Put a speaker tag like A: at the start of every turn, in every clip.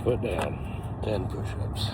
A: Foot down. 10 push-ups.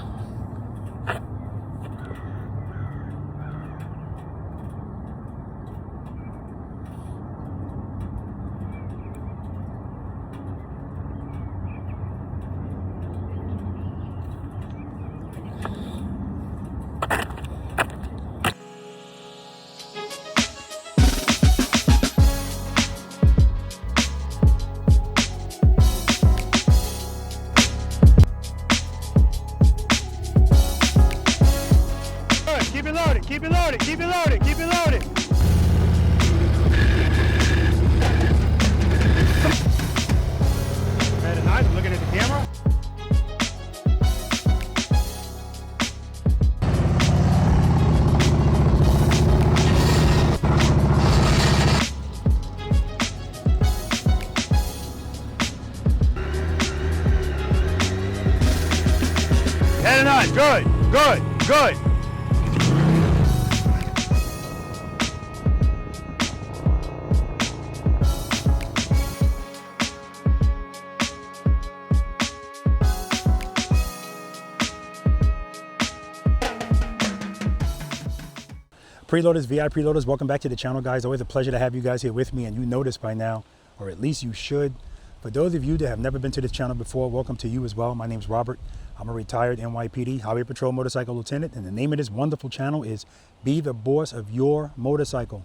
B: Keep it loaded, keep it loaded, keep it loaded, keep it loaded. Very nice, I'm looking at the camera. Very nice, good, good, good.
C: Preloaders, V.I.Preloaders, welcome back to the channel, guys. Always a pleasure to have you guys here with me, and you noticed by now, or at least you should. For those of you that have never been to this channel before, welcome to you as well. My name's Robert. I'm a retired NYPD Highway Patrol Motorcycle Lieutenant, and the name of this wonderful channel is Be the Boss of Your Motorcycle.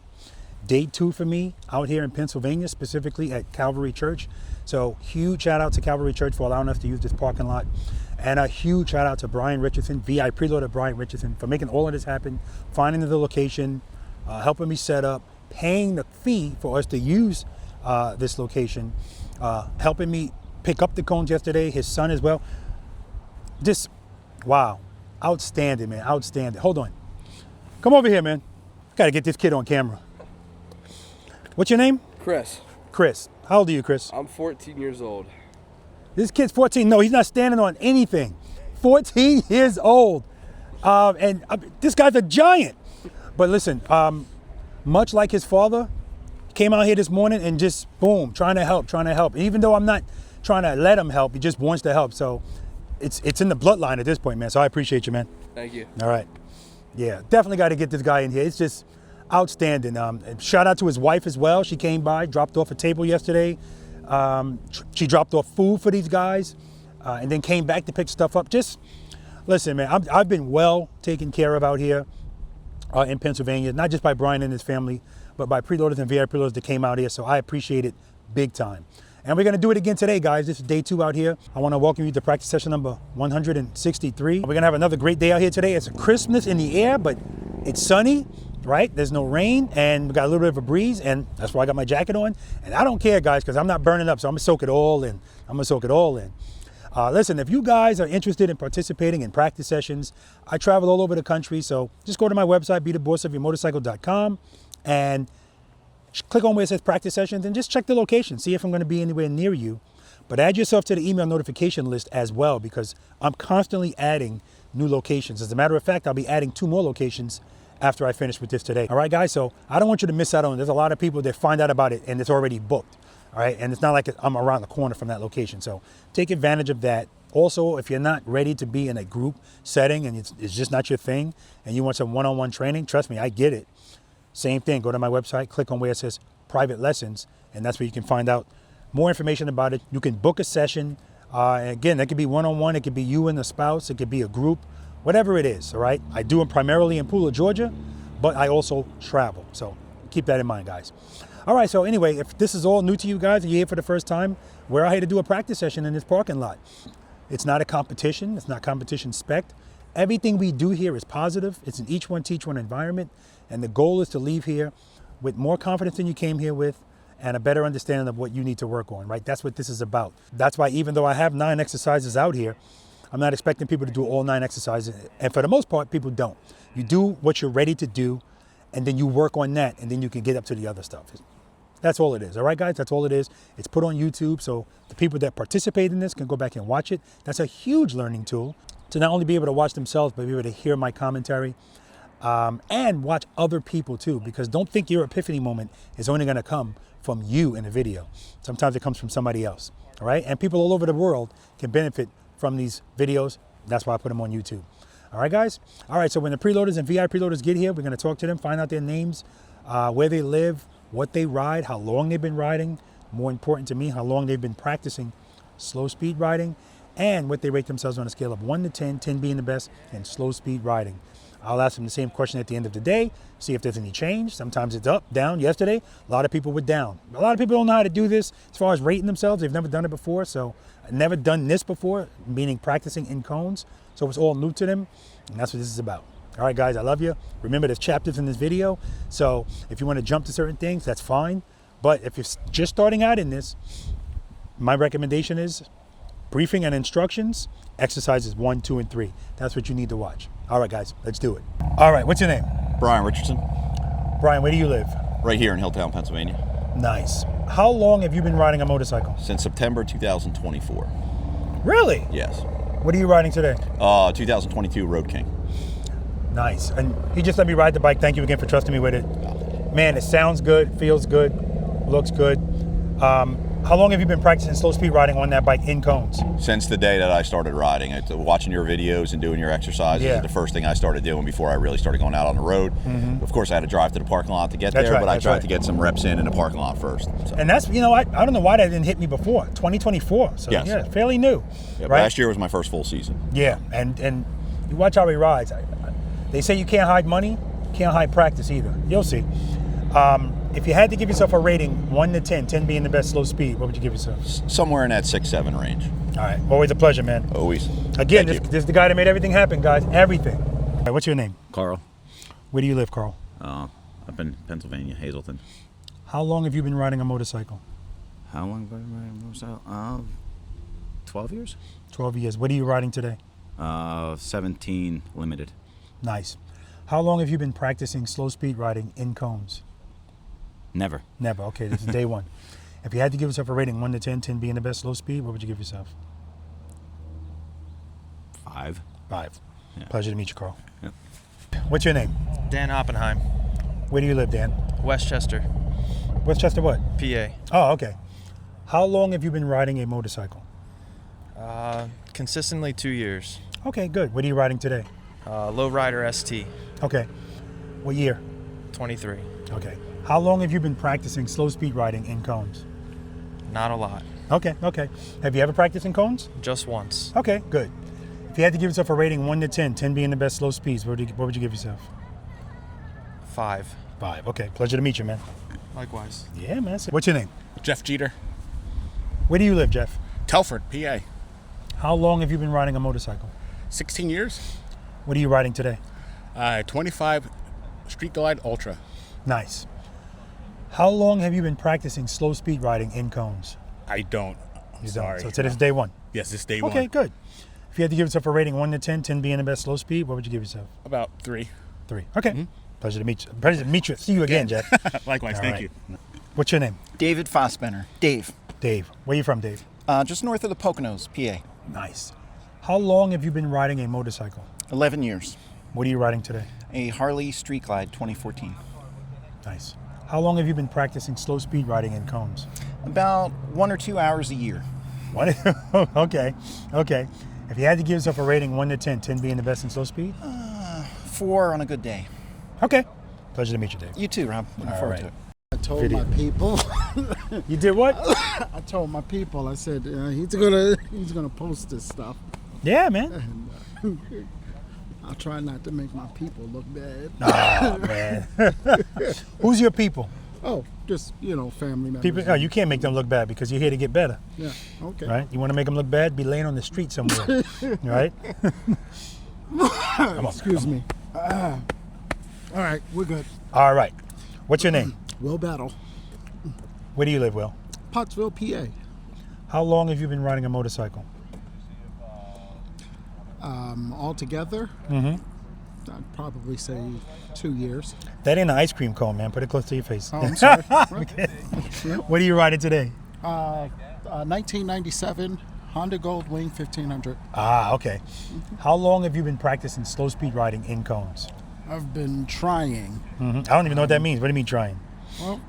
C: Day 2 for me out here in Pennsylvania, specifically at Calvary Church. So huge shout out to Calvary Church for allowing us to use this parking lot. And a huge shout out to Brian Richardson, V.I.Preloader Brian Richardson, for making all of this happen, finding the location, helping me set up, paying the fee for us to use this location, helping me pick up the cones yesterday, his son as well. Just, wow, outstanding, man, outstanding. Hold on. Come over here, man. Got to get this kid on camera. What's your name?
A: Chris.
C: Chris. How old are you, Chris?
A: I'm 14 years old.
C: This kid's 14. No, he's not standing on anything. 14 years old. This guy's a giant. But listen, much like his father, came out here this morning and just, boom, trying to help. And even though I'm not trying to let him help, he just wants to help. So it's in the bloodline at this point, man. So I appreciate you, man.
A: Thank you.
C: All right. Yeah, definitely got to get this guy in here. It's just outstanding. And shout out to his wife as well. She came by, dropped off a table yesterday. She dropped off food for these guys and then came back to pick stuff up. Just listen, man, I've been well taken care of out here in Pennsylvania, not just by Brian and his family, but by preloaders and V.I.Preloaders that came out here. So I appreciate it big time. And we're going to do it again today, guys. This is day 2 out here. I want to welcome you to practice session number 163. We're going to have another great day out here today. It's a crispness in the air, but it's sunny. Right? There's no rain, and we got a little bit of a breeze, and that's why I got my jacket on. And I don't care, guys, because I'm not burning up, so I'm gonna soak it all in. Listen, if you guys are interested in participating in practice sessions, I travel all over the country, so just go to my website, bethebossofyourmotorcycle.com, and click on where it says practice sessions, and just check the location, see if I'm gonna be anywhere near you. But add yourself to the email notification list as well, because I'm constantly adding new locations. As a matter of fact, I'll be adding 2 more locations after I finish with this today. All right, guys, so I don't want you to miss out on it. There's a lot of people that find out about it and it's already booked, all right? And it's not like I'm around the corner from that location. So take advantage of that. Also, if you're not ready to be in a group setting and it's just not your thing and you want some one-on-one training, trust me, I get it. Same thing, go to my website, click on where it says private lessons, and that's where you can find out more information about it. You can book a session. Again, that could be one-on-one, it could be you and a spouse, it could be a group, whatever it is, all right? I do them primarily in Pooler, Georgia, but I also travel. So keep that in mind, guys. All right, so anyway, if this is all new to you guys and you're here for the first time, we're out here to do a practice session in this parking lot. It's not a competition. It's not competition spec. Everything we do here is positive. It's an each one, teach one environment. And the goal is to leave here with more confidence than you came here with and a better understanding of what you need to work on, right? That's what this is about. That's why even though I have 9 exercises out here, I'm not expecting people to do all 9 exercises. And for the most part, people don't. You do what you're ready to do, and then you work on that, and then you can get up to the other stuff. That's all it is. All right, guys, that's all it is. It's put on YouTube, so the people that participate in this can go back and watch it. That's a huge learning tool to not only be able to watch themselves, but be able to hear my commentary and watch other people too, because don't think your epiphany moment is only gonna come from you in a video. Sometimes it comes from somebody else, all right? And people all over the world can benefit from these videos. That's why I put them on YouTube. All right, guys? All right, so when the preloaders and VI preloaders get here, we're going to talk to them, find out their names, where they live, what they ride, how long they've been riding. More important to me, how long they've been practicing slow speed riding, and what they rate themselves on a scale of 1 to 10, 10 being the best, and slow speed riding. I'll ask them the same question at the end of the day, see if there's any change. Sometimes it's up, down. Yesterday, a lot of people were down. A lot of people don't know how to do this as far as rating themselves. They've never done it before, so I've never done this before, meaning practicing in cones. So it's all new to them, and that's what this is about. All right, guys, I love you. Remember, there's chapters in this video, so if you want to jump to certain things, that's fine. But if you're just starting out in this, my recommendation is briefing and instructions, exercises 1, 2, and 3. That's what you need to watch. All right, guys, let's do it. All right, what's your name?
D: Brian Richardson,
C: Brian, where do you live?
D: right here in Hilltown, Pennsylvania,
C: Nice. How long have you been riding a motorcycle?
D: since September 2024.
C: Really?
D: Yes.
C: What are you riding today?
D: 2022 Road King.
C: Nice. And he just let me ride the bike. Thank you again for trusting me with it. Man, it sounds good, feels good, looks good. How long have you been practicing slow speed riding on that bike in cones?
D: Since the day that I started riding, watching your videos and doing your exercises
C: Yeah.
D: is the first thing I started doing before I really started going out on the road. Of course, I had to drive to the parking lot to get
C: That's
D: there,
C: right,
D: but I
C: that's
D: tried
C: right.
D: to get some reps in the parking lot first. So.
C: And that's, I don't know why that didn't hit me before. 2024. So
D: Yes.
C: yeah, fairly new.
D: Yeah,
C: right?
D: last year was my first full season.
C: Yeah, and you watch how he rides. They say you can't hide money, can't hide practice either. You'll see. If you had to give yourself a rating, 1 to 10, 10 being the best slow speed, what would you give yourself?
D: Somewhere in that 6-7 range.
C: All right, always a pleasure, man.
D: Always.
C: Again,
D: Thank
C: this is the guy that made everything happen, guys. Everything. All right, what's your name?
E: Carl,
C: Where do you live, Carl?
E: up in Pennsylvania, Hazleton.
C: How long have you been riding a motorcycle?
E: How long have I been riding a motorcycle? 12 years?
C: 12 years. What are you riding today?
E: 17 limited.
C: Nice. How long have you been practicing slow speed riding in cones?
E: Never.
C: Never. Okay, this is day one. If you had to give yourself a rating, 1 to 10, 10 being the best slow speed, what would you give yourself?
E: 5.
C: 5.
E: Yeah.
C: Pleasure to meet you, Carl.
E: Yep.
C: What's your name?
F: Dan Oppenheim,
C: Where do you live, Dan?
F: Westchester,
C: Westchester what?
F: PA.
C: Oh, okay. How long have you been riding a motorcycle?
F: Consistently 2 years.
C: Okay, good. What are you riding today?
F: Lowrider ST,
C: Okay. What year?
F: 23.
C: Okay. How long have you been practicing slow speed riding in cones?
F: Not a lot.
C: Okay, okay. Have you ever practiced in cones?
F: Just once.
C: Okay, good. If you had to give yourself a rating, 1 to 10, 10 being the best slow speeds, what would you give yourself?
F: 5.
C: 5. Okay, pleasure to meet you, man.
F: Likewise.
C: Yeah, man. What's your name?
G: Jeff Jeter,
C: Where do you live, Jeff?
G: Telford, PA.
C: How long have you been riding a motorcycle?
G: 16 years.
C: What are you riding today?
G: 25 Street Glide Ultra.
C: Nice. How long have you been practicing slow speed riding in cones?
G: I don't. I'm
C: You
G: sorry.
C: don't. So today's day one.
G: Yes, this day
C: Okay,
G: one.
C: good. If you had to give yourself a rating, 1 to 10, 10 being the best slow speed, what would you give yourself?
G: About 3.
C: 3. Okay. Pleasure to meet you. Pleasure to meet you. See you again, Jeff.
G: Likewise,
C: All
G: thank
C: right.
G: you.
C: What's your name?
H: David Fossbender. Dave.
C: Dave. Where you from, Dave?
H: Just north of the Poconos, PA.
C: Nice. How long have you been riding a motorcycle?
H: 11 years.
C: What are you riding today?
H: A Harley Street Glide 2014.
C: Nice. How long have you been practicing slow speed riding in cones?
H: About 1 or 2 hours a year.
C: What? Okay. Okay. If you had to give yourself a rating, 1 to 10, 10 being the best in slow speed?
H: 4 on a good day.
C: Okay. Pleasure to meet you, Dave.
H: You too, Rob. Looking
C: All
H: forward
C: right.
H: to it.
I: I told
C: Video.
I: my people.
C: You did what?
I: I told my people. I said he's gonna post this stuff.
C: Yeah, man.
I: I'll try not to make my people look bad.
C: Oh, man. Who's your people?
I: Oh, just family members.
C: People. Oh, you can't make them look bad because you're here to get better,
I: Yeah. Okay.
C: right? You want to make them look bad? Be laying on the street somewhere, right? Come on.
I: Excuse me. All right, we're good.
C: All right. What's your name?
I: Will Battle,
C: Where do you live, Will?
I: Pottsville, PA.
C: How long have you been riding a motorcycle?
I: Altogether,
C: Mm-hmm.
I: I'd probably say 2 years.
C: That ain't an ice cream cone, man. Put it close to your face.
I: Oh, I'm sorry.
C: What are you riding today?
I: 1997 Honda Goldwing 1500.
C: Ah, okay. How long have you been practicing slow speed riding in cones?
I: I've been trying.
C: I don't even know what that means. What do you mean trying?
I: Well,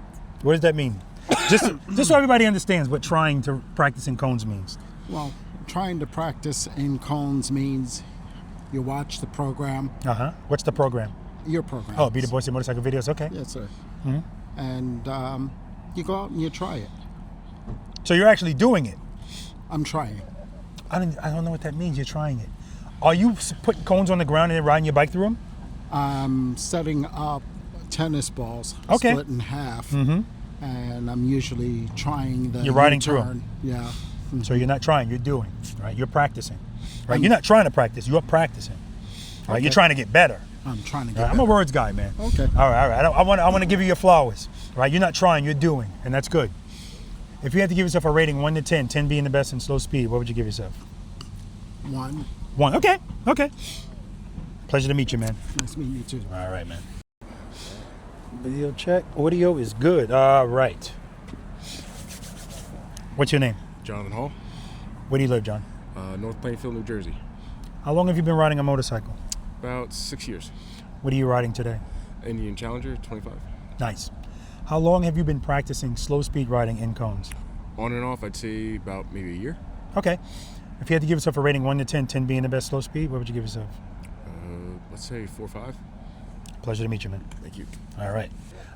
C: What does that mean? Just so everybody understands what trying to practice in cones means.
I: well, trying to practice in cones means you watch the program,
C: What's the program?
I: your program.
C: Oh, Be the Boss of Your Motorcycle videos. Okay.
I: Yes, sir. And you go out and you try it.
C: So you're actually doing it.
I: I'm trying.
C: I don't know what that means. You're trying it. Are you putting cones on the ground and then riding your bike through them?
I: I'm setting up tennis balls,
C: Okay.
I: split in half, and I'm usually trying the
C: You're riding through 'em.
I: U-turn. Yeah.
C: So you're not trying. You're doing. Right. You're practicing. Right. You're not trying to practice. You're practicing. Right. You're trying to get better.
I: I'm trying to get
C: Right? I'm a
I: better.
C: words guy, man.
I: Okay.
C: All right. I want to give you your flowers. Right. You're not trying. You're doing, and that's good. If you had to give yourself a rating 1 to 10, 10 being the best in slow speed, what would you give yourself?
I: 1.
C: 1. Okay. Okay. Pleasure to meet you, man.
I: Nice meeting you too.
C: All right, man. Video check. Audio is good. All right. What's your name?
A: Jonathan Hall,
C: Where do you live, John?
A: North Plainfield, New Jersey.
C: How long have you been riding a motorcycle?
A: About 6 years.
C: What are you riding today?
A: Indian Challenger, 25.
C: Nice. How long have you been practicing slow speed riding in cones?
A: On and off, I'd say about maybe a year.
C: Okay. If you had to give yourself a rating 1 to 10, 10 being the best slow speed, what would you give yourself?
A: Let's say 4 or 5.
C: Pleasure to meet you, man.
A: Thank you.
C: All right.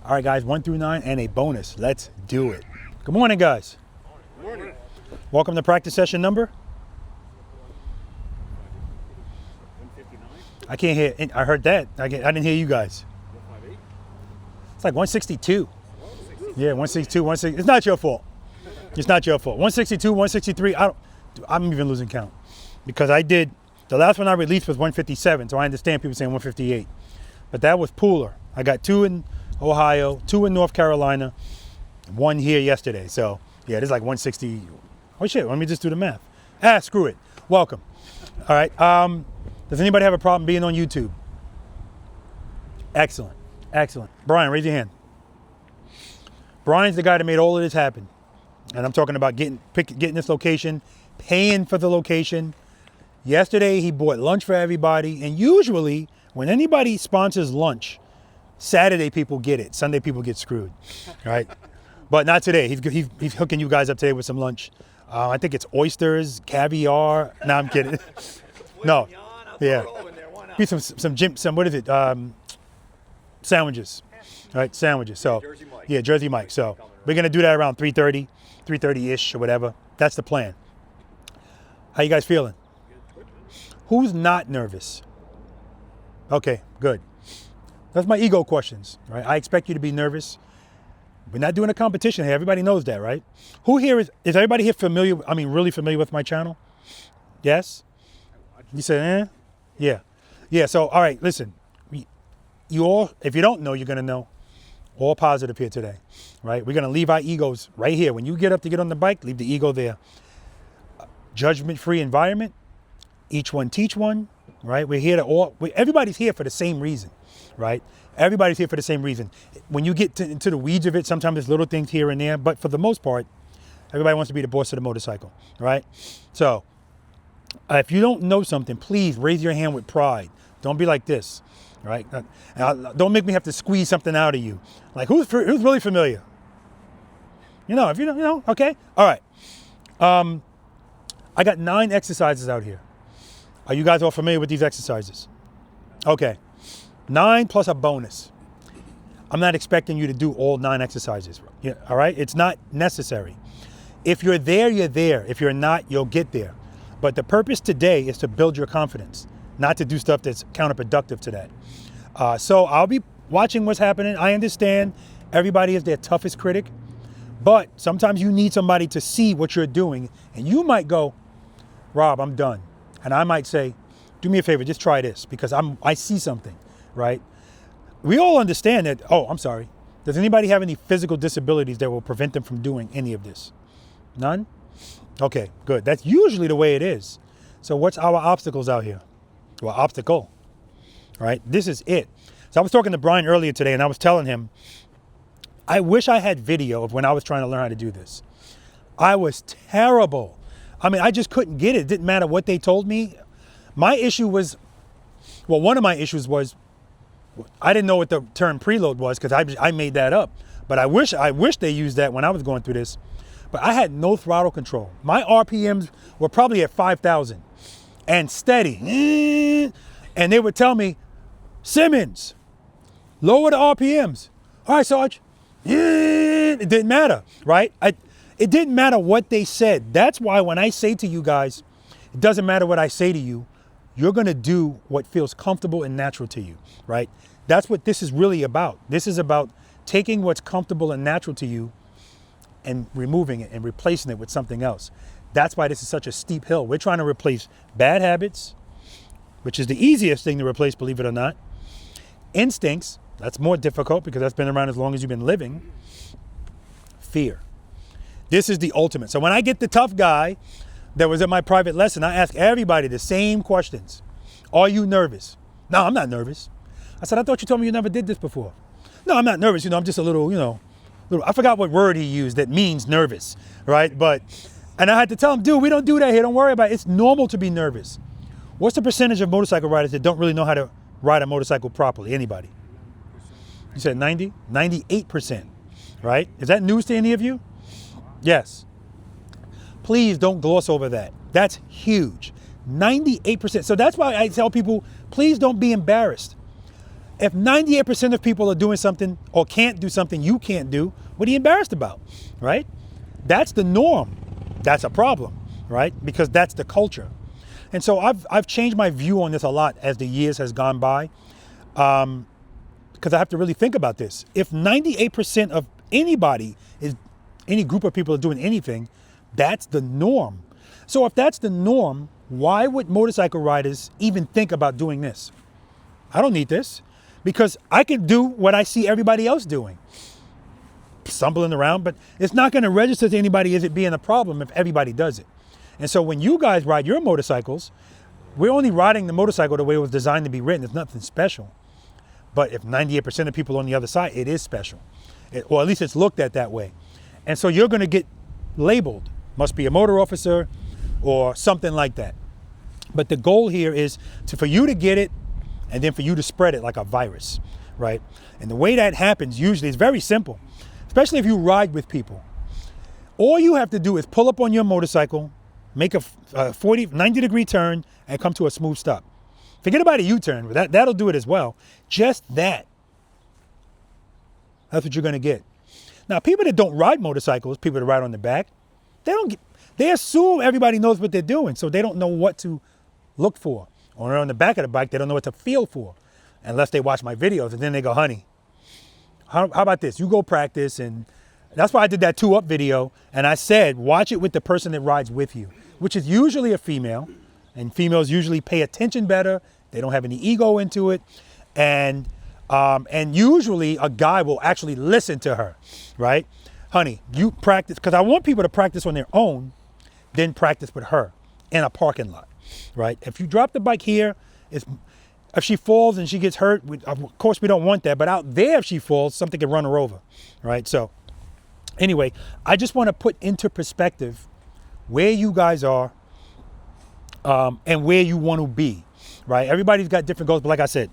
C: All right, guys, 1 through 9 and a bonus. Let's do it. Good morning, guys.
A: Good morning.
C: Welcome to practice session number. 159. I can't hear. I heard that. I didn't hear you guys. 158. It's like 162. Yeah, 162, 160. It's not your fault. It's not your fault. 162, 163. I'm even losing count because I did. The last one I released was 157, so I understand people saying 158. But that was pooler. I got 2 in Ohio, 2 in North Carolina, 1 here yesterday. So yeah, there's like 160. Oh shit, let me just do the math. Screw it. Welcome. All right. Does anybody have a problem being on YouTube? Excellent. Excellent. Brian, raise your hand. Brian's the guy that made all of this happen. And I'm talking about getting this location, paying for the location. Yesterday, he bought lunch for everybody. And usually, when anybody sponsors lunch, Saturday people get it. Sunday people get screwed, right? But not today. He's hooking you guys up today with some lunch. I think it's oysters, caviar. No, I'm kidding. No, yeah. Be some what is it? Sandwiches, right? Sandwiches. So yeah, Jersey Mike. So we're gonna do that around 3:30-ish or whatever. That's the plan. How you guys feeling? Who's not nervous? Okay, good. That's my ego questions, right? I expect you to be nervous. We're not doing a competition here. Everybody knows that, right? Who here is everybody here familiar? I mean, really familiar with my channel? Yes? You said, Yeah. Yeah, so, all right, listen. You all, if you don't know, you're going to know. All positive here today, right? We're going to leave our egos right here. When you get up to get on the bike, leave the ego there. Judgment-free environment. Each one teach one, right? We're here to everybody's here for the same reason, right? Everybody's here for the same reason. When you get into the weeds of it, sometimes there's little things here and there, but for the most part, everybody wants to be the boss of the motorcycle, right? So if you don't know something, please raise your hand with pride. Don't be like this, right? Don't make me have to squeeze something out of you. Like who's really familiar? You know, if you don't, okay. All right. I got 9 exercises out here. Are you guys all familiar with these exercises? Okay. 9 plus a bonus. I'm not expecting you to do all 9 exercises. Yeah, all right? It's not necessary. If you're there, you're there. If you're not, you'll get there. But the purpose today is to build your confidence, not to do stuff that's counterproductive to that. So I'll be watching what's happening. I understand everybody is their toughest critic, but sometimes you need somebody to see what you're doing, and you might go, Rob, I'm done. And I might say, do me a favor, just try this, because I see something, right? We all understand that. Oh, I'm sorry. Does anybody have any physical disabilities that will prevent them from doing any of this? None? Okay, good. That's usually the way it is. So what's our obstacles out here? Well, obstacle, right? This is it. So I was talking to Brian earlier today, and I was telling him, I wish I had video of when I was trying to learn how to do this. I was terrible. I mean, I just couldn't get it. It didn't matter what they told me. My issue was, well, one of my issues was, I didn't know what the term preload was because I made that up. But I wish they used that when I was going through this. but I had no throttle control. My RPMs were probably at 5,000 and steady. And they would tell me, Simmons, lower the RPMs. All right, Sarge. It didn't matter, right? It didn't matter what they said. That's why when I say to you guys, it doesn't matter what I say to you, you're gonna do what feels comfortable and natural to you, right? That's what this is really about. This is about taking what's comfortable and natural to you and removing it and replacing it with something else. That's why this is such a steep hill. We're trying to replace bad habits, which is the easiest thing to replace, believe it or not. Instincts, that's more difficult because that's been around as long as you've been living. Fear. This is the ultimate. So when I get the tough guy that was at my private lesson, I ask everybody the same questions. Are you nervous? No, I'm not nervous. I said, I thought you told me you never did this before. No, I'm not nervous. I'm just a little, I forgot what word he used that means nervous, right? And I had to tell him, dude, we don't do that here. Don't worry about it. It's normal to be nervous. What's the percentage of motorcycle riders that don't really know how to ride a motorcycle properly? Anybody? You said 90? 98%, right? Is that news to any of you? Yes. Please don't gloss over that. That's huge. 98%. So that's why I tell people, please don't be embarrassed. If 98% of people are doing something or can't do something you can't do, what are you embarrassed about, right? That's the norm. That's a problem, right? Because that's the culture. And so I've changed my view on this a lot as the years has gone by, because I have to really think about this. If 98% of any group of people are doing anything, that's the norm. So if that's the norm, why would motorcycle riders even think about doing this? I don't need this. Because I can do what I see everybody else doing. Stumbling around, but it's not going to register to anybody as it being a problem if everybody does it. And so when you guys ride your motorcycles, we're only riding the motorcycle the way it was designed to be ridden. It's nothing special. But if 98% of people on the other side, it is special. Or at least it's looked at that way. And so you're going to get labeled. Must be a motor officer or something like that. But the goal here is for you to get it and then for you to spread it like a virus, right? And the way that happens usually is very simple, especially if you ride with people. All you have to do is pull up on your motorcycle, make a 90-degree turn, and come to a smooth stop. Forget about a U-turn, but that'll do it as well. Just that. That's what you're gonna get. Now, people that don't ride motorcycles, people that ride on the back, they assume everybody knows what they're doing, so they don't know what to look for. Or on the back of the bike, they don't know what to feel for unless they watch my videos, and then they go, honey, how about this? You go practice. And that's why I did that 2-Up video. And I said, watch it with the person that rides with you, which is usually a female. And females usually pay attention better. They don't have any ego into it. And usually a guy will actually listen to her, right? Honey, you practice, because I want people to practice on their own, then practice with her in a parking lot. Right? If you drop the bike here, if she falls and she gets hurt, of course we don't want that. But out there, if she falls, something can run her over. Right? So anyway, I just want to put into perspective where you guys are and where you want to be. Right? Everybody's got different goals. But like I said,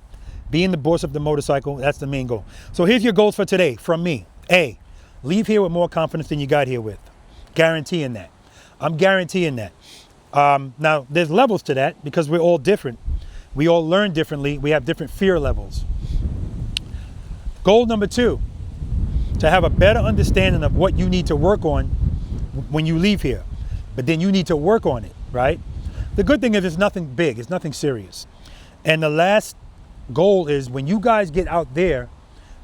C: being the boss of the motorcycle, that's the main goal. So here's your goals for today from me. A, leave here with more confidence than you got here with. Guaranteeing that. I'm guaranteeing that. Now, there's levels to that because we're all different. We all learn differently. We have different fear levels. Goal number 2, to have a better understanding of what you need to work on when you leave here. But then you need to work on it, right? The good thing is it's nothing big. It's nothing serious. And the last goal is when you guys get out there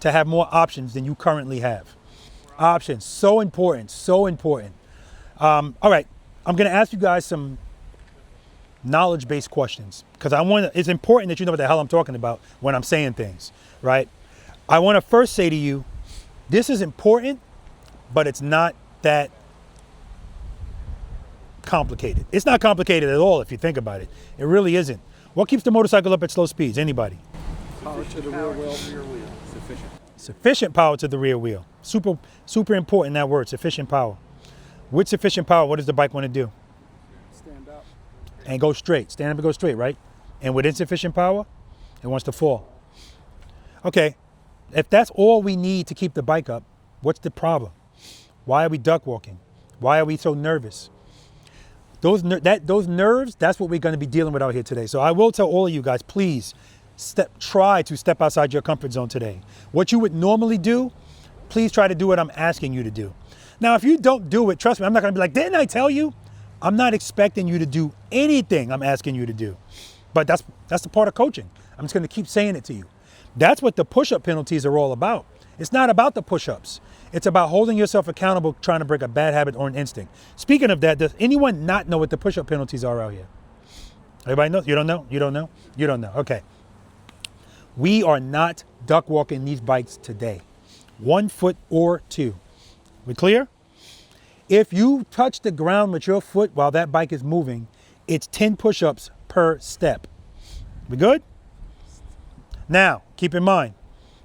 C: to have more options than you currently have. Options, so important, so important. All right. I'm going to ask you guys some knowledge-based questions because it's important that you know what the hell I'm talking about when I'm saying things, right? I want to first say to you, this is important, but it's not that complicated. It's not complicated at all if you think about it. It really isn't. What keeps the motorcycle up at slow speeds? Anybody?
I: Power to the rear wheel.
C: Sufficient power to the rear wheel. Super important, that word, sufficient power. With sufficient power, what does the bike want to do?
I: Stand up.
C: And go straight. Stand up and go straight, right? And with insufficient power, it wants to fall. Okay, if that's all we need to keep the bike up, what's the problem? Why are we duck walking? Why are we so nervous? Those nerves, that's what we're going to be dealing with out here today. So I will tell all of you guys, please try to step outside your comfort zone today. What you would normally do, please try to do what I'm asking you to do. Now, if you don't do it, trust me, I'm not going to be like, didn't I tell you? I'm not expecting you to do anything I'm asking you to do. But that's the part of coaching. I'm just going to keep saying it to you. That's what the push-up penalties are all about. It's not about the push-ups. It's about holding yourself accountable, trying to break a bad habit or an instinct. Speaking of that, does anyone not know what the push-up penalties are out here? Everybody knows? You don't know? You don't know? You don't know. Okay. We are not duck walking these bikes today. 1 foot or 2. We clear? If you touch the ground with your foot while that bike is moving, it's 10 push-ups per step. We good? Now, keep in mind,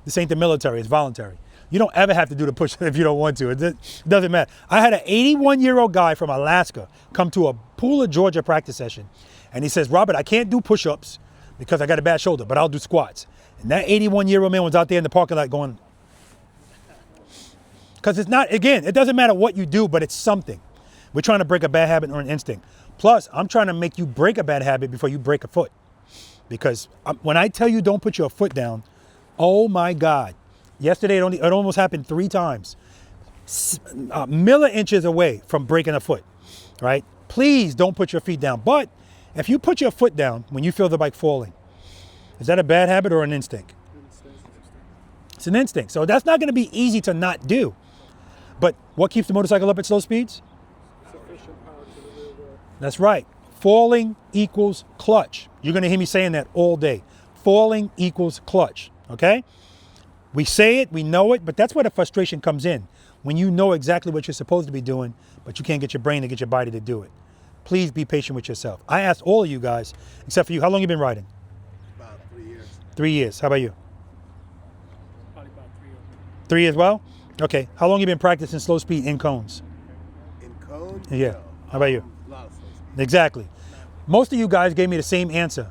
C: this ain't the military, it's voluntary. You don't ever have to do the push-up if you don't want to. It doesn't matter. I had an 81-year-old guy from Alaska come to a Pooler, Georgia practice session, and he says, Robert, I can't do push-ups because I got a bad shoulder, but I'll do squats. And that 81-year-old man was out there in the parking lot going, because it's not, again, it doesn't matter what you do, but it's something. We're trying to break a bad habit or an instinct. Plus, I'm trying to make you break a bad habit before you break a foot. Because when I tell you don't put your foot down, oh my God. Yesterday, it almost happened 3 times. Milli-inches away from breaking a foot, right? Please don't put your feet down. But if you put your foot down when you feel the bike falling, is that a bad habit or an instinct? It's an instinct. So that's not going to be easy to not do. But what keeps the motorcycle up at slow speeds? That's right. Falling equals clutch. You're going to hear me saying that all day. Falling equals clutch, okay? We say it, we know it, but that's where the frustration comes in. When you know exactly what you're supposed to be doing, but you can't get your brain to get your body to do it. Please be patient with yourself. I asked all of you guys, except for you, how long you been riding?
I: About 3 years.
C: 3 years. How about you?
I: Probably about 3 years.
C: 3 years, well? Okay. How long you been practicing slow speed in cones?
I: In cones?
C: Yeah. How about you?
I: A lot of slow speed.
C: Exactly. Most of you guys gave me the same answer.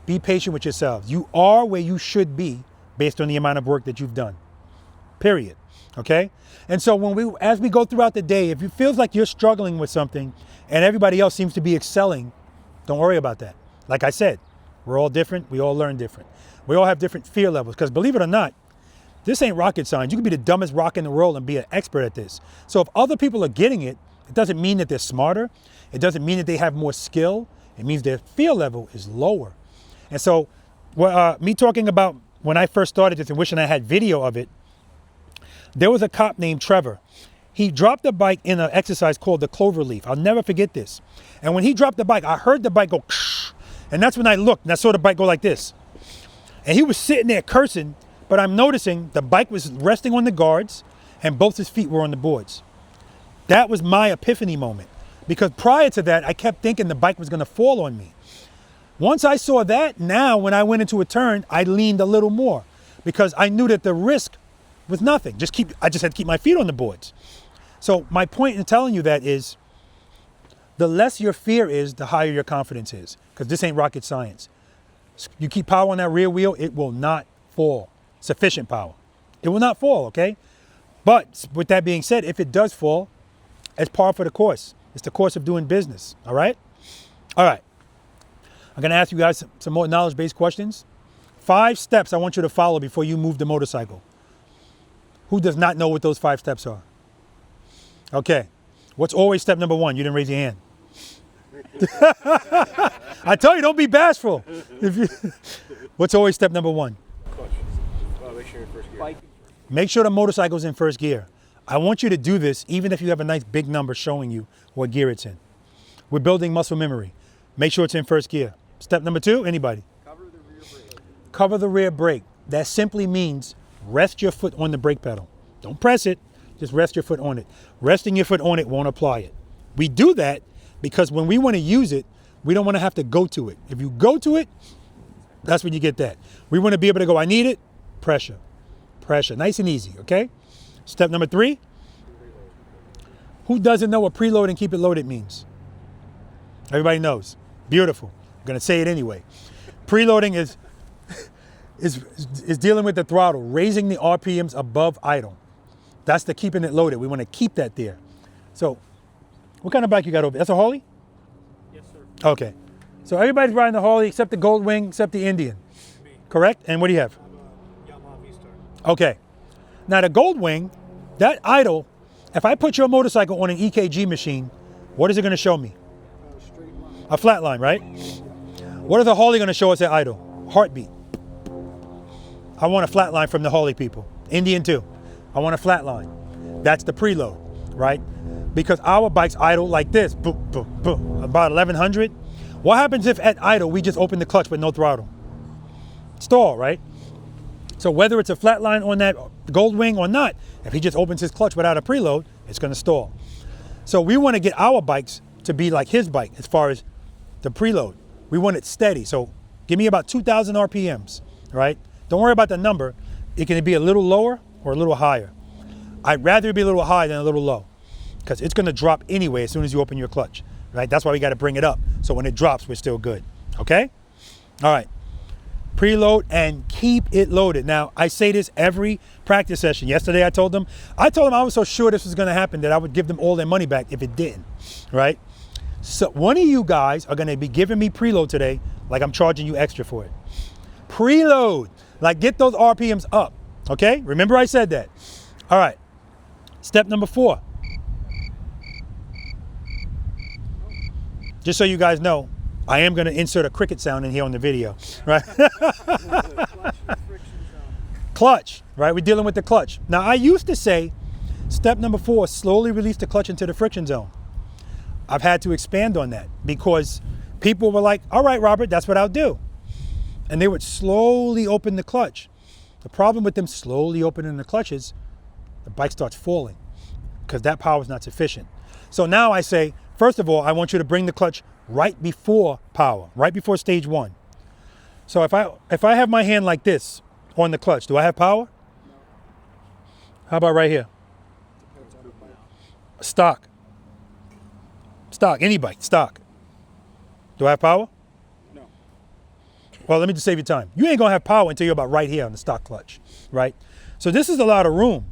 C: Be patient with yourselves. You are where you should be based on the amount of work that you've done. Period. Okay? And so as we go throughout the day, if it feels like you're struggling with something and everybody else seems to be excelling, don't worry about that. Like I said, we're all different. We all learn different. We all have different fear levels because believe it or not, this ain't rocket science. You can be the dumbest rock in the world and be an expert at this. So if other people are getting it, it doesn't mean that they're smarter. It doesn't mean that they have more skill. It means their fear level is lower. And so me talking about when I first started this and wishing I had video of it, there was a cop named Trevor. He dropped the bike in an exercise called the cloverleaf. I'll never forget this. And when he dropped the bike, I heard the bike go, and that's when I looked and I saw the bike go like this. And he was sitting there cursing, but I'm noticing the bike was resting on the guards and both his feet were on the boards. That was my epiphany moment because prior to that, I kept thinking the bike was gonna fall on me. Once I saw that, now when I went into a turn, I leaned a little more because I knew that the risk was nothing. I just had to keep my feet on the boards. So my point in telling you that is the less your fear is, the higher your confidence is because this ain't rocket science. You keep power on that rear wheel, it will not fall. Sufficient power. It will not fall, okay? But with that being said, if it does fall, it's par for the course. It's the course of doing business, all right? All right. I'm gonna ask you guys some more knowledge-based questions. 5 steps I want you to follow before you move the motorcycle. Who does not know what those 5 steps are? Okay. What's always step number 1? You didn't raise your hand. I tell you, don't be bashful. What's always step number 1?
A: Make sure you're in first gear.
C: Make sure the motorcycle's in first gear. I want you to do this even if you have a nice big number showing you what gear it's in. We're building muscle memory. Make sure it's in first gear. Step number 2, anybody?
A: Cover the rear brake.
C: Cover the rear brake. That simply means rest your foot on the brake pedal. Don't press it, just rest your foot on it. Resting your foot on it won't apply it. We do that because when we want to use it, we don't want to have to go to it. If you go to it, that's when you get that. We want to be able to go, I need it, pressure, pressure, nice and easy, okay? Step number 3, who doesn't know what preload and keep it loaded means? Everybody knows. Beautiful. I'm gonna say it anyway. Preloading is dealing with the throttle, raising the RPMs above idle. That's the keeping it loaded. We want to keep that there. So What kind of bike you got over? That's a Harley? Yes, sir. Okay. So everybody's riding the Harley except the Gold Wing, except the Indian. Correct? And what do you have? Okay. Now the Gold Wing, that idle, if I put your motorcycle on an EKG machine, what is it going to show me? A flat line, right? What is the Harley going to show us at idle? Heartbeat. I want a flat line from the Harley people. Indian too. I want a flat line. That's the preload, right? Because our bikes idle like this, boom, boom, boom, about 1100. What happens if at idle we just open the clutch with no throttle? Stall, right? So whether it's a flat line on that Gold Wing or not, if he just opens his clutch without a preload, it's going to stall. So we want to get our bikes to be like his bike as far as the preload. We want it steady. So give me about 2,000 RPMs, right? Don't worry about the number. It can be a little lower or a little higher. I'd rather it be a little high than a little low because it's going to drop anyway as soon as you open your clutch, right? That's why we got to bring it up. So when it drops, we're still good, okay? All right. Preload and keep it loaded. Now, I say this every practice session. Yesterday, I told them I was so sure this was going to happen that I would give them all their money back if it didn't, right? So one of you guys are going to be giving me preload today like I'm charging you extra for it. Preload, like get those RPMs up, okay? Remember I said that. All right, step number 4. Just so you guys know, I am going to insert a cricket sound in here on the video, right? Clutch, right? We're dealing with the clutch. Now, I used to say step number 4, slowly release the clutch into the friction zone. I've had to expand on that because people were like, all right, Robert, that's what I'll do. And they would slowly open the clutch. The problem with them slowly opening the clutch is the bike starts falling because that power is not sufficient. So now I say, first of all, I want you to bring the clutch right before power, right before stage 1. So if I have my hand like this on the clutch, do I have power? How about right here? Stock. Stock, any bike, stock. Do I have power? No. Well, let me just save you time. You ain't gonna have power until you're about right here on the stock clutch, right? So this is a lot of room.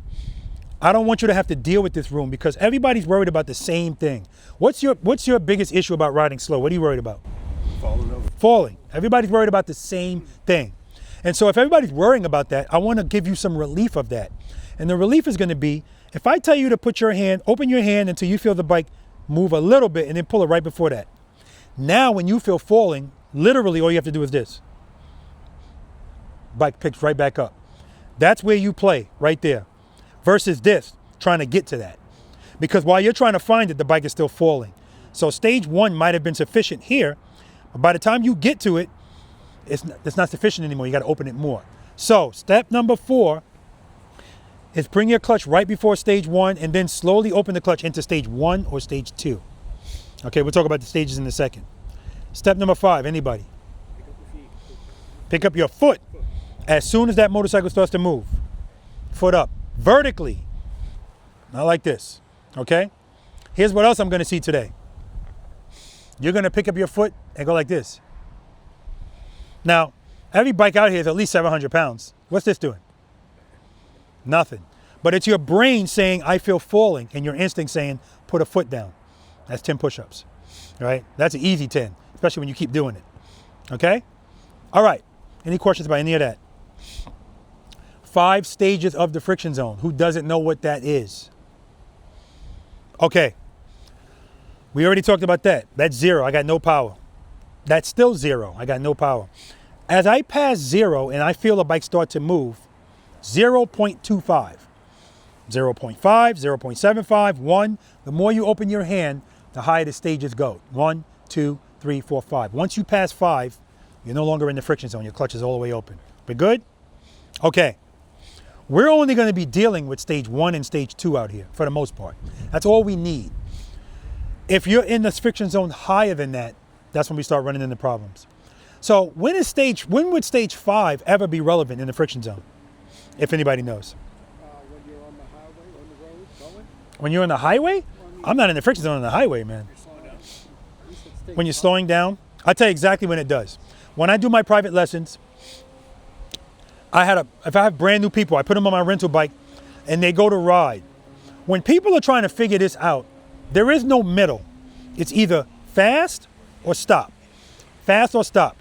C: I don't want you to have to deal with this room because everybody's worried about the same thing. What's your biggest issue about riding slow? What are you worried about?
A: Falling over.
C: Falling. Everybody's worried about the same thing. And so if everybody's worrying about that, I want to give you some relief of that. And the relief is going to be, if I tell you to put your hand, open your hand until you feel the bike move a little bit and then pull it right before that. Now when you feel falling, literally all you have to do is this. Bike picks right back up. That's where you play, right there. Versus this, trying to get to that. Because while you're trying to find it, the bike is still falling. So stage 1 might have been sufficient here, but by the time you get to it, it's not sufficient anymore. You got to open it more. So step number 4 is bring your clutch right before stage 1 and then slowly open the clutch into stage 1 or stage 2. Okay, we'll talk about the stages in a second. Step number 5, anybody? Pick up your foot as soon as that motorcycle starts to move. Foot up. Vertically, not like this, okay? Here's what else I'm gonna see today. You're gonna pick up your foot and go like this. Now, every bike out here is at least 700 pounds. What's this doing? Nothing. But it's your brain saying, I feel falling, and your instinct saying, put a foot down. That's 10 push-ups, right? That's an easy 10, especially when you keep doing it, okay? All right, any questions about any of that? 5 stages of the friction zone. Who doesn't know what that is? Okay. We already talked about that. That's 0. I got no power. That's still 0. I got no power. As I pass 0 and I feel the bike start to move, 0.25, 0.5, 0.75, 1. The more you open your hand, the higher the stages go. 1, 2, 3, 4, 5. Once you pass 5, you're no longer in the friction zone. Your clutch is all the way open. We good? Okay. We're only going to be dealing with stage 1 and stage 2 out here for the most part. That's all we need. If you're in the friction zone higher than that, that's when we start running into problems. So when would stage 5 ever be relevant in the friction zone? If anybody knows.
I: When you're on the highway, on the road, going.
C: When you're on the highway? I'm not in the friction zone on the highway, man. When you're slowing down, I'll tell you exactly when it does. When I do my private lessons, if I have brand new people, I put them on my rental bike and they go to ride. When people are trying to figure this out, There is no middle. It's either fast or stop. Fast or stop.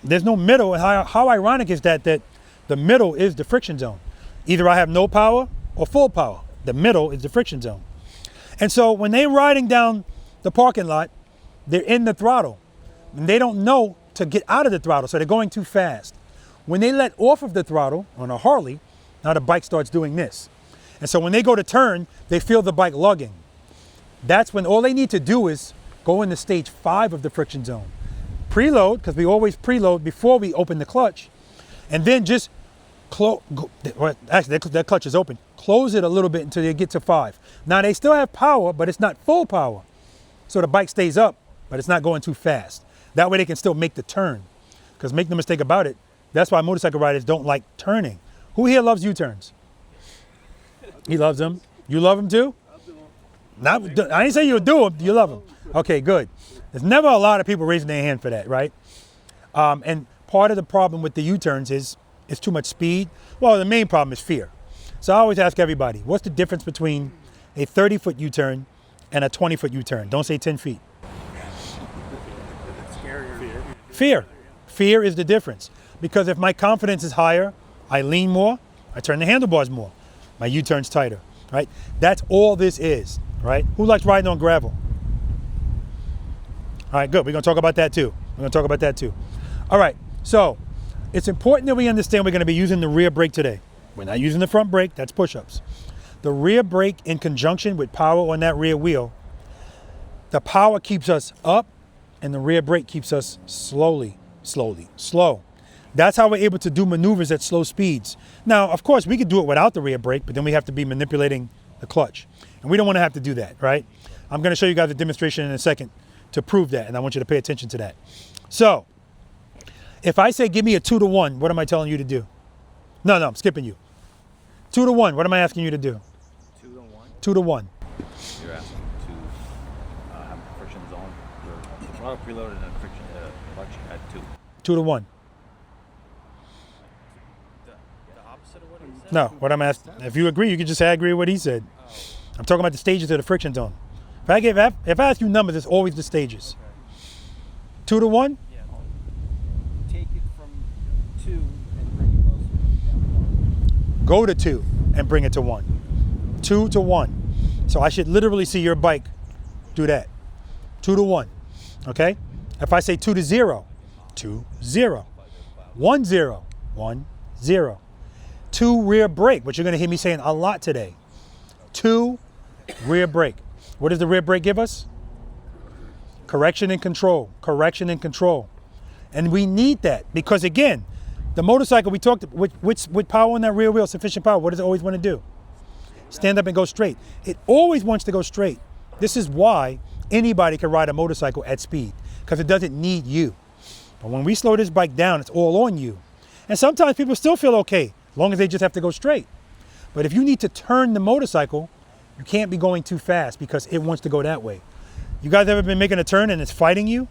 C: There's no middle. And how ironic is that the middle is the friction zone. Either I have no power or full power. The middle is the friction zone. And so when they're riding down the parking lot, they're in the throttle. And they don't know to get out of the throttle, so they're going too fast. When they let off of the throttle on a Harley, now the bike starts doing this. And so when they go to turn, they feel the bike lugging. That's when all they need to do is go into stage 5 of the friction zone. Preload, because we always preload before we open the clutch, and then just actually that clutch is open. Close it a little bit until they get to 5. Now they still have power, but it's not full power. So the bike stays up, but it's not going too fast. That way they can still make the turn. Because make no mistake about it, that's why motorcycle riders don't like turning. Who here loves U-turns? He loves them. You love them too? I didn't say you would do them, you love them. Okay, good. There's never a lot of people raising their hand for that, right? And part of the problem with the U-turns is it's too much speed. Well, the main problem is fear. So I always ask everybody, what's the difference between a 30-foot U-turn and a 20-foot U-turn? Don't say 10 feet. Fear. Fear is the difference. Because if my confidence is higher, I lean more, I turn the handlebars more. My U-turn's tighter, right? That's all this is, right? Who likes riding on gravel? All right, good. We're going to talk about that too. All right, so it's important that we understand we're going to be using the rear brake today. We're not using the front brake, that's push-ups. The rear brake in conjunction with power on that rear wheel, the power keeps us up and the rear brake keeps us slow. That's how we're able to do maneuvers at slow speeds. Now, of course, we could do it without the rear brake, but then we have to be manipulating the clutch. And we don't want to have to do that, right? I'm going to show you guys a demonstration in a second to prove that, and I want you to pay attention to that. So, if I say give me a 2-to-1, what am I telling you to do? No, I'm skipping you. 2-to-1, what am I asking you to do?
E: 2-to-1?
C: 2-to-1.
E: You're asking to have the friction zone, the throttle preloaded and the friction clutch at 2.
C: 2-to-1.
E: The opposite of what he said?
C: No, what I'm asking, if you agree, you can just say I agree with what he said. I'm talking about the stages of the friction zone. If I ask you numbers, it's always the stages. 2-to-1?
E: Yeah. Take it from 2 and bring it closer down 1.
C: Go to 2 and bring it to 1. 2-to-1. So I should literally see your bike do that. 2-to-1. Okay? If I say 2-to-0, 2-0. 1-0. 1-0. 2 rear brake, which you're going to hear me saying a lot today. 2 rear brake. What does the rear brake give us? Correction and control. Correction and control. And we need that because, again, the motorcycle we talked with power on that rear wheel, sufficient power, what does it always want to do? Stand up and go straight. It always wants to go straight. This is why anybody can ride a motorcycle at speed, because it doesn't need you. But when we slow this bike down, it's all on you. And sometimes people still feel okay, as long as they just have to go straight. But if you need to turn the motorcycle, you can't be going too fast because it wants to go that way. You guys ever been making a turn and it's fighting you?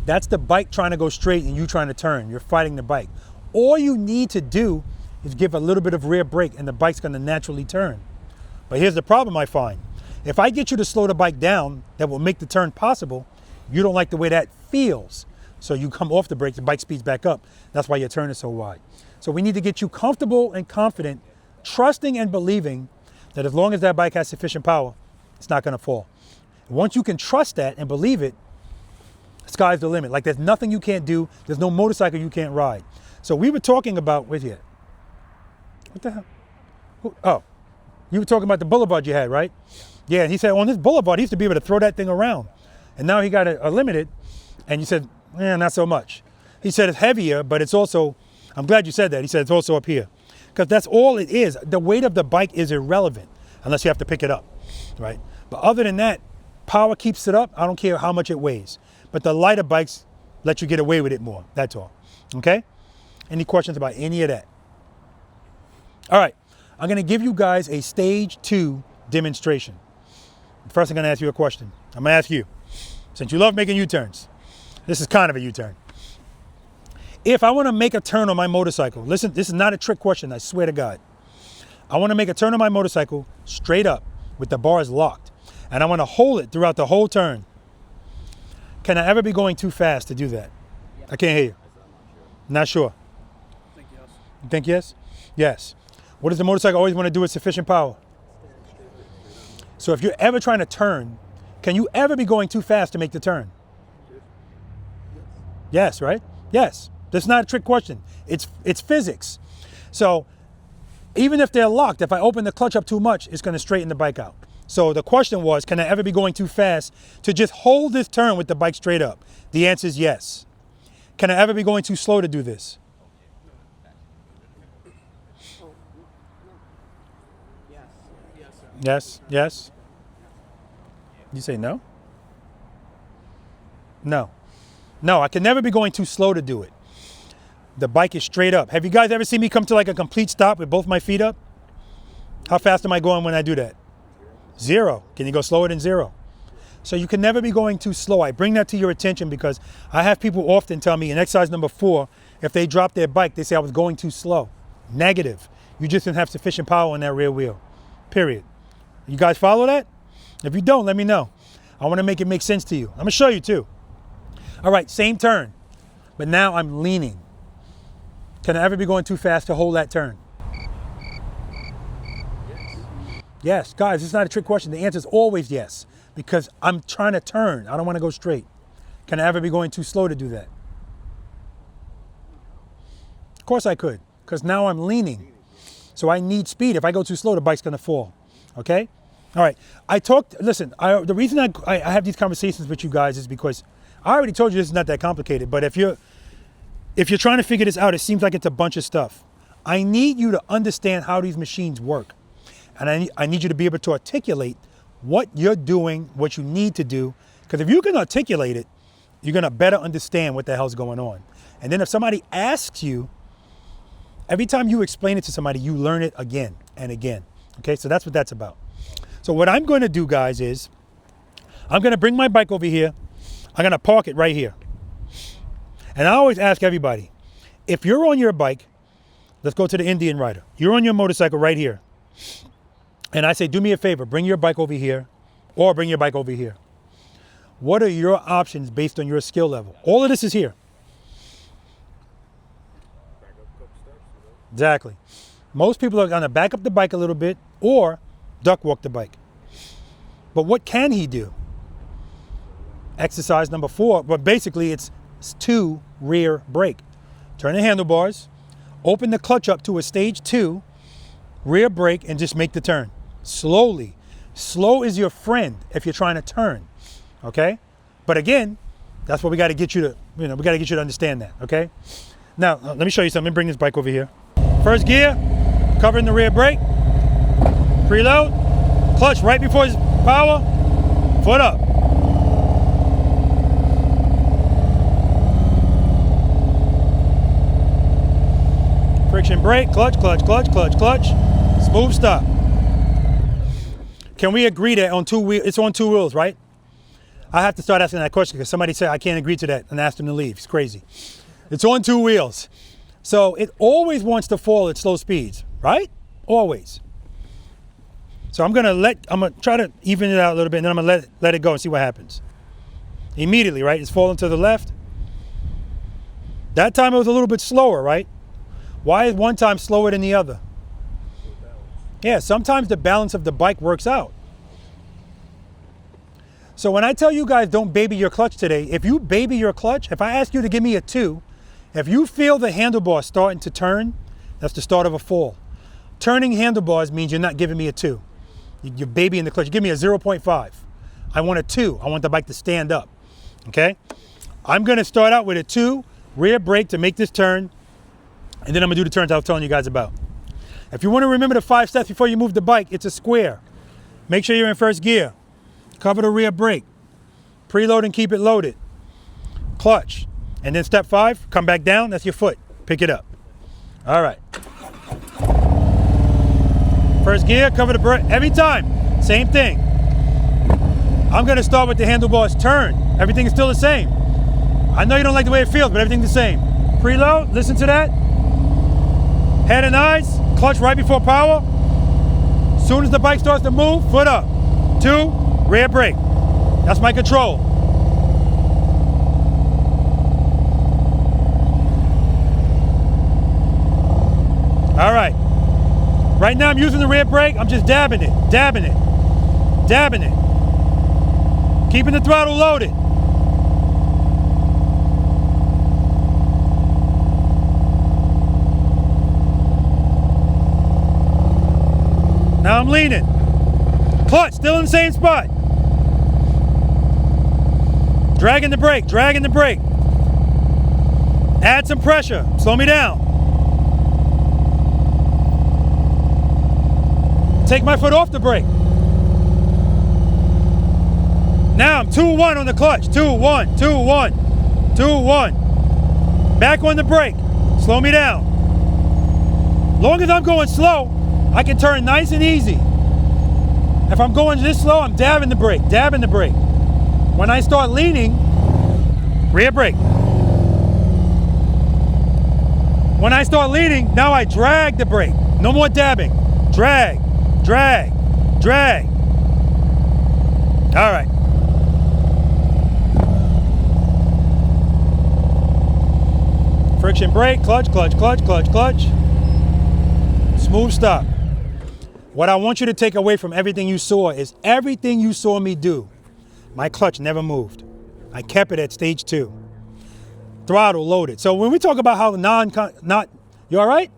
C: That's the bike trying to go straight and you trying to turn. You're fighting the bike. All you need to do is give a little bit of rear brake and the bike's going to naturally turn. But here's the problem I find. If I get you to slow the bike down, that will make the turn possible. You don't like the way that feels. So you come off the brake, the bike speeds back up. That's why your turn is so wide. So we need to get you comfortable and confident, trusting and believing that as long as that bike has sufficient power, it's not going to fall. Once you can trust that and believe it, sky's the limit. Like there's nothing you can't do. There's no motorcycle you can't ride. So we were talking about, where's he at? What the hell? Oh, you were talking about the boulevard you had, right? Yeah, and he said on this boulevard, he used to be able to throw that thing around. And now he got a limited, and you said, not so much. He said it's heavier, but it's also, I'm glad you said that. He said it's also up here. Because that's all it is. The weight of the bike is irrelevant unless you have to pick it up, right? But other than that, power keeps it up. I don't care how much it weighs. But the lighter bikes let you get away with it more. That's all. Okay? Any questions about any of that? All right. I'm going to give you guys a stage 2 demonstration. First, I'm going to ask you a question. I'm going to ask you, since you love making U-turns, this is kind of a U-turn. If I want to make a turn on my motorcycle, listen, this is not a trick question, I swear to God. I want to make a turn on my motorcycle straight up with the bars locked. and I want to hold it throughout the whole turn. Can I ever be going too fast to do that? I can't hear you. Not sure. You think yes? Yes. What does the motorcycle always want to do with sufficient power? So if you're ever trying to turn, can you ever be going too fast to make the turn? Yes, right? Yes. That's not a trick question. It's physics. So even if they're locked, if I open the clutch up too much, it's going to straighten the bike out. So the question was, can I ever be going too fast to just hold this turn with the bike straight up? The answer is yes. Can I ever be going too slow to do this? Yes, yes. You say no? No. No, I can never be going too slow to do it. The bike is straight up. Have you guys ever seen me come to like a complete stop with both my feet up? How fast am I going when I do that? 0. Can you go slower than 0? So you can never be going too slow. I bring that to your attention because I have people often tell me in exercise number 4, if they drop their bike, they say I was going too slow. Negative. You just didn't have sufficient power on that rear wheel. Period. You guys follow that? If you don't, let me know. I want to make it make sense to you. I'm going to show you too. All right, same turn, but now I'm leaning. Can I ever be going too fast to hold that turn? Yes, guys, it's not a trick question. The answer is always yes, because I'm trying to turn. I don't want to go straight. Can I ever be going too slow to do that? Of course I could, because now I'm leaning. So I need speed. If I go too slow, the bike's going to fall. Okay? All right. Listen, the reason I have these conversations with you guys is because I already told you this is not that complicated, but if you're trying to figure this out, it seems like it's a bunch of stuff. I need you to understand how these machines work. And I need you to be able to articulate what you're doing, what you need to do. Because if you can articulate it, you're going to better understand what the hell's going on. And then if somebody asks you, every time you explain it to somebody, you learn it again and again. Okay, so that's what that's about. So what I'm going to do, guys, is I'm going to bring my bike over here. I'm going to park it right here. And I always ask everybody, if you're on your bike, let's go to the Indian rider. You're on your motorcycle right here. And I say, do me a favor, bring your bike over here or bring your bike over here. What are your options based on your skill level? All of this is here. Exactly. Most people are going to back up the bike a little bit or duck walk the bike. But what can he do? Exercise number 4, but basically it's 2 rear brake. Turn the handlebars, open the clutch up to a stage 2, rear brake, and just make the turn. Slowly. Slow is your friend if you're trying to turn, okay? But again, that's what we got to get you to, we got to get you to understand that, okay? Now, let me show you something. Let me bring this bike over here. First gear, covering the rear brake. Preload, clutch right before his power, foot up. Friction brake, clutch, clutch, clutch, clutch, clutch. Smooth stop. Can we agree that on 2 wheels, it's on 2 wheels, right? I have to start asking that question because somebody said I can't agree to that and asked him to leave. It's crazy. It's on 2 wheels. So it always wants to fall at slow speeds, right? Always. So I'm gonna try to even it out a little bit and then I'm gonna let it go and see what happens. Immediately, right? It's falling to the left. That time it was a little bit slower, right? Why is one time slower than the other? Yeah, sometimes the balance of the bike works out. So when I tell you guys don't baby your clutch today, if you baby your clutch, if I ask you to give me a 2, if you feel the handlebar starting to turn, that's the start of a fall. Turning handlebars means you're not giving me a 2. You're babying the clutch. You give me a 0.5. I want a 2. I want the bike to stand up, okay? I'm gonna start out with a 2, rear brake to make this turn, and then I'm gonna do the turns I was telling you guys about. If you wanna remember the 5 steps before you move the bike, it's a square. Make sure you're in first gear. Cover the rear brake. Preload and keep it loaded. Clutch. And then step 5, come back down, that's your foot. Pick it up. All right. First gear, cover the brake. Every time, same thing. I'm gonna start with the handlebars turn. Everything is still the same. I know you don't like the way it feels, but everything's the same. Preload, listen to that. Head and eyes, clutch right before power. As soon as the bike starts to move, foot up. 2, rear brake. That's my control. All right. Right now I'm using the rear brake. I'm just dabbing it, dabbing it, dabbing it. Keeping the throttle loaded. Now I'm leaning. Clutch, still in the same spot. Dragging the brake, dragging the brake. Add some pressure, slow me down. Take my foot off the brake. Now I'm 2-1 on the clutch. 2-1, 2-1, 2-1. Back on the brake, slow me down. Long as I'm going slow, I can turn nice and easy. If I'm going this slow, I'm dabbing the brake, dabbing the brake. When I start leaning, rear brake. When I start leaning, now I drag the brake. No more dabbing. Drag, drag, drag. All right. Friction brake, clutch, clutch, clutch, clutch, clutch. Smooth stop. What I want you to take away from everything you saw is everything you saw me do. My clutch never moved. I kept it at stage 2. Throttle loaded. So when we talk about how you all right?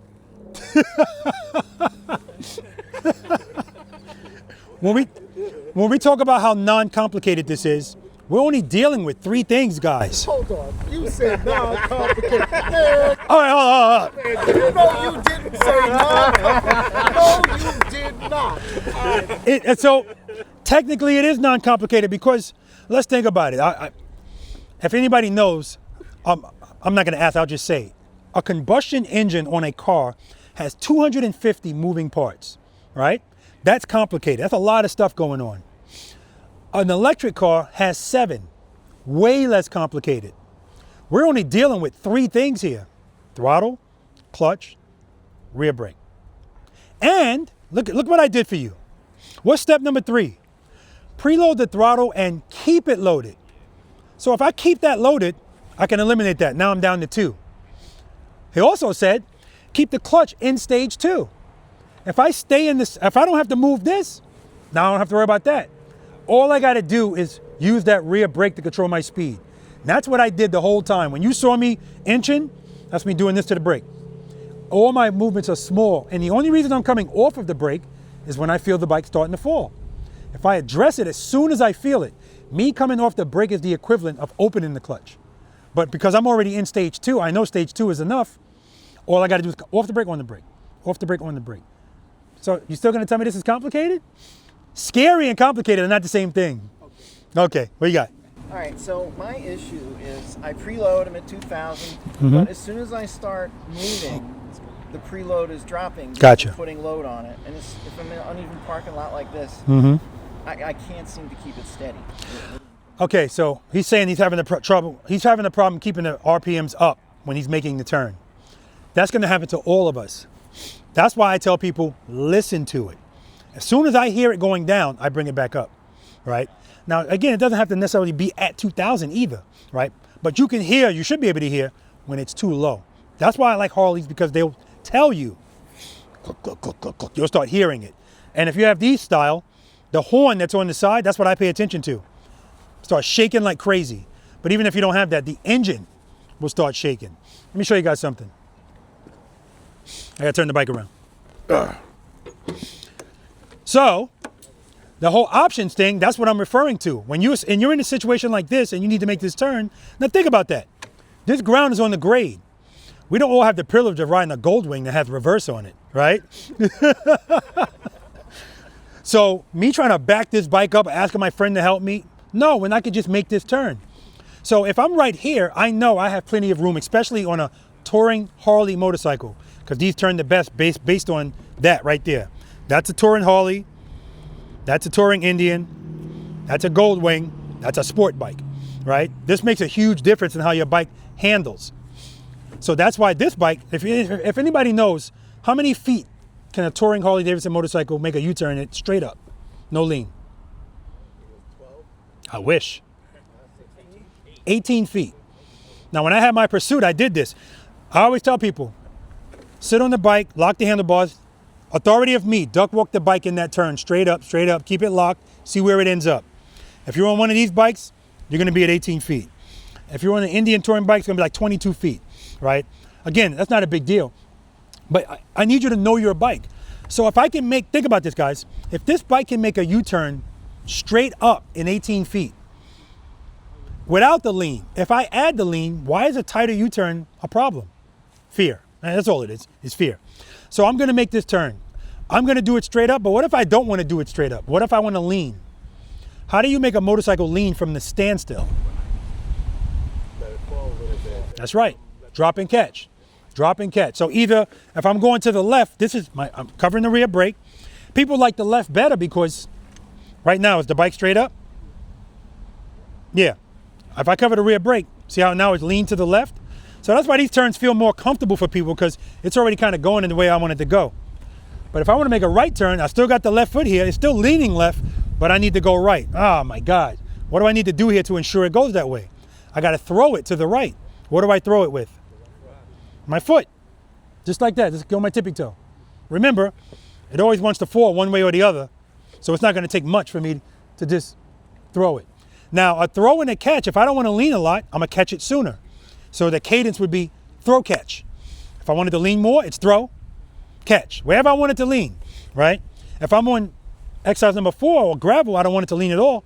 C: when we talk about how non-complicated this is, we're only dealing with 3 things, guys.
I: Hold on. You said non-complicated.
C: All right, hold on.
I: No, you didn't say non-complicated. No, you did not.
C: And so technically it is non-complicated because let's think about it. If anybody knows, I'm not going to ask, I'll just say, a combustion engine on a car has 250 moving parts, right? That's complicated. That's a lot of stuff going on. An electric car has 7, way less complicated. We're only dealing with 3 things here: throttle, clutch, rear brake. And look what I did for you. What's step number 3? Preload the throttle and keep it loaded. So if I keep that loaded, I can eliminate that. Now I'm down to 2. He also said, keep the clutch in stage 2. If I stay in this, if I don't have to move this, now I don't have to worry about that. All I got to do is use that rear brake to control my speed. And that's what I did the whole time. When you saw me inching, that's me doing this to the brake. All my movements are small, and the only reason I'm coming off of the brake is when I feel the bike starting to fall. If I address it as soon as I feel it, me coming off the brake is the equivalent of opening the clutch. But because I'm already in stage 2, I know stage 2 is enough. All I got to do is off the brake, on the brake, off the brake, on the brake. So you still going to tell me this is complicated? Scary and complicated are not the same thing. Okay, what you got?
H: All right, so my issue is I preload them at 2,000,
C: Mm-hmm.
H: but as soon as I start moving, the preload is dropping.
C: Gotcha.
H: Putting load on it. And if I'm in an uneven parking lot like this,
C: Mm-hmm.
H: I can't seem to keep it steady.
C: Okay, so he's saying he's having trouble. He's having a problem keeping the RPMs up when he's making the turn. That's going to happen to all of us. That's why I tell people, listen to it. As soon as I hear it going down, I bring it back up, right? Now, again, it doesn't have to necessarily be at 2,000 either, right? But you can hear, you should be able to hear when it's too low. That's why I like Harleys, because they'll tell you, cluck, cluck, cluck, cluck, cluck. You'll start hearing it. And if you have these style, the horn that's on the side, that's what I pay attention to. Start shaking like crazy. But even if you don't have that, the engine will start shaking. Let me show you guys something. I gotta turn the bike around. So, the whole options thing, that's what I'm referring to. When you're in a situation like this and you need to make this turn, now think about that. This ground is on the grade. We don't all have the privilege of riding a Goldwing that has reverse on it, right? So, me trying to back this bike up, asking my friend to help me, no, when I could just make this turn. So if I'm right here, I know I have plenty of room, especially on a touring Harley motorcycle, because these turn the best based on that right there. That's a touring Harley, that's a touring Indian, that's a Goldwing, that's a sport bike, right? This makes a huge difference in how your bike handles. So that's why this bike, if anybody knows, how many feet can a touring Harley-Davidson motorcycle make a U-turn it straight up, no lean? I wish. 18 feet. Now, when I had my Pursuit, I did this. I always tell people, sit on the bike, lock the handlebars. Authority of me, duck walk the bike in that turn, straight up, keep it locked, see where it ends up. If you're on one of these bikes, you're gonna be at 18 feet. If you're on an Indian touring bike, it's gonna be like 22 feet, right? Again, that's not a big deal, but I need you to know your bike. So if I can think about this, guys, if this bike can make a U-turn straight up in 18 feet, without the lean, if I add the lean, why is a tighter U-turn a problem? Fear. That's all it is fear. So I'm gonna make this turn. I'm gonna do it straight up, but what if I don't wanna do it straight up? What if I wanna lean? How do you make a motorcycle lean from the standstill? That's right, drop and catch. Drop and catch. So either, if I'm going to the left, I'm covering the rear brake. People like the left better because right now, is the bike straight up? Yeah. If I cover the rear brake, see how now it's lean to the left? So that's why these turns feel more comfortable for people because it's already kind of going in the way I want it to go. But if I want to make a right turn, I still got the left foot here. It's still leaning left, but I need to go right. Oh my God. What do I need to do here to ensure it goes that way? I got to throw it to the right. What do I throw it with? My foot. Just like that. Just go my tippy toe. Remember, it always wants to fall one way or the other. So it's not going to take much for me to just throw it. Now, a throw and a catch, if I don't want to lean a lot, I'm going to catch it sooner. So the cadence would be throw, catch. If I wanted to lean more, it's throw, catch. Wherever I want it to lean, right? If I'm on exercise number 4 or gravel, I don't want it to lean at all.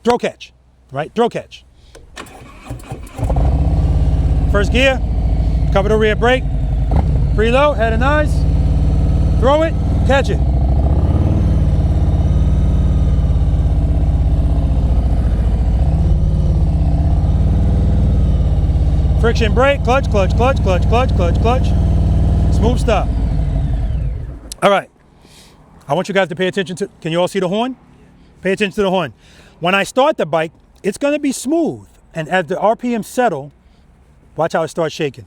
C: Throw, catch, right? Throw, catch. First gear, cover the rear brake, preload, head and eyes, throw it, catch it. Friction brake, clutch, clutch, clutch, clutch, clutch, clutch, clutch. Smooth stop. All right. I want you guys to pay attention to, can you all see the horn? Pay attention to the horn. When I start the bike, it's going to be smooth. And as the RPM settle, watch how it starts shaking.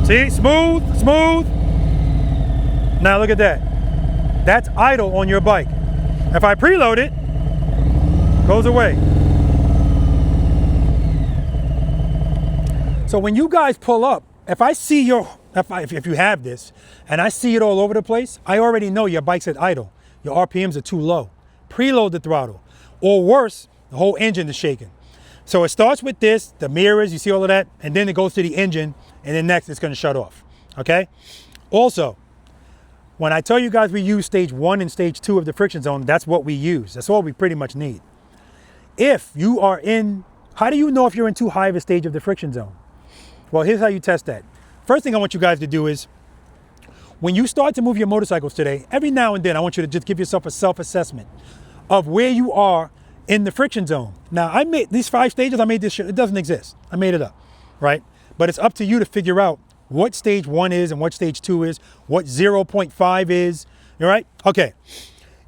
C: See, smooth, smooth. Now look at that. That's idle on your bike. If I preload it, goes away. So when you guys pull up, if I see if you have this and I see it all over the place, I already know your bike's at idle. Your RPMs are too low. Preload the throttle. Or worse, the whole engine is shaking. So it starts with this, the mirrors, you see all of that, and then it goes to the engine, and then next it's gonna shut off, okay? Also, when I tell you guys we use stage 1 and stage 2 of the friction zone, that's what we use. That's all we pretty much need. If you are in, how do you know if you're in too high of a stage of the friction zone? Well, here's how you test that. First thing I want you guys to do is, when you start to move your motorcycles today, every now and then I want you to just give yourself a self-assessment of where you are in the friction zone. Now, I made these 5 stages, I made this shit, it doesn't exist. I made it up, right? But it's up to you to figure out what stage 1 is and what stage 2 is, what 0.5 is, all right? Okay,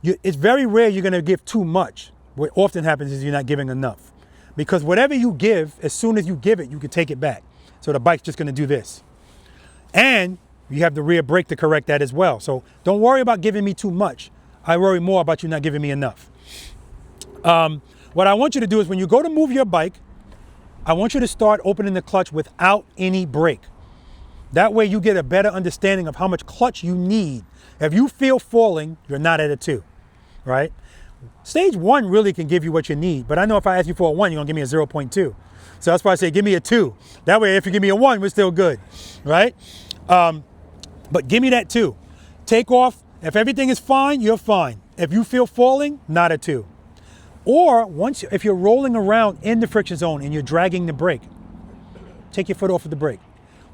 C: it's very rare you're gonna give too much. What often happens is you're not giving enough. Because whatever you give, as soon as you give it, you can take it back. So the bike's just gonna do this. And you have the rear brake to correct that as well. So don't worry about giving me too much. I worry more about you not giving me enough. What I want you to do is when you go to move your bike, I want you to start opening the clutch without any brake. That way you get a better understanding of how much clutch you need. If you feel falling, you're not at a 2, right? Stage 1 really can give you what you need, but I know if I ask you for a 1, you're gonna give me a 0.2. So that's why I say give me a 2. That way if you give me a 1, we're still good, right? But give me that 2. Take off. If everything is fine, you're fine. If you feel falling, not a 2. Or if you're rolling around in the friction zone and you're dragging the brake, take your foot off of the brake.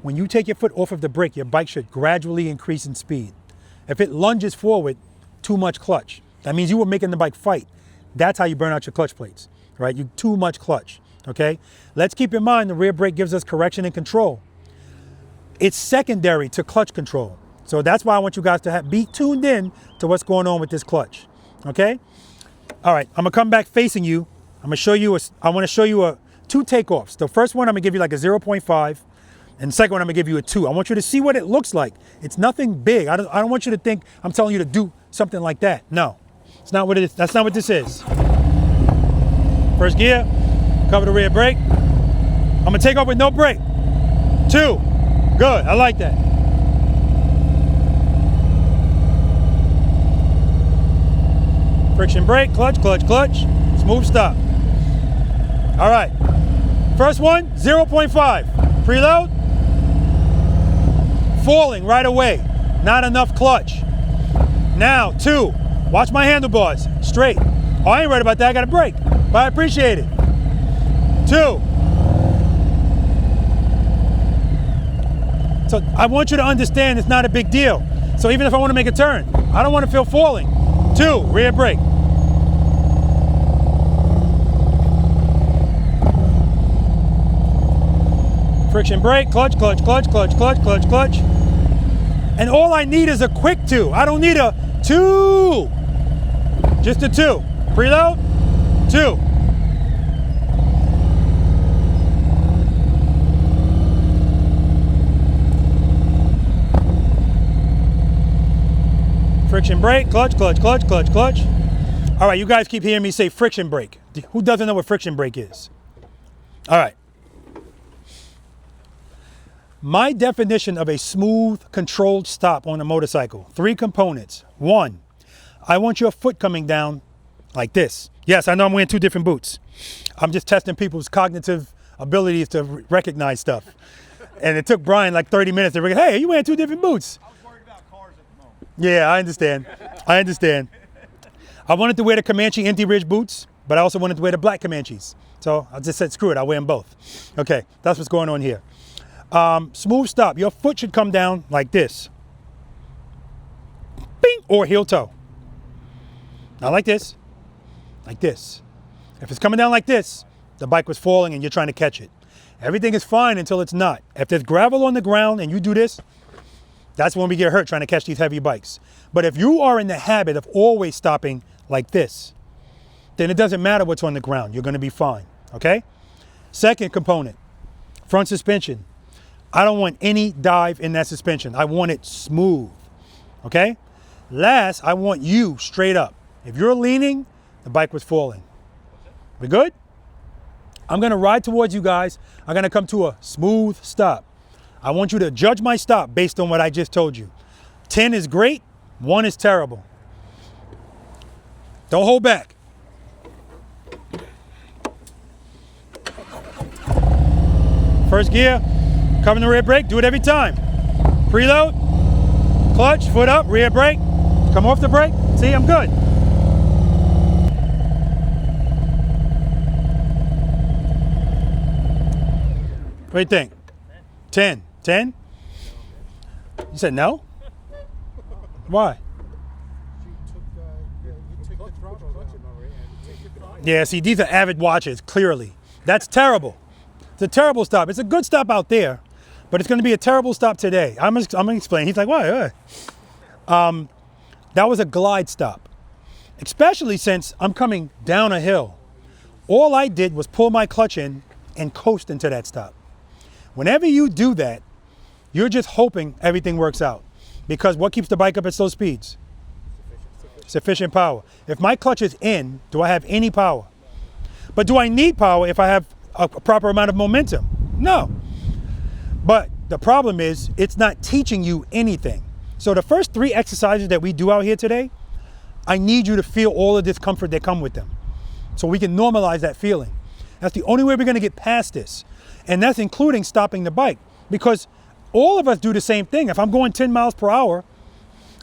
C: When you take your foot off of the brake, your bike should gradually increase in speed. If it lunges forward, too much clutch. That means you were making the bike fight. That's how you burn out your clutch plates, right? You too much clutch, okay? Let's keep in mind the rear brake gives us correction and control. It's secondary to clutch control. So that's why I want you guys to be tuned in to what's going on with this clutch, okay? All right, I'm gonna come back facing you. I wanna show you 2 takeoffs. The first one, I'm gonna give you like a 0.5, and the second one, I'm gonna give you a 2. I want you to see what it looks like. It's nothing big. I don't want you to think I'm telling you to do something like that. No, it's not what it is. That's not what this is. First gear, cover the rear brake. I'm gonna take off with no brake. 2, good, I like that. Friction brake, clutch, clutch, clutch, smooth stop. All right, first one, 0.5, preload. Falling right away, not enough clutch. Now 2, watch my handlebars, straight. Oh, I ain't worried about that, I got a brake, but I appreciate it. 2. So I want you to understand it's not a big deal. So even if I want to make a turn, I don't want to feel falling. 2, rear brake. Friction brake, clutch, clutch, clutch, clutch, clutch, clutch, clutch. And all I need is a quick 2. I don't need a 2. Just a 2. Preload, 2. Friction brake, clutch, clutch, clutch, clutch, clutch. All right, you guys keep hearing me say friction brake. Who doesn't know what friction brake is? All right. My definition of a smooth, controlled stop on a motorcycle, 3 components. 1, I want your foot coming down like this. Yes, I know I'm wearing 2 different boots. I'm just testing people's cognitive abilities to recognize stuff. And it took Brian like 30 minutes to recognize, hey, you wearing 2 different boots.
E: I was worried about cars at the moment.
C: Yeah, I understand. I understand. I wanted to wear the Comanche Indy Ridge boots, but I also wanted to wear the black Comanches. So I just said, screw it, I'll wear them both. Okay, that's what's going on here. Smooth stop. Your foot should come down like this. Bing, or heel toe. Not like this. Like this. If it's coming down like this, the bike was falling and you're trying to catch it. Everything is fine until it's not. If there's gravel on the ground and you do this, that's when we get hurt trying to catch these heavy bikes. But if you are in the habit of always stopping like this, then it doesn't matter what's on the ground. You're going to be fine. Okay? Second component, front suspension. I don't want any dive in that suspension. I want it smooth. Okay? Last, I want you straight up. If you're leaning, the bike was falling. We good? I'm going to ride towards you guys. I'm going to come to a smooth stop. I want you to judge my stop based on what I just told you. 10 is great. 1 is terrible. Don't hold back. First gear, covering the rear brake, do it every time. Preload, clutch, foot up, rear brake, come off the brake. See, I'm good. What do you think? 10. 10? You said no? Why? Yeah, see, these are avid watchers, clearly. That's terrible. It's a terrible stop. It's a good stop out there, but it's going to be a terrible stop today. I'm going to explain. He's like, why? That was a glide stop, especially since I'm coming down a hill. All I did was pull my clutch in and coast into that stop. Whenever you do that, you're just hoping everything works out, because what keeps the bike up at slow speeds? Sufficient power. If my clutch is in, do I have any power? But do I need power if I have a proper amount of momentum? No. But the problem is, it's not teaching you anything. So the first 3 exercises that we do out here today, I need you to feel all of the discomfort that come with them, so we can normalize that feeling. That's the only way we're going to get past this. And that's including stopping the bike, because all of us do the same thing. If I'm going 10 miles per hour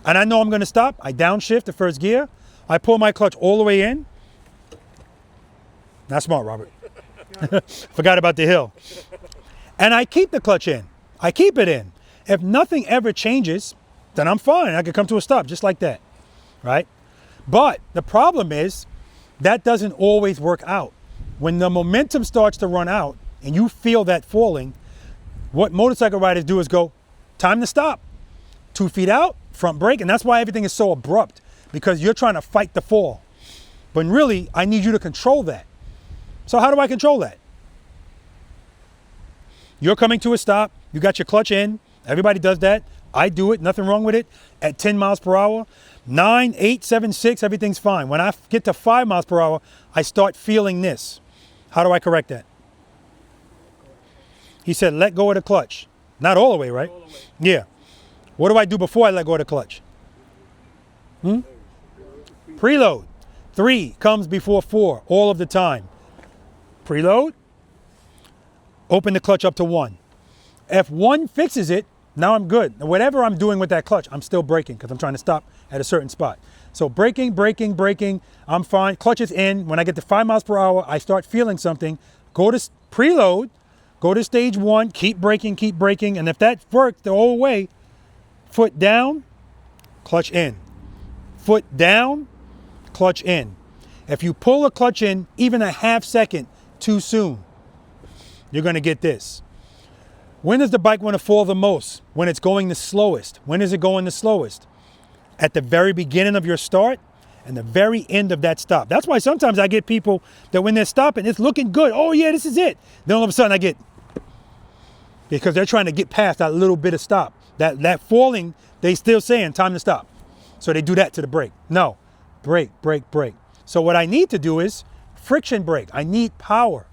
C: and I know I'm going to stop, I downshift the first gear, I pull my clutch all the way in. Not smart, Robert. Forgot about the hill. And I keep the clutch in. I keep it in. If nothing ever changes, then I'm fine. I can come to a stop just like that, right? But the problem is, that doesn't always work out. When the momentum starts to run out and you feel that falling, what motorcycle riders do is go, time to stop. 2 feet out, front brake, and that's why everything is so abrupt, because you're trying to fight the fall. But really, I need you to control that. So how do I control that? You're coming to a stop, you got your clutch in, everybody does that, I do it, nothing wrong with it, at 10 miles per hour. 9, 8, 7, 6, everything's fine. When I get to 5 miles per hour, I start feeling this. How do I correct that? He said, let go of the clutch. Not all the way, right? Yeah. What do I do before I let go of the clutch? Preload. 3 comes before 4 all of the time. Preload. Open the clutch up to 1. If 1 fixes it, now I'm good. Whatever I'm doing with that clutch, I'm still braking because I'm trying to stop at a certain spot. So braking, braking, braking, I'm fine. Clutch is in. When I get to 5 miles per hour, I start feeling something. Go to preload, go to stage 1, keep braking, and if that worked the whole way, foot down, clutch in. Foot down, clutch in. If you pull a clutch in even a half second too soon, you're going to get this. When does the bike want to fall the most? When it's going the slowest. When is it going the slowest? At the very beginning of your start and the very end of that stop. That's why sometimes I get people that when they're stopping, it's looking good. Oh yeah, this is it. Then all of a sudden I get, because they're trying to get past that little bit of stop. That falling, they still saying time to stop. So they do that to the brake. No, brake, brake, brake. So what I need to do is friction brake. I need power.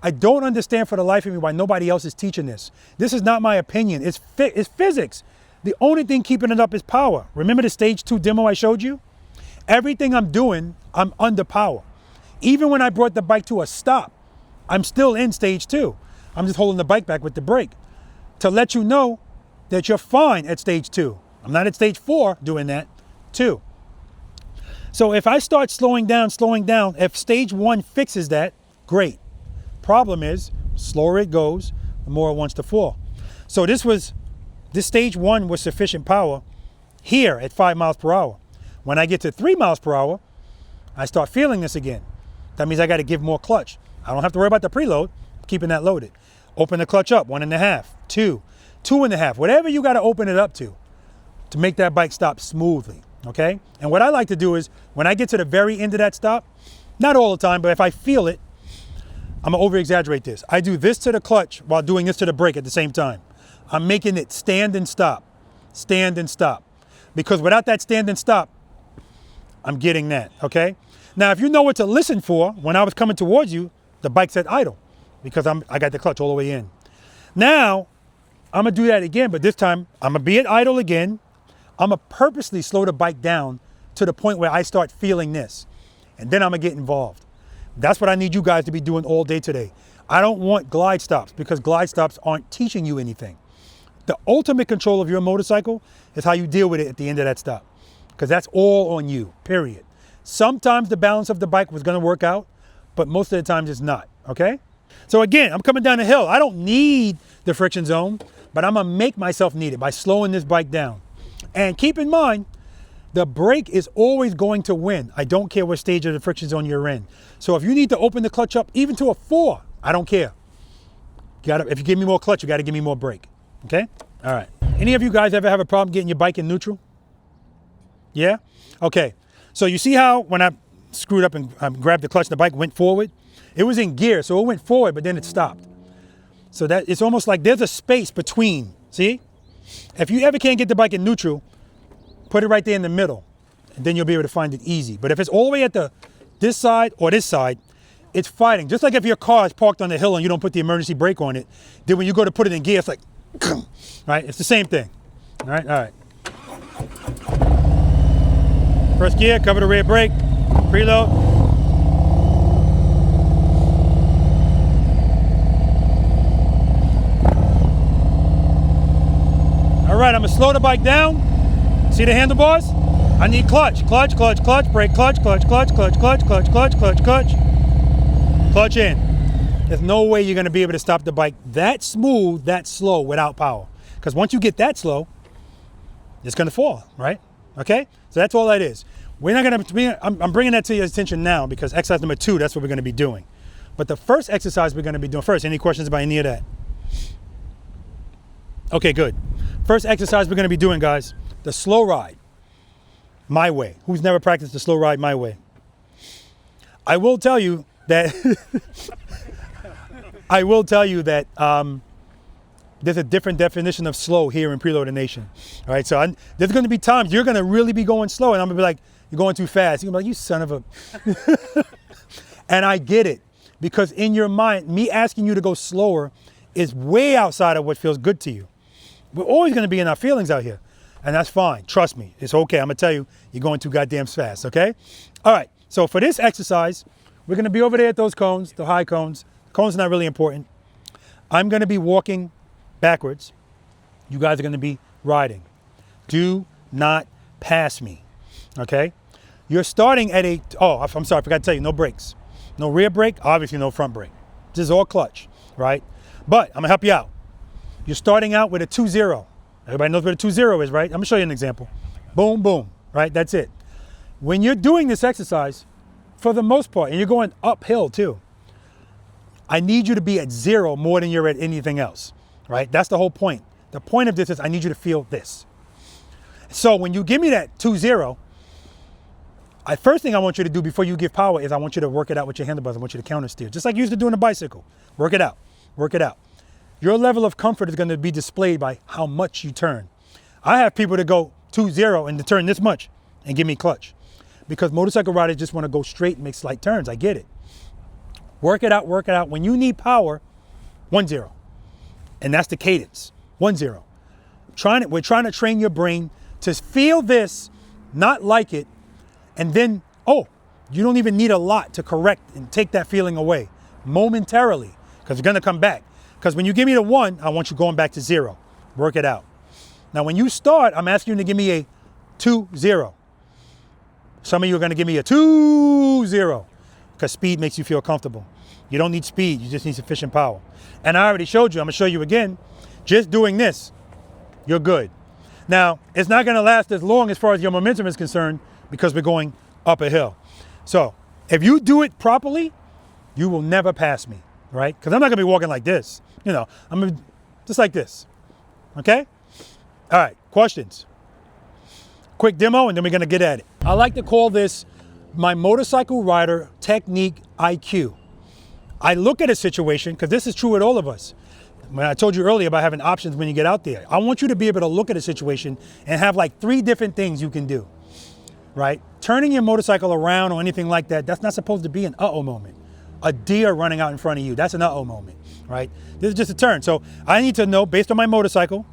C: I don't understand for the life of me why nobody else is teaching this. This is not my opinion. It's physics. The only thing keeping it up is power. Remember the stage 2 demo I showed you? Everything I'm doing, I'm under power. Even when I brought the bike to a stop, I'm still in stage 2. I'm just holding the bike back with the brake to let you know that you're fine at stage 2. I'm not at stage 4 doing that, 2. So if I start slowing down, if stage 1 fixes that, great. Problem is, slower it goes, the more it wants to fall. So this stage 1 was sufficient power here at 5 miles per hour. When I get to 3 miles per hour, I start feeling this again. That means I got to give more clutch. I don't have to worry about the preload, keeping that loaded. Open the clutch up, 1.5, 2, 2.5, whatever you got to open it up to make that bike stop smoothly, okay? And what I like to do is, when I get to the very end of that stop, not all the time, but if I feel it, I'm gonna over-exaggerate this. I do this to the clutch while doing this to the brake at the same time. I'm making it stand and stop, because without that stand and stop, I'm getting that, okay? Now, if you know what to listen for, when I was coming towards you, the bike said idle, because I got the clutch all the way in. Now, I'm gonna do that again, but this time, I'm gonna be at idle again. I'm gonna purposely slow the bike down to the point where I start feeling this, and then I'm gonna get involved. That's what I need you guys to be doing all day today. I don't want glide stops, because glide stops aren't teaching you anything. The ultimate control of your motorcycle is how you deal with it at the end of that stop, because that's all on you, period. Sometimes the balance of the bike was gonna work out, but most of the times it's not, okay? So again, I'm coming down the hill. I don't need the friction zone, but I'm gonna make myself need it by slowing this bike down. And keep in mind, the brake is always going to win. I don't care what stage of the friction zone you're in. So if you need to open the clutch up even to a 4, I don't care. If you give me more clutch, you gotta give me more brake, okay? All right. Any of you guys ever have a problem getting your bike in neutral? Yeah? Okay. So you see how when I screwed up and grabbed the clutch, the bike went forward? It was in gear, so it went forward, but then it stopped. So that it's almost like there's a space between, see? If you ever can't get the bike in neutral, put it right there in the middle, and then you'll be able to find it easy. But if it's all the way at this side or this side, it's fighting. Just like if your car is parked on the hill and you don't put the emergency brake on it, then when you go to put it in gear, it's like, right? It's the same thing. All right, all right. First gear, cover the rear brake, preload. All right, I'm gonna slow the bike down. See the handlebars? I need clutch, clutch, clutch, clutch, brake, clutch, clutch, clutch, clutch, clutch, clutch, clutch, clutch, clutch. Clutch in. There's no way you're gonna be able to stop the bike that smooth, that slow without power. Because once you get that slow, it's gonna fall, right? Okay? So that's all that is. We're not gonna, I'm bringing that to your attention now because exercise number 2, that's what we're gonna be doing. But the first exercise we're gonna be doing first, any questions about any of that? Okay, good. First exercise we're gonna be doing, guys, the slow ride, my way. Who's never practiced the slow ride my way? I will tell you that, there's a different definition of slow here in Preloader Nation. All right, so there's going to be times you're going to really be going slow, and I'm going to be like, you're going too fast. You're going to be like, you son of a... And I get it, because in your mind, me asking you to go slower is way outside of what feels good to you. We're always going to be in our feelings out here, and that's fine. Trust me, it's okay. I'm going to tell you, you're going too goddamn fast, okay? All right, so for this exercise, we're going to be over there at those cones, the high cones. Cones are not really important. I'm going to be walking backwards. You guys are going to be riding. Do not pass me, okay? You're starting at I'm sorry, I forgot to tell you, no brakes. No rear brake, obviously no front brake. This is all clutch, right? But I'm gonna help you out. You're starting out with a 2-0. Everybody knows what a 2-0 is, right? I'm gonna show you an example. Boom, boom, right? That's it. When you're doing this exercise, for the most part, and you're going uphill too, I need you to be at 0 more than you're at anything else, right? That's the whole point. The point of this is I need you to feel this. So when you give me that 2-0, first thing I want you to do before you give power is I want you to work it out with your handlebars. I want you to counter steer, just like you used to do on a bicycle. Work it out, work it out. Your level of comfort is going to be displayed by how much you turn. I have people that go 2-0 and to turn this much and give me clutch, because motorcycle riders just want to go straight and make slight turns. I get it. Work it out, work it out. When you need power, 1-0. And that's the cadence, 1-0. We're trying to train your brain to feel this, not like it, and then, you don't even need a lot to correct and take that feeling away momentarily, because it's going to come back. Because when you give me the 1, I want you going back to 0. Work it out. Now, when you start, I'm asking you to give me a 2-0. Some of you are going to give me a 2-0, because speed makes you feel comfortable. You don't need speed, you just need sufficient power. And I already showed you, I'm going to show you again. Just doing this, you're good. Now, it's not going to last as long as far as your momentum is concerned, because we're going up a hill. So if you do it properly, you will never pass me, right? Because I'm not going to be walking like this. I'm going to just like this, okay? All right, questions? Quick demo, and then we're going to get at it. I like to call this my motorcycle rider technique IQ. I look at a situation, because this is true with all of us. When I told you earlier about having options when you get out there, I want you to be able to look at a situation and have like 3 different things you can do, right? Turning your motorcycle around or anything like that, that's not supposed to be an uh-oh moment. A deer running out in front of you, that's an uh-oh moment, right? This is just a turn. So I need to know, based on my motorcycle,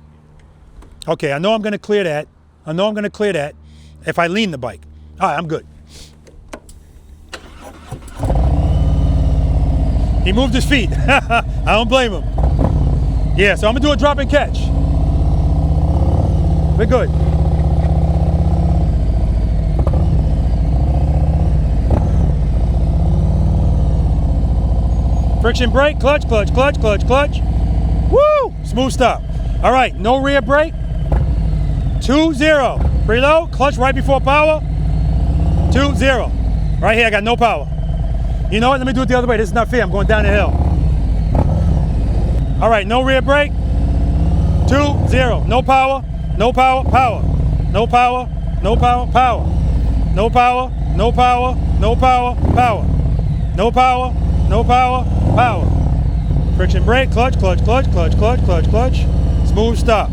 C: okay, I know I'm going to clear that. I know I'm going to clear that if I lean the bike. All right, I'm good. He moved his feet. I don't blame him. Yeah, so I'm gonna do a drop and catch. We're good. Friction brake, clutch, clutch, clutch, clutch, clutch. Woo! Smooth stop. All right, no rear brake. 2-0. Preload, clutch right before power. 2-0. Right here, I got no power. You know what? Let me do it the other way. This is not fair. I'm going down the hill. All right, no rear brake. 2-0. No power. No power. Power. No power. No power. Power. No power. No power. No power. Power. No power. No power. Power. Friction brake. Clutch. Clutch. Clutch. Clutch. Clutch. Clutch. Clutch. Smooth stop.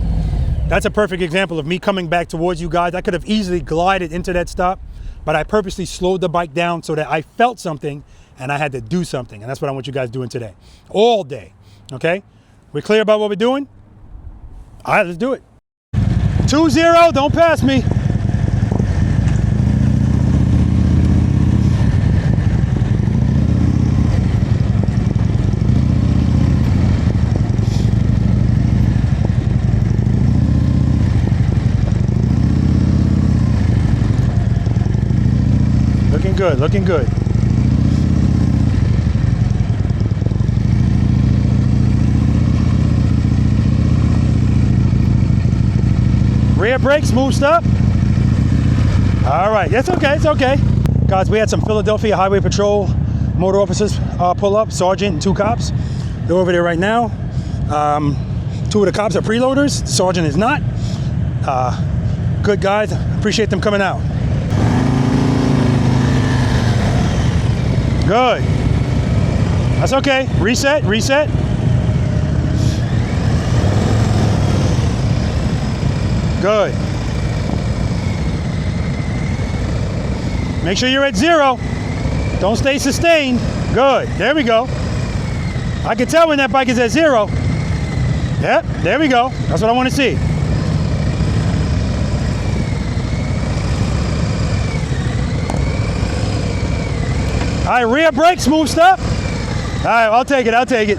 C: That's a perfect example of me coming back towards you guys. I could have easily glided into that stop, but I purposely slowed the bike down so that I felt something and I had to do something. And that's what I want you guys doing today. All day, okay? We're clear about what we're doing? All right, let's do it. 2-0, don't pass me. Looking good, looking good. Rear brake, smooth stop. All right, it's okay, it's okay. Guys, we had some Philadelphia Highway Patrol motor officers pull up, sergeant and 2 cops. They're over there right now. 2 of the cops are preloaders, the sergeant is not. Good guys, appreciate them coming out. Good. That's okay. Reset, reset. Good. Make sure you're at 0. Don't stay sustained. Good. There we go. I can tell when that bike is at 0. Yep, there we go. That's what I want to see. All right, rear brake, smooth stop. All right, I'll take it, I'll take it.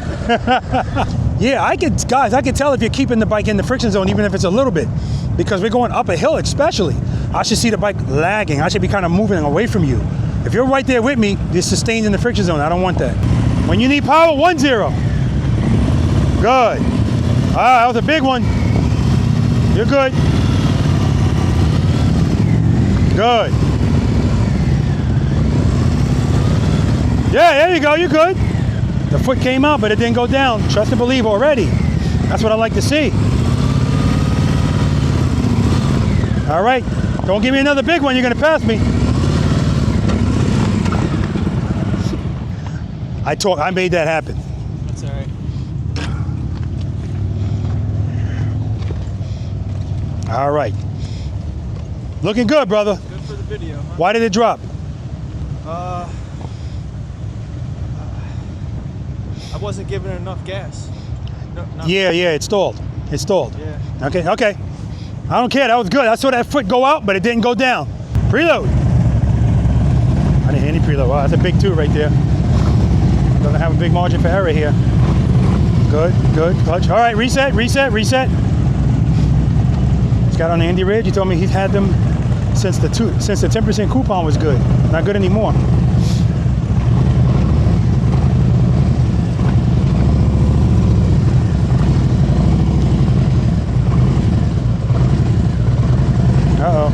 C: Yeah, guys, I can tell if you're keeping the bike in the friction zone, even if it's a little bit, because we're going up a hill especially. I should see the bike lagging. I should be kind of moving away from you. If you're right there with me, you're sustained in the friction zone. I don't want that. When you need power, 1-0. Good. All right, that was a big one. You're good. Good. Yeah, there you go, you're good. The foot came out, but it didn't go down. Trust and believe already. That's what I like to see. All right, don't give me another big one, you're gonna pass me. I made that happen.
F: That's all right.
C: All right. Looking good, brother.
F: Good for the video, huh?
C: Why did it drop?
F: I wasn't giving it enough gas. No.
C: Yeah, it stalled. It stalled.
F: Yeah.
C: Okay. I don't care, that was good. I saw that foot go out, but it didn't go down. Preload. I didn't hear any preload. Wow, that's a big 2 right there. Doesn't have a big margin for error here. Good, clutch. All right, reset. He's got on the Indy Ridge. He told me he's had them since the 10% coupon was good. Not good anymore. Uh-oh.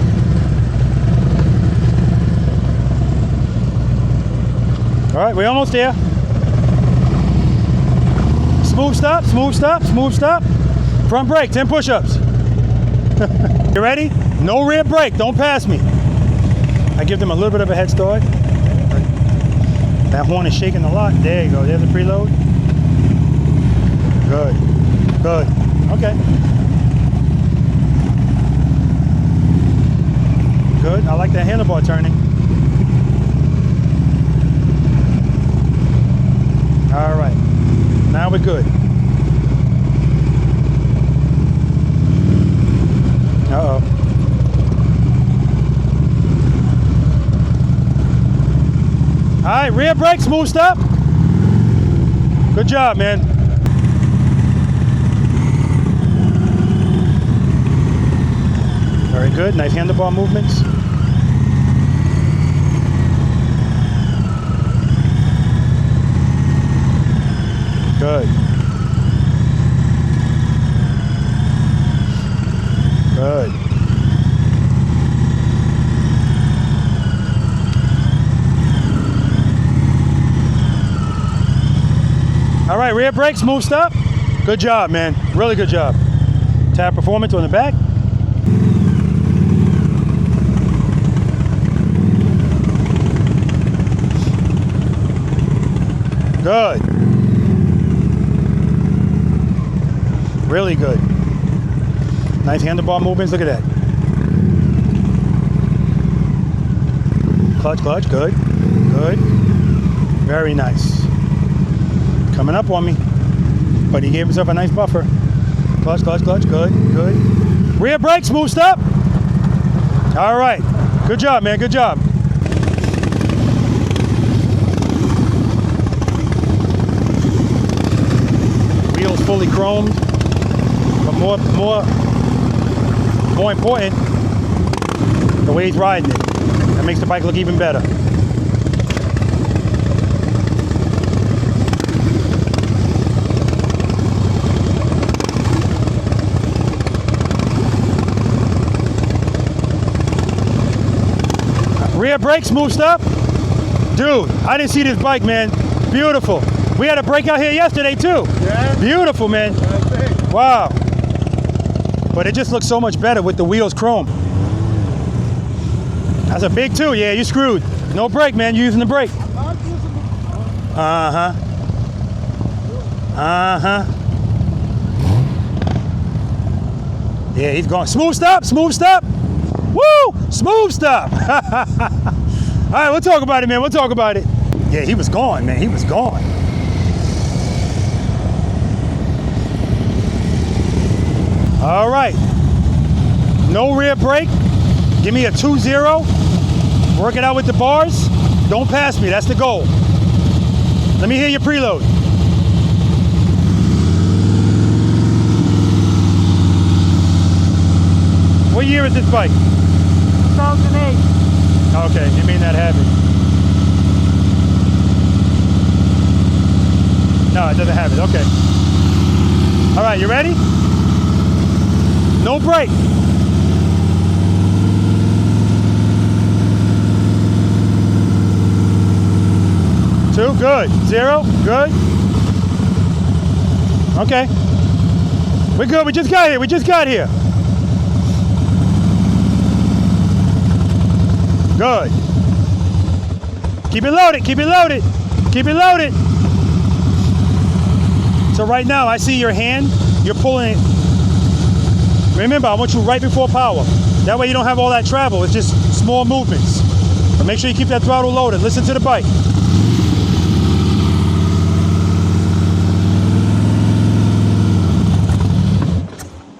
C: All right, we're almost there. Smooth stop. Front brake, 10 push-ups. You ready? No rear brake, don't pass me. I give them a little bit of a head start. That horn is shaking a lot. There you go, there's a preload. Good. Okay. Good, I like that handlebar turning. All right, now we're good. Uh-oh. All right, rear brake, smooth stop. Good job, man. Very good, nice handlebar movements. Good. All right, rear brake, smooth stop. Good job, man. Really good job. Tab performance on the back. Good. Really good. Nice handlebar movements. Look at that. Clutch. Good. Very nice. Coming up on me. But he gave himself a nice buffer. Clutch. Good. Rear brake, smooth stop. All right. Good job, man. Good job. Wheels fully chromed. But more important, the way he's riding it. That makes the bike look even better. Rear brake, smooth stop. Dude, I didn't see this bike, man. Beautiful. We had a breakout here yesterday too.
I: Yeah?
C: Beautiful, man. Wow. But it just looks so much better with the wheels chrome. That's a big 2. Yeah, you screwed. No brake, man. You're using the brake. Uh-huh. Yeah, he's going. Smooth stop, smooth stop. Woo! Smooth stop. All right, we'll talk about it, man. We'll talk about it. Yeah, he was gone, man. He was gone. All right. No rear brake. Give me a 2-0. Work it out with the bars. Don't pass me. That's the goal. Let me hear your preload. What year is this bike?
J: 2008.
C: Okay, you mean that heavy. No, it doesn't have it. Okay. All right, you ready? No brake. Two, good. 0, good. Okay. We're good. We just got here. We just got here. Good. Keep it loaded. Keep it loaded. Keep it loaded. So right now, I see your hand. You're pulling it. Remember, I want you right before power. That way you don't have all that travel. It's just small movements. But make sure you keep that throttle loaded. Listen to the bike.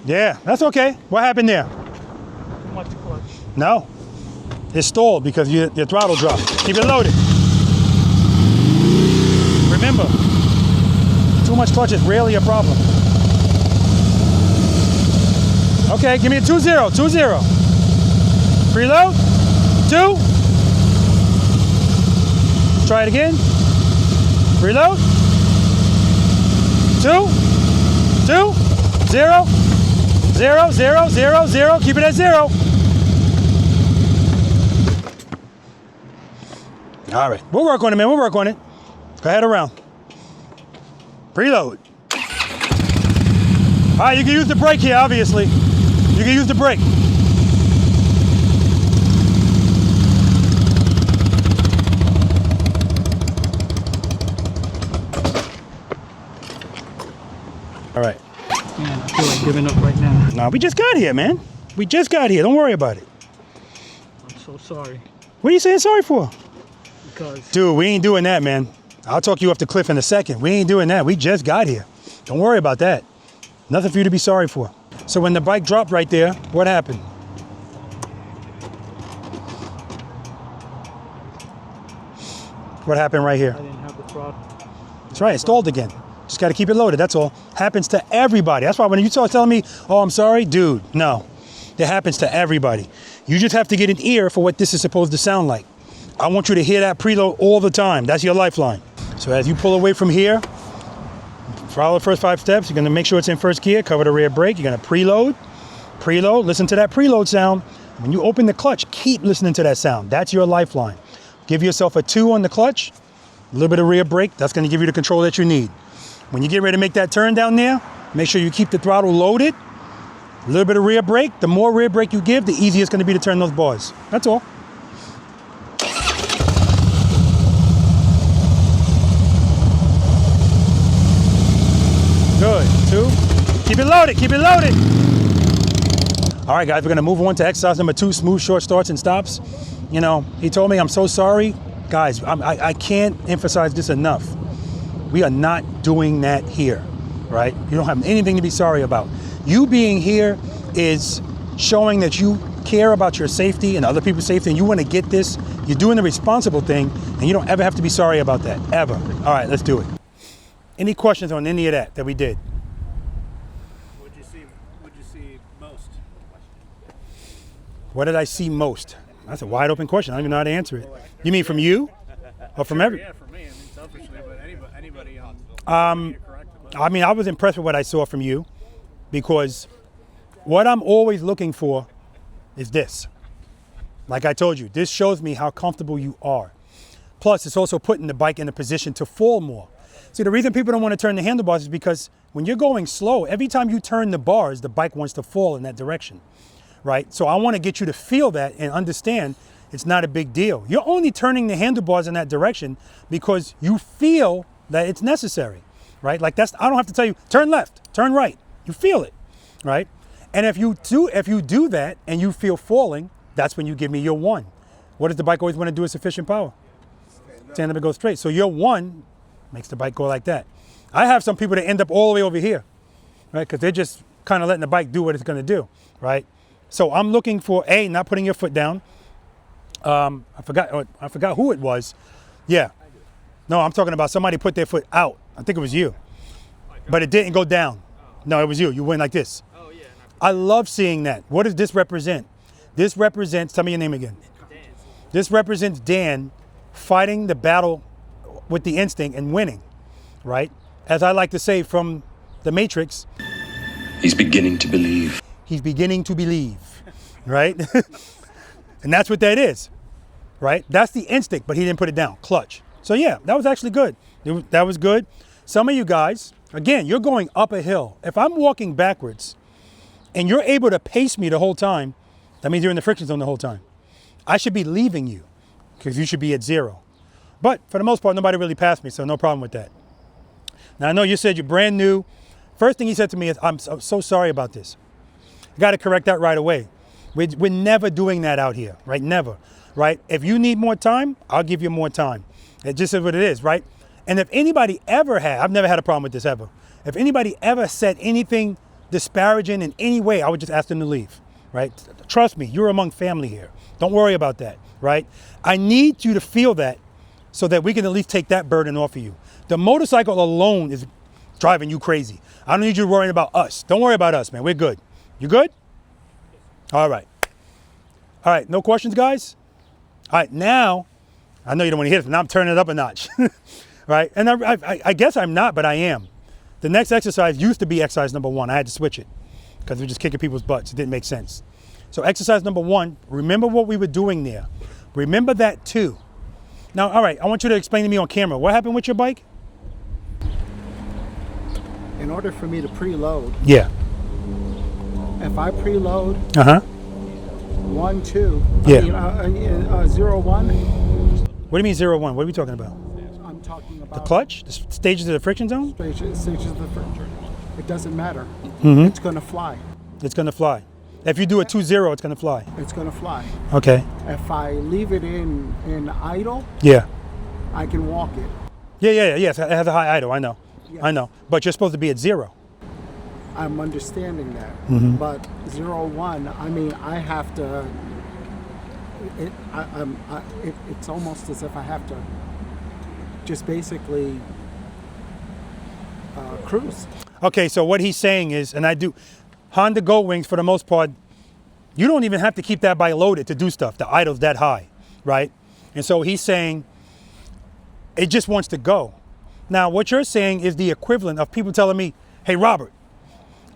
C: Yeah, that's okay. What happened there?
J: Too much clutch.
C: No. It stalled because your throttle dropped. Keep it loaded. Remember, too much clutch is rarely a problem. Okay, give me a 2-0, 2-0. Preload, 2. Let's try it again. Preload, 2, 2, 0, 0, 0, 0, 0. Keep it at 0. All right, we'll work on it, man. We'll work on it. Go ahead around. Preload. All right, you can use the brake here, obviously. You can use the brake. All right.
J: Man, I feel like giving up right now.
C: Nah, we just got here, man. We just got here. Don't worry about it.
J: I'm so sorry.
C: What are you saying sorry for?
J: Because
C: Dude, we ain't doing that, man. I'll talk you off the cliff in a second. We ain't doing that. We just got here. Don't worry about that. Nothing for you to be sorry for. So when the bike dropped right there, what happened? What happened right here?
J: I didn't have the throttle.
C: That's right, it stalled again. Just got to keep it loaded, that's all. Happens to everybody. That's why when you start telling me, oh, I'm sorry, dude, no. It happens to everybody. You just have to get an ear for what this is supposed to sound like. I want you to hear that preload all the time. That's your lifeline. So as you pull away from here, follow the first 5 steps. You're gonna make sure it's in first gear, cover the rear brake. You're gonna preload, listen to that preload sound. When you open the clutch, keep listening to that sound. That's your lifeline. Give yourself a 2 on the clutch, a little bit of rear brake. That's gonna give you the control that you need. When you get ready to make that turn down there, make sure you keep the throttle loaded. A little bit of rear brake. The more rear brake you give, the easier it's gonna be to turn those bars. That's all. Good, 2. Keep it loaded, keep it loaded. All right, guys, we're gonna move on to exercise number 2, smooth short starts and stops. You know, he told me, I'm so sorry. Guys, I can't emphasize this enough. We are not doing that here, right? You don't have anything to be sorry about. You being here is showing that you care about your safety and other people's safety, and you wanna get this. You're doing the responsible thing, and you don't ever have to be sorry about that, ever. All right, let's do it. Any questions on any of that we did?
A: What'd you see most?
C: What did I see most? That's a wide open question. I don't even know how to answer it. You mean from you? Or from every?
A: Yeah, for me. I mean, selfishly, but anybody
C: I mean, I was impressed with what I saw from you, because what I'm always looking for is this. Like I told you, this shows me how comfortable you are. Plus, it's also putting the bike in a position to fall more. See, the reason people don't want to turn the handlebars is because when you're going slow, every time you turn the bars, the bike wants to fall in that direction, right? So I want to get you to feel that and understand it's not a big deal. You're only turning the handlebars in that direction because you feel that it's necessary, right? Like I don't have to tell you, turn left, turn right. You feel it, right? And if you do that and you feel falling, that's when you give me your 1. What does the bike always want to do at sufficient power? Stand up and go straight. So your 1 makes the bike go like that. I have some people that end up all the way over here, right? Because they're just kind of letting the bike do what it's going to do, right? So I'm looking for A, not putting your foot down. I forgot who it was. Yeah. No, I'm talking about somebody put their foot out. I think it was you. But it didn't go down. No, it was you. You went like this.
A: Oh yeah.
C: I love seeing that. What does this represent? This represents, tell me your name again. This represents Dan fighting the battle with the instinct and winning, right? As I like to say from the Matrix.
K: He's beginning to believe.
C: He's beginning to believe, right? And that's what that is, right? That's the instinct, but he didn't put it down. Clutch. So yeah, that was actually good. That was good. Some of you guys, again, you're going up a hill. If I'm walking backwards and you're able to pace me the whole time, that means you're in the friction zone the whole time. I should be leaving you because you should be at 0. But for the most part, nobody really passed me, so no problem with that. Now, I know you said you're brand new. First thing he said to me is, I'm so sorry about this. I got to correct that right away. We're never doing that out here, right? Never, right? If you need more time, I'll give you more time. It just is what it is, right? And if anybody ever had, I've never had a problem with this ever. If anybody ever said anything disparaging in any way, I would just ask them to leave, right? Trust me, you're among family here. Don't worry about that, right? I need you to feel that so that we can at least take that burden off of you. The motorcycle alone is driving you crazy. I don't need you worrying about us. Don't worry about us, man. We're good. You good? All right. All right, no questions, guys? All right, now, I know you don't want to hear this, but now I'm turning it up a notch, right? And I guess I'm not, but I am. The next exercise used to be exercise number 1. I had to switch it because we're just kicking people's butts. It didn't make sense. So exercise number 1, remember what we were doing there. Remember that too. Now, all right, I want you to explain to me on camera. What happened with your bike?
I: In order for me to preload,
C: Yeah.
I: if I preload
C: Uh-huh.
I: 1, 2,
C: Yeah.
I: 0, 1,
C: What do you mean 0, 1? What are we talking about?
I: I'm talking
C: The
I: about
C: clutch? The stages of the friction zone?
I: stages of the friction. It doesn't matter.
C: Mm-hmm.
I: It's going to fly.
C: It's going to fly. If you do a 2-0, it's going to fly.
I: It's going to fly.
C: Okay.
I: If I leave it in idle,
C: Yeah.
I: I can walk it.
C: Yeah. Yes, it has a high idle. I know.
I: Yes.
C: I know. But you're supposed to be at 0.
I: I'm understanding that.
C: Mhm.
I: But 0, 1, I mean, I have to. It's almost as if I have to just basically cruise.
C: Okay, so what he's saying is, and I do, Honda Gold Wings, for the most part, you don't even have to keep that bike loaded to do stuff. The idle's that high, right? And so he's saying it just wants to go. Now, what you're saying is the equivalent of people telling me, hey, Robert,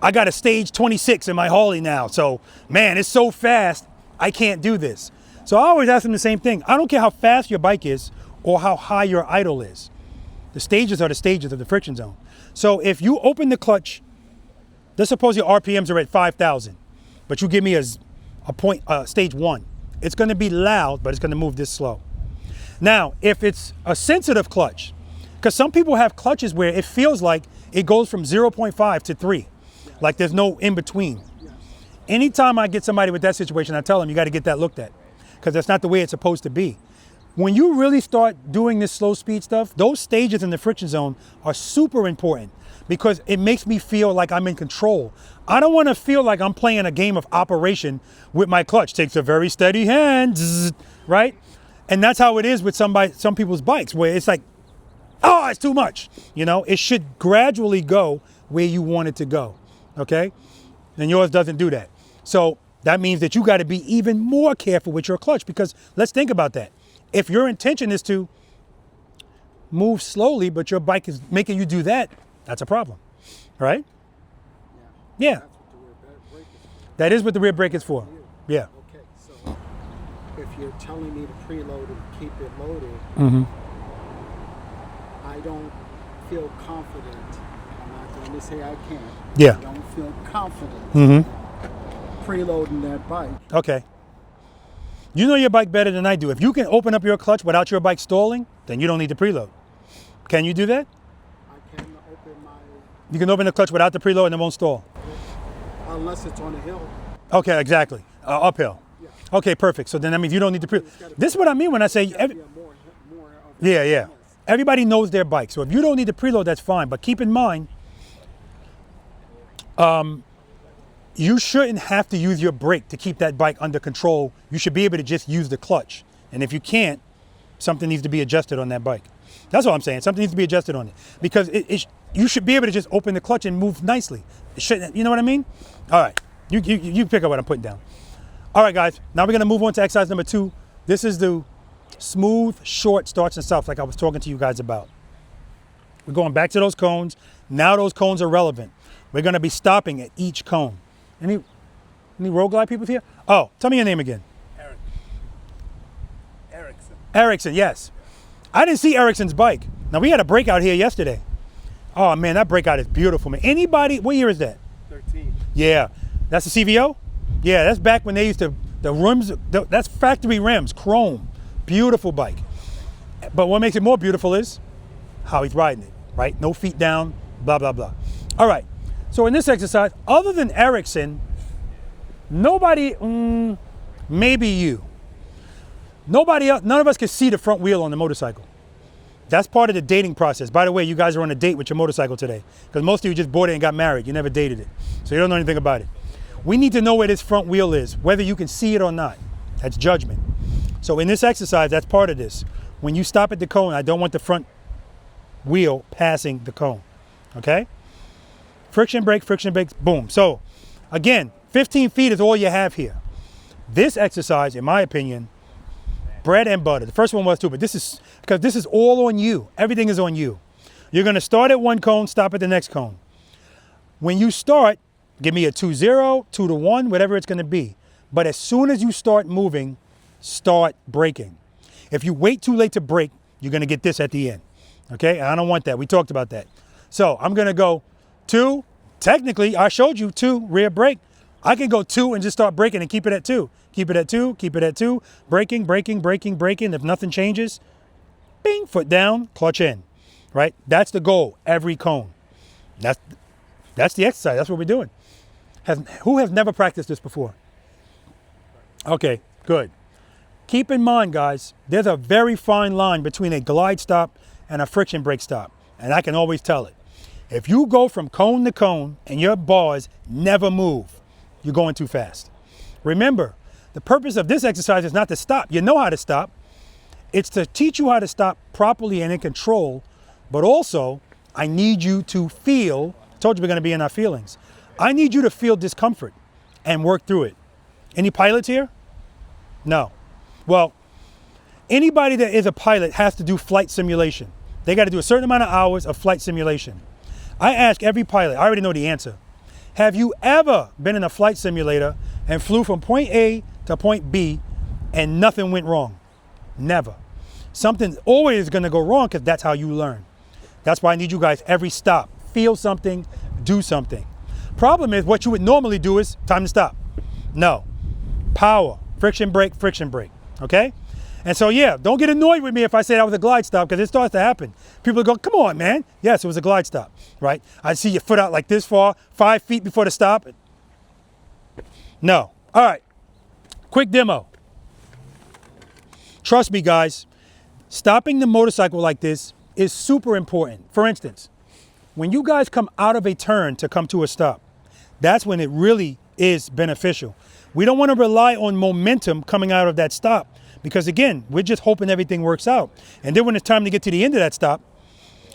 C: I got a stage 26 in my Harley now. So, man, it's so fast, I can't do this. So I always ask them the same thing. I don't care how fast your bike is or how high your idle is. The stages are the stages of the friction zone. So if you open the clutch, let's suppose your RPMs are at 5,000, but you give me a stage 1. It's going to be loud, but it's going to move this slow. Now, if it's a sensitive clutch, because some people have clutches where it feels like it goes from 0.5 to 3, like there's no in between. Anytime I get somebody with that situation, I tell them you got to get that looked at, because that's not the way it's supposed to be. When you really start doing this slow speed stuff, those stages in the friction zone are super important because it makes me feel like I'm in control. I don't want to feel like I'm playing a game of operation with my clutch. Takes a very steady hand, zzz, right? And that's how it is with some people's bikes, where it's like, oh, it's too much. You know, it should gradually go where you want it to go, okay? And yours doesn't do that. So that means that you got to be even more careful with your clutch, because let's think about that. If your intention is to move slowly, but your bike is making you do that, that's a problem, right? Yeah. That is what the rear brake is for. Yeah.
I: Okay, so if you're telling me to preload and keep it loaded,
C: Mm-hmm.
I: I don't feel confident. I'm not going to say I can't.
C: Yeah.
I: I don't feel confident
C: Mm-hmm.
I: preloading that bike.
C: Okay. You know your bike better than I do. If you can open up your clutch without your bike stalling, then you don't need to preload. Can you do that?
I: I can open my.
C: You can open the clutch without the preload and it won't stall.
I: I'll unless it's on a hill.
C: Okay, exactly. Uphill. Okay, perfect. So then that means you don't need to this is what I mean when I say yeah. Everybody knows their bike. So if you don't need to preload, that's fine. But keep in mind, you shouldn't have to use your brake to keep that bike under control. You should be able to just use the clutch. And if you can't, something needs to be adjusted on that bike. That's all I'm saying. Something needs to be adjusted on it. Because you should be able to just open the clutch and move nicely. It shouldn't, you know what I mean? All right. You pick up what I'm putting down. All right, guys. Now we're going to move on to exercise number 2. This is the smooth, short starts and stops like I was talking to you guys about. We're going back to those cones. Now those cones are relevant. We're going to be stopping at each cone. Any road glide people here? Oh, tell me your name again.
A: Erickson.
C: Erickson, yes. I didn't see Erickson's bike. Now, we had a breakout here yesterday. Oh, man, that breakout is beautiful, man. Anybody, what year is that?
A: 13.
C: Yeah. That's the CVO? Yeah, that's back when they used to, the rims, that's factory rims, chrome. Beautiful bike. But what makes it more beautiful is how he's riding it, right? No feet down, blah, blah, blah. All right. So in this exercise, other than Erickson, nobody, maybe you. Nobody else, none of us can see the front wheel on the motorcycle. That's part of the dating process. By the way, you guys are on a date with your motorcycle today because most of you just bought it and got married. You never dated it. So you don't know anything about it. We need to know where this front wheel is, whether you can see it or not. That's judgment. So in this exercise, that's part of this. When you stop at the cone, I don't want the front wheel passing the cone, okay? Friction brake, boom. So again, 15 feet is all you have here. This exercise, in my opinion, bread and butter. The first one was too, but this is, because this is all on you. Everything is on you. You're gonna start at one cone, stop at the next cone. When you start, give me a 2-0, 2-1, whatever it's gonna be. But as soon as you start moving, start braking. If you wait too late to brake, you're gonna get this at the end, okay? I don't want that, we talked about that. So I'm gonna go 2, technically I showed you 2, rear brake. I can go 2 and just start braking and keep it at 2. Keep it at 2, keep it at 2, braking. If nothing changes, bing, foot down, clutch in, right? That's the goal, every cone. That's the exercise, that's what we're doing. Who has never practiced this before? Okay, good. Keep in mind, guys, there's a very fine line between a glide stop and a friction brake stop, and I can always tell it. If you go from cone to cone and your bars never move, you're going too fast. Remember, the purpose of this exercise is not to stop. You know how to stop. It's to teach you how to stop properly and in control, but also I need you to feel, I told you we're gonna be in our feelings. I need you to feel discomfort and work through it. Any pilots here? No. Well, anybody that is a pilot has to do flight simulation. They got to do a certain amount of hours of flight simulation. I ask every pilot, I already know the answer. Have you ever been in a flight simulator and flew from point A to point B and nothing went wrong? Never. Something's always going to go wrong because that's how you learn. That's why I need you guys every stop. Feel something, do something. Problem is what you would normally do is time to stop. No. Power, friction brake, okay? And so yeah, don't get annoyed with me if I say that was a glide stop because it starts to happen. People go, come on, man. Yes, it was a glide stop, right? I see your foot out like this far, 5 feet before the stop. No. All right, quick demo. Trust me, guys, stopping the motorcycle like this is super important. For instance, when you guys come out of a turn to come to a stop, that's when it really is beneficial. We don't want to rely on momentum coming out of that stop because again, we're just hoping everything works out. And then when it's time to get to the end of that stop,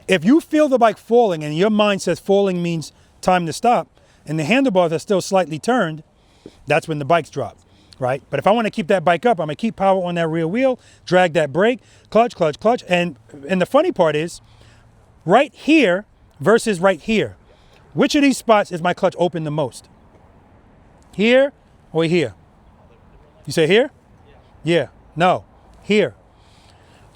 C: if you feel the bike falling and your mind says falling means time to stop and the handlebars are still slightly turned, that's when the bikes drop, right? But if I want to keep that bike up, I'm gonna keep power on that rear wheel, drag that brake, clutch. And the funny part is right here versus right here. Which of these spots is my clutch open the most? Here or here? You say here? Yeah. No. Here.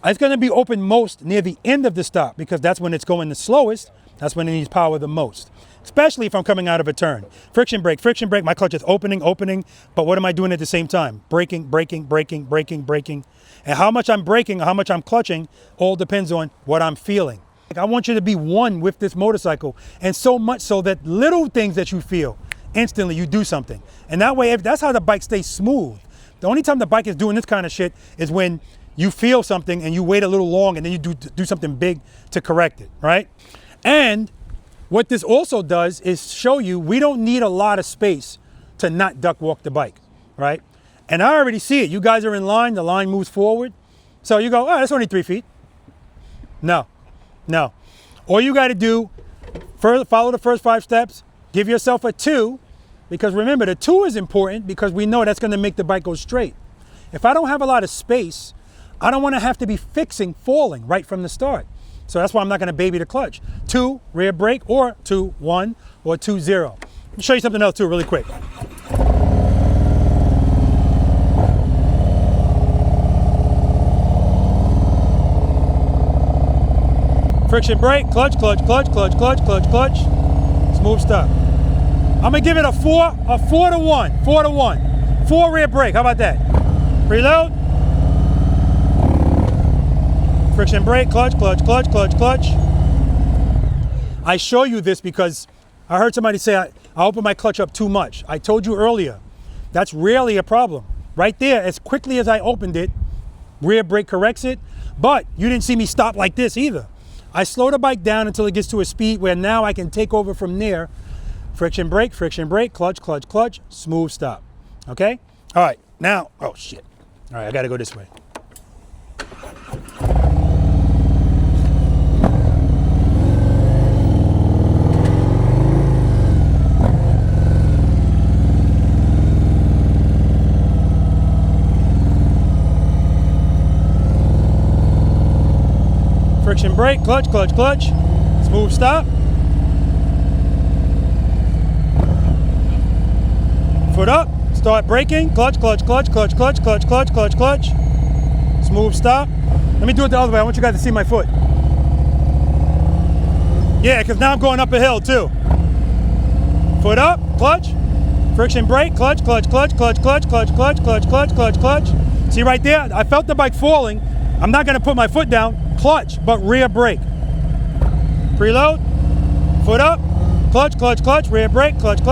C: It's going to be open most near the end of the stop because that's when it's going the slowest. That's when it needs power the most, especially if I'm coming out of a turn. Friction brake. My clutch is opening. But what am I doing at the same time? Braking. And how much I'm braking or how much I'm clutching all depends on what I'm feeling. I want you to be one with this motorcycle, and so much so that little things that you feel instantly you do something. And that way, that's how the bike stays smooth. The only time the bike is doing this kind of shit is when you feel something and you wait a little long and then you do something big to correct it, right? And what this also does is show you we don't need a lot of space to not duck walk the bike, right? And I already see it. You guys are in line, the line moves forward. So you go, oh, that's only 3 feet. No. All you got to do, follow the first 5 steps, give yourself a 2, because remember, the 2 is important because we know that's going to make the bike go straight. If I don't have a lot of space, I don't want to have to be fixing falling right from the start. So that's why I'm not going to baby the clutch. 2, rear brake, or 2, 1, or 2, 0. Let me show you something else too really quick. Friction brake, clutch. Smooth stop. I'm gonna give it a 4 to 1. 4 to 1. 4 rear brake, how about that? Preload. Friction brake, clutch. I show you this because I heard somebody say I open my clutch up too much. I told you earlier, that's rarely a problem. Right there, as quickly as I opened it, rear brake corrects it, but you didn't see me stop like this either. I slow the bike down until it gets to a speed where now I can take over from there. Friction brake, clutch, smooth stop. Okay? All right, now, oh shit. All right, I gotta go this way. Friction brake, clutch, smooth stop. Foot up, start braking, clutch. Smooth stop. Let me do it the other way. I want you guys to see my foot. Yeah, because now I'm going up a hill too. Foot up, clutch, friction brake, clutch. See right there, I felt the bike falling. I'm not gonna put my foot down, clutch, but rear brake. Preload, foot up, clutch, rear brake, clutch.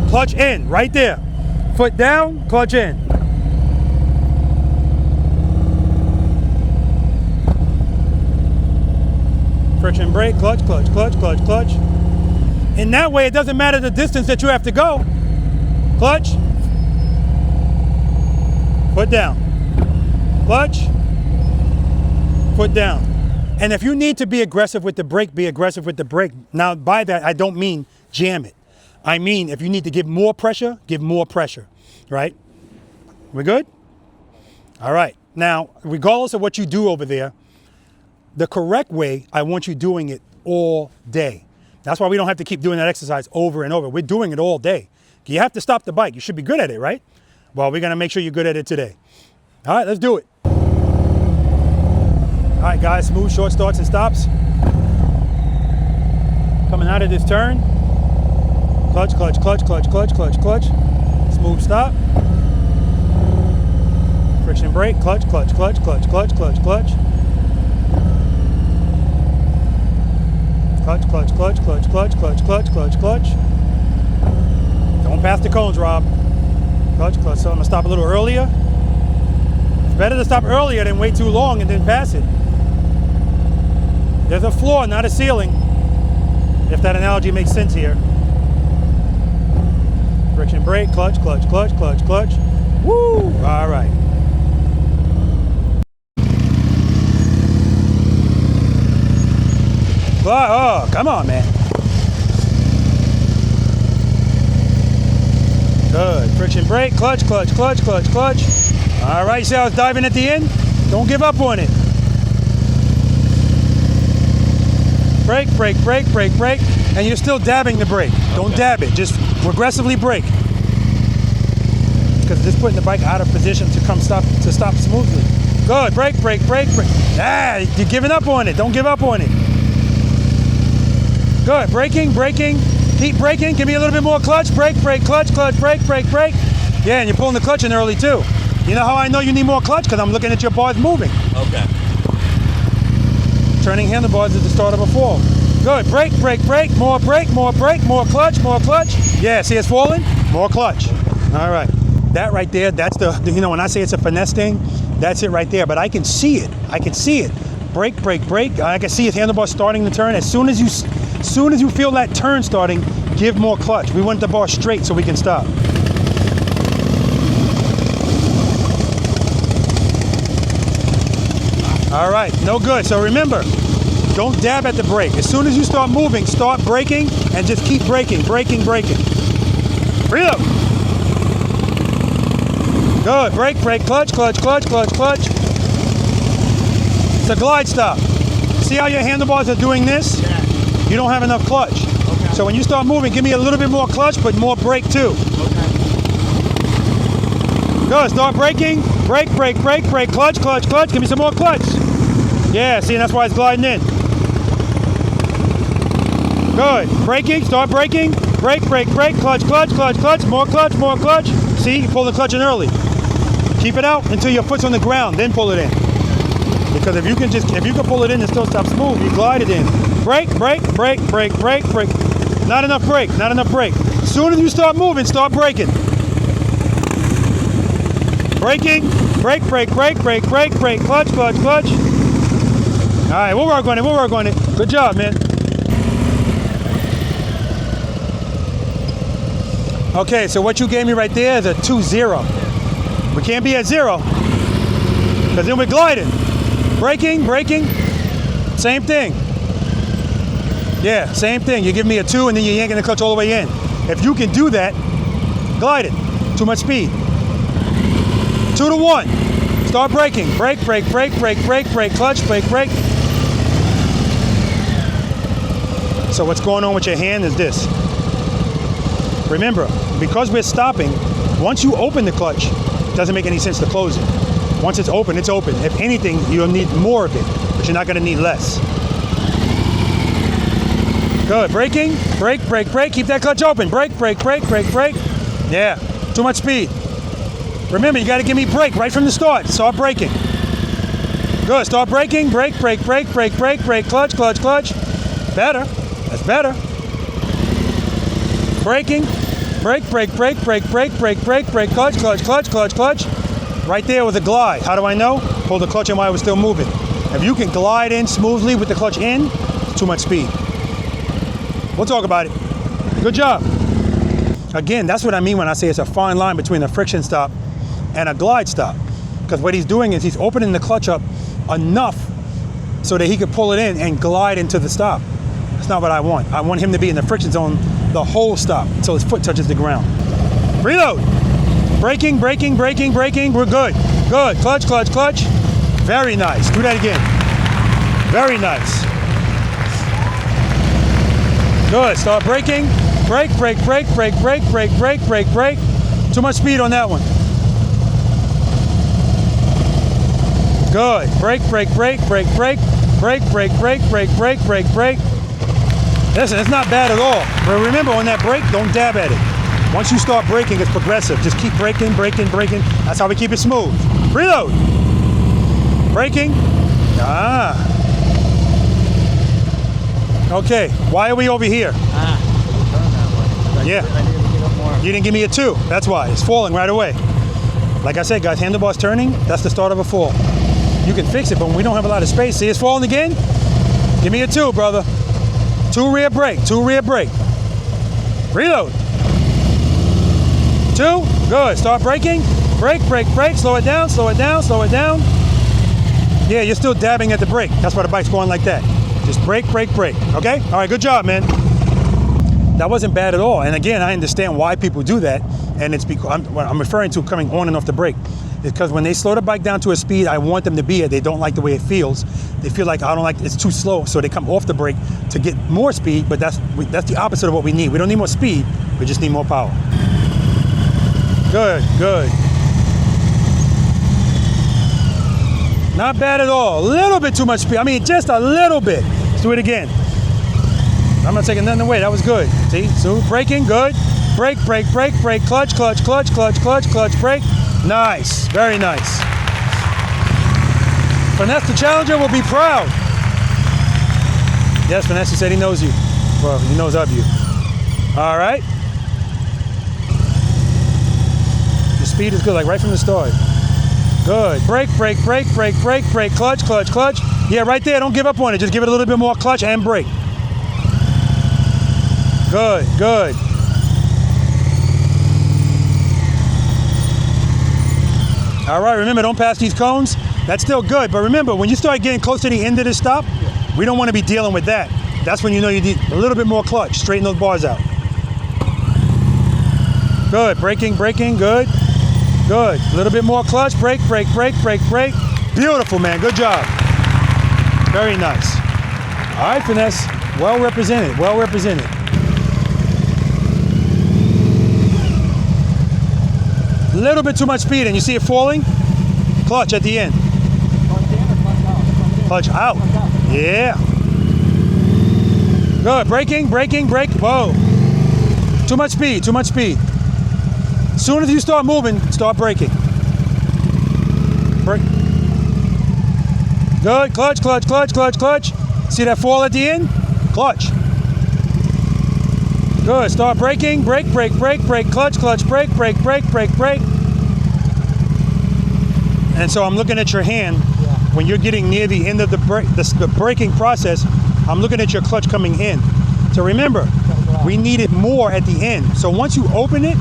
C: Clutch in, right there. Foot down, clutch in. Friction brake, clutch. In that way, it doesn't matter the distance that you have to go. Clutch, foot down. Clutch, foot down. And if you need to be aggressive with the brake, be aggressive with the brake. Now, by that, I don't mean jam it. I mean, if you need to give more pressure, right? We good? All right. Now, regardless of what you do over there, the correct way, I want you doing it all day. That's why we don't have to keep doing that exercise over and over. We're doing it all day. You have to stop the bike. You should be good at it, right? Well, we're going to make sure you're good at it today. All right, let's do it. All right, guys, smooth, short starts and stops. Coming out of this turn. Clutch. Smooth stop. Friction brake, clutch. Clutch. Don't pass the cones, Rob. Clutch. So I'm gonna stop a little earlier. It's better to stop earlier than wait too long and then pass it. There's a floor, not a ceiling. If that analogy makes sense here. Friction brake, clutch. Woo! All right. Oh, come on, man. Good. Friction brake, clutch. All right, see how it's diving at the end? Don't give up on it. Brake. And you're still dabbing the brake. Don't dab it, just aggressively brake. Because it's putting the bike out of position to stop smoothly. Good, brake. Ah, you're giving up on it, don't give up on it. Good, braking. Keep braking, give me a little bit more clutch. Brake, clutch, brake. Yeah, and you're pulling the clutch in early too. You know how I know you need more clutch? Because I'm looking at your bars moving.
E: Okay.
C: Turning handlebars at the start of a fall. Good. Brake, brake, brake. More brake, more brake, more clutch, more clutch. Yeah, see it's falling? More clutch. All right. That right there, that's the, you know, when I say it's a finesse thing, that's it right there. But I can see it. I can see it. Brake, brake, brake. I can see his handlebar starting to turn. As soon as you feel that turn starting, give more clutch. We want the bar straight so we can stop. All right, no good. So remember, don't dab at the brake. As soon as you start moving, start braking and just keep braking, braking, braking. Reload. Good. Brake, brake, clutch, clutch, clutch, clutch, clutch. It's a glide stop. See how your handlebars are doing this?
A: Yeah.
C: You don't have enough clutch.
A: Okay.
C: So when you start moving, give me a little bit more clutch, but more brake too.
A: Okay.
C: Good. Start braking. Brake, brake, brake, brake, clutch, clutch, clutch. Give me some more clutch. Yeah, see, that's why it's gliding in. Good. Braking. Start braking. Brake, brake, brake, clutch, clutch, clutch, clutch. More clutch, more clutch. See, you pull the clutch in early. Keep it out until your foot's on the ground, then pull it in. Because if you can pull it in and still stop smooth, you glide it in. Brake, brake, brake, brake, brake, brake. Not enough brake, not enough brake. As soon as you start moving, start braking. Braking, brake, brake, brake, brake, brake, brake, clutch, clutch, clutch. All right, we'll work on it, we'll work on it. Good job, man. Okay, so what you gave me right there is a 2-0. We can't be at 0, because then we're gliding. Braking, braking, same thing. Yeah, same thing. You give me a 2 and then you're yanking the clutch all the way in. If you can do that, glide it. Too much speed. 2 to 1. Start braking. Brake, brake, brake, brake, brake, brake, clutch, brake, brake. So what's going on with your hand is this. Remember, because we're stopping, once you open the clutch, it doesn't make any sense to close it. Once it's open, it's open. If anything, you'll need more of it, but you're not going to need less. Good. Braking. Brake, brake, brake. Keep that clutch open. Brake, brake, brake, brake, brake. Yeah. Too much speed. Remember, you got to give me brake right from the start. Start braking. Good. Start braking. Brake, brake, brake, brake, brake, brake, clutch, clutch, clutch. Better. That's better. Braking. Brake, brake, brake, brake, brake, brake, brake, brake, clutch, clutch, clutch, clutch, clutch. Right there was a glide. How do I know? Pull the clutch in while I was still moving. If you can glide in smoothly with the clutch in, it's too much speed. We'll talk about it. Good job. Again, that's what I mean when I say it's a fine line between a friction stop and a glide stop. Because what he's doing is he's opening the clutch up enough so that he could pull it in and glide into the stop. That's not what I want. I want him to be in the friction zone the whole stop until his foot touches the ground. Reload. Braking, braking, braking, braking. We're good. Good. Clutch, clutch, clutch. Very nice. Do that again. Very nice. Good. Start braking. Brake, brake, brake, brake, brake, brake, brake, brake, brake. Too much speed on that one. Good. Brake, brake, brake, brake, brake, brake, brake, brake, brake, brake, brake, brake. Listen, it's not bad at all. But remember, on that brake, don't dab at it. Once you start braking, it's progressive. Just keep braking, braking, braking. That's how we keep it smooth. Reload. Braking. Ah. Okay, why are we over here? Yeah. You didn't give me a 2. That's why. It's falling right away. Like I said, guys, handlebars turning, that's the start of a fall. You can fix it, but when we don't have a lot of space, see it's falling again? Give me a 2, brother. 2 rear brake, 2 rear brake. Reload. 2, good. Start braking. Brake, brake, brake. Slow it down, slow it down, slow it down. Yeah, you're still dabbing at the brake. That's why the bike's going like that. Just brake, brake, brake. Okay? All right, good job, man. That wasn't bad at all. And again, I understand why people do that. And it's because I'm referring to coming on and off the brake. Because when they slow the bike down to a speed I want them to be at, they don't like the way it feels. They feel like I don't like it's too slow, so they come off the brake to get more speed. But that's the opposite of what we need. We don't need more speed. We just need more power. Good, good. Not bad at all. A little bit too much speed. I mean, just a little bit. Let's do it again. I'm not taking nothing away. That was good. See? So braking, good. Brake, brake, brake, brake, clutch, clutch, clutch, clutch, clutch, clutch, brake. Nice. Very nice. Finesse the Challenger will be proud. Yes, Vanessa said he knows you. Well, he knows of you. All right. The speed is good, like right from the start. Good. Brake, brake, brake, brake, brake, brake, clutch, clutch, clutch. Yeah, right there. Don't give up on it. Just give it a little bit more clutch and brake. Good, good. All right, remember, don't pass these cones. That's still good, but remember, when you start getting close to the end of the stop, we don't want to be dealing with that. That's when you know you need a little bit more clutch. Straighten those bars out. Good, braking, braking, good. Good, a little bit more clutch, brake, brake, brake, brake, brake. Beautiful, man, good job. Very nice. All right, Finesse, well represented, well represented. A little bit too much speed, and you see it falling? Clutch at the end. Clutch out. Yeah. Good. Braking, braking, brake. Whoa. Too much speed, too much speed. As soon as you start moving, start braking. Brake. Good. Clutch, clutch, clutch, clutch, clutch. See that fall at the end? Clutch. Good. Start braking. Brake, brake, brake, brake, clutch, clutch, brake, brake, brake, brake, brake. And so I'm looking at your hand when you're getting near the end of the braking process. I'm looking at your clutch coming in. So remember, we need it more at the end. So once you open it,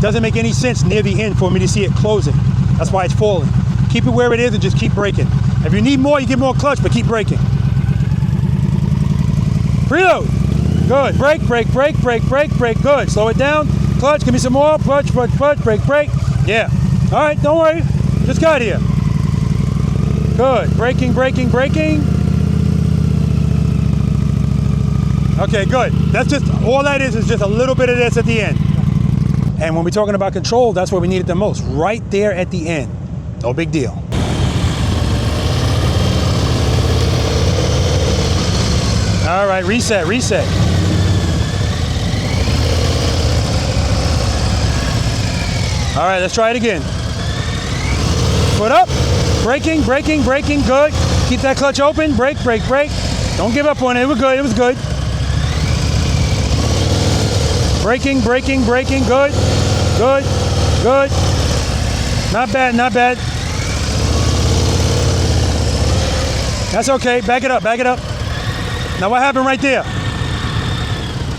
C: doesn't make any sense near the end for me to see it closing. That's why it's falling. Keep it where it is and just keep braking. If you need more, you get more clutch, but keep braking. Preload. Good. Brake, brake, brake, brake, brake, brake. Good. Slow it down. Clutch. Give me some more. Clutch, clutch, clutch, brake, brake. Yeah. All right. Don't worry. Just got here. Good. Braking, braking, braking. Okay, good. That's just, all that is just a little bit of this at the end. And when we're talking about control, that's where we need it the most. Right there at the end. No big deal. All right, reset, reset. All right, let's try it again. Foot up, braking, braking, braking, good. Keep that clutch open, brake, brake, brake. Don't give up on it, it was good, it was good. Braking, braking, braking, good, good, good. Not bad, not bad. That's okay, back it up, back it up. Now what happened right there?
G: I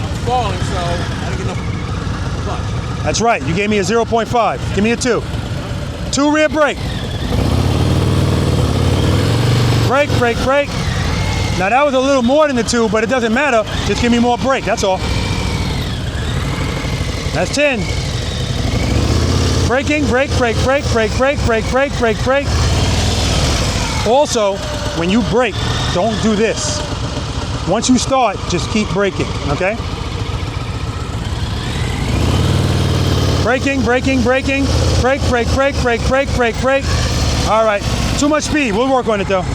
G: was falling, so I didn't get enough clutch.
C: That's right, you gave me a 0.5. Give me a 2. 2 rear brake. Brake, brake, brake. Now that was a little more than the 2, but it doesn't matter. Just give me more brake, that's all. That's 10. Braking, brake, brake, brake, brake, brake, brake, brake, brake, brake. Also, when you brake, don't do this. Once you start, just keep braking, okay? Braking, braking, braking, brake, brake, brake, brake, brake, brake, brake. All right, too much speed. We'll work on it though.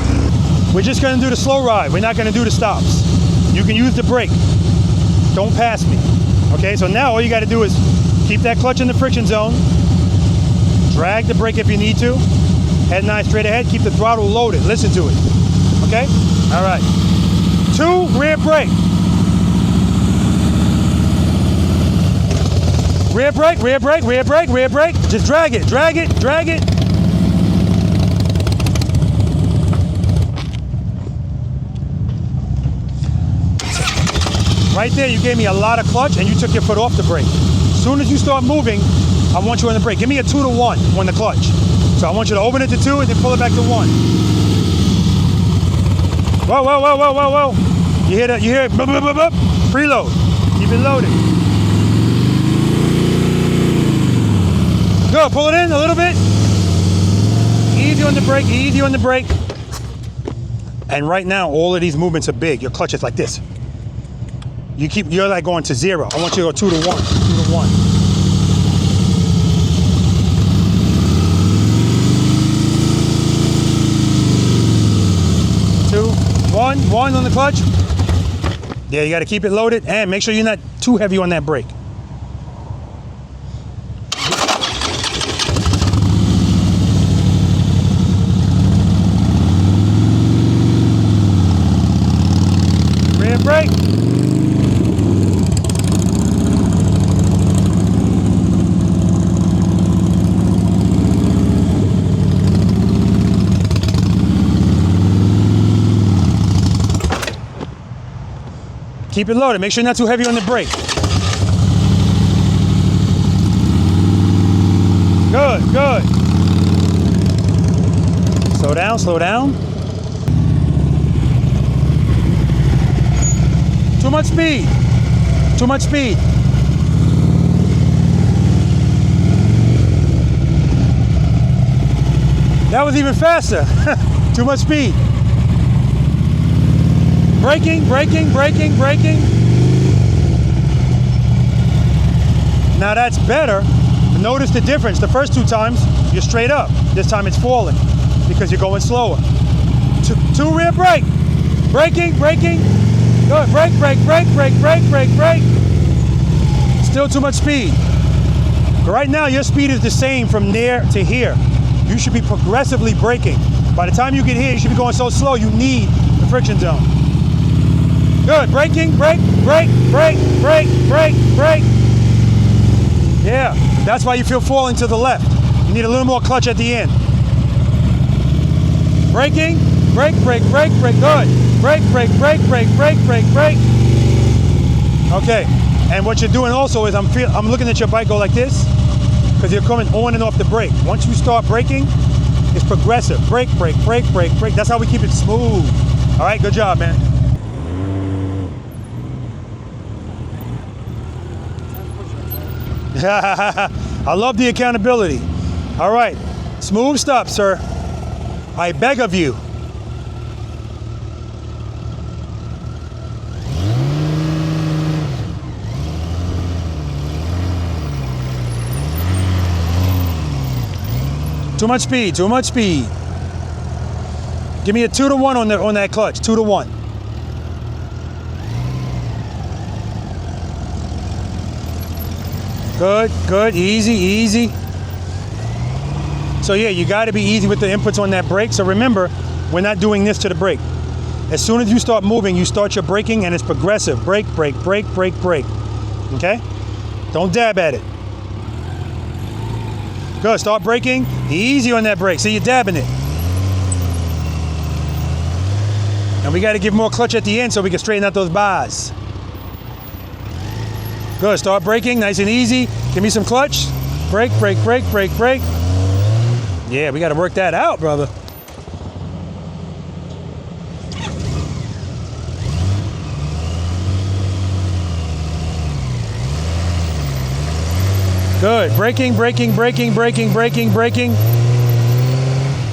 C: We're just gonna do the slow ride. We're not gonna do the stops. You can use the brake. Don't pass me. Okay, so now all you gotta do is keep that clutch in the friction zone. Drag the brake if you need to. Head 9 straight ahead. Keep the throttle loaded. Listen to it. Okay? All right. 2 rear brake. Rear brake, rear brake, rear brake, rear brake. Just drag it, drag it, drag it. Right there, you gave me a lot of clutch and you took your foot off the brake. As soon as you start moving, I want you on the brake. Give me a 2 to 1 on the clutch. So I want you to open it to 2 and then pull it back to 1. Whoa, whoa, whoa, whoa, whoa, whoa. You hear that? You hear it? Bup, bup, bup, bup. Preload. Keep it loaded. Go, pull it in a little bit. Easy on the brake, easy on the brake. And right now, all of these movements are big. Your clutch is like this. You're like going to 0. I want you to go 2 to 1, 2 to 1. One on the clutch. Yeah, you got to keep it loaded and make sure you're not too heavy on that brake. Rear Keep it loaded. Make sure you're not too heavy on the brake. Good, good. Slow down, slow down. Too much speed. Too much speed. That was even faster. Too much speed. Braking, braking, braking, braking. Now that's better. Notice the difference. The first 2 times, you're straight up. This time it's falling because you're going slower. Two rear brake. Braking, braking. Good. Brake, brake, brake, brake, brake, brake, brake. Still too much speed. But right now, your speed is the same from there to here. You should be progressively braking. By the time you get here, you should be going so slow, you need the friction zone. Good. Braking, brake, brake, brake, brake, brake, brake. Yeah, that's why you feel falling to the left. You need a little more clutch at the end. Braking, brake, brake, brake, brake, good. Brake, brake, brake, brake, brake, brake, brake. Okay, and what you're doing also is I'm looking at your bike go like this because you're coming on and off the brake. Once you start braking, it's progressive. Brake, brake, brake, brake, brake. That's how we keep it smooth. All right, good job, man. I love the accountability. All right, smooth stop, sir. I beg of you. Too much speed, too much speed. Give me a 2 to 1 on that clutch, 2 to 1. Good, good, easy, easy. So yeah, you gotta be easy with the inputs on that brake. So remember, we're not doing this to the brake. As soon as you start moving, you start your braking and it's progressive. Brake, brake, brake, brake, brake. Okay? Don't dab at it. Good, start braking. Easy on that brake. See, you're dabbing it. And we gotta give more clutch at the end so we can straighten out those bars. Good, start braking, nice and easy. Give me some clutch. Brake, brake, brake, brake, brake. Yeah, we gotta work that out, brother. Good, braking, braking, braking, braking, braking, braking.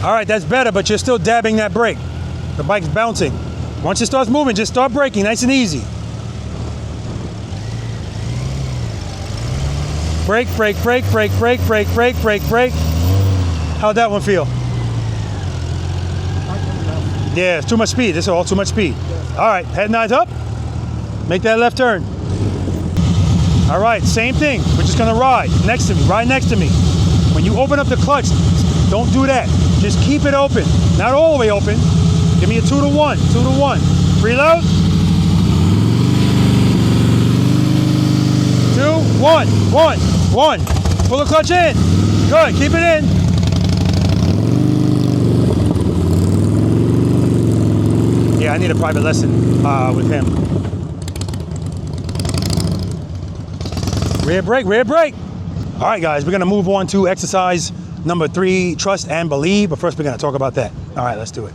C: All right, that's better, but you're still dabbing that brake. The bike's bouncing. Once it starts moving, just start braking, nice and easy. Brake, brake, brake, brake, brake, brake, brake, brake, brake. How'd that one feel? Yeah, it's too much speed. This is all too much speed. All right, headlights up. Make that left turn. All right, same thing. We're just gonna ride next to me, ride next to me. When you open up the clutch, don't do that. Just keep it open. Not all the way open. Give me a 2 to 1, 2 to 1. Preload. 2, 1, 1, 1. Pull the clutch in. Good, keep it in. Yeah, I need a private lesson with him. Rear brake, rear brake. All right, guys, we're gonna move on to exercise number 3, trust and believe. But first, we're gonna talk about that. All right, let's do it.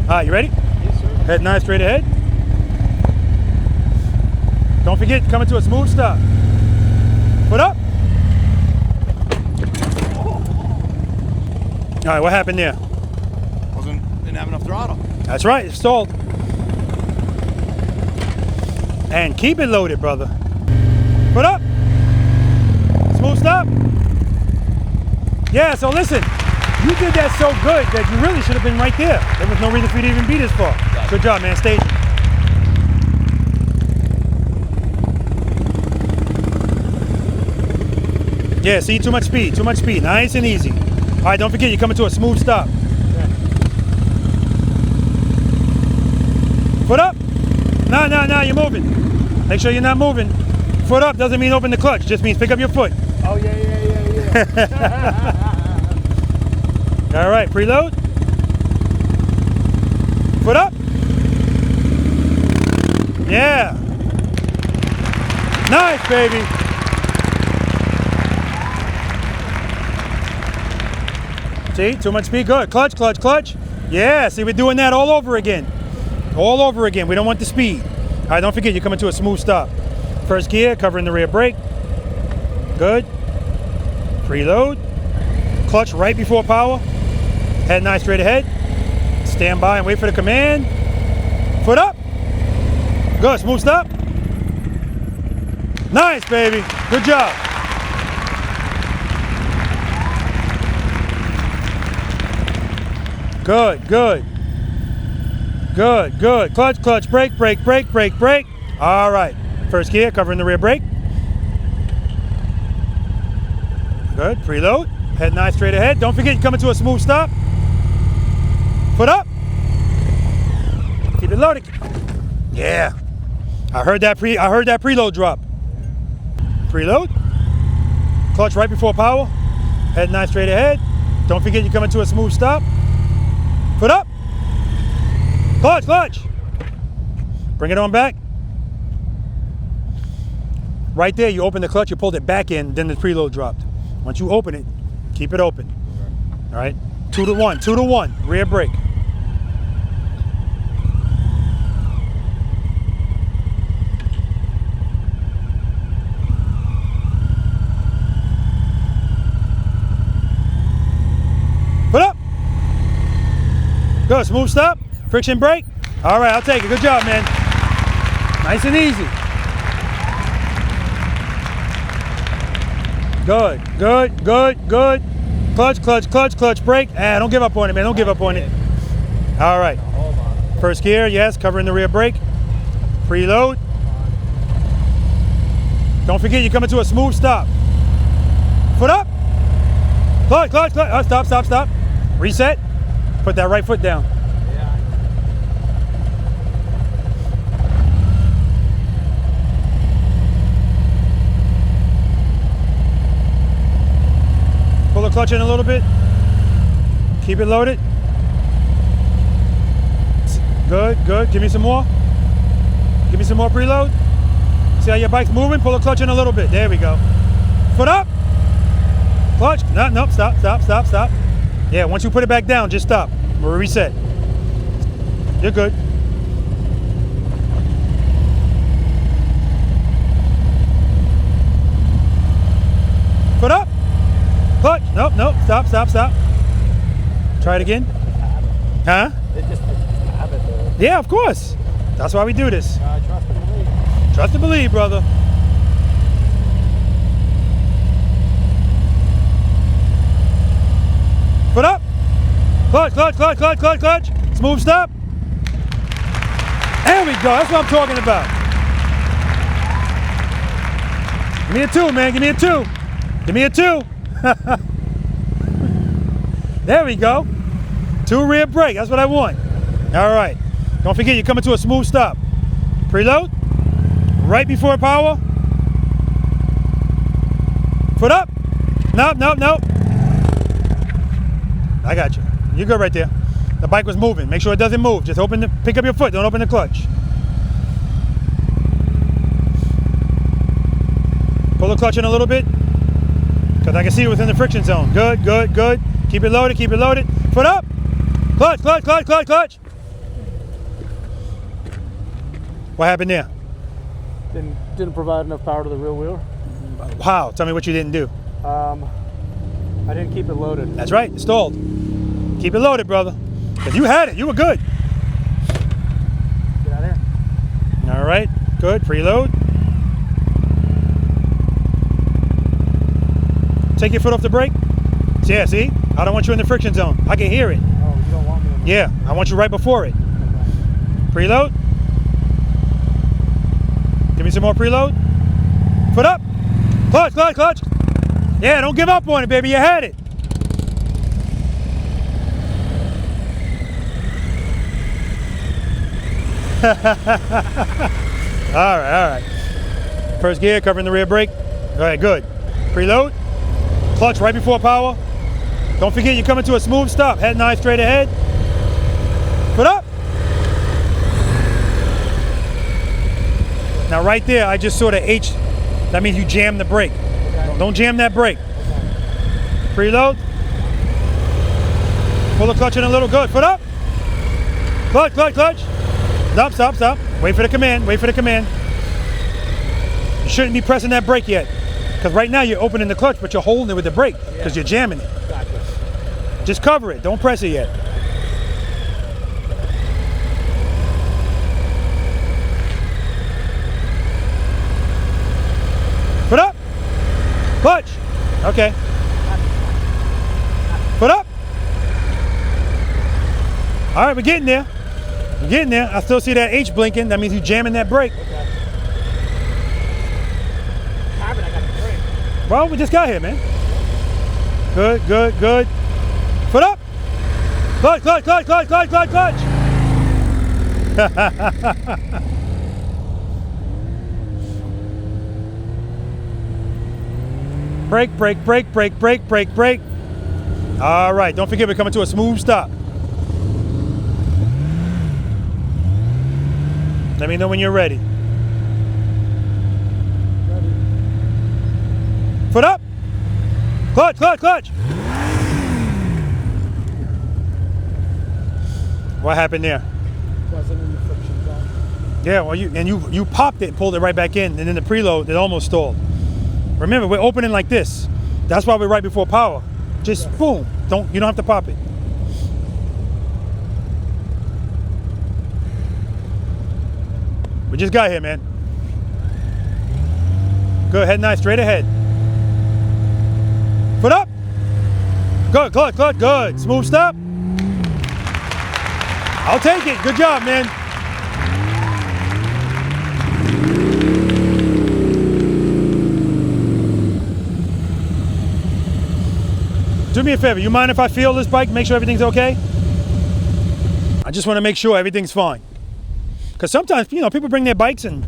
C: All right, you ready?
F: Yes, sir.
C: Head nice, straight ahead. Don't forget, coming to a smooth stop. Foot up. All right, what happened there?
B: Didn't have enough throttle.
C: That's right, it's stalled. And keep it loaded, brother. Foot up. Smooth stop. Yeah, so listen, you did that so good that you really should have been right there. There was no reason for you to even be this far. Good job, man. Staging. Yeah, see, too much speed, too much speed. Nice and easy. All right, don't forget, you're coming to a smooth stop. Foot up. No, you're moving. Make sure you're not moving. Foot up doesn't mean open the clutch. Just means pick up your foot.
I: Oh, yeah.
C: All right, preload. Foot up. Yeah. Nice, baby. See, too much speed, good. Clutch, clutch, clutch. Yeah, see, we're doing that all over again. All over again, we don't want the speed. All right, don't forget, you're coming to a smooth stop. First gear, covering the rear brake. Good. Preload. Clutch right before power. Head nice straight ahead. Stand by and wait for the command. Foot up. Good, smooth stop. Nice, baby. Good job. Good, good. Good, good. Clutch, clutch, brake, brake, brake, brake, brake. All right. First gear, covering the rear brake. Good, preload. Head nice straight ahead. Don't forget, you're coming to a smooth stop. Foot up. Keep it loaded. Yeah. I heard that preload drop. Preload. Clutch right before power. Head nice straight ahead. Don't forget, you're coming to a smooth stop. Foot up. Clutch, clutch. Bring it on back. Right there, you open the clutch, you pulled it back in, then the preload dropped. Once you open it, keep it open. All right, 2 to 1, 2 to 1, rear brake. Foot up. Good, smooth stop, friction brake. All right, I'll take it, good job, man. Nice and easy. Good, good, good, good. Clutch, clutch, clutch, clutch, brake. Don't give up on it, man. Don't give up on it. All right. First gear, yes, covering the rear brake. Preload. Don't forget, you're coming to a smooth stop. Foot up. Clutch, clutch, clutch. Oh, stop, stop, stop. Reset. Put that right foot down. Pull the clutch in a little bit. Keep it loaded. Good, good. Give me some more. Give me some more preload. See how your bike's moving? Pull the clutch in a little bit. There we go. Foot up. Clutch. No, nope. Stop, stop, stop, stop. Yeah, once you put it back down, just stop. We'll reset. You're good. Foot up. Clutch. Nope, nope. Stop, stop, stop. Try it again. Huh?
E: It's just a habit, though.
C: Yeah, of course. That's why we do this.
E: Trust and believe.
C: Trust and believe, brother. Foot up. Clutch, clutch, clutch, clutch, clutch, clutch. Smooth stop. There we go. That's what I'm talking about. Give me a 2, man. Give me a 2. Give me a 2. There we go. 2 rear brake. That's what I want. All right. Don't forget, you're coming to a smooth stop. Preload. Right before power. Foot up. Nope, nope, nope. I got you. You're good right there. The bike was moving. Make sure it doesn't move. Just pick up your foot. Don't open the clutch. Pull the clutch in a little bit, because I can see it within the friction zone. Good, good, good. Keep it loaded, keep it loaded. Foot up. Clutch, clutch, clutch, clutch, clutch. What happened there?
F: Didn't provide enough power to the rear wheel.
C: How? Tell me what you didn't do.
F: I didn't keep it loaded.
C: That's right, it stalled. Keep it loaded, brother. Because you had it, you were good.
F: Get out of here.
C: All right, good, preload. Take your foot off the brake. Yeah, see? I don't want you in the friction zone. I can hear it.
F: Oh, you don't want me in the
C: Yeah, I want you right before it. Preload. Give me some more preload. Foot up. Clutch, clutch, clutch. Yeah, don't give up on it, baby. You had it. All right. First gear, covering the rear brake. All right, good. Preload. Clutch right before power. Don't forget you're coming to a smooth stop. Head 9 straight ahead. Foot up. Now right there, I just saw the H. That means you jam the brake. Okay. Don't jam that brake. Okay. Preload. Pull the clutch in a little. Good. Foot up. Clutch. Stop. Wait for the command. You shouldn't be pressing that brake yet. Because right now you're opening the clutch, but you're holding it with the brake because you're jamming it. Gotcha. Just cover it. Don't press it yet. Foot up. Clutch. Okay. Foot up. All right, we're getting there. I still see that H blinking. That means you're jamming that brake. Okay. Well, we just got here, man. Good. Foot up. Clutch. Brake. All right, don't forget we're coming to a smooth stop. Let me know when you're ready. Foot up. Clutch. What happened there?
I: Wasn't in the friction zone.
C: Yeah, well, you popped it and pulled it right back in, and then the preload, it almost stalled. Remember, we're opening like this. That's why we're right before power. Just boom. You don't have to pop it. We just got here, man. Good, head 9 straight ahead. Foot up. Good. Smooth stop. I'll take it. Good job, man. Do me a favor. You mind if I feel this bike? Make sure everything's okay? I just want to make sure everything's fine. Because sometimes, people bring their bikes and...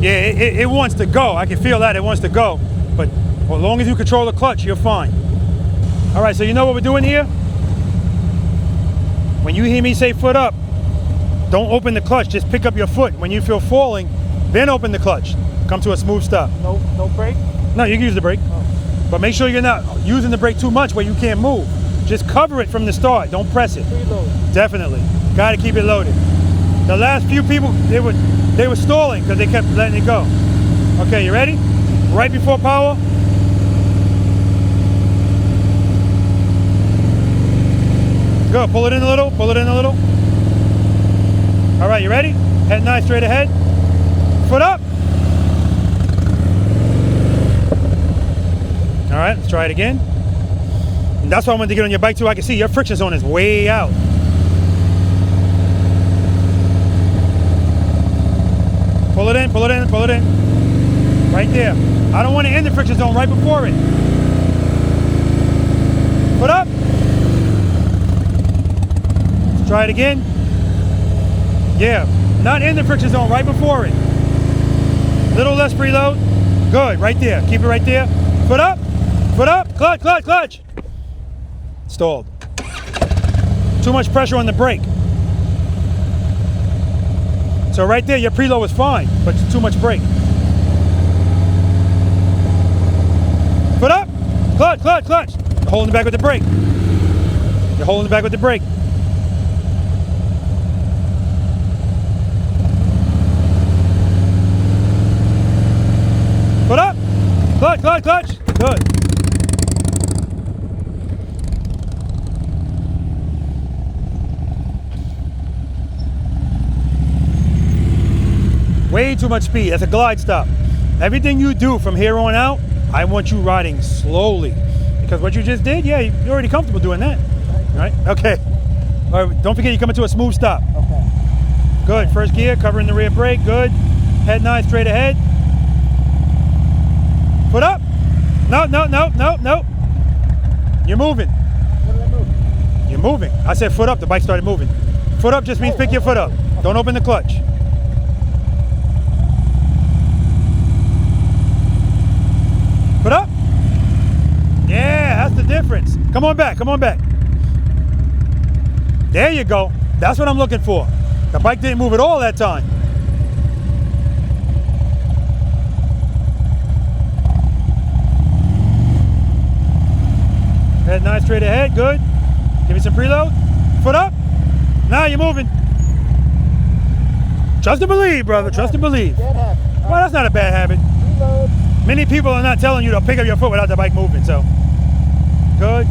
C: Yeah, it wants to go. I can feel that it wants to go. But as long as you control the clutch, you're fine. All right, so you know what we're doing here? When you hear me say foot up, don't open the clutch. Just pick up your foot. When you feel falling, then open the clutch. Come to a smooth stop.
I: No brake?
C: No, you can use the brake. Oh. But make sure you're not using the brake too much where you can't move. Just cover it from the start. Don't press it.
I: Preload.
C: Definitely. Got to keep it loaded. The last few people, they were stalling because they kept letting it go. Okay, you ready? Right before power. Go, pull it in a little. All right, you ready? Head 9 straight ahead. Foot up. All right, let's try it again. And that's why I wanted to get on your bike too. I can see your friction zone is way out. Pull it in. Right there. I don't want to end the friction zone right before it. Foot up. Let's try it again. Yeah, not in the friction zone, right before it. Little less preload. Good, right there. Keep it right there. Foot up. Clutch. Stalled. Too much pressure on the brake. So right there, your preload was fine, but too much brake. Foot up, clutch. You're holding it back with the brake. Foot up, clutch. Good. Way too much speed. That's a glide stop. Everything you do from here on out, I want you riding slowly. Because what you just did, yeah, you're already comfortable doing that. Right? Okay. All right, don't forget you're coming to a smooth stop.
I: Okay.
C: Good. First gear, covering the rear brake. Good. Head 9 straight ahead. Foot up. No. You're moving.
I: What did I move?
C: You're moving. I said foot up. The bike started moving. Foot up just means pick your foot up. Don't open the clutch. Foot up. Yeah, that's the difference. Come on back. Come on back. There you go. That's what I'm looking for. The bike didn't move at all that time. Head 9 straight ahead, good. Give me some preload. Foot up. Now you're moving. Trust and believe, brother. Trust and believe.
I: Bad habit.
C: Well, that's not a bad habit.
I: Reload.
C: Many people are not telling you to pick up your foot without the bike moving, so. Good.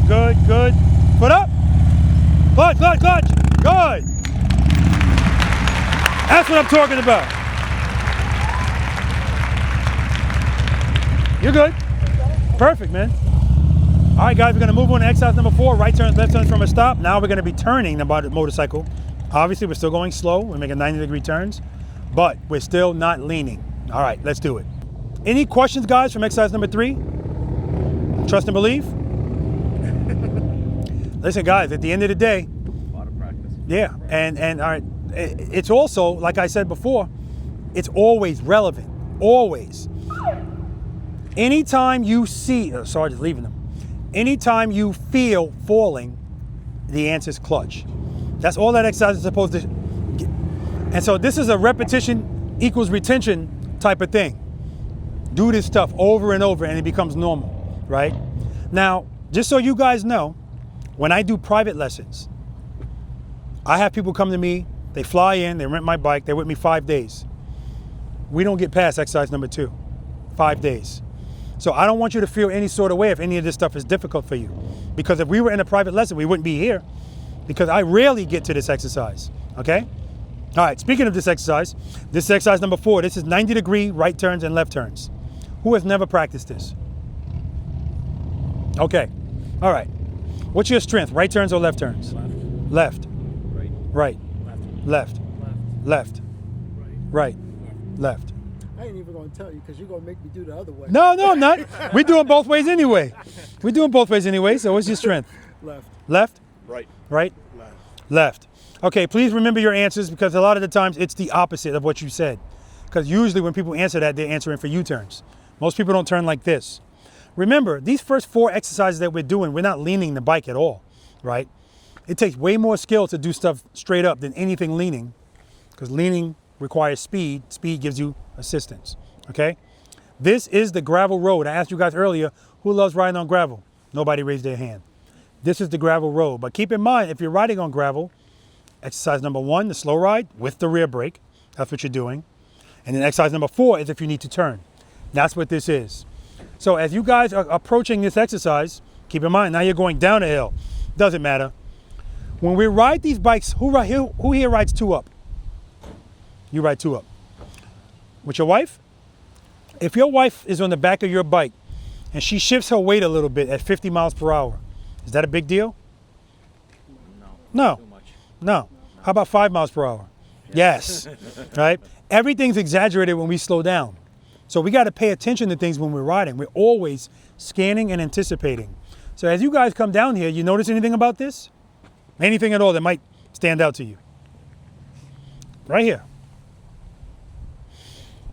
C: Foot up. Clutch. Good. That's what I'm talking about. You're good. Perfect, man. All right, guys, we're gonna move on to exercise number 4, right turns, left turns from a stop. Now we're gonna be turning the motorcycle. Obviously, we're still going slow. We're making 90-degree turns, but we're still not leaning. All right, let's do it. Any questions, guys, from exercise number 3? Trust and believe? Listen, guys, at the end of the day,
E: A lot of practice.
C: yeah, and all right, it's also, like I said before, it's always relevant, always. Anytime you see, sorry, just leaving them. Anytime you feel falling, the answer is clutch. That's all that exercise is supposed to get. And so this is a repetition equals retention type of thing. Do this stuff over and over and it becomes normal, right? Now, just so you guys know, when I do private lessons, I have people come to me, they fly in, they rent my bike, they're with me 5 days. We don't get past exercise number 2, 5 days. So I don't want you to feel any sort of way if any of this stuff is difficult for you. Because if we were in a private lesson, we wouldn't be here. Because I rarely get to this exercise, okay? All right, speaking of this is exercise number 4. This is 90-degree right turns and left turns. Who has never practiced this? Okay, all right. What's your strength, right turns or left turns? Left. Right. Left. Left. Right. Left.
I: I ain't even gonna tell you because you're gonna make me do the other way.
C: No, I'm not. We're doing both ways anyway. So what's your strength?
I: Left.
C: Left?
B: Right.
C: Right? Left. Okay, please remember your answers because a lot of the times it's the opposite of what you said. Because usually when people answer that, they're answering for U-turns. Most people don't turn like this. Remember, these first 4 exercises that we're doing, we're not leaning the bike at all, right? It takes way more skill to do stuff straight up than anything leaning, because leaning requires speed. Speed gives you assistance, okay? This is the gravel road. I asked you guys earlier, who loves riding on gravel? Nobody raised their hand. This is the gravel road. But keep in mind, if you're riding on gravel, exercise number 1, the slow ride with the rear brake. That's what you're doing. And then exercise number 4 is if you need to turn. That's what this is. So as you guys are approaching this exercise, keep in mind, now you're going down a hill. Doesn't matter. When we ride these bikes, who here rides 2 up? You ride 2 up. With your wife? If your wife is on the back of your bike and she shifts her weight a little bit at 50 miles per hour, is that a big deal? No.
E: Too much.
C: No. How about 5 miles per hour? Yes. Right? Everything's exaggerated when we slow down. So we got to pay attention to things when we're riding. We're always scanning and anticipating. So as you guys come down here, you notice anything about this? Anything at all that might stand out to you? Right here.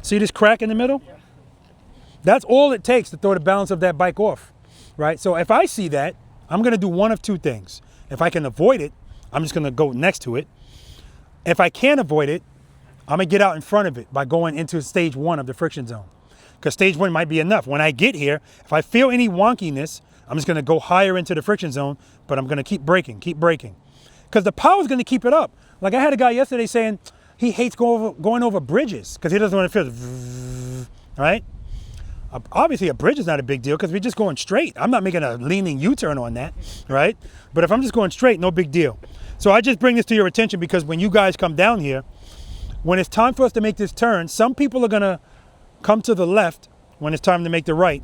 C: See this crack in the middle? That's all it takes to throw the balance of that bike off, right? So if I see that, I'm gonna do one of 2 things. If I can avoid it, I'm just gonna go next to it. If I can't avoid it, I'm gonna get out in front of it by going into stage 1 of the friction zone. Because stage 1 might be enough. When I get here, if I feel any wonkiness, I'm just gonna go higher into the friction zone, but I'm gonna keep braking. Because the power's gonna keep it up. Like I had a guy yesterday saying he hates going over bridges because he doesn't want to feel, right? Obviously a bridge is not a big deal because we're just going straight. I'm not making a leaning U-turn on that, right? But if I'm just going straight, no big deal. So I just bring this to your attention because when you guys come down here, when it's time for us to make this turn, some people are gonna come to the left when it's time to make the right,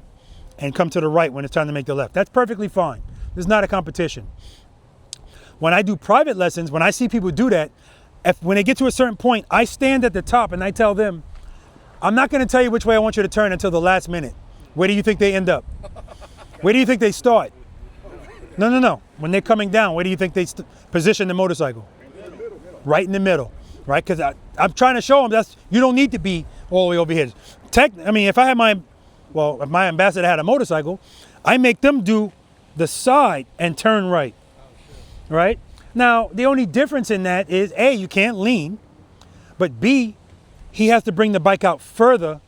C: and come to the right when it's time to make the left. That's perfectly fine. This is not a competition. When I do private lessons, when I see people do that, when they get to a certain point, I stand at the top and I tell them, I'm not going to tell you which way I want you to turn until the last minute. Where do you think they end up? Where do you think they start? No. When they're coming down, where do you think they position the motorcycle? Right in the middle, right? Because I'm trying to show them you don't need to be all the way over here. If I had if my ambassador had a motorcycle, I make them do the side and turn right, right? Now, the only difference in that is A, you can't lean, but B, he has to bring the bike out further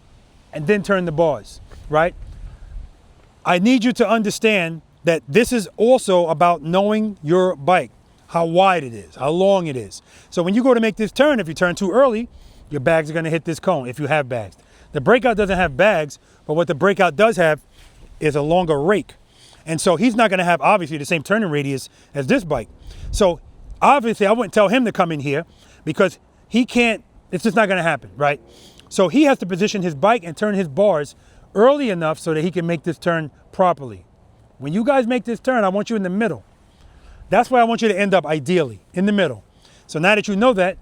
C: and then turn the bars, right? I need you to understand that this is also about knowing your bike, how wide it is, how long it is. So when you go to make this turn, if you turn too early, your bags are gonna hit this cone if you have bags. The breakout doesn't have bags, but what the breakout does have is a longer rake. And so he's not gonna have obviously the same turning radius as this bike. So obviously I wouldn't tell him to come in here because he can't, it's just not gonna happen, right? So he has to position his bike and turn his bars early enough so that he can make this turn properly. When you guys make this turn, I want you in the middle. That's where I want you to end up ideally, in the middle. So now that you know that,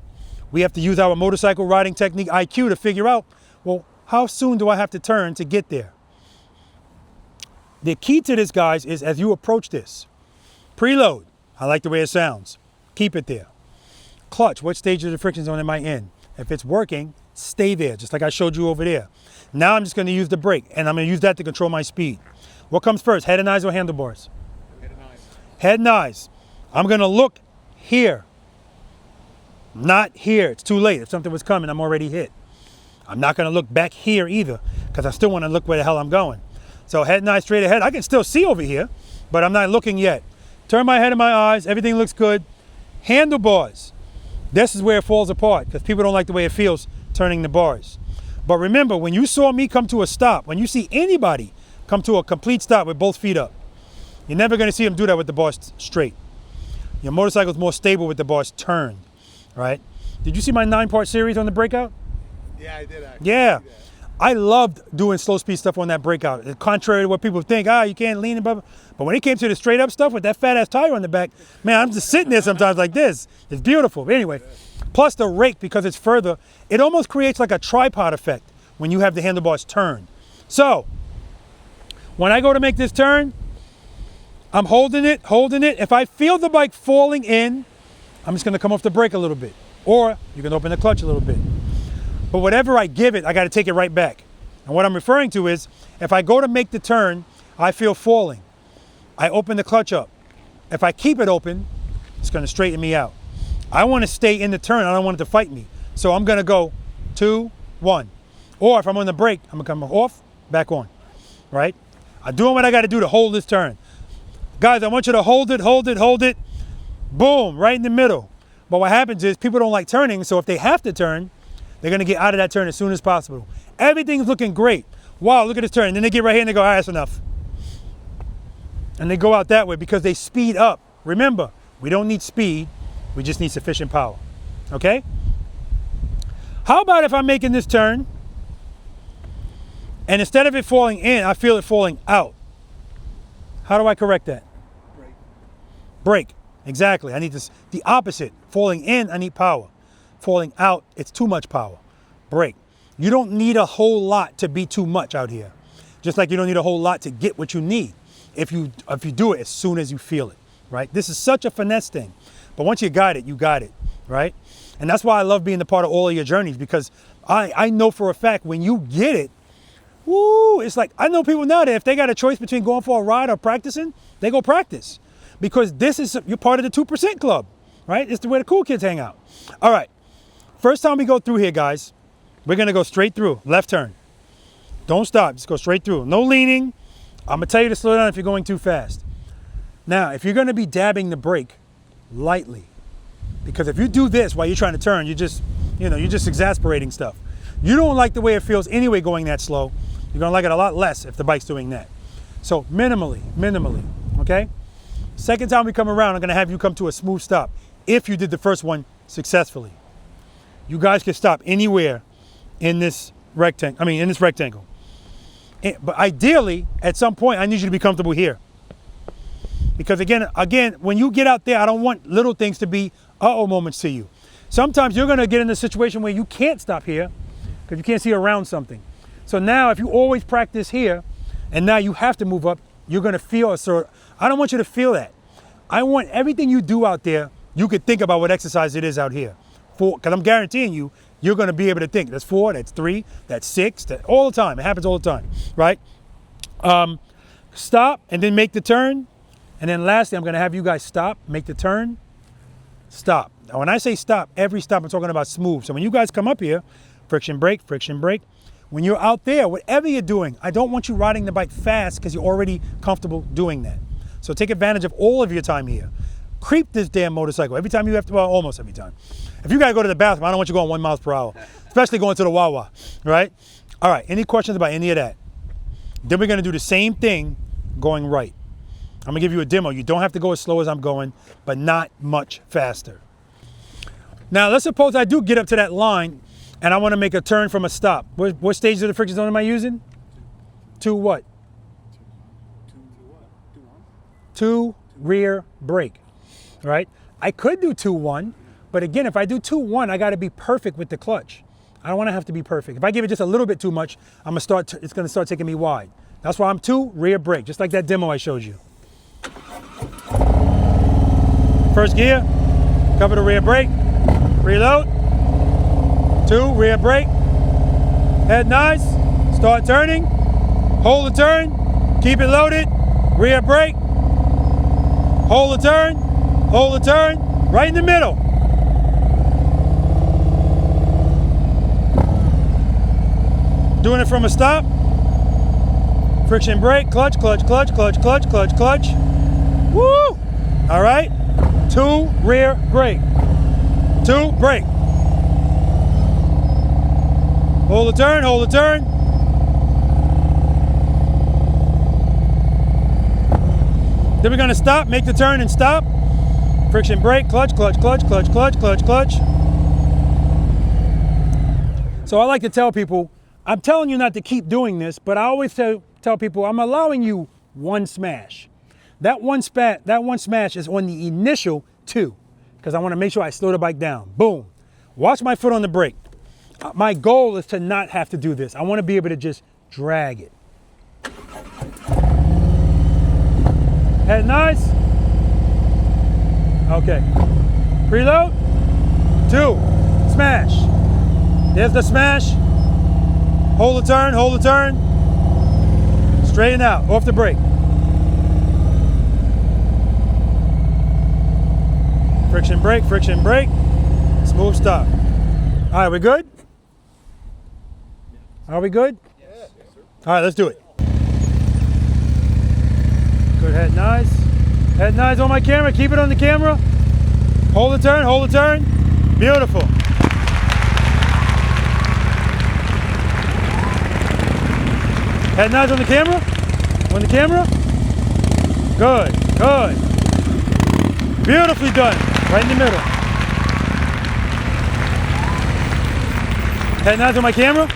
C: we have to use our motorcycle riding technique IQ to figure out, well, how soon do I have to turn to get there? The key to this, guys, is as you approach this, preload, I like the way it sounds. Keep it there. Clutch, what stage of the friction zone am I in? If it's working, stay there, just like I showed you over there. Now I'm just gonna use the brake, and I'm gonna use that to control my speed. What comes first, head and eyes or handlebars?
A: Head and eyes.
C: Head and eyes. I'm gonna look here, not here. It's too late. If something was coming, I'm already hit. I'm not gonna look back here either, because I still wanna look where the hell I'm going. So head and eyes straight ahead. I can still see over here, but I'm not looking yet. Turn my head and my eyes, everything looks good. Handlebars. This is where it falls apart, because people don't like the way it feels turning the bars. But remember, when you saw me come to a stop, when you see anybody come to a complete stop with both feet up, you're never gonna see them do that with the bars straight. Your motorcycle's more stable with the bars turned, right? Did you see my 9-part series on the breakout?
B: Yeah, I did actually.
C: Yeah. I loved doing slow speed stuff on that breakout. Contrary to what people think, you can't lean and blah, blah. But when it came to the straight up stuff with that fat ass tire on the back, man, I'm just sitting there sometimes like this. It's beautiful. But anyway, plus the rake, because it's further, it almost creates like a tripod effect when you have the handlebars turned. So when I go to make this turn, I'm holding it. If I feel the bike falling in, I'm just gonna come off the brake a little bit. Or you can open the clutch a little bit. But whatever I give it, I gotta take it right back. And what I'm referring to is, if I go to make the turn, I feel falling. I open the clutch up. If I keep it open, it's gonna straighten me out. I wanna stay in the turn, I don't want it to fight me. So I'm gonna go 2, 1. Or if I'm on the brake, I'm gonna come off, back on, right? I'm doing what I gotta do to hold this turn. Guys, I want you to hold it. Boom, right in the middle. But what happens is people don't like turning, so if they have to turn, they're gonna get out of that turn as soon as possible. Everything's looking great. Wow, look at this turn. And then they get right here and they go, all right, that's enough. And they go out that way because they speed up. Remember, we don't need speed, we just need sufficient power, okay? How about if I'm making this turn, and instead of it falling in, I feel it falling out? How do I correct that? Brake, exactly. I need this, the opposite. Falling in, I need power. Falling out, it's too much power. Brake. You don't need a whole lot to be too much out here. Just like you don't need a whole lot to get what you need if you do it as soon as you feel it, right? This is such a finesse thing. But once you got it, right? And that's why I love being a part of all of your journeys, because I know for a fact when you get it, woo, it's like, I know people now that if they got a choice between going for a ride or practicing, they go practice. Because this is, you're part of the 2% club, right? It's where the cool kids hang out. All right, first time we go through here, guys, we're gonna go straight through, left turn. Don't stop, just go straight through. No leaning. I'm gonna tell you to slow down if you're going too fast. Now, if you're gonna be dabbing the brake lightly, because if you do this while you're trying to turn, you're just exasperating stuff. You don't like the way it feels anyway going that slow. You're gonna like it a lot less if the bike's doing that. So minimally, okay? Second time we come around, I'm gonna have you come to a smooth stop if you did the first one successfully. You guys can stop anywhere in this rectangle. I mean, in this rectangle. But ideally, at some point, I need you to be comfortable here. Because again, when you get out there, I don't want little things to be uh-oh moments to you. Sometimes you're gonna get in a situation where you can't stop here because you can't see around something. So now if you always practice here and now you have to move up, you're gonna feel a sort of, I don't want you to feel that. I want everything you do out there, you could think about what exercise it is out here. Because I'm guaranteeing you, you're gonna be able to think, that's 4, that's 3, that's 6, all the time, it happens all the time, right? Stop and then make the turn. And then lastly, I'm gonna have you guys stop, make the turn, stop. Now when I say stop, every stop I'm talking about smooth. So when you guys come up here, friction brake, friction brake. When you're out there, whatever you're doing, I don't want you riding the bike fast because you're already comfortable doing that. So take advantage of all of your time here. Creep this damn motorcycle. Every time you have to, well, almost every time. If you gotta go to the bathroom, I don't want you going 1 mile per hour, especially going to the Wawa, right? All right, any questions about any of that? Then we're gonna do the same thing going right. I'm gonna give you a demo. You don't have to go as slow as I'm going, but not much faster. Now, let's suppose I do get up to that line and I wanna make a turn from a stop. What stage of the friction zone am I using? 2 what? 2 rear brake, right? I could do 2-1, but again, if I do 2-1, I gotta be perfect with the clutch. I don't wanna have to be perfect. If I give it just a little bit too much, it's gonna start taking me wide. That's why I'm 2 rear brake, just like that demo I showed you. First gear, cover the rear brake, reload, 2 rear brake, head nice, start turning, hold the turn, keep it loaded, rear brake, hold the turn, right in the middle. Doing it from a stop, friction brake, clutch, clutch, clutch, clutch, clutch, clutch, clutch. Woo! All right, 2 rear brake, 2 brake. Hold the turn, hold the turn. Then we're gonna stop, make the turn and stop. Friction brake, clutch, clutch, clutch, clutch, clutch, clutch, clutch. So I like to tell people, I'm telling you not to keep doing this, but I always tell people I'm allowing you 1 smash. That one smash is on the initial 2, because I want to make sure I slow the bike down. Boom. Watch my foot on the brake. My goal is to not have to do this. I want to be able to just drag it. Head nice. Okay. Preload. 2. Smash. There's the smash. Hold the turn, hold the turn. Straighten out, off the brake. Friction brake, smooth stop. All right, we good? Are we good? Yes. All right, let's do it. Good, head nice. Head nice on my camera, keep it on the camera. Hold the turn, hold the turn. Beautiful. Head nice on the camera. On the camera. Good, good. Beautifully done. Right in the middle. Head nice on my camera.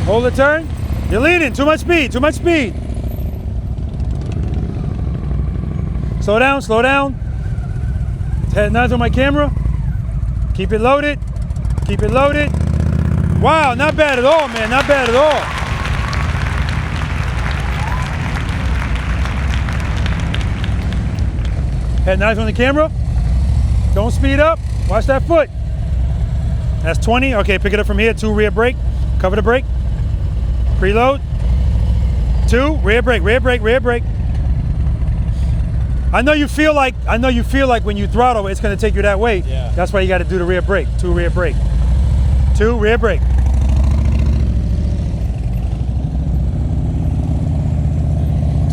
C: Hold the turn. You're leading. Too much speed. Too much speed. Slow down. Slow down. Head nice on my camera. Keep it loaded. Keep it loaded. Wow, not bad at all, man. Not bad at all. Head nice on the camera. Don't speed up. Watch that foot. That's 20. Okay, pick it up from here. 2 rear brake. Cover the brake. Preload. 2 rear brake. Rear brake. Rear brake. I know you feel like when you throttle, it's going to take you that way. Yeah. That's why you got to do the rear brake. 2 rear brake. 2 rear brake.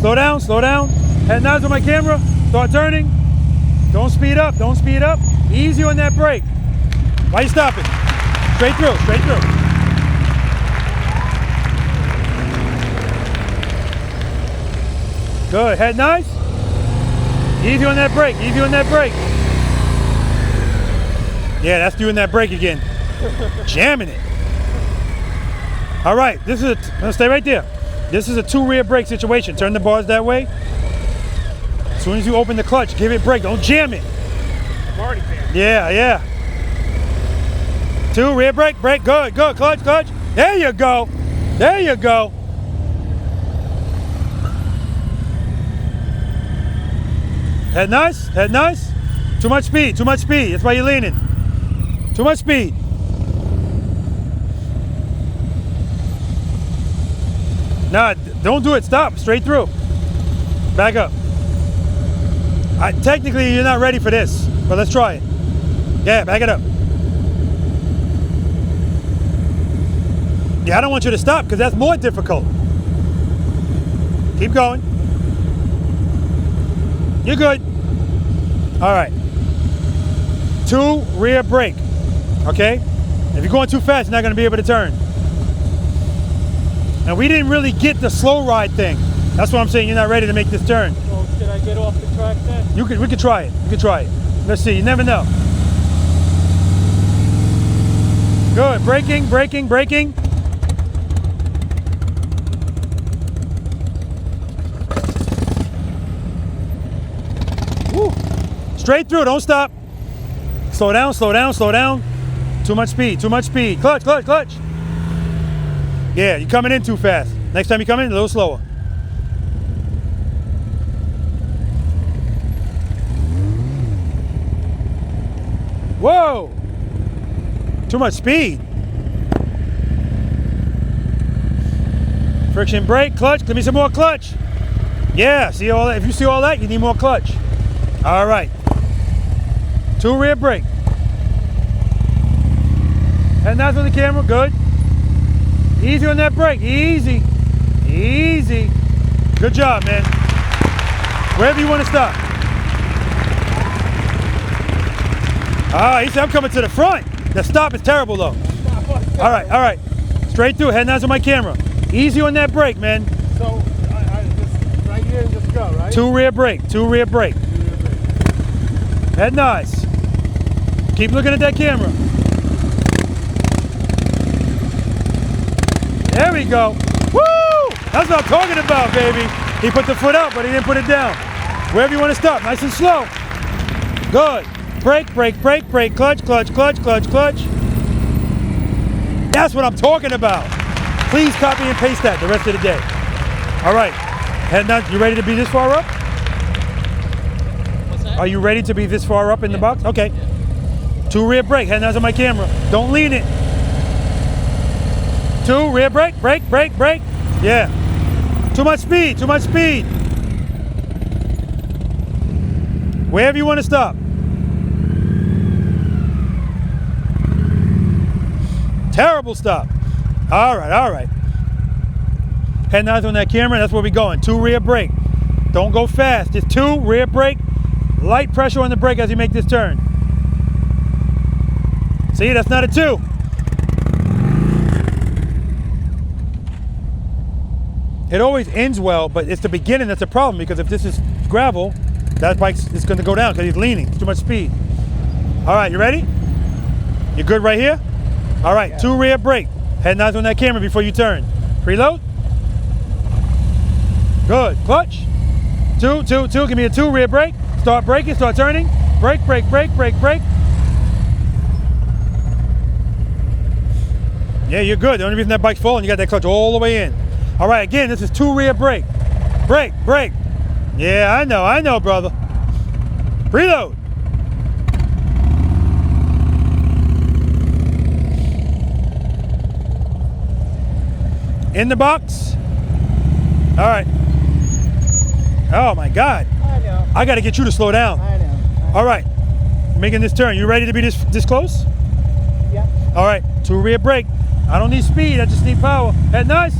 C: Slow down. Slow down. Head nice on my camera. Start turning. Don't speed up, don't speed up. Easy on that brake. Why you stopping? Straight through, straight through. Good, head nice. Easy on that brake, easy on that brake. Yeah, that's doing that brake again. Jamming it. All right, this is now stay right there. This is a 2 rear brake situation. Turn the bars that way. As soon as you open the clutch, give it brake. Don't jam it.
A: I'm already banned.
C: Yeah, yeah. 2 rear brake, brake. Good, good. Clutch, clutch. There you go. There you go. Head nice, head nice. Too much speed, too much speed. That's why you're leaning. Too much speed. Nah, don't do it. Stop. Straight through. Back up. Technically, you're not ready for this, but let's try it. Yeah, back it up. Yeah, I don't want you to stop because that's more difficult. Keep going. You're good. All right. 2 rear brake. Okay? If you're going too fast, you're not going to be able to turn. And we didn't really get the slow ride thing. That's what I'm saying. You're not ready to make this turn.
J: So should I get off the track then?
C: We could try it. You could try it. Let's see. You never know. Good. Braking, braking, braking. Woo. Straight through. Don't stop. Slow down, slow down, slow down. Too much speed, too much speed. Clutch, clutch, clutch. Yeah, you're coming in too fast. Next time you come in, a little slower. Whoa! Too much speed. Friction brake, clutch. Give me some more clutch. Yeah, see all that? If you see all that, you need more clutch. All right. 2 rear brake. Head nice on the camera, good. Easy on that brake, easy. Easy. Good job, man. Wherever you want to stop. Ah, he said I'm coming to the front. The stop is terrible though. All right, all right. Straight through, head nice on my camera. Easy on that brake, man.
A: So, just right here and just go, right?
C: 2 rear brake, 2 rear brake. Head nice. Keep looking at that camera. There we go. Woo! That's what I'm talking about, baby. He put the foot up, but he didn't put it down. Wherever you want to stop, nice and slow. Good. Brake, brake, brake, brake, clutch, clutch, clutch, clutch, clutch. That's what I'm talking about. Please copy and paste that the rest of the day. All right. Head down. You ready to be this far up?
J: What's that?
C: Are you ready to be this far up in the box? Okay. 2 rear brake. Head down on my camera. Don't lean it. 2 rear brake, brake, brake, brake. Yeah. Too much speed, too much speed. Wherever you want to stop. Terrible stop. All right, all right. Head nice on that camera, that's where we're going. 2 rear brake. Don't go fast, just 2 rear brake. Light pressure on the brake as you make this turn. See, that's not a 2. It always ends well, but it's the beginning that's a problem because if this is gravel, that bike is going to go down because he's leaning. It's too much speed. All right, you ready? You good right here? All right, yeah. 2 rear brake. Head nice on that camera before you turn. Preload. Good. Clutch. 2, 2, 2. Give me a 2 rear brake. Start braking, start turning. Brake, brake, brake, brake, brake. Yeah, you're good. The only reason that bike's falling, you got that clutch all the way in. All right, again, this is 2 rear brake. Brake, brake. Yeah, I know, brother. Preload. In the box. All right. Oh my God.
H: I know.
C: I got to get you to slow down.
H: I know.
C: All right. Making this turn. You ready to be this close?
H: Yeah.
C: All right. 2 rear brake. I don't need speed. I just need power. Head nice.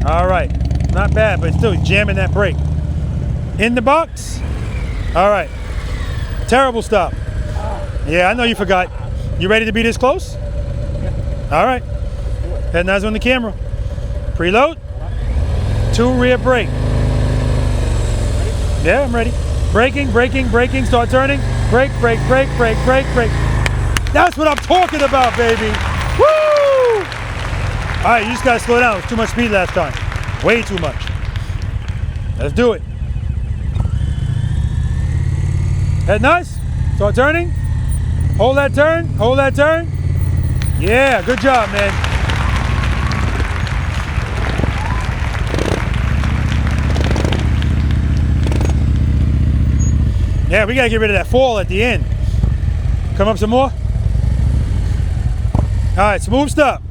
C: All right. Not bad, but still jamming that brake. In the box. All right. Terrible stop. Yeah, I know you forgot. You ready to be this close? All right. Head nice on the camera. Preload. 2 rear brake. Yeah, I'm ready. Braking, braking, braking. Start turning. Brake, brake, brake, brake, brake, brake. That's what I'm talking about, baby. Woo! All right, you just gotta slow down. It was too much speed last time. Way too much. Let's do it. Head nice. Start turning. Hold that turn. Hold that turn. Yeah, good job, man. Yeah, we gotta get rid of that fall at the end. Come up some more. All right, smooth stop.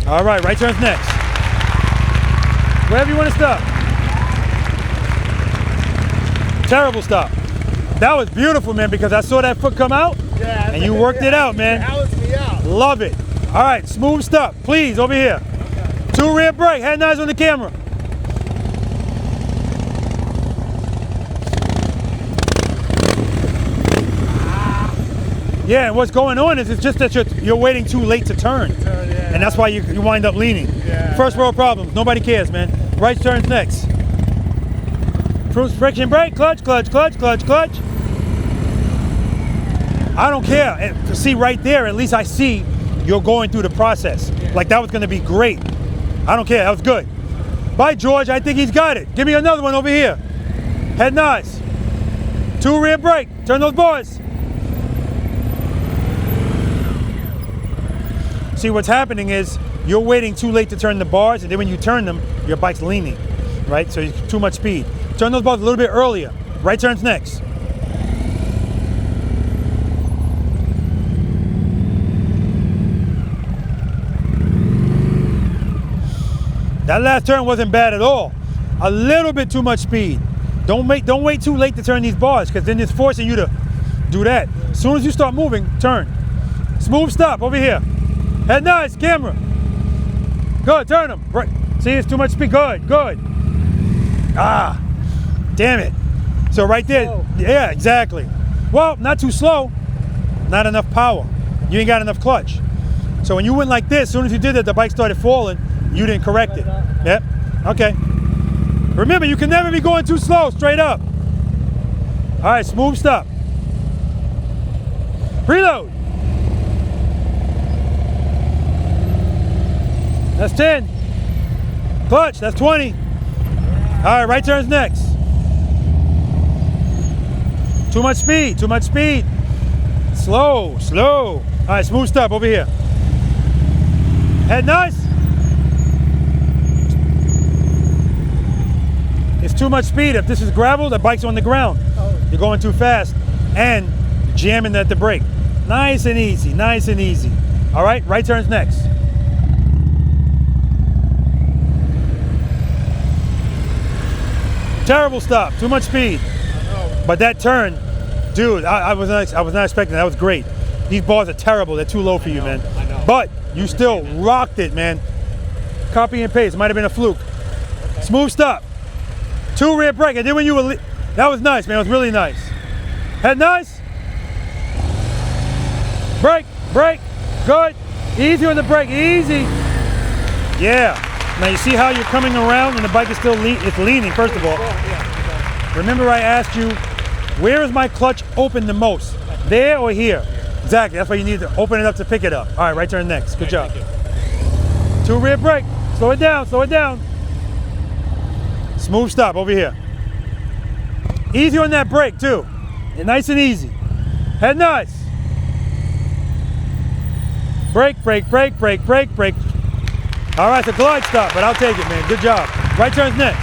C: All right, right turns next. Wherever you want to stop. Terrible stop. That was beautiful, man, because I saw that foot come out, and you worked it out, man.
A: Balanced me out.
C: Love it. All right, smooth stop. Please, over here. Okay. 2 rear brake. Hand eyes on the camera. Yeah, and what's going on is it's just that you're waiting too late to turn. And that's why you wind up leaning.
A: Yeah.
C: First world problems. Nobody cares, man. Right turns next. Friction brake. Clutch, clutch, clutch, clutch, clutch. I don't care. And to see right there, at least I see you're going through the process. Like that was going to be great. I don't care. That was good. By George, I think he's got it. Give me another one over here. Head nice. 2 rear brake. Turn those bars. See, what's happening is you're waiting too late to turn the bars, and then when you turn them, your bike's leaning, right? So it's too much speed. Turn those bars a little bit earlier. Right turns next. That last turn wasn't bad at all. A little bit too much speed. Don't wait too late to turn these bars, because then it's forcing you to do that. As soon as you start moving, turn. Smooth stop over here. Head nice, camera. Good, turn them. Right. See, it's too much speed. Good, good. Ah, damn it. So right there, yeah, exactly. Well, not too slow, not enough power. You ain't got enough clutch. So when you went like this, as soon as you did that, the bike started falling, you didn't correct it. Yep, okay. Remember, you can never be going too slow, straight up. All right, smooth stop. Preload. That's 10. Clutch, that's 20. All right, right turns next. Too much speed, too much speed. Slow, slow. All right, smooth stop over here. Head nice. It's too much speed. If this is gravel, the bike's on the ground. You're going too fast and jamming at the brake. Nice and easy, nice and easy. All right, right turns next. Terrible stop, too much speed. But that turn, dude, I was not expecting that. That was great. These bars are terrible. They're too low for you, man.
A: I know.
C: But you still rocked it, man. Copy and paste. Might have been a fluke. Okay. Smooth stop. 2 rear brake. And then when you were, that was nice, man. It was really nice. Head nice. Brake, brake. Good. Easy on the brake. Easy. Yeah. Now you see how you're coming around and the bike is still it's leaning, first of all. Remember I asked you, where is my clutch open the most? There or here? Exactly, that's why you need to open it up to pick it up. All right, right turn next, good job. 2 rear brake, slow it down, slow it down. Smooth stop over here. Easy on that brake too, and nice and easy. Head nice. Brake, brake, brake, brake, brake, brake. All right, it's a glide stop, but I'll take it, man. Good job. Right turns next.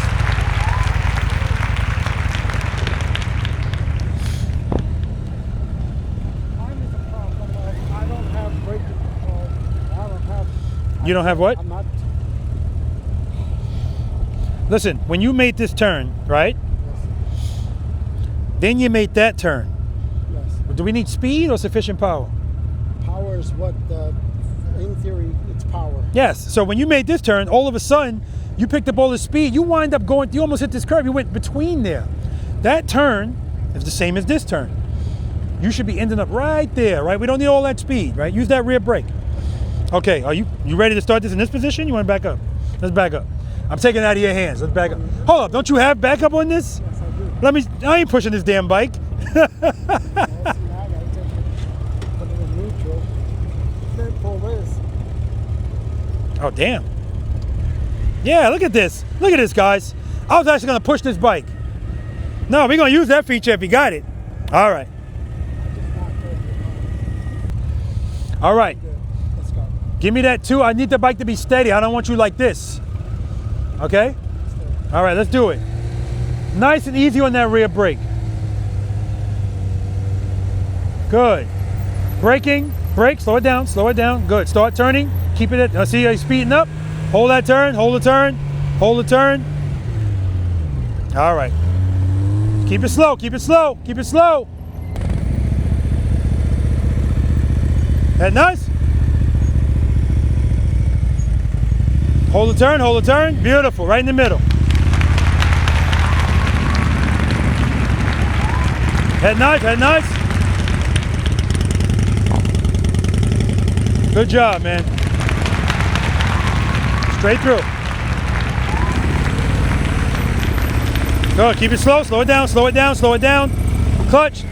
I: I don't have brake control. I don't have.
C: You don't have what?
I: I'm not.
C: Listen, when you made this turn, right?
I: Yes.
C: Then you made that turn.
I: Yes.
C: Do we need speed or sufficient power?
I: Power is what, in theory, it's power.
C: Yes, so when you made this turn, all of a sudden, you picked up all the speed. You wind up going, you almost hit this curve. You went between there. That turn is the same as this turn. You should be ending up right there, right? We don't need all that speed, right? Use that rear brake. Okay, are you ready to start this in this position? You want to back up? Let's back up. I'm taking it out of your hands. Let's back up. Hold up. Don't you have backup on this?
I: Yes, I do.
C: Let me. I ain't pushing this damn bike.
I: Well, see, now I gotta put it in neutral. Then pull this.
C: Oh, damn. Yeah, look at this. Look at this, guys. I was actually going to push this bike. No, we're going to use that feature if you got it. All right. All right.
I: Let's go.
C: Give me that too. I need the bike to be steady. I don't want you like this. Okay? All right, let's do it. Nice and easy on that rear brake. Good. Braking, brake, slow it down, slow it down. Good. Start turning. Keep it at, see how you're speeding up? Hold that turn, hold the turn, hold the turn. All right. Keep it slow, keep it slow, keep it slow. That nice? Hold the turn, hold the turn. Beautiful, right in the middle. Head nice, head nice. Good job, man. Straight through. Good, keep it slow, slow it down, slow it down, slow it down. Clutch.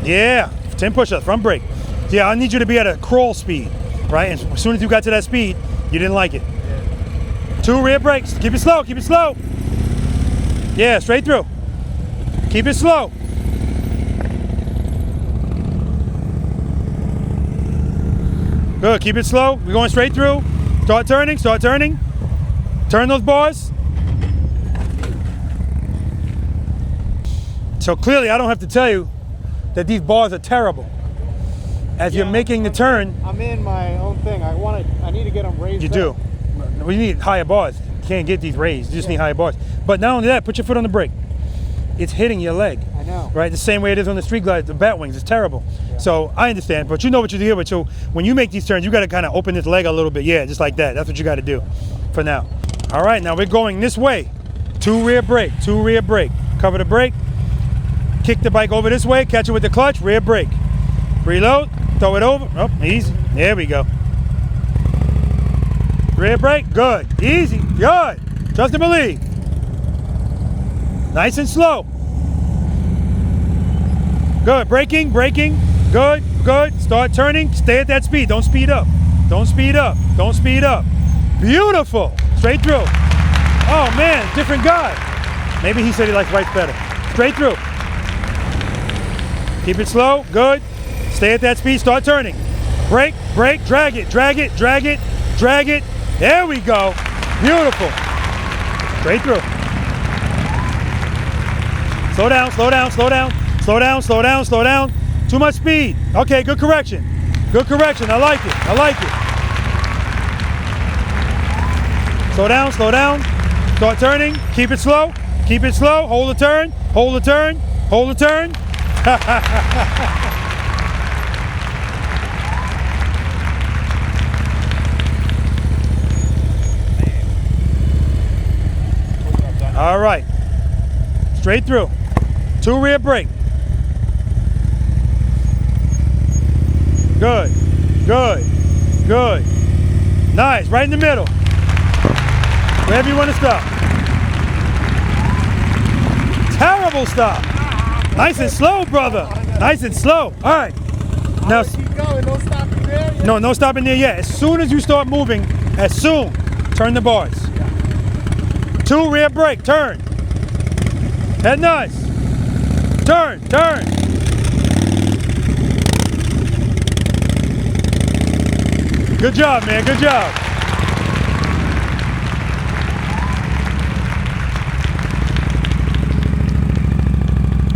C: Yeah, 10 push-ups, front brake. Yeah, I need you to be at a crawl speed, right? And as soon as you got to that speed, you didn't like it. 2 rear brakes, keep it slow, keep it slow. Yeah, straight through. Keep it slow. Good, keep it slow. We're going straight through. Start turning, start turning. Turn those bars. So clearly, I don't have to tell you that these bars are terrible. As you're making the turn.
I: I'm in my own thing. I need to get them raised.
C: You do. We need higher bars. You can't get these raised. You just need higher bars. But not only that, put your foot on the brake. It's hitting your leg.
I: I know.
C: Right? The same way it is on the street glide, the bat wings. It's terrible. Yeah. So I understand, but you know what you're dealing with. So when you make these turns, you got to kind of open this leg a little bit. Yeah, just like that. That's what you got to do for now. All right, now we're going this way. 2 rear brake, 2 rear brake. Cover the brake. Kick the bike over this way. Catch it with the clutch. Rear brake. Reload. Throw it over. Oh, easy. There we go. Rear brake. Good. Easy. Good. Trust and believe. Nice and slow. Good. Braking, braking. Good, good. Start turning. Stay at that speed. Don't speed up. Don't speed up. Don't speed up. Beautiful. Straight through. Oh, man. Different guy. Maybe he said he likes rights better. Straight through. Keep it slow. Good. Stay at that speed. Start turning. Brake, brake. Drag it, drag it, drag it, drag it. There we go. Beautiful. Straight through. Slow down, slow down, slow down, slow down, slow down, slow down. Too much speed. Okay, good correction. Good correction. I like it. I like it. Slow down, slow down. Start turning. Keep it slow. Keep it slow. Hold the turn. Hold the turn. Hold the turn. All right. Straight through. 2 rear brake. Good. Good. Good. Nice. Right in the middle. Wherever you want to stop. Terrible stop. Nice and slow, brother. Nice and slow. All right. Now,
I: Keep going. No stopping there. Yeah.
C: no stopping there yet. As soon as you start moving, turn the bars. 2 rear brake. Turn. Head nice. Turn. Turn. Good job, man. Good job.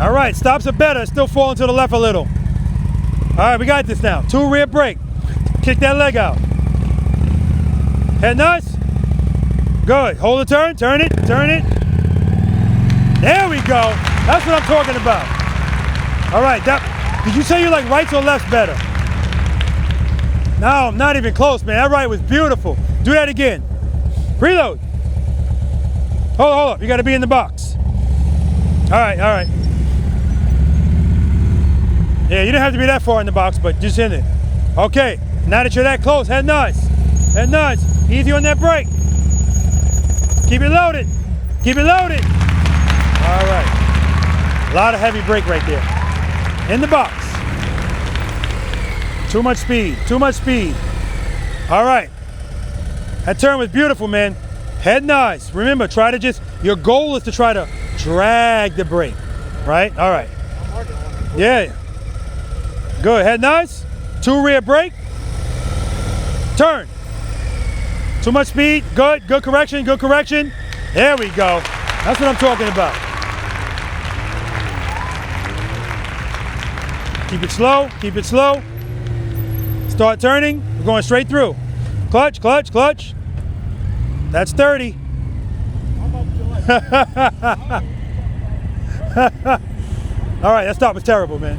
C: All right, stops are better. Still falling to the left a little. All right, we got this now. 2 rear brake. Kick that leg out. Head nice. Good. Hold the turn. Turn it. Turn it. There we go. That's what I'm talking about. All right. Did you say you like rights or lefts better? No, not even close, man. That right was beautiful. Do that again. Preload. Hold up. You got to be in the box. All right. All right. Yeah, you don't have to be that far in the box, but just in it. Okay, now that you're that close, head nice. Head nice. Easy on that brake. Keep it loaded. Keep it loaded. All right. A lot of heavy brake right there. In the box. Too much speed. Too much speed. All right. That turn was beautiful, man. Head nice. Remember, try to just, your goal is to try to drag the brake, right? All right. Yeah. Good. Head nice. 2 rear brake. Turn. Too much speed. Good. Good correction. Good correction. There we go. That's what I'm talking about. Keep it slow. Keep it slow. Start turning. We're going straight through. Clutch, clutch, clutch. That's 30. All right, that stop was terrible, man.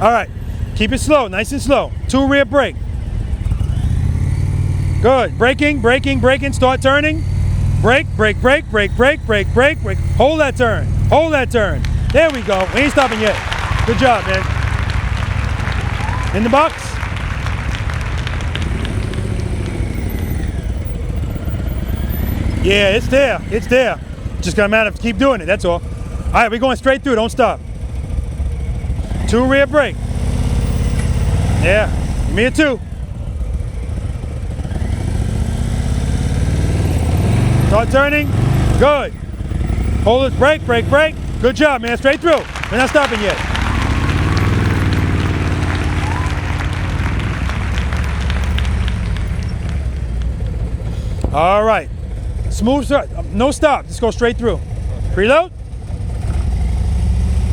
C: All right, keep it slow, nice and slow. 2 rear brake. Good, braking, braking, braking, start turning. Brake, brake, brake, brake, brake, brake, brake, brake. Hold that turn, hold that turn. There we go, we ain't stopping yet. Good job, man. In the box. Yeah, it's there, it's there. Just gonna matter to keep doing it, that's all. All right, we're going straight through, don't stop. 2 rear brake. Yeah, give me a 2. Start turning, good. Hold it, brake, brake, brake. Good job, man, straight through. We're not stopping yet. All right. Smooth start, no stop, just go straight through. Preload.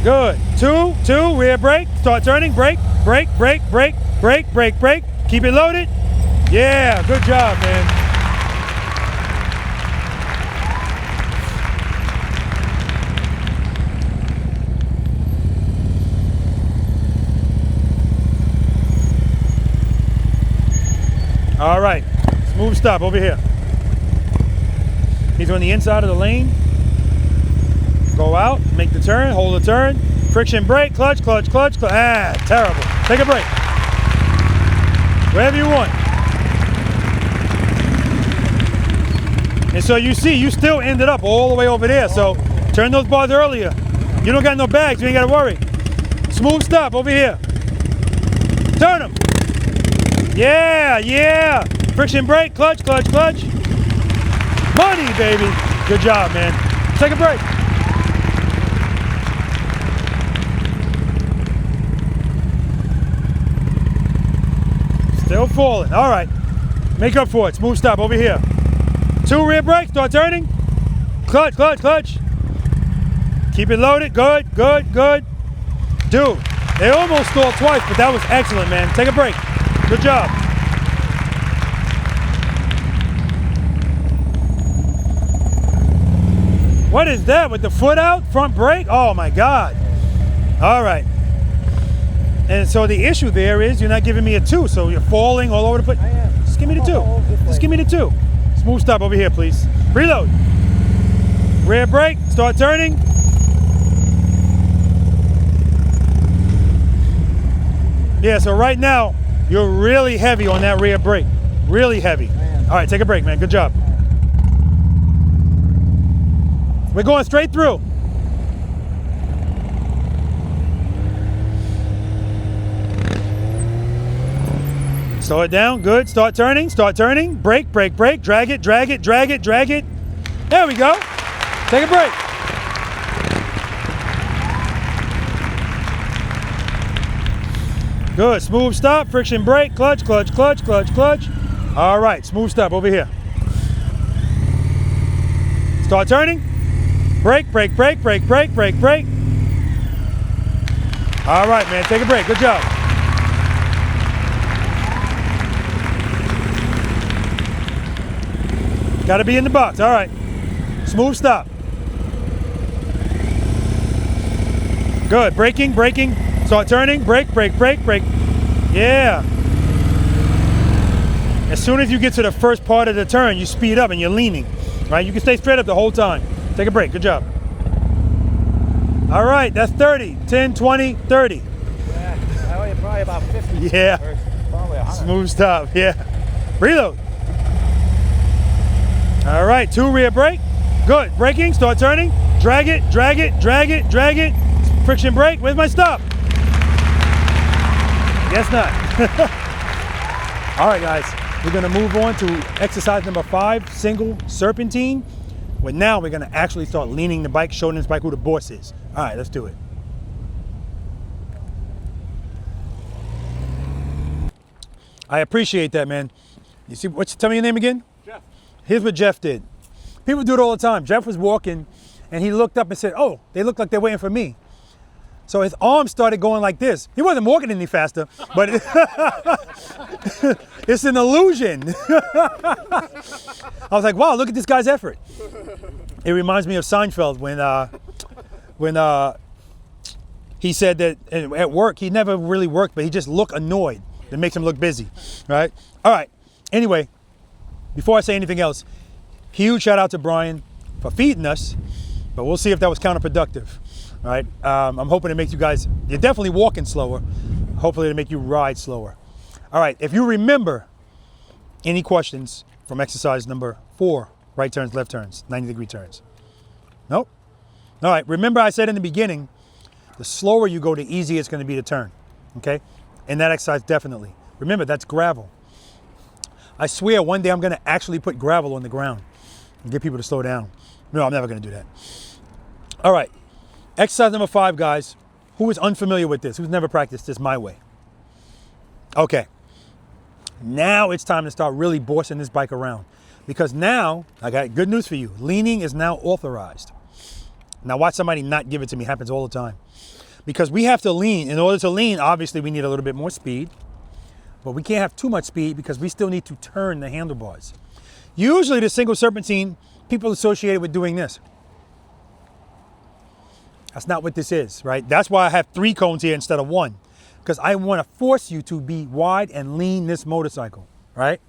C: Good. 2, rear brake, start turning, brake, brake, brake, brake, brake, brake, brake. Keep it loaded. Yeah, good job, man. All right, smooth stop over here. He's on the inside of the lane. Go out, make the turn, hold the turn. Friction brake, clutch, clutch, clutch, clutch. Ah, terrible. Take a break. Wherever you want. And so you see, you still ended up all the way over there. So turn those bars earlier. You don't got no bags, you ain't got to worry. Smooth stop over here. Turn them. Yeah, yeah. Friction brake, clutch, clutch, clutch. Money, baby. Good job, man. Take a break. Still falling. All right. Make up for it. Smooth stop over here. 2 rear brakes. Start turning. Clutch, clutch, clutch. Keep it loaded. Good, good, good. Dude, they almost stalled twice, but that was excellent, man. Take a break. Good job. What is that with the foot out, front brake? Oh my God. All right. And so the issue there is you're not giving me a 2, so you're falling all over the place. Just give me the 2. Just give me the 2. Smooth stop over here, please. Preload. Rear brake, start turning. Yeah, so right now, you're really heavy on that rear brake. Really heavy. All right, take a break, man. Good job. We're going straight through. Slow it down, good. Start turning, brake, brake, brake, drag it, drag it, drag it, drag it. There we go. Take a break. Good, smooth stop, friction brake, clutch, clutch, clutch, clutch, clutch. All right, smooth stop over here. Start turning. Brake, brake, brake, brake, brake, brake, brake. All right, man, take a break. Good job. Got to be in the box. All right. Smooth stop. Good. Braking, braking. Start turning. Brake, brake, brake, brake. Yeah. As soon as you get to the first part of the turn, you speed up and you're leaning. Right? You can stay straight up the whole time. Take a break. Good job. All right. That's 30. 10, 20, 30.
E: Yeah. Probably about 50.
C: Yeah.
E: Probably 100.
C: Smooth stop. Yeah. Reload. All right. 2 rear brake. Good. Braking, start turning. Drag it, drag it, drag it, drag it. Friction brake. Where's my stop? Guess not. All right, guys. We're going to move on to exercise number 5, single serpentine. But now we're going to actually start leaning the bike, showing this bike who the boss is. All right, let's do it. I appreciate that, man. You see, tell me your name again?
A: Jeff.
C: Here's what Jeff did. People do it all the time. Jeff was walking and he looked up and said, oh, they look like they're waiting for me. So his arm started going like this. He wasn't walking any faster, but it's an illusion. I was like, wow, look at this guy's effort. It reminds me of Seinfeld when he said that at work, he never really worked, but he just looked annoyed. That makes him look busy, right? All right, anyway, before I say anything else, huge shout out to Brian for feeding us, but we'll see if that was counterproductive, all right? I'm hoping to make you guys, you're definitely walking slower, hopefully to make you ride slower. All right, if you remember any questions from exercise number 4, right turns, left turns, 90-degree turns. Nope. All right, remember I said in the beginning, the slower you go, the easier it's gonna be to turn, okay? And that exercise, definitely. Remember, that's gravel. I swear one day I'm gonna actually put gravel on the ground and get people to slow down. No, I'm never gonna do that. All right, exercise number 5, guys. Who is unfamiliar with this? Who's never practiced this my way? Okay, now it's time to start really bossing this bike around, because now, I got good news for you. Leaning is now authorized. Now watch somebody not give it to me, happens all the time. Because we have to lean. In order to lean, obviously we need a little bit more speed, but we can't have too much speed because we still need to turn the handlebars. Usually the single serpentine, people associate it with doing this. That's not what this is, right? That's why I have 3 cones here instead of 1, because I want to force you to be wide and lean this motorcycle, right?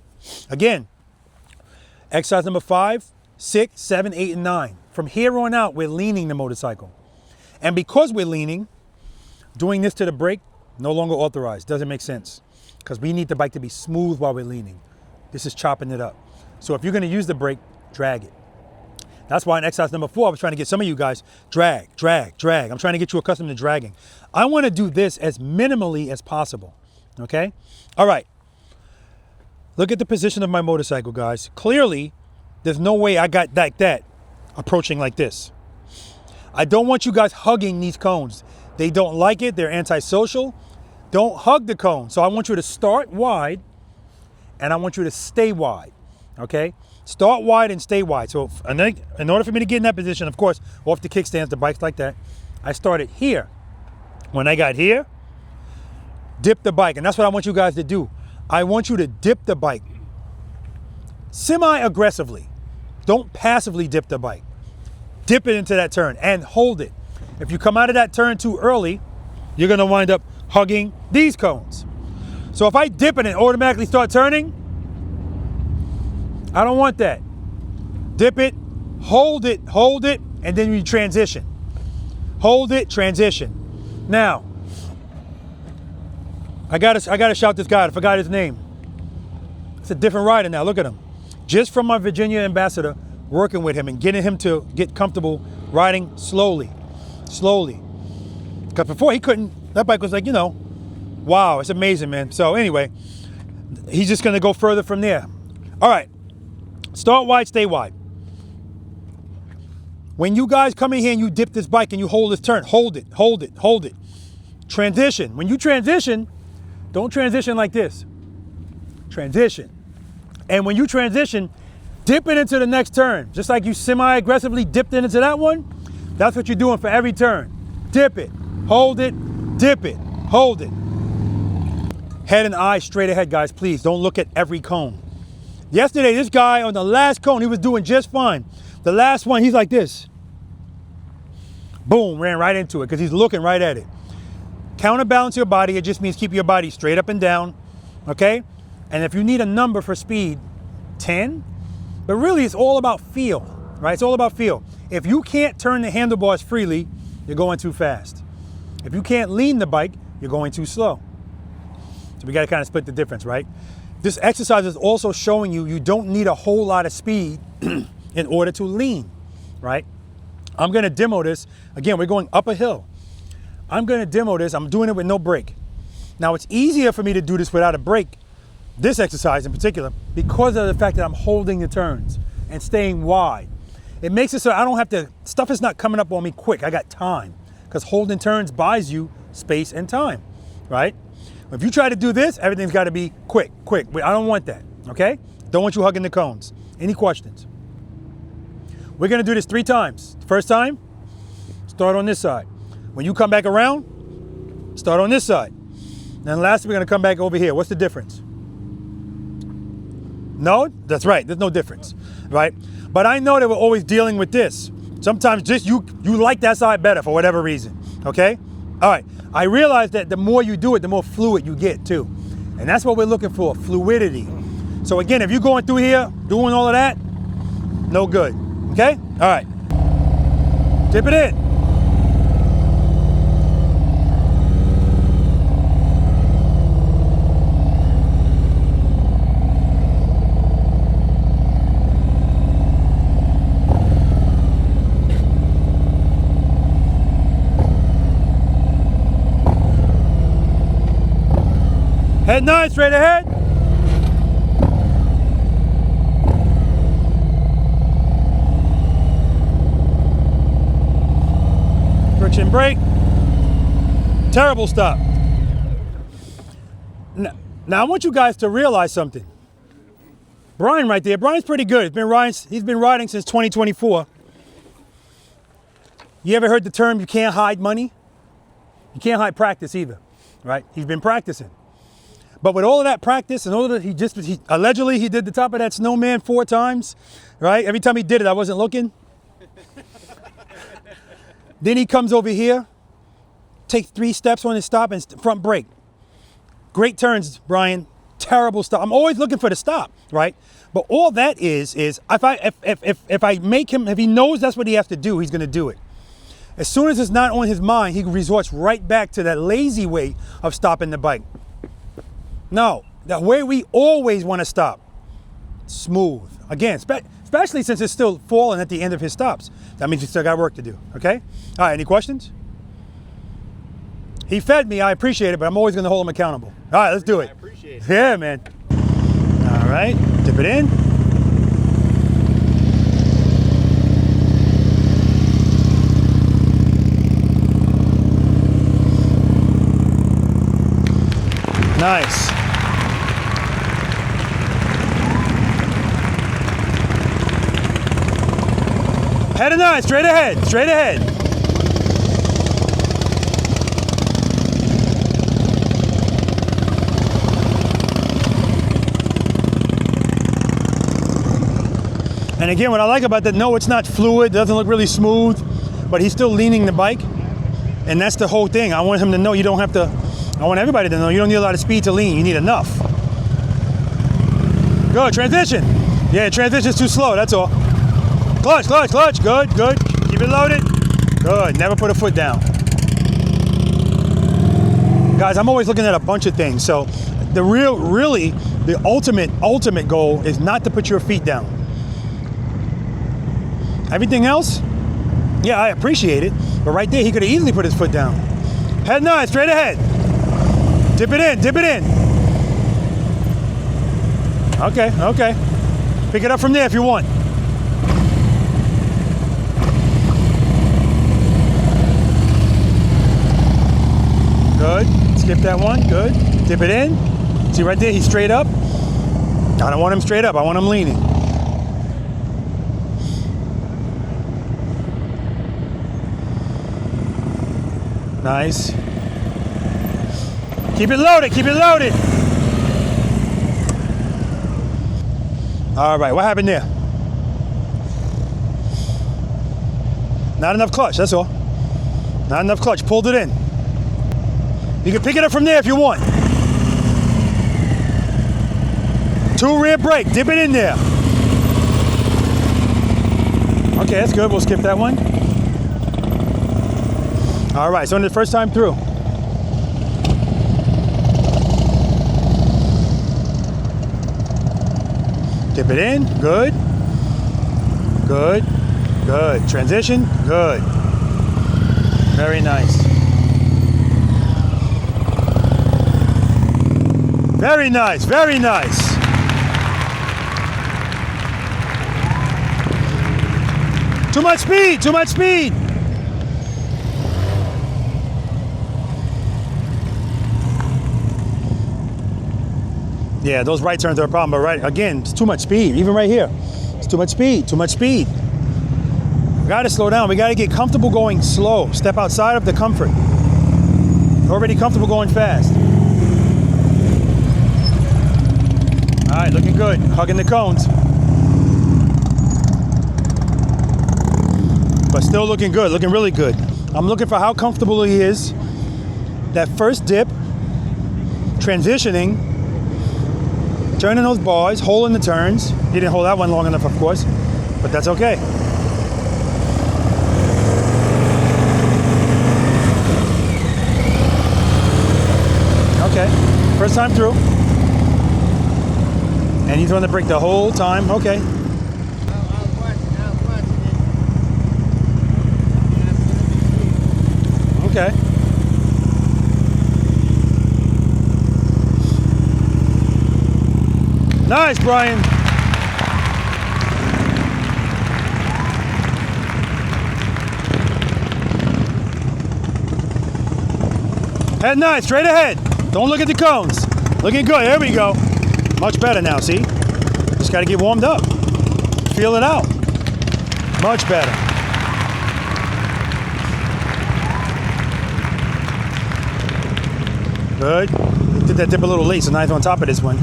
C: Again, exercise number 5, 6, 7, 8, and 9. From here on out, we're leaning the motorcycle. And because we're leaning, doing this to the brake, no longer authorized. Doesn't make sense, because we need the bike to be smooth while we're leaning. This is chopping it up. So if you're gonna use the brake, drag it. That's why in exercise number 4, I was trying to get some of you guys, drag, drag, drag. I'm trying to get you accustomed to dragging. I wanna do this as minimally as possible, okay? All right, look at the position of my motorcycle, guys. Clearly, there's no way I got like that approaching like this. I don't want you guys hugging these cones. They don't like it, they're antisocial. Don't hug the cone. So I want you to start wide and I want you to stay wide, okay? Start wide and stay wide. So in order for me to get in that position, of course, off the kickstands, the bike's like that, I started here. When I got here, dip the bike. And that's what I want you guys to do. I want you to dip the bike semi-aggressively. Don't passively dip the bike. Dip it into that turn and hold it. If you come out of that turn too early, you're gonna wind up hugging these cones. So if I dip it and automatically start turning, I don't want that. Dip it, hold it, and then you transition. Hold it, transition. Now, I gotta shout this guy, I forgot his name. It's a different rider now, look at him. Just from my Virginia ambassador, working with him and getting him to get comfortable riding slowly. Because before he couldn't, that bike was like, you know, wow, it's amazing, man. So anyway, he's just gonna go further from there. All right, start wide, stay wide. When you guys come in here and you dip this bike and you hold this turn, hold it. Transition. When you transition, don't transition like this. Transition. And when you transition, dip it into the next turn. Just like you semi-aggressively dipped it into that one, that's what you're doing for every turn. Dip it, hold it, dip it, hold it. Head and eyes straight ahead, guys, please. Don't look at every cone. Yesterday, this guy on the last cone, he was doing just fine. The last one, he's like this. Boom, ran right into it because he's looking right at it. Counterbalance your body. It just means keep your body straight up and down, okay? And if you need a number for speed, 10. But really, it's all about feel, right? It's all about feel. If you can't turn the handlebars freely, you're going too fast. If you can't lean the bike, you're going too slow. So we got to kind of split the difference, right? This exercise is also showing you don't need a whole lot of speed in order to lean, right? I'm gonna demo this. Again, we're going up a hill. I'm gonna demo this. I'm doing it with no brake. Now it's easier for me to do this without a brake, this exercise in particular, because of the fact that I'm holding the turns and staying wide. It makes it so I don't have to, stuff is not coming up on me quick. I got time, because holding turns buys you space and time, right? If you try to do this, everything's gotta be quick. I don't want that, okay? Don't want you hugging the cones. Any questions? We're gonna do this 3 times. First time, start on this side. When you come back around, start on this side. Then lastly, we're gonna come back over here. What's the difference? No? That's right, there's no difference, right? But I know that we're always dealing with this. Sometimes just you like that side better for whatever reason, okay? All right, I realize that the more you do it, the more fluid you get too. And that's what we're looking for, fluidity. So again, if you're going through here, doing all of that, no good, okay? All right, dip it in. Head 9, straight ahead. Friction brake. Terrible stop. Now I want you guys to realize something. Brian right there, Brian's pretty good. He's been riding since 2024. You ever heard the term, you can't hide money? You can't hide practice either, right? He's been practicing. But with all of that practice and all of that, he allegedly he did the top of that Snowman 4 times, right? Every time he did it, I wasn't looking. Then he comes over here, takes 3 steps on his stop and front brake. Great turns, Brian. Terrible stop. I'm always looking for the stop, right? But all that is if I make him, if he knows that's what he has to do, he's gonna do it. As soon as it's not on his mind, he resorts right back to that lazy way of stopping the bike. No, the way we always want to stop, smooth. Again, especially since it's still falling at the end of his stops. That means you still got work to do, okay? All right, any questions? He fed me, I appreciate it, but I'm always gonna hold him accountable. All right, let's do it.
A: I appreciate it.
C: Yeah, man. All right, dip it in. Nice. Head and 9, straight ahead, straight ahead. And again, what I like about that, no, it's not fluid, doesn't look really smooth, but he's still leaning the bike. And that's the whole thing. I want him to know you don't have to, I want everybody to know you don't need a lot of speed to lean, you need enough. Good, transition. Yeah, transition's too slow, that's all. Clutch, clutch, clutch, good, good. Keep it loaded. Good, never put a foot down. Guys, I'm always looking at a bunch of things. So the really, the ultimate goal is not to put your feet down. Everything else, yeah, I appreciate it. But right there, he could have easily put his foot down. Head 9, straight ahead. Dip it in, dip it in. Okay, okay. Pick it up from there if you want. Good, skip that one, good. Dip it in. See right there, he's straight up. I don't want him straight up, I want him leaning. Nice. Keep it loaded, keep it loaded. All right, what happened there? Not enough clutch, that's all. Not enough clutch, pulled it in. You can pick it up from there if you want. 2 rear brake, dip it in there. Okay, that's good, we'll skip that one. All right, so on the first time through. Dip it in, good, good. Good. Transition. Good. Very nice. Very nice. Very nice. Too much speed. Too much speed. Yeah, those right turns are a problem, but right, again, it's too much speed, even right here. It's too much speed, too much speed. We gotta slow down, we gotta get comfortable going slow. Step outside of the comfort. Already comfortable going fast. All right, looking good, hugging the cones. But still looking good, looking really good. I'm looking for how comfortable he is. That first dip, transitioning, turning those bars, holding the turns. He didn't hold that one long enough, of course, but that's okay. Okay, first time through. And he's on the brake the whole time, okay. Okay. Nice, Brian. Head nice, straight ahead. Don't look at the cones. Looking good, there we go. Much better now, see? Just gotta get warmed up. Feel it out. Much better. Good. Did that dip a little late, so now he's on top of this one.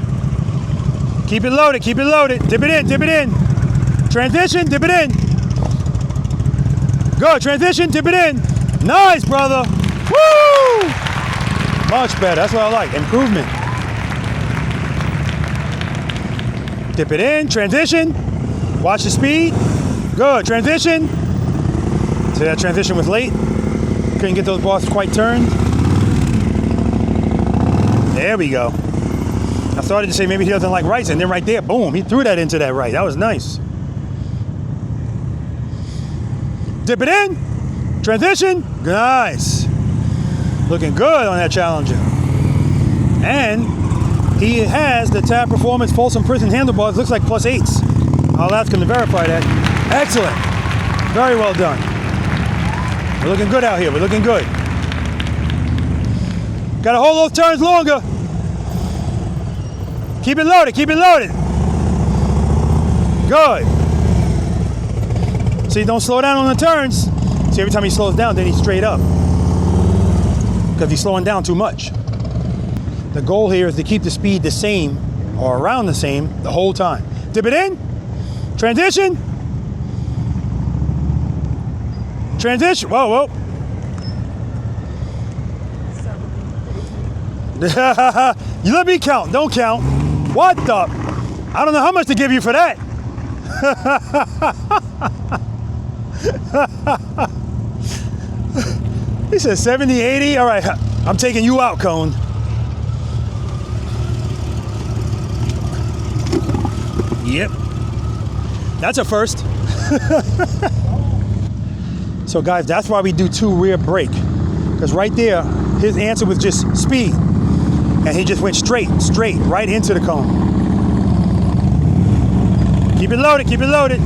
C: Keep it loaded, keep it loaded. Dip it in, dip it in. Transition, dip it in. Good, transition, dip it in. Nice, brother. Woo! Much better, that's what I like, improvement. Dip it in, transition. Watch the speed. Good, transition. See, that transition was late. Couldn't get those bars quite turned. There we go. I started to say maybe he doesn't like rights, and then right there, boom, he threw that into that right. That was nice. Dip it in. Transition. Nice. Looking good on that Challenger. And he has the Tab Performance Folsom Prison handlebars. Looks like +8s. I'll ask him to verify that. Excellent. Very well done. We're looking good out here. We're looking good. Got to hold those turns longer. Keep it loaded, keep it loaded. Good. See, don't slow down on the turns. See, every time he slows down, then he's straight up. Because he's slowing down too much. The goal here is to keep the speed the same, or around the same, the whole time. Dip it in. Transition. Transition. Whoa, whoa. You let me count, don't count. What the? I don't know how much to give you for that. He said 70, 80. All right, I'm taking you out, Cone. Yep. That's a first. So guys, that's why we do 2 rear brake. Because right there, his answer was just speed. And he just went straight, right into the cone. Keep it loaded, keep it loaded.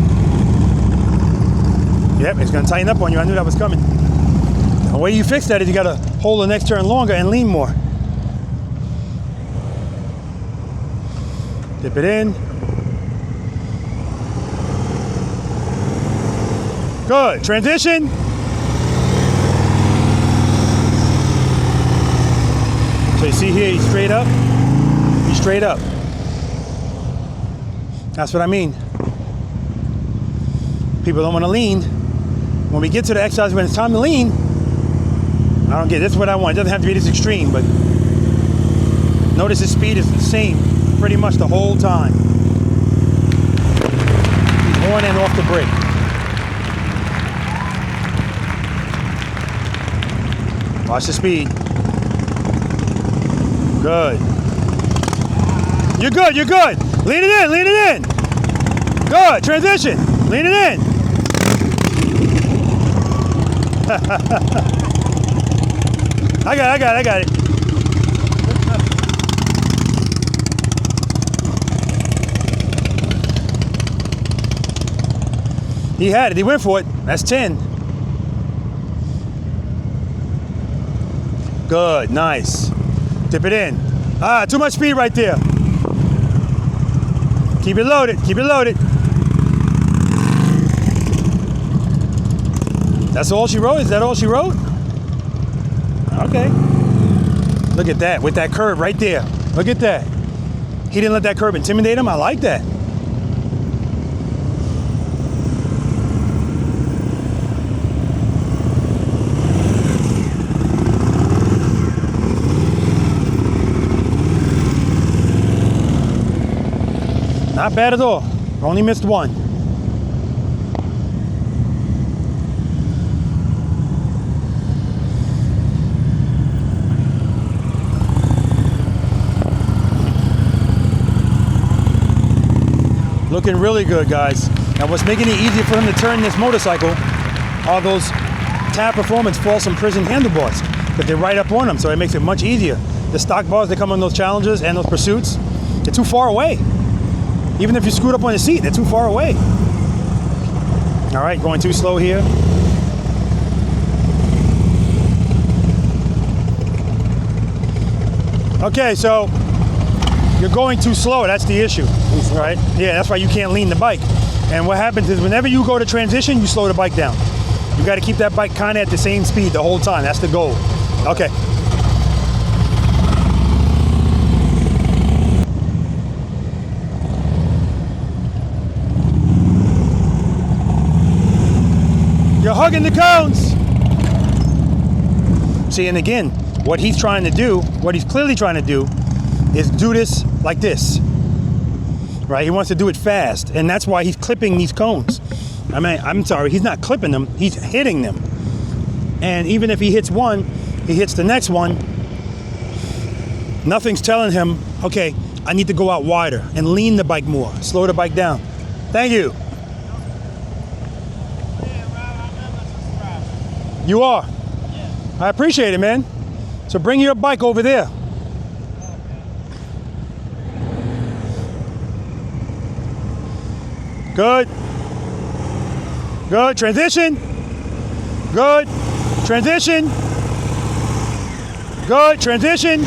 C: Yep, it's gonna tighten up on you. I knew that was coming. The way you fix that is you gotta hold the next turn longer and lean more. Dip it in. Good, transition. So you see here, he's straight up. He's straight up. That's what I mean. People don't want to lean. When we get to the exercise when it's time to lean, I don't get it. This is what I want. It doesn't have to be this extreme, but notice his speed is the same pretty much the whole time. He's on and off the brake. Watch the speed. Good. You're good, you're good. Lean it in, lean it in. Good, transition. Lean it in. I got it. He had it, he went for it. That's 10. Good, nice. Dip it in. Ah, too much speed right there. Keep it loaded, keep it loaded. That's all she wrote? Is that all she wrote? Okay. Look at that, with that curb right there. Look at that. He didn't let that curb intimidate him. I like that. Not bad at all. Only missed one. Looking really good, guys. Now what's making it easier for him to turn this motorcycle are those Tab Performance Folsom Prison handlebars, but they're right up on him, so it makes it much easier. The stock bars that come on those challenges and those pursuits, they're too far away. Even if you screwed up on the seat, they're too far away. All right, going too slow here. Okay, so you're going too slow, that's the issue, right? Yeah, that's why you can't lean the bike. And what happens is whenever you go to transition, you slow the bike down. You gotta keep that bike kinda at the same speed the whole time, that's the goal. Okay. You're hugging the cones. See, and again, what he's trying to do, what he's clearly trying to do, is do this like this, right? He wants to do it fast, and that's why he's clipping these cones. I mean, I'm sorry, he's not clipping them, he's hitting them. And even if he hits one, he hits the next one, nothing's telling him, okay, I need to go out wider and lean the bike more, slow the bike down. Thank you. You are? Yeah. I appreciate it, man. So bring your bike over there. Good. Good. Transition. Good. Transition. Good. Transition.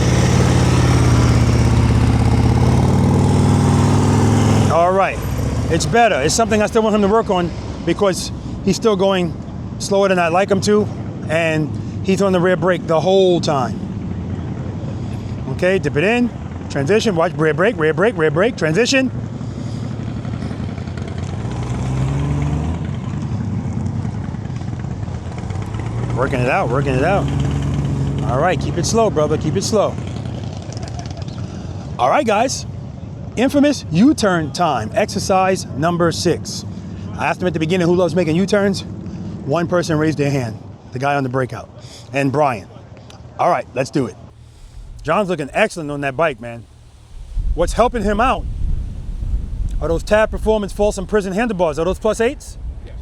C: All right. It's better. It's something I still want him to work on because he's still going slower than I'd like him to, and he's on the rear brake the whole time. Okay, dip it in, transition, watch, rear brake, transition. Working it out, working it out. All right, keep it slow, brother, keep it slow. All right, guys, infamous U-turn time, exercise number 6. I asked him at the beginning who loves making U-turns. One person raised their hand, the guy on the breakout, and Brian. All right, let's do it. John's looking excellent on that bike, man. What's helping him out are those Tab Performance Folsom Prison handlebars. Are those +8s? Yeah.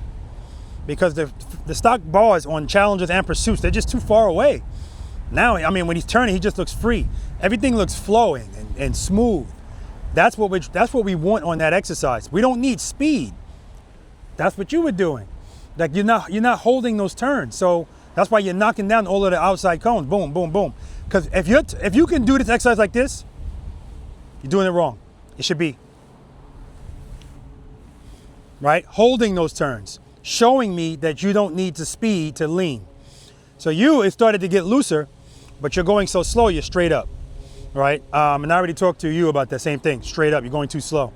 C: Because the stock bars on challenges and pursuits, they're just too far away. Now, I mean, when he's turning, he just looks free. Everything looks flowing and smooth. That's what we want on that exercise. We don't need speed. That's what you were doing. Like you're not holding those turns, so that's why you're knocking down all of the outside cones. Boom, boom, boom. Because if you can do this exercise like this, you're doing it wrong. It should be right, holding those turns, showing me that you don't need to speed to lean. So it started to get looser, but you're going so slow, you're straight up, right? And I already talked to you about that same thing. Straight up, you're going too slow.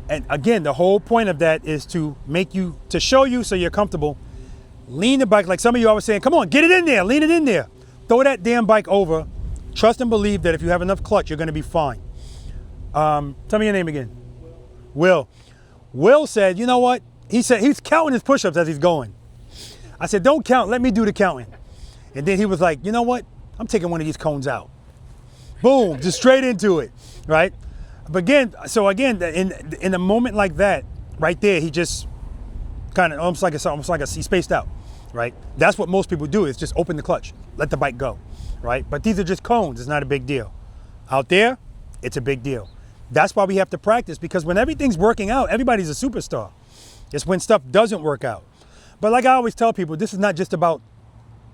C: And again, the whole point of that is to show you so you're comfortable. Lean the bike, like some of you I was saying, come on, get it in there, lean it in there. Throw that damn bike over. Trust and believe that if you have enough clutch, you're gonna be fine. Tell me your name again. Will. Will said, you know what? He said he's counting his push-ups as he's going. I said, don't count, let me do the counting. And then he was like, you know what? I'm taking one of these cones out. Boom, just straight into it, right? But again, in a moment like that, right there, he just kind of almost like he spaced out. right? That's what most people do, is just open the clutch, let the bike go, right? But these are just cones, it's not a big deal. Out there, it's a big deal. That's why we have to practice, because when everything's working out, everybody's a superstar. It's when stuff doesn't work out. But like I always tell people, this is not just about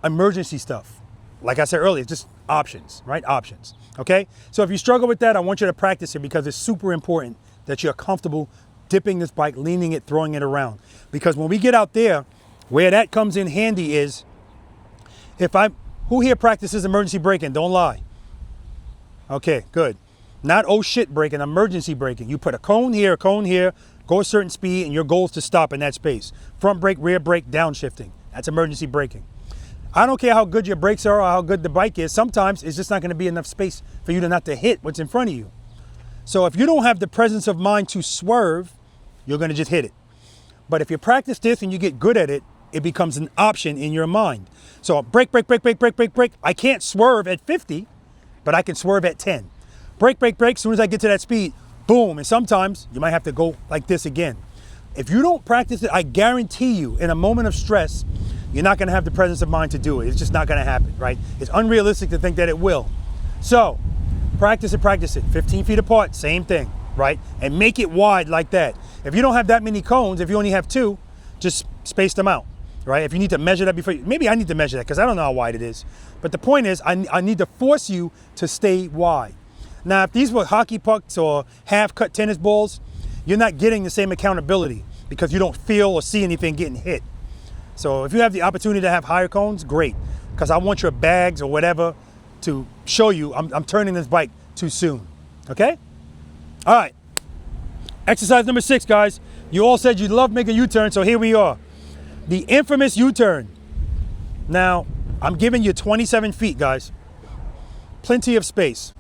C: emergency stuff. Like I said earlier, it's just options, right? Options, okay? So if you struggle with that, I want you to practice it, because it's super important that you're comfortable dipping this bike, leaning it, throwing it around. Because when we get out there, where that comes in handy is, who here practices emergency braking? Don't lie. Okay, good. Not oh shit braking, emergency braking. You put a cone here, go a certain speed, and your goal is to stop in that space. Front brake, rear brake, downshifting. That's emergency braking. I don't care how good your brakes are or how good the bike is. Sometimes it's just not going to be enough space for you to not to hit what's in front of you. So if you don't have the presence of mind to swerve, you're going to just hit it. But if you practice this and you get good at it, it becomes an option in your mind. So brake, brake, brake, brake, brake, brake, brake. I can't swerve at 50, but I can swerve at 10. Brake, brake, brake. As soon as I get to that speed, boom. And sometimes you might have to go like this again. If you don't practice it, I guarantee you, in a moment of stress, you're not going to have the presence of mind to do it. It's just not going to happen, right? It's unrealistic to think that it will. So practice it. 15 feet apart, same thing, right? And make it wide like that. If you don't have that many cones, if you only have 2, just space them out, right? If you need to measure that before, maybe I need to measure that because I don't know how wide it is. But the point is, I need to force you to stay wide. Now, if these were hockey pucks or half-cut tennis balls, you're not getting the same accountability because you don't feel or see anything getting hit. So if you have the opportunity to have higher cones, great. Because I want your bags or whatever to show you I'm turning this bike too soon, okay? All right, exercise number 6, guys. You all said you love making U-turns, so here we are. The infamous U-turn. Now, I'm giving you 27 feet, guys. Plenty of space.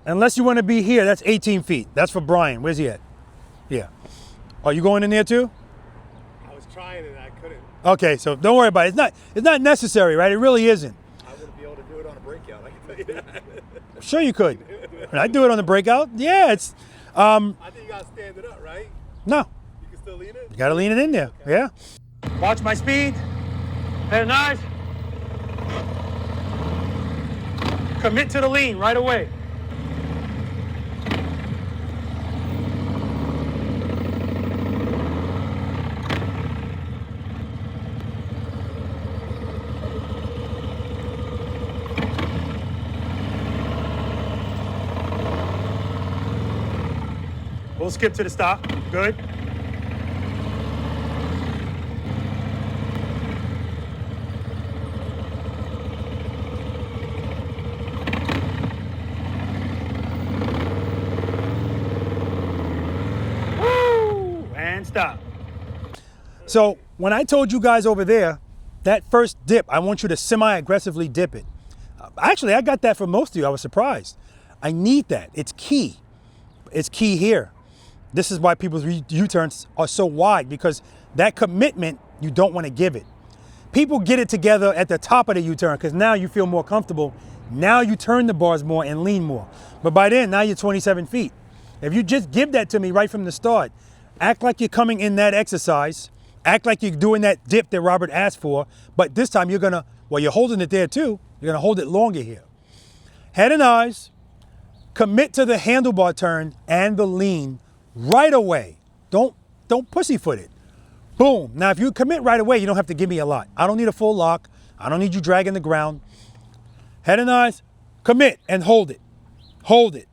C: Unless you want to be here, that's 18 feet. That's for Brian. Where's he at? Yeah. Are you going in there too?
A: I was trying and I couldn't.
C: Okay, so don't worry about it. It's not necessary, right? It really isn't.
E: I wouldn't be able to do it on a breakout, I can tell you that.
C: Sure you could. I do it on the breakout. Yeah, it's...
A: I think you got to stand it up, right?
C: No.
A: You can still lean it?
C: You got to lean it in there. Okay. Yeah. Watch my speed. Very nice. Commit to the lean right away. We'll skip to the stop. Good. Woo! And stop. So when I told you guys over there, that first dip, I want you to semi-aggressively dip it. Actually, I got that for most of you. I was surprised. I need that. It's key. It's key here. This is why people's U-turns are so wide, because that commitment, you don't want to give it. People get it together at the top of the U-turn because now you feel more comfortable. Now you turn the bars more and lean more. But by then, now you're 27 feet. If you just give that to me right from the start, act like you're coming in that exercise, act like you're doing that dip that Robert asked for, but this time you're gonna, well, you're holding it there too, you're gonna hold it longer here. Head and eyes, commit to the handlebar turn and the lean right away. Don't pussyfoot it. Boom. Now, if you commit right away, you don't have to give me a lot. I don't need a full lock. I don't need you dragging the ground. Head and eyes, commit and hold it. Hold it.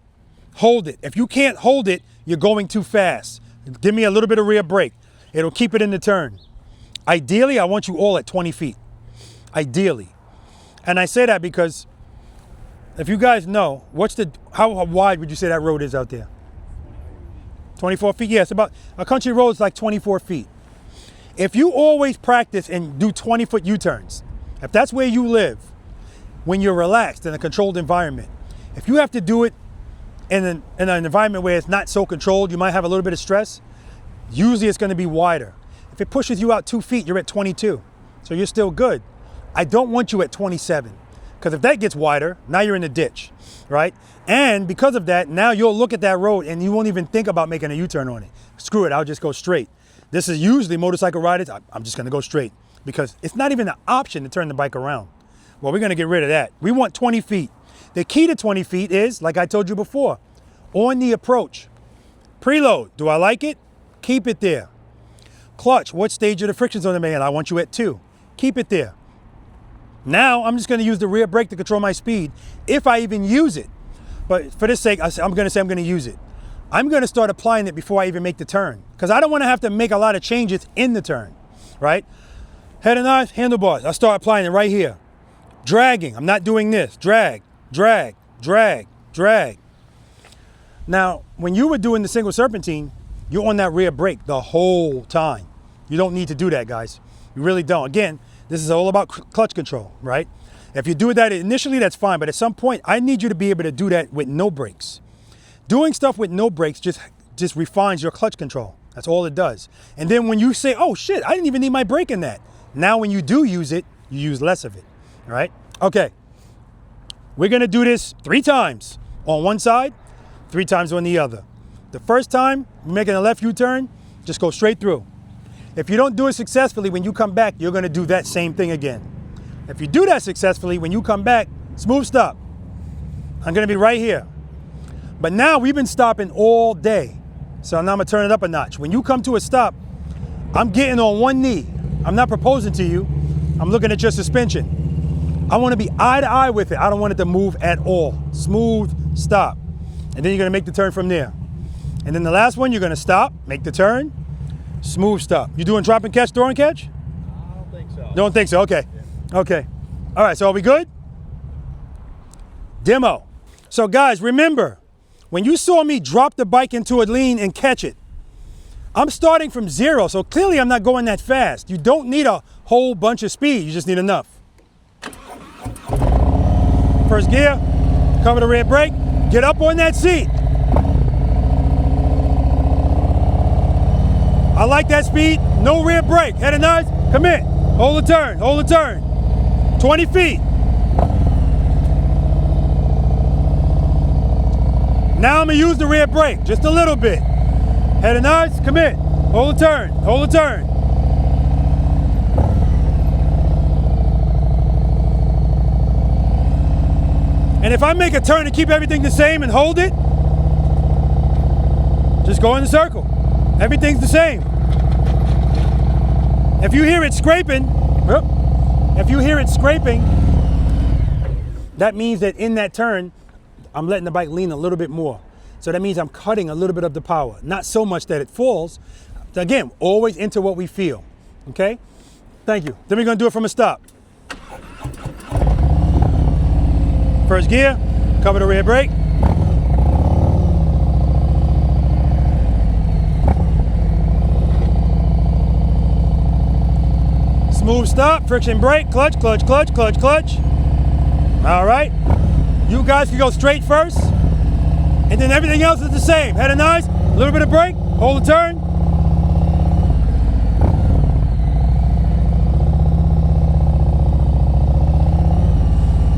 C: Hold it. If you can't hold it, you're going too fast. Give me a little bit of rear brake. It'll keep it in the turn. Ideally, I want you all at 20 feet. Ideally. And I say that because if you guys know, how wide would you say that road is out there? 24 feet? Yeah, it's about, a country road is like 24 feet. If you always practice and do 20-foot U-turns, if that's where you live, when you're relaxed in a controlled environment, if you have to do it in an environment where it's not so controlled, you might have a little bit of stress, usually it's going to be wider. If it pushes you out 2 feet, you're at 22. So you're still good. I don't want you at 27. Because if that gets wider, now you're in the ditch, right? And because of that, now you'll look at that road and you won't even think about making a U-turn on it. Screw it, I'll just go straight. This is usually motorcycle riders, I'm just gonna go straight. because it's not even an option to turn the bike around. Well, we're gonna get rid of that. We want 20 feet. The key to 20 feet is, like I told you before, on the approach. Preload, do I like it? Keep it there. Clutch, what stage of the friction zone am I in? I want you at 2. Keep it there. Now, I'm just gonna use the rear brake to control my speed, if I even use it. But for this sake, I'm gonna use it. I'm gonna start applying it before I even make the turn, because I don't wanna have to make a lot of changes in the turn, right? Head and eyes, handlebars, I start applying it right here. Dragging, I'm not doing this. Drag, drag, drag, drag. Now, when you were doing the single serpentine, you're on that rear brake the whole time. You don't need to do that, guys. You really don't. Again, this is all about clutch control, right? If you do that initially, that's fine, but at some point, I need you to be able to do that with no brakes. Doing stuff with no brakes just refines your clutch control. That's all it does. And then when you say, oh shit, I didn't even need my brake in that. Now when you do use it, you use less of it, all right? Okay, we're gonna do this 3 times on one side, 3 times on the other. The first time, you're making a left U-turn, just go straight through. If you don't do it successfully, when you come back, you're gonna do that same thing again. If you do that successfully, when you come back, smooth stop. I'm gonna be right here. But now we've been stopping all day. So now I'm gonna turn it up a notch. When you come to a stop, I'm getting on one knee. I'm not proposing to you. I'm looking at your suspension. I wanna be eye to eye with it. I don't want it to move at all. Smooth stop. And then you're gonna make the turn from there. And then the last one, you're gonna stop, make the turn, smooth stop. You doing drop and catch, throw and catch?
E: I don't think so.
C: Don't think so, okay. Okay. All right, so are we good? Demo. So guys, remember, when you saw me drop the bike into a lean and catch it, I'm starting from 0, so clearly I'm not going that fast. You don't need a whole bunch of speed, you just need enough. First gear, cover the rear brake, get up on that seat. I like that speed, no rear brake, head and eyes, commit, hold the turn, hold the turn. 20 feet. Now I'm gonna use the rear brake, just a little bit. Head and eyes, commit, hold the turn, hold the turn. And if I make a turn to keep everything the same and hold it, just go in the circle. Everything's the same. If you hear it scraping, that means that in that turn, I'm letting the bike lean a little bit more. So that means I'm cutting a little bit of the power. Not so much that it falls. Again, always into what we feel, okay? Thank you. Then we're gonna do it from a stop. First gear, cover the rear brake. Smooth stop, friction brake, clutch, clutch, clutch, clutch, clutch. All right. You guys can go straight first, and then everything else is the same. Head and eyes, a little bit of brake, hold the turn.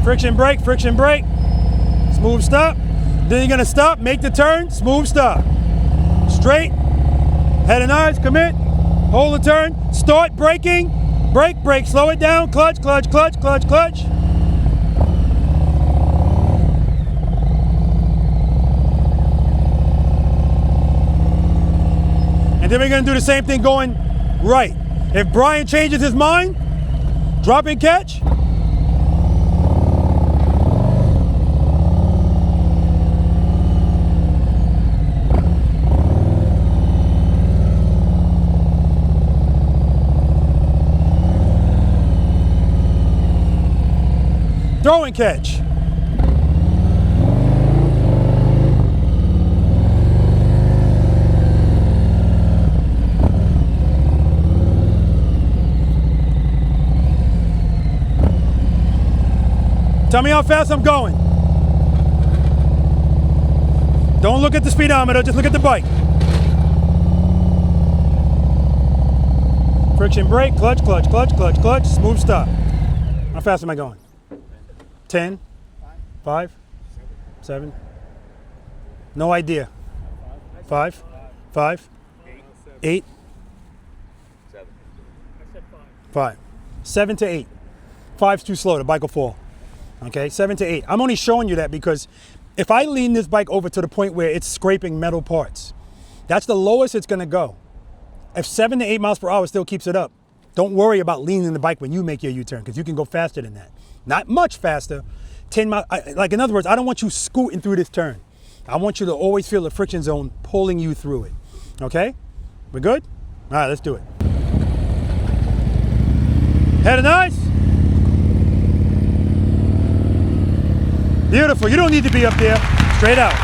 C: Friction brake, smooth stop. Then you're gonna stop, make the turn, smooth stop. Straight, head and eyes, commit, hold the turn, start braking, brake, brake, slow it down, clutch, clutch, clutch, clutch, clutch. And then we're gonna do the same thing going right. If Brian changes his mind, drop and catch. Throw and catch. Tell me how fast I'm going. Don't look at the speedometer, just look at the bike. Friction brake, clutch, clutch, clutch, clutch, clutch, smooth stop. How fast am I going? 10, 5, 7, no idea. 5, 8,
E: 7.
C: 5. 7 to 8. 5's too slow, the bike will fall. Okay, 7 to 8. I'm only showing you that because if I lean this bike over to the point where it's scraping metal parts, that's the lowest it's gonna go. If 7 to 8 miles per hour still keeps it up, don't worry about leaning the bike when you make your U-turn, because you can go faster than that. Not much faster. 10 miles, like in other words, I don't want you scooting through this turn. I want you to always feel the friction zone pulling you through it. Okay? We good? All right, let's do it. Head nice. Beautiful. You don't need to be up there. Straight out.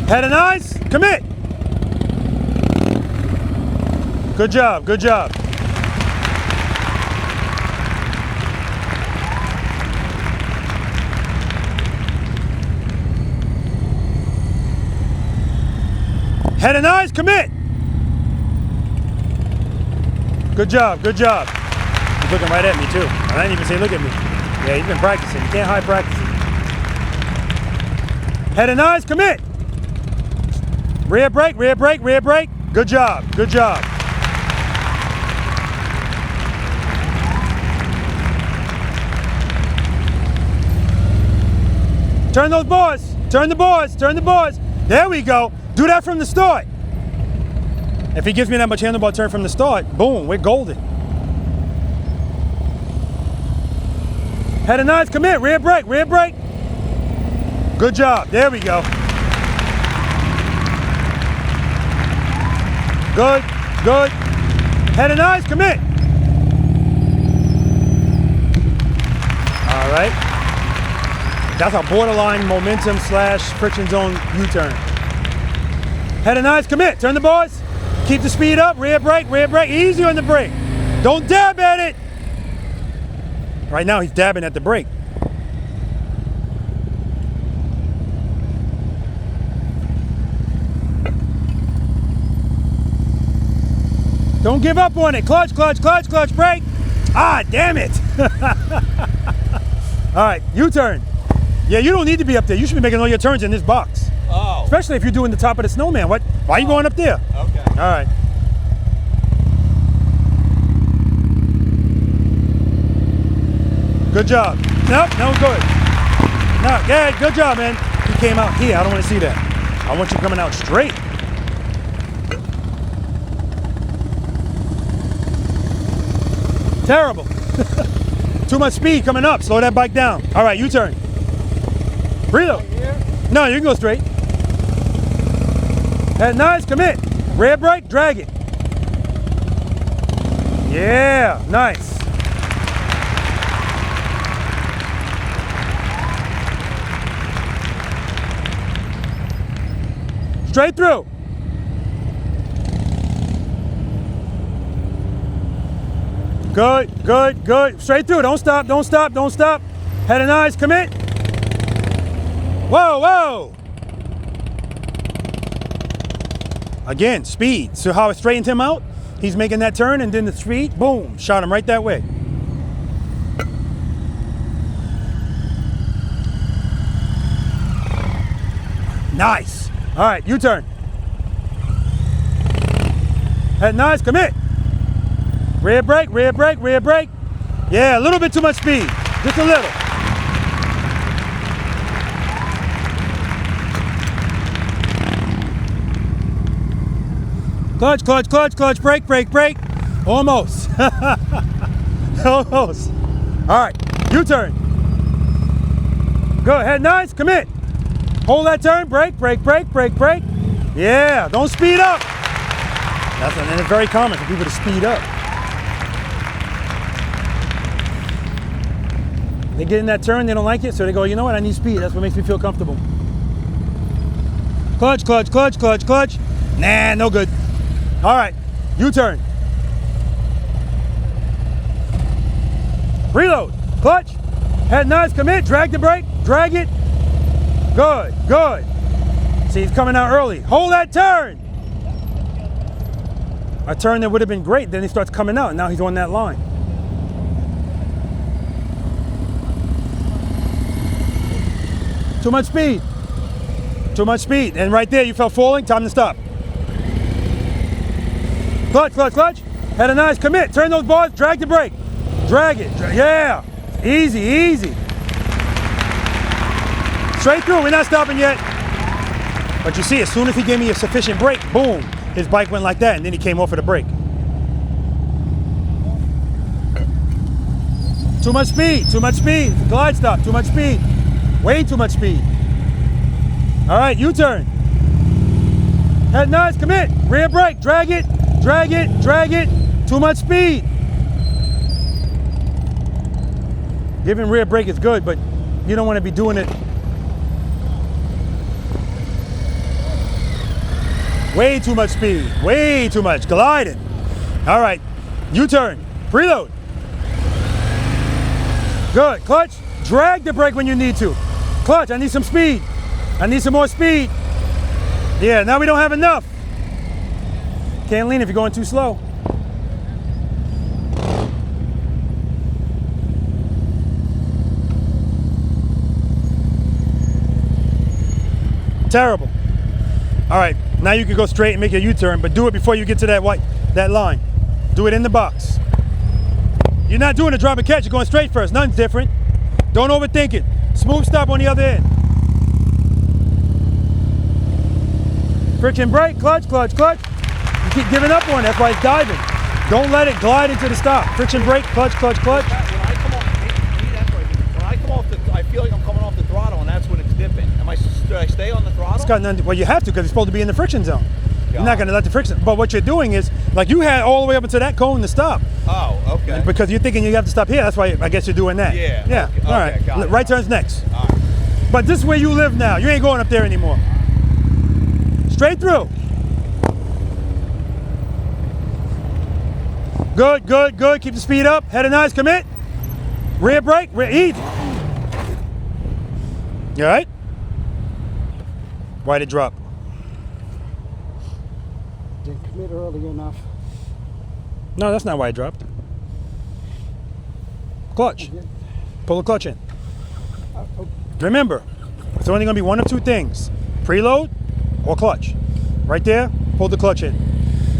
C: Head and eyes, commit. Good job, good job. Head and eyes, commit. Good job, good job. He's looking right at me too. I didn't even say look at me. Yeah, he's been practicing. You can't hide practicing. Head and eyes, commit. Rear brake, rear brake, rear brake. Good job, good job. Turn those boards, turn the boards, turn the boards. There we go. Do that from the start. If he gives me that much handlebar turn from the start, boom, we're golden. Head and eyes, commit, rear brake, rear brake. Good job, there we go. Good, good. Head and eyes, commit. All right. That's a borderline momentum slash friction zone U-turn. Head and eyes, commit. Turn the boards. Keep the speed up. Rear brake, easy on the brake. Don't dab at it. Right now he's dabbing at the brake. Don't give up on it. Clutch, clutch, clutch, clutch, brake. Ah, damn it. All right, U-turn. Yeah, you don't need to be up there. You should be making all your turns in this box.
E: Oh.
C: Especially if you're doing the top of the Snowman. What? Why are you going up there?
E: Okay.
C: All right. Good job. Nope, no good. No, yeah, good job, man. You came out here. I don't want to see that. I want you coming out straight. Terrible. Too much speed coming up. Slow that bike down. All right, U-turn. Preload. No, you can go straight. Head nice, commit. Rear brake, drag it. Yeah, nice. Straight through. Good, good, good. Straight through. Don't stop, don't stop, don't stop. Head and eyes, commit. Whoa, whoa. Again, speed. So how I straightened him out? He's making that turn and then the speed, boom, shot him right that way. Nice. All right, U-turn. Head nice, commit. Rear brake, rear brake, rear brake. Yeah, a little bit too much speed. Just a little. Clutch, clutch, clutch, clutch, brake, brake, brake. Almost. Almost. All right, U-turn. Go ahead, nice, commit. Hold that turn, brake, brake, brake, brake, brake. Yeah, don't speed up. And it's very common for people to speed up. They get in that turn, they don't like it, so they go, you know what, I need speed. That's what makes me feel comfortable. Clutch, clutch, clutch, clutch, clutch. Nah, no good. All right, U-turn. Reload, clutch, head nice, commit, drag the brake, drag it. Good, good. See, he's coming out early. Hold that turn. A turn that would have been great, then he starts coming out, and now he's on that line. Too much speed. Too much speed. And right there, you felt falling. Time to stop. Clutch, clutch, clutch. Head and eyes, commit. Turn those bars, drag the brake. Drag it. Yeah. Easy, easy. Straight through. We're not stopping yet. But you see, as soon as he gave me a sufficient brake, boom, his bike went like that, and then he came off of the brake. Too much speed, too much speed. Glide stop, too much speed. Way too much speed. All right, U-turn. Head nice, commit. Rear brake, drag it, drag it, drag it. Too much speed. Giving rear brake is good, but you don't want to be doing it. Way too much speed, way too much. Gliding. All right, U-turn, preload. Good, clutch, drag the brake when you need to. Clutch, I need some speed. I need some more speed. Yeah, now we don't have enough. Can't lean if you're going too slow. Terrible. All right, now you can go straight and make a U-turn, but do it before you get to that line. Do it in the box. You're not doing a drop and catch, you're going straight first. Nothing's different. Don't overthink it. Smooth stop on the other end. Friction brake, clutch, clutch, clutch. You keep giving up on it, that's why it's diving. Don't let it glide into the stop. Friction brake, clutch, clutch, clutch.
E: When I come off I feel like I'm coming off the throttle, and that's when it's dipping. Should I stay on the throttle?
C: It's got nothing, well, you have to, because it's supposed to be in the friction zone. You're not going to let the friction, but what you're doing is, like you had all the way up into that cone to stop.
E: Oh, okay.
C: And because you're thinking you have to stop here, that's why I guess you're doing that.
E: Yeah.
C: Yeah,
E: Okay.
C: all right.
E: Got it.
C: Right turn's next.
E: All right.
C: But this is where you live now. You ain't going up there anymore. Straight through. Good, good, good. Keep the speed up. Head and eyes, commit. Rear brake, rear eat. You all right? Why'd it drop?
I: Didn't commit early enough.
C: No, that's not why it dropped. Clutch. Pull the clutch in. Remember, it's only going to be one of two things: preload or clutch. Right there, pull the clutch in.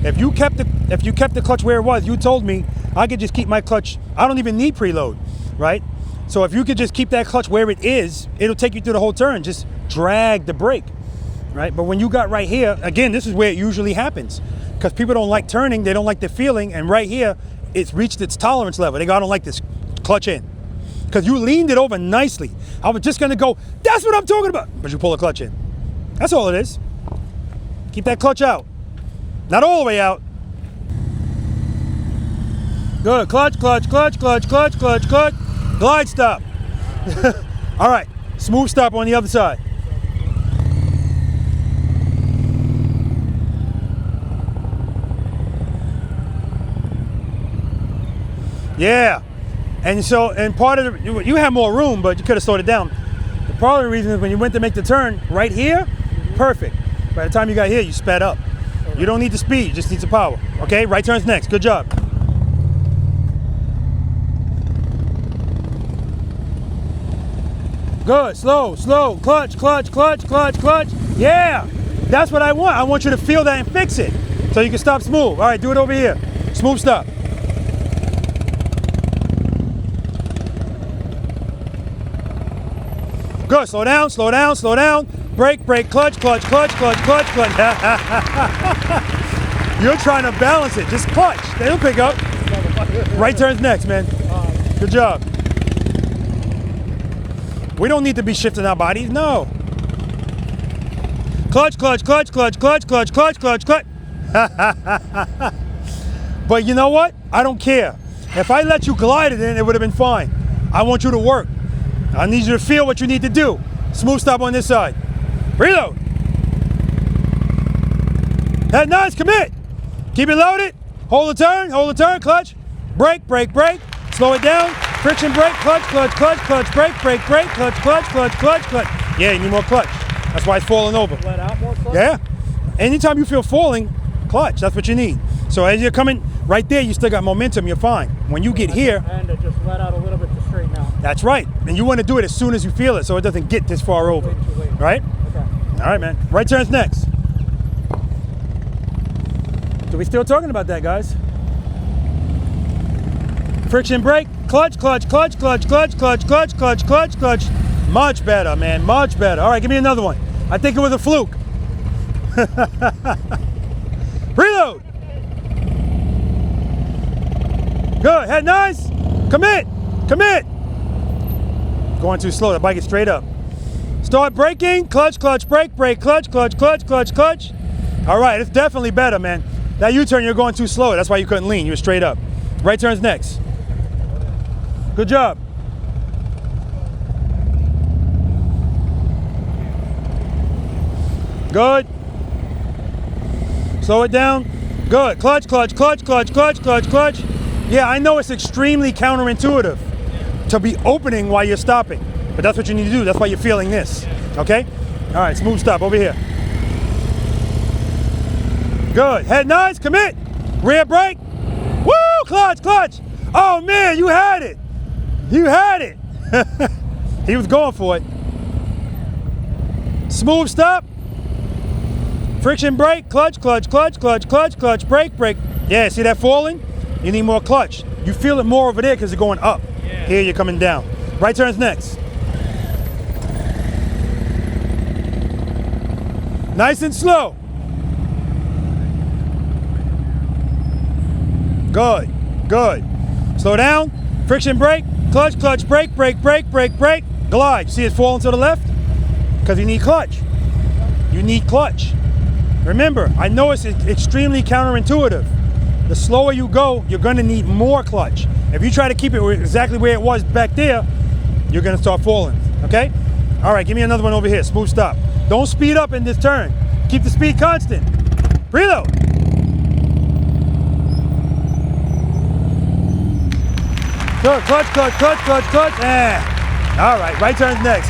C: If you kept the clutch where it was, you told me I could just keep my clutch. I don't even need preload, right? So if you could just keep that clutch where it is, it'll take you through the whole turn. Just drag the brake, right? But when you got right here, again, this is where it usually happens, because people don't like turning, they don't like the feeling, and right here, it's reached its tolerance level. They go, I don't like this, clutch in. Because you leaned it over nicely. I was just gonna go, that's what I'm talking about, but you pull the clutch in. That's all it is. Keep that clutch out. Not all the way out. Good, clutch, clutch, clutch, clutch, clutch, clutch, clutch. Glide stop. All right, smooth stop on the other side. Yeah, and so, and part of the, you have more room, but you could have slowed it down. The part of the reason is when you went to make the turn right here, perfect. By the time you got here, you sped up. You don't need the speed, you just need the power. Okay, right turn's next, good job. Good, slow, slow, clutch, clutch, clutch, clutch, clutch. Yeah, that's what I want. I want you to feel that and fix it so you can stop smooth. All right, do it over here. Smooth stop. Good, slow down, slow down, slow down. Brake, brake, clutch, clutch, clutch, clutch, clutch, clutch. You're trying to balance it, just clutch. They'll pick up. Right turn's next, man. Good job. We don't need to be shifting our bodies, no. Clutch, clutch, clutch, clutch, clutch, clutch, clutch, clutch, clutch. But you know what? I don't care. If I let you glide it in, it would have been fine. I want you to work. I need you to feel what you need to do. Smooth stop on this side. Reload. Head nice, commit. Keep it loaded. Hold the turn, clutch. Brake, brake, brake. Slow it down. Friction brake, clutch, clutch, clutch, clutch, brake, brake, brake, clutch, clutch, clutch, clutch, clutch. Yeah, you need more clutch. That's why it's falling over.
J: Let out more clutch?
C: Yeah. Anytime you feel falling, clutch, that's what you need. So as you're coming right there, you still got momentum, you're fine. When you get here.
J: And just let out a little bit to straighten out.
C: That's right. And you want to do it as soon as you feel it so it doesn't get this far over. Right?
I: Okay.
C: All right, man. Right turn's next. So we still talking about that, guys. Friction brake, clutch, clutch, clutch, clutch, clutch, clutch, clutch, clutch, clutch, clutch. Much better, man, much better. All right, give me another one. I think it was a fluke. Preload. Good, head nice. Commit, commit. Going too slow, the bike is straight up. Start braking, clutch, clutch, brake, brake, clutch, clutch, clutch, clutch, clutch. All right, it's definitely better, man. That U-turn, you're going too slow. That's why you couldn't lean, you were straight up. Right turn's next. Good job. Good. Slow it down. Good. Clutch, clutch, clutch, clutch, clutch, clutch, clutch. Yeah, I know it's extremely counterintuitive to be opening while you're stopping, but that's what you need to do. That's why you're feeling this. Okay? All right, smooth stop over here. Good. Head nice. Commit. Rear brake. Woo! Clutch, clutch. Oh, man, you had it. You had it. He was going for it. Smooth stop. Friction brake. Clutch, clutch, clutch, clutch, clutch, clutch, brake, brake. Yeah, see that falling? You need more clutch. You feel it more over there because you're going up. Yeah. Here you're coming down. Right turn's next. Nice and slow. Good, good. Slow down. Friction brake. Clutch, clutch, brake, brake, brake, brake, brake. Glide. See it falling to the left? Because you need clutch. You need clutch. Remember, I know it's extremely counterintuitive. The slower you go, you're going to need more clutch. If you try to keep it exactly where it was back there, you're going to start falling, okay? All right, give me another one over here. Smooth stop. Don't speed up in this turn. Keep the speed constant. Preload. Good, clutch, clutch, clutch, clutch, clutch. All right, right turn's next.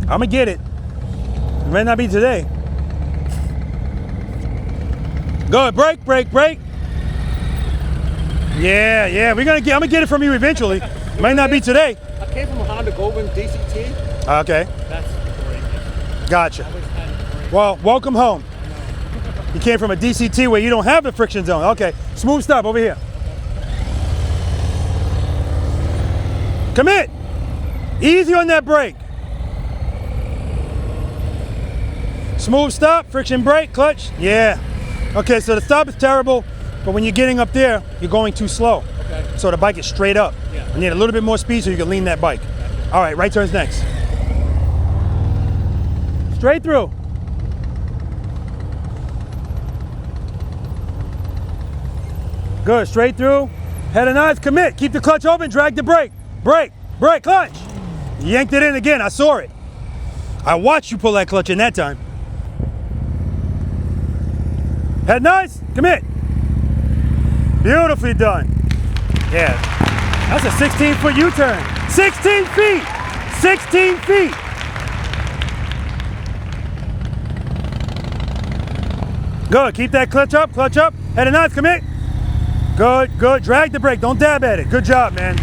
C: I'm gonna get it. It may not be today. Good, brake, brake, brake. Yeah, yeah, I'm gonna get it from you eventually. Might not be today.
G: I came from a Honda Goldwing DCT.
C: Okay.
G: That's great.
C: Gotcha. Well, welcome home. You came from a DCT where you don't have the friction zone. Okay, smooth stop over here. Commit. Easy on that brake. Smooth stop, friction brake, clutch. Yeah. Okay, so the stop is terrible, but when you're getting up there, you're going too slow. Okay. So the bike is straight up. Yeah. You need a little bit more speed so you can lean that bike. All right, right turn's next. Straight through. Good, straight through. Head and eyes, commit. Keep the clutch open, drag the brake. Brake, brake, clutch. You yanked it in again, I saw it. I watched you pull that clutch in that time. Head nice, commit. Beautifully done. Yeah, that's a 16-foot U-turn. 16 feet, 16 feet. Good, keep that clutch up, head and nice, commit. Good, good, drag the brake, don't dab at it. Good job, man.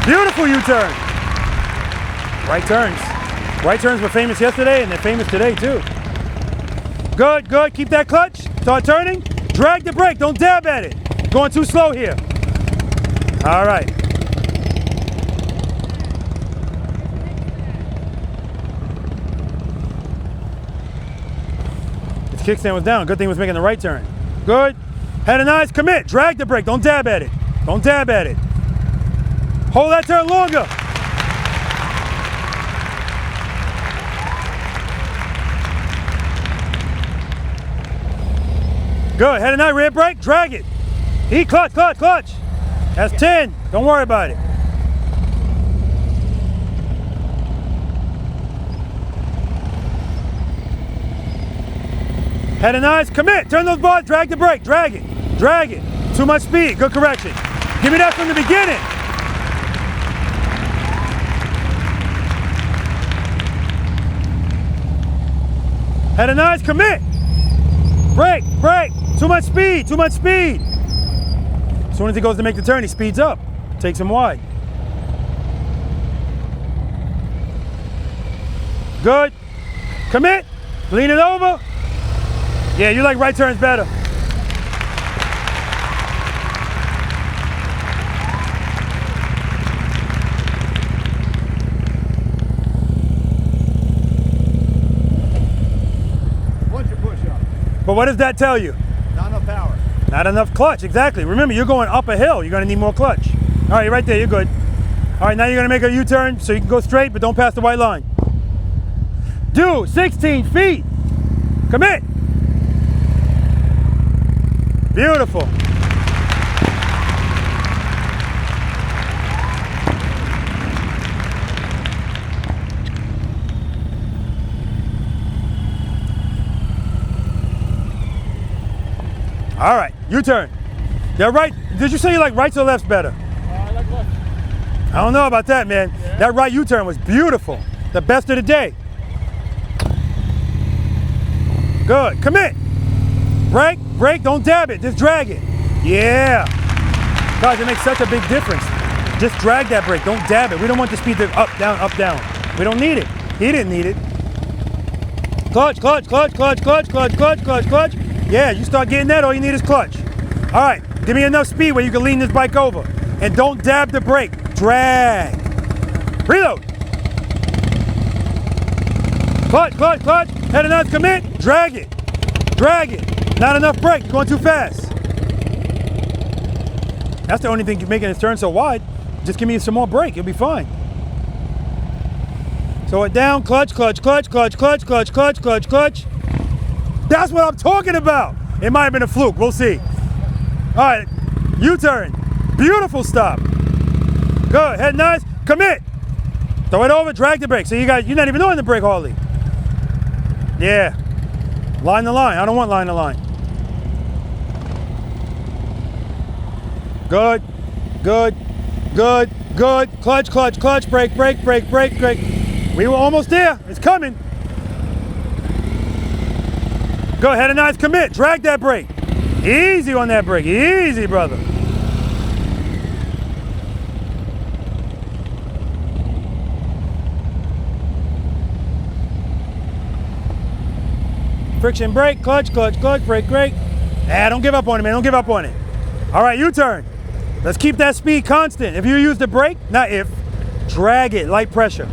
C: Beautiful U-turn. Right turns. Right turns were famous yesterday and they're famous today too. Good, good, keep that clutch. Start turning, drag the brake, don't dab at it. Going too slow here. All right. His kickstand was down, good thing he was making the right turn. Good, head and eyes, commit, drag the brake, don't dab at it. Don't dab at it. Hold that turn longer. Good, head and eye, rear brake, drag it. Heat, clutch, clutch, clutch. That's 10, don't worry about it. Head and eyes, commit, turn those bars, drag the brake, drag it, drag it. Too much speed, good correction. Give me that from the beginning. Head and eyes, commit. Brake, brake. Too much speed, too much speed. As soon as he goes to make the turn, he speeds up. Takes him wide. Good. Commit. Lean it over. Yeah, you like right turns better.
B: What's your push-up?
C: But what does that tell you?
B: Not enough power.
C: Not enough clutch, exactly. Remember, you're going up a hill. You're going to need more clutch. All right, you're right there. You're good. All right, now you're going to make a U-turn so you can go straight, but don't pass the white line. Do 16 feet. Commit. Beautiful. All right, U-turn. Yeah, right. Did you say you like rights or lefts better?
J: I like left.
C: I don't know about that, man.
J: Yeah.
C: That right U-turn was beautiful. The best of the day. Good. Commit. Brake, brake, don't dab it. Just drag it. Yeah. Guys, it makes such a big difference. Just drag that brake. Don't dab it. We don't want the speed to up, down, up, down. We don't need it. He didn't need it. Clutch, clutch, clutch, clutch, clutch, clutch, clutch, clutch, clutch. Yeah, you start getting that, all you need is clutch. All right, give me enough speed where you can lean this bike over. And don't dab the brake. Drag. Reload. Clutch, clutch, clutch. Head and nuts, commit. Drag it. Drag it. Not enough brake. You're going too fast. That's the only thing you're making this turn so wide. Just give me some more brake. You'll be fine. Slow it down. Clutch, clutch, clutch, clutch, clutch, clutch, clutch, clutch, clutch. That's what I'm talking about. It might have been a fluke. We'll see. All right. U-turn. Beautiful stop. Good. Head nice. Commit. Throw it over. Drag the brake. So you're not even on the brake hardly. Yeah. Line the line. I don't want line the line. Good. Good. Good. Good. Clutch, clutch, clutch. Brake, brake, brake, brake, brake. We were almost there. It's coming. Go ahead and nice commit. Drag that brake. Easy on that brake. Easy, brother. Friction brake, clutch, clutch, clutch, brake, brake. Ah, don't give up on it, man. Don't give up on it. All right, U-turn. Let's keep that speed constant. If you use the brake, not if, drag it, light pressure.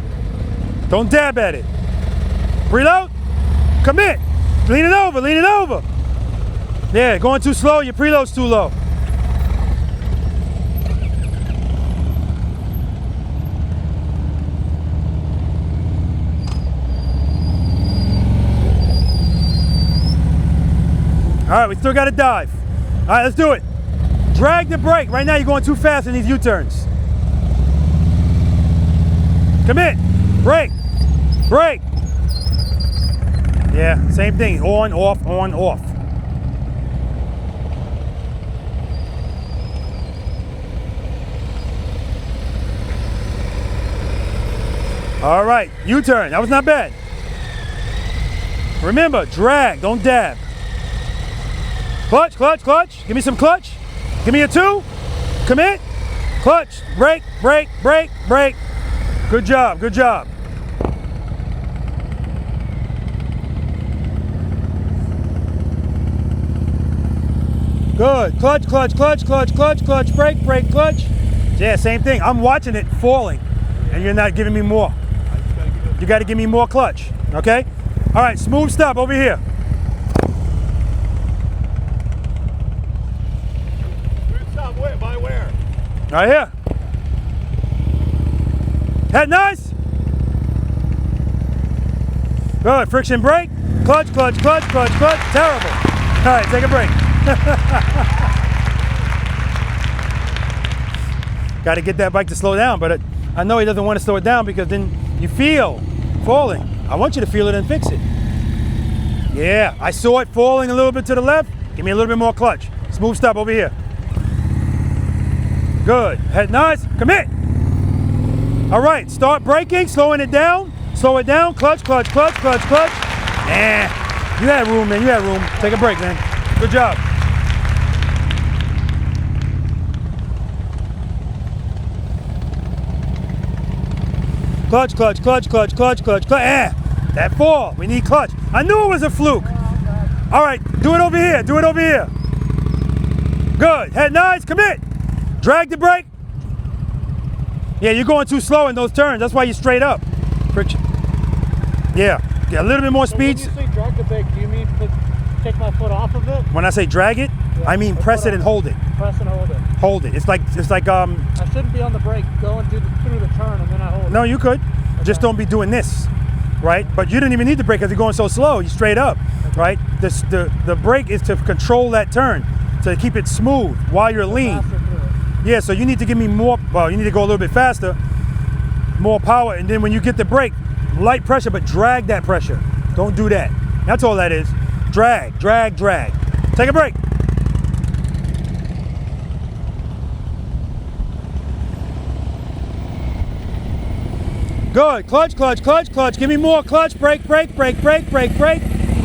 C: Don't dab at it. Preload. Commit. Lean it over, lean it over. Yeah, going too slow, your preload's too low. All right, we still got to dive. All right, let's do it. Drag the brake. Right now you're going too fast in these U-turns. Commit. Brake. Brake. Yeah, same thing. On, off, on, off. All right, U-turn. That was not bad. Remember, drag, don't dab. Clutch, clutch, clutch. Give me some clutch. Give me a 2. Commit. Clutch. Brake, brake, brake, brake. Good job, good job. Good. Clutch, clutch, clutch, clutch, clutch, clutch, brake, brake, clutch. Yeah, same thing. I'm watching it falling, and you're not giving me more. You got to give me more clutch, okay? All right, smooth stop over here.
A: Smooth stop where? By where?
C: Right here. Head nice. Good. Friction brake. Clutch, clutch, clutch, clutch, clutch. Terrible. All right, take a break. Got to get that bike to slow down, but I know he doesn't want to slow it down because then you feel falling. I want you to feel it and fix it. Yeah, I saw it falling a little bit to the left. Give me a little bit more clutch. Smooth stop over here. Good. Head nice. Commit. All right, start braking, slowing it down. Slow it down. Clutch, clutch, clutch, clutch, clutch. You had room, man. You had room. Take a break, man. Good job. Clutch, clutch, clutch, clutch, clutch, clutch, clutch. That fall. We need clutch. I knew it was a fluke. All right, do it over here. Do it over here. Good. Head nice. Commit. Drag the brake. Yeah, you're going too slow in those turns. That's why you're straight up. Friction. Yeah. Get a little bit more speed.
J: When you say drag the brake, do you mean take my foot off of it?
C: When I say drag it,
J: Yeah,
C: I mean press it and hold it.
J: Press and hold it.
C: Hold it. It's like
J: I shouldn't be on the brake going through the turn and then I hold it.
C: No, you could. Just don't be doing this, right? But you didn't even need the brake because you're going so slow. You're straight up, right? The brake is to control that turn, to keep it smooth while you're lean. Yeah, so you need to give me more, well, you need to go a little bit faster, more power, and then when you get the brake, light pressure, but drag that pressure. Don't do that. That's all that is. Drag, drag, drag. Take a break. Good. Clutch, clutch, clutch, clutch. Give me more clutch. Brake, brake, brake, brake, brake, brake.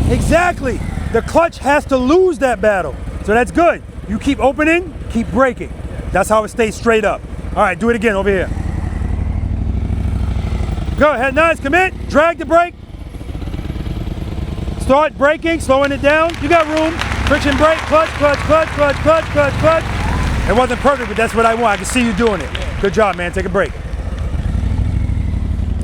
C: Exactly. The clutch has to lose that battle. So that's good. You keep opening, keep braking. That's how it stays straight up. All right, do it again over here. Go ahead, nice, commit. Drag the brake. Start braking, slowing it down. You got room. Friction brake, clutch, clutch, clutch, clutch, clutch, clutch, clutch. It wasn't perfect, but that's what I want. I can see you doing it. Good job, man. Take a break.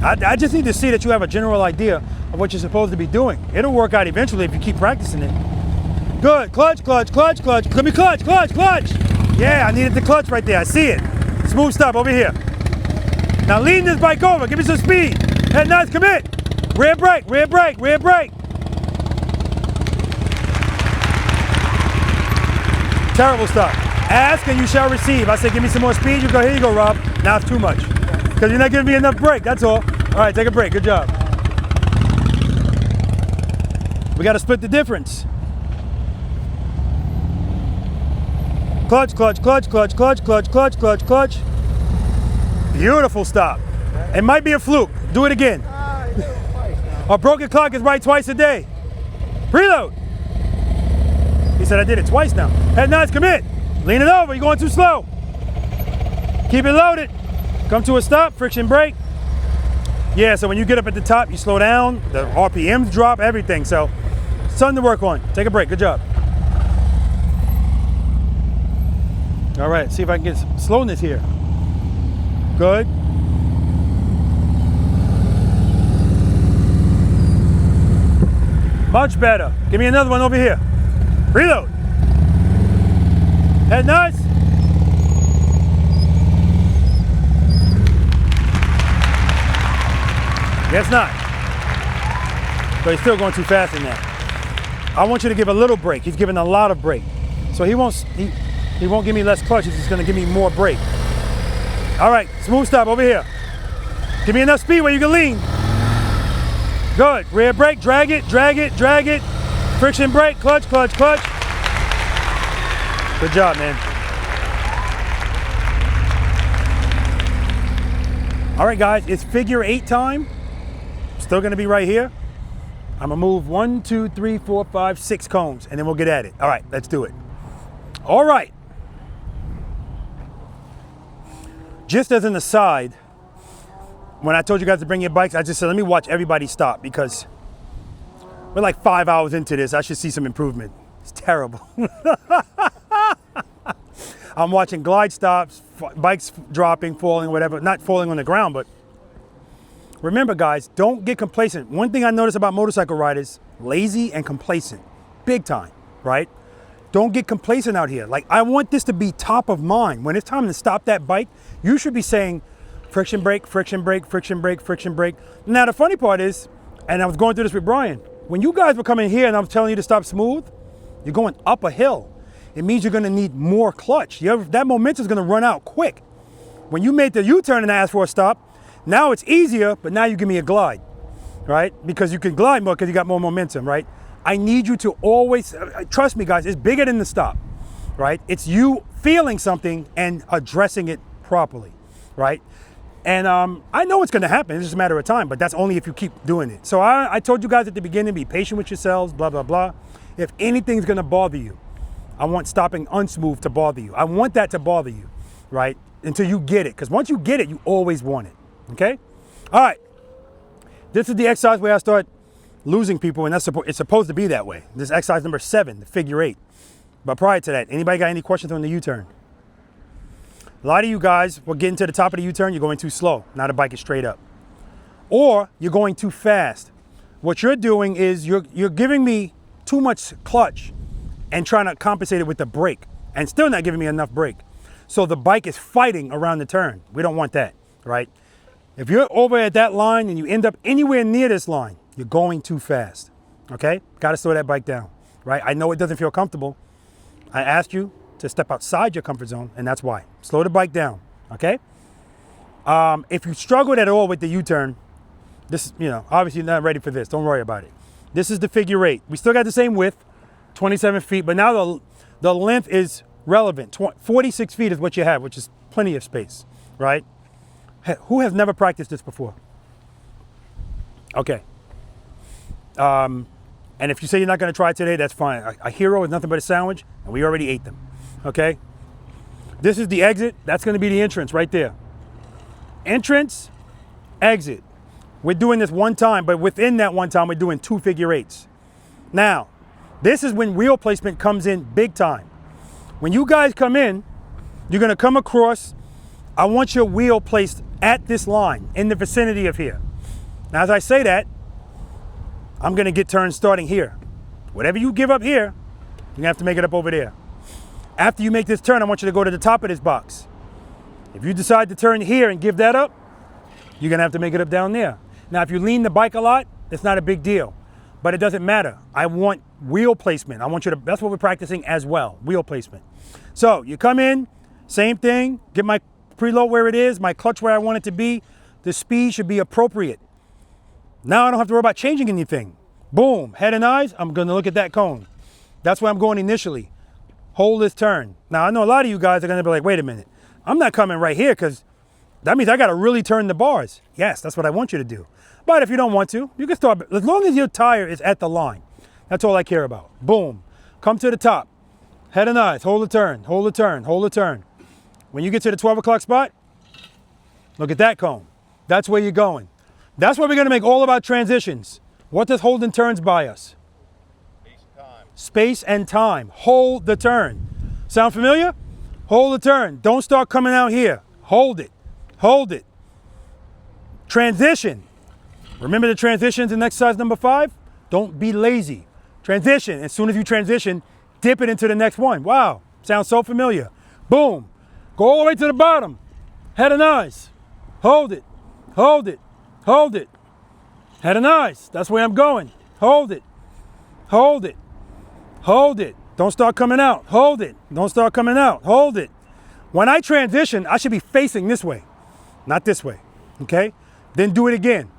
C: I just need to see that you have a general idea of what you're supposed to be doing. It'll work out eventually if you keep practicing it. Good. Clutch, clutch, clutch, clutch. Give me clutch, clutch, clutch. Yeah, I needed the clutch right there. I see it. Smooth stop over here. Now lean this bike over. Give me some speed. Head nice, commit. Rear brake, rear brake, rear brake. Terrible stop. Ask and you shall receive. I said, give me some more speed. You go, here you go, Rob. Now it's too much. Because you're not giving me enough brake, that's all. All right, take a break. Good job. We got to split the difference. Clutch, clutch, clutch, clutch, clutch, clutch, clutch, clutch, clutch. Beautiful stop. It might be a fluke. Do it again. A broken clock is right twice a day. Preload. He said I did it twice now. Head nice, commit. Lean it over, you're going too slow. Keep it loaded. Come to a stop, friction brake. Yeah, so when you get up at the top, you slow down, the RPMs drop, everything. So, something to work on. Take a break, good job. All right, see if I can get some slowness here. Good. Much better. Give me another one over here. Reload. Head nice. Guess not. But he's still going too fast in that. I want you to give a little brake. He's giving a lot of brake. So he won't give me less clutch. He's just going to give me more brake. All right, smooth stop over here. Give me enough speed where you can lean. Good. Rear brake, drag it, drag it, drag it. Friction brake, clutch, clutch, clutch. Good job, man. All right, guys, it's figure 8 time. Still gonna be right here. I'm gonna move 1, 2, 3, 4, 5, 6 cones, and then we'll get at it. All right, let's do it. All right. Just as an aside, when I told you guys to bring your bikes, I just said, let me watch everybody stop because we're like 5 hours into this. I should see some improvement. It's terrible. I'm watching glide stops, bikes dropping, falling, whatever. Not falling on the ground, but remember, guys, don't get complacent. One thing I notice about motorcycle riders, lazy and complacent, big time, right? Don't get complacent out here. Like, I want this to be top of mind. When it's time to stop that bike, you should be saying friction brake, friction brake, friction brake, friction brake. Now, the funny part is, and I was going through this with Brian, when you guys were coming here and I was telling you to stop smooth, you're going up a hill. It means you're gonna need more clutch. That momentum's gonna run out quick. When you made the U-turn and asked for a stop, now it's easier, but now you give me a glide, right? Because you can glide more because you got more momentum, right? I need you to always, trust me guys, it's bigger than the stop, right? It's you feeling something and addressing it properly, right? And I know it's gonna happen, it's just a matter of time, but that's only if you keep doing it. So I told you guys at the beginning, be patient with yourselves, blah, blah, blah. If anything's gonna bother you, I want stopping unsmooth to bother you. I want that to bother you, right? Until you get it, because once you get it, you always want it, okay? All right. This is the exercise where I start losing people, and it's supposed to be that way. This is exercise number 7, the figure 8. But prior to that, anybody got any questions on the U-turn? A lot of you guys, we're getting to the top of the U-turn, you're going too slow. Now the bike is straight up. Or you're going too fast. What you're doing is you're giving me too much clutch and trying to compensate it with the brake and still not giving me enough brake. So the bike is fighting around the turn. We don't want that, right? If you're over at that line and you end up anywhere near this line, you're going too fast, okay? Got to slow that bike down, right? I know it doesn't feel comfortable. I asked you to step outside your comfort zone, and that's why. Slow the bike down, okay? If you struggled at all with the U-turn, this, obviously you're not ready for this. Don't worry about it. This is the figure 8. We still got the same width, 27 feet, but now the length is relevant. 46 feet is what you have, which is plenty of space, right? Who has never practiced this before? Okay. And if you say you're not going to try it today, that's fine. A hero is nothing but a sandwich, and we already ate them, okay? This is the exit. That's going to be the entrance right there. Entrance, exit. We're doing this one time, but within that one time, we're doing 2 figure 8s. Now, this is when wheel placement comes in big time. When you guys come in, you're going to come across, I want your wheel placed at this line, in the vicinity of here. Now, as I say that, I'm going to get turns starting here. Whatever you give up here, you're going to have to make it up over there. After you make this turn, I want you to go to the top of this box. If you decide to turn here and give that up, you're going to have to make it up down there. Now, if you lean the bike a lot, it's not a big deal. But it doesn't matter. I want wheel placement. I want you to, that's what we're practicing as well, wheel placement. So you come in, same thing, get my preload where it is, my clutch where I want it to be. The speed should be appropriate. Now I don't have to worry about changing anything. Boom, head and eyes, I'm gonna look at that cone. That's where I'm going initially. Hold this turn. Now I know a lot of you guys are gonna be like, wait a minute, I'm not coming right here because that means I gotta really turn the bars. Yes, that's what I want you to do. But if you don't want to, you can start, as long as your tire is at the line. That's all I care about. Boom, come to the top. Head and eyes, hold the turn, hold the turn, hold the turn. When you get to the 12 o'clock spot, look at that cone. That's where you're going. That's where we're gonna make all of our transitions. What does holding turns buy us? Space and time. Hold the turn. Sound familiar? Hold the turn. Don't start coming out here. Hold it. Hold it. Transition. Remember the transitions in exercise number 5? Don't be lazy. Transition. As soon as you transition, dip it into the next one. Wow. Sounds so familiar. Boom. Go all the way to the bottom. Head and eyes. Hold it. Hold it. Hold it. Head and eyes. That's where I'm going. Hold it. Hold it. Hold it. Don't start coming out. Hold it. Don't start coming out. Hold it. When I transition, I should be facing this way, not this way. Okay? Then do it again.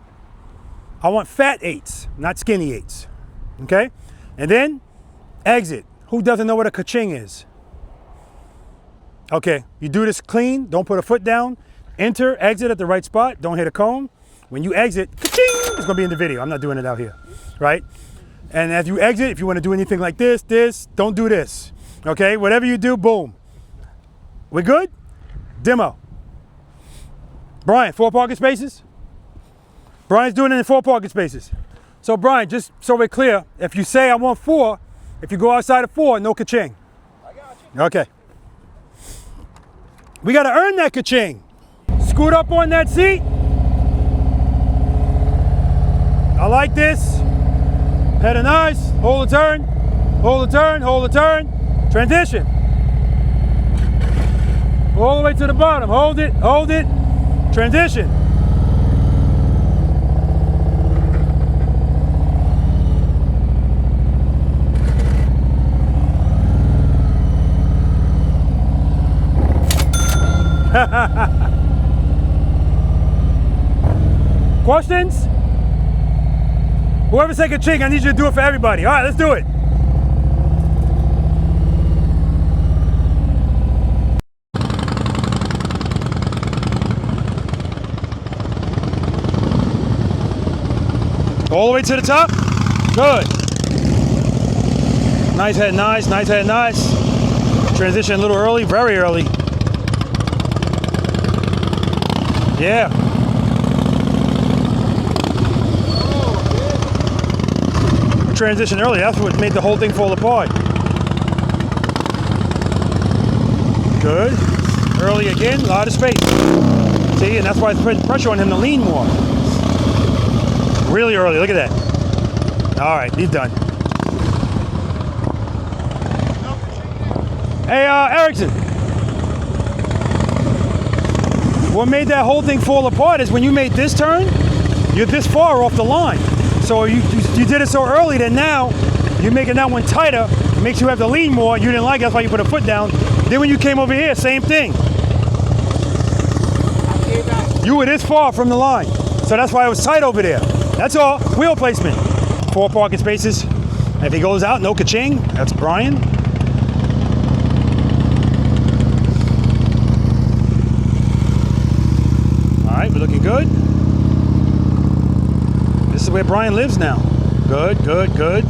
C: I want fat 8s, not skinny 8s. Okay? And then exit. Who doesn't know what a ka-ching is? Okay, you do this clean. Don't put a foot down. Enter, exit at the right spot. Don't hit a cone. When you exit, ka-ching, it's gonna be in the video. I'm not doing it out here, right? And as you exit, if you wanna do anything like this, don't do this. Okay, whatever you do, boom. We good? Demo. Brian, 4 parking spaces? Brian's doing it in 4 parking spaces. So Brian, just so we're clear, if you say I want 4, if you go outside of 4, no ka-ching.
A: I got you.
C: Okay. We gotta earn that ka-ching. Scoot up on that seat. I like this. Head and eyes, hold the turn, hold the turn, hold the turn. Transition. All the way to the bottom, hold it, transition. Questions? Whoever's taking a ching, I need you to do it for everybody. All right, let's do it. All the way to the top. Good. Nice head, nice, nice head, nice. Transition a little early, very early. Yeah. transition early. That's what made the whole thing fall apart. Good. Early again, a lot of space. See, and that's why it's putting pressure on him to lean more. Really early, look at that. All right, he's done. Hey, Erickson. What made that whole thing fall apart is when you made this turn, you're this far off the line. So you did it so early that now you're making that one tighter. It makes you have to lean more. You didn't like it, that's why you put a foot down. Then when you came over here, same thing. You were this far from the line. So that's why it was tight over there. That's all. Wheel placement. 4 parking spaces. If he goes out, no ka-ching. That's Brian. All right, we're looking good. This is where Brian lives now. Good, good, good.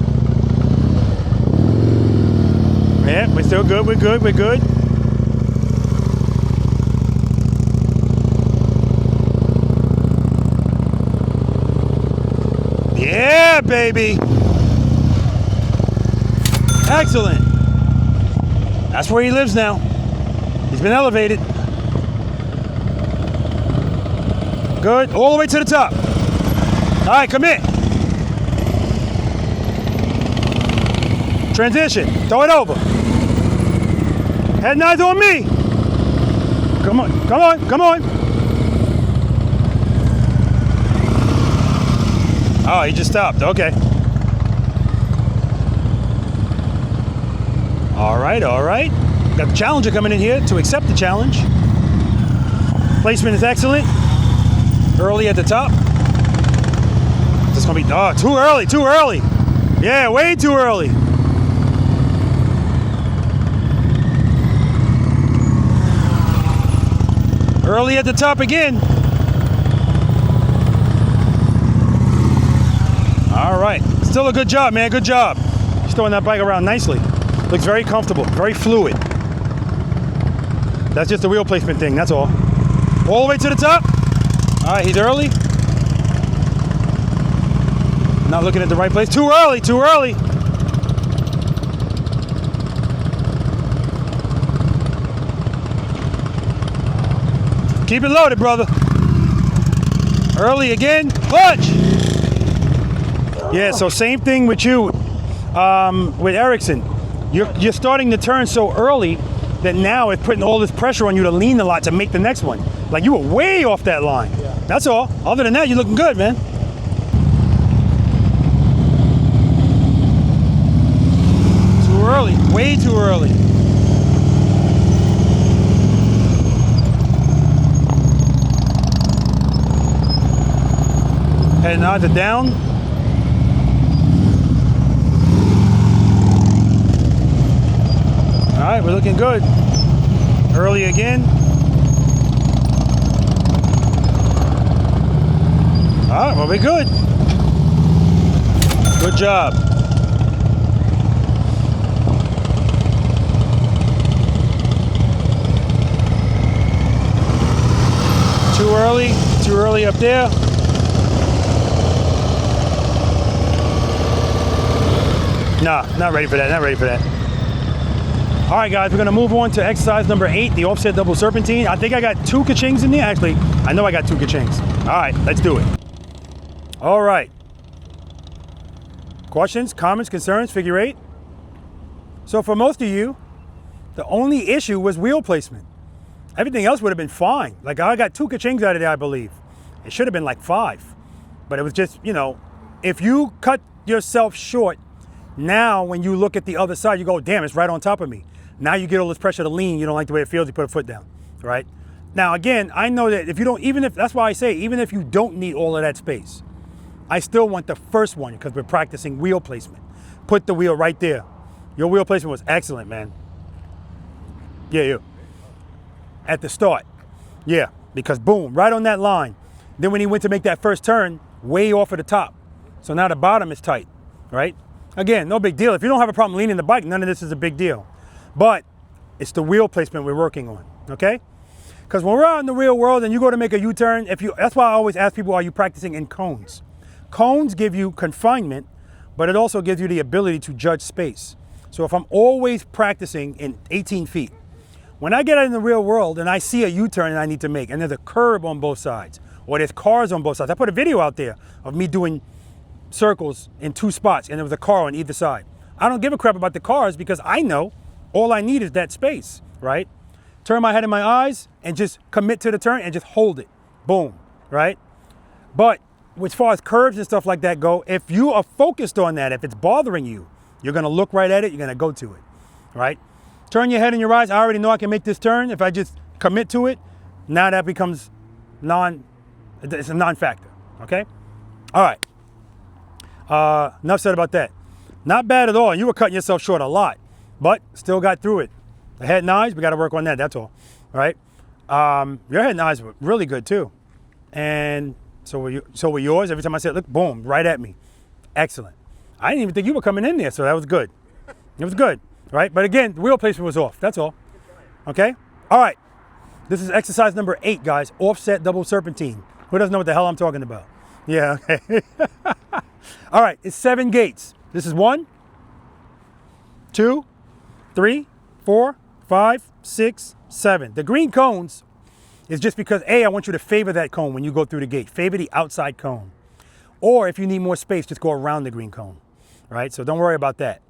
C: Yeah, we're still good, we're good, we're good. Yeah, baby. Excellent. That's where he lives now. He's been elevated. Good, all the way to the top. All right, commit. Transition, throw it over. Head nods on me. Come on, come on, come on. Oh, he just stopped, okay. All right, all right. Got the challenger coming in here to accept the challenge. Placement is excellent. Early at the top. This is gonna be, oh, too early, too early. Yeah, way too early. Early at the top again. All right, still a good job, man, good job. He's throwing that bike around nicely. Looks very comfortable, very fluid. That's just a wheel placement thing, that's all. All the way to the top. All right, he's early. Not looking at the right place. Too early, too early. Keep it loaded, brother. Early again, clutch. Yeah, so same thing with you, with Erickson. You're starting to turn so early that now it's putting all this pressure on you to lean a lot to make the next one. Like you were way off that line. Yeah. That's all. Other than that, you're looking good, man. Too early, way too early. Head nods it down. All right, we're looking good. Early again. All right, well, we're good. Good job. Too early up there. Nah, not ready for that, not ready for that. All right, guys, we're gonna move on to exercise number 8, the offset double serpentine. I think I got 2 ka-chings in there. Actually, I know I got 2 ka-chings. All right, let's do it. All right. Questions, comments, concerns, figure 8? So for most of you, the only issue was wheel placement. Everything else would have been fine. Like I got 2 ka-chings out of there, I believe. It should have been like 5. But it was just, you know, if you cut yourself short, now when you look at the other side, you go, damn, it's right on top of me. Now you get all this pressure to lean, you don't like the way it feels, you put a foot down, right? Now again, I know that if you don't, even if, that's why I say, even if you don't need all of that space, I still want the first one because we're practicing wheel placement. Put the wheel right there. Your wheel placement was excellent, man. Yeah, you. At the start. Yeah, because boom, right on that line. Then when he went to make that first turn, way off of the top. So now the bottom is tight, right? Again, no big deal. If you don't have a problem leaning the bike, none of this is a big deal. But it's the wheel placement we're working on, okay? Because when we're out in the real world and you go to make a U-turn, that's why I always ask people, are you practicing in cones? Cones give you confinement, but it also gives you the ability to judge space. So if I'm always practicing in 18 feet, when I get out in the real world and I see a U-turn that I need to make, and there's a curb on both sides, or there's cars on both sides. I put a video out there of me doing circles in 2 spots, and there was a car on either side. I don't give a crap about the cars because I know all I need is that space, right? Turn my head and my eyes and just commit to the turn and just hold it. Boom, right? But as far as curves and stuff like that go, if you are focused on that, if it's bothering you, you're gonna look right at it, you're gonna go to it, right? Turn your head and your eyes. I already know I can make this turn. If I just commit to it, now that becomes it's a non-factor, okay? All right, enough said about that. Not bad at all. You were cutting yourself short a lot, but still got through it. The head and eyes, we got to work on that, that's all, right? Your head and eyes were really good too. And so were yours. Every time I said, look, boom, right at me. Excellent. I didn't even think you were coming in there, so that was good. It was good, right? But again, the wheel placement was off, that's all, okay? All right, this is exercise number 8, guys, offset double serpentine. Who doesn't know what the hell I'm talking about? Yeah, okay. All right, it's 7 gates. This is 1, 2, 3, 4, 5, 6, 7. The green cones is just because, A, I want you to favor that cone when you go through the gate. Favor the outside cone. Or if you need more space, just go around the green cone, right? So don't worry about that.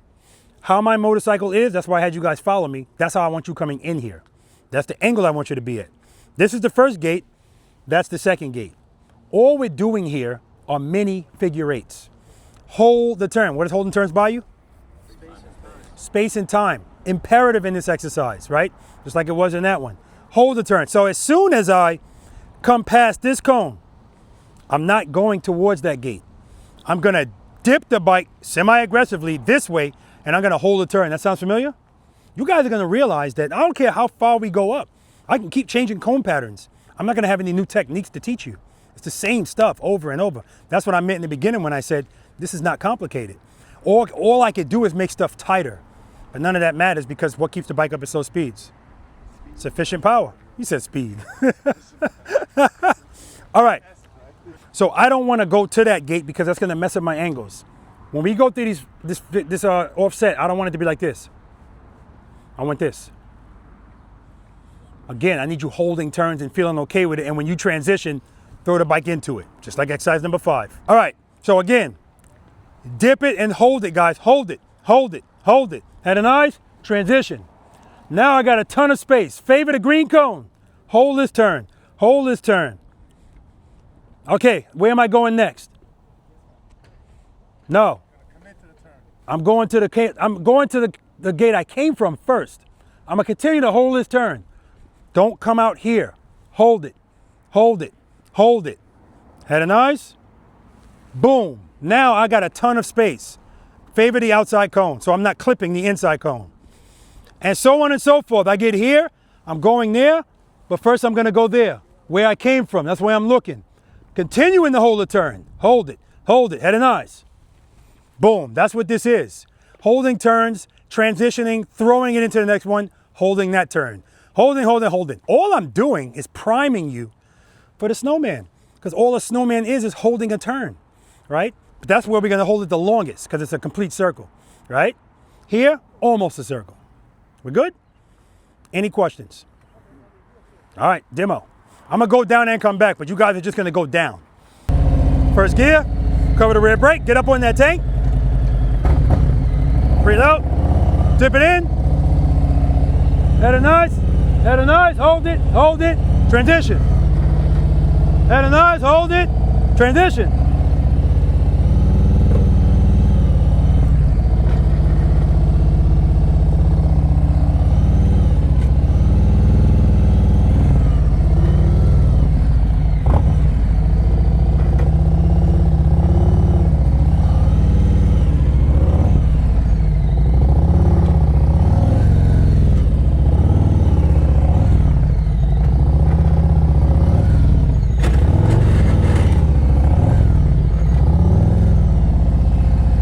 C: How my motorcycle is, that's why I had you guys follow me. That's how I want you coming in here. That's the angle I want you to be at. This is the first gate. That's the second gate. All we're doing here are mini figure 8s. Hold the turn. What does holding turns buy you? Space and time. Imperative in this exercise, right? Just like it was in that one. Hold the turn. So as soon as I come past this cone, I'm not going towards that gate. I'm gonna dip the bike semi-aggressively this way, and I'm gonna hold the turn. That sounds familiar? You guys are gonna realize that I don't care how far we go up. I can keep changing cone patterns. I'm not gonna have any new techniques to teach you. It's the same stuff over and over. That's what I meant in the beginning when I said, this is not complicated. All I could do is make stuff tighter. But none of that matters because what keeps the bike up at slow speeds? Sufficient power. You said speed. All right. So I don't want to go to that gate because that's going to mess up my angles. When we go through this offset, I don't want it to be like this. I want this. Again, I need you holding turns and feeling okay with it. And when you transition, throw the bike into it, just like exercise number 5. All right. So again, dip it and hold it, guys. Hold it, hold it, hold it. Head and eyes, transition. Now I got a ton of space. Favor the green cone. Hold this turn. Hold this turn. Okay, where am I going next? No. I'm going to the gate I came from first. I'm gonna continue to hold this turn. Don't come out here. Hold it. Hold it. Hold it. Head and eyes. Boom. Now I got a ton of space. Favor the outside cone, so I'm not clipping the inside cone. And so on and so forth. I get here, I'm going there, but first I'm gonna go there, where I came from. That's where I'm looking. Continuing to hold the turn. Hold it, head and eyes. Boom, that's what this is. Holding turns, transitioning, throwing it into the next one, holding that turn. Holding, holding, holding. All I'm doing is priming you for the snowman, because all a snowman is holding a turn, right? But that's where we're gonna hold it the longest, because it's a complete circle, right? Here, almost a circle. We good? Any questions? All right, demo. I'm gonna go down and come back, but you guys are just gonna go down. First gear, cover the rear brake, get up on that tank. Preload, dip it in. Head and eyes, hold it, transition. Head and eyes, hold it, transition.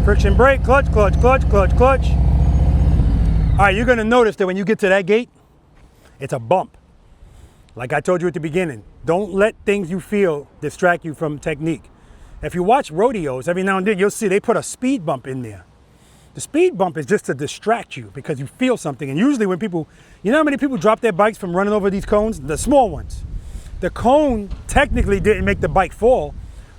C: Friction brake, clutch, clutch, clutch, clutch, clutch. All right, you're gonna notice that when you get to that gate, it's a bump. Like I told you at the beginning, don't let things you feel distract you from technique. If you watch rodeos, every now and then you'll see they put a speed bump in there. The speed bump is just to distract you because you feel something. And usually when people, you know how many people drop their bikes from running over these cones? The small ones. The cone technically didn't make the bike fall.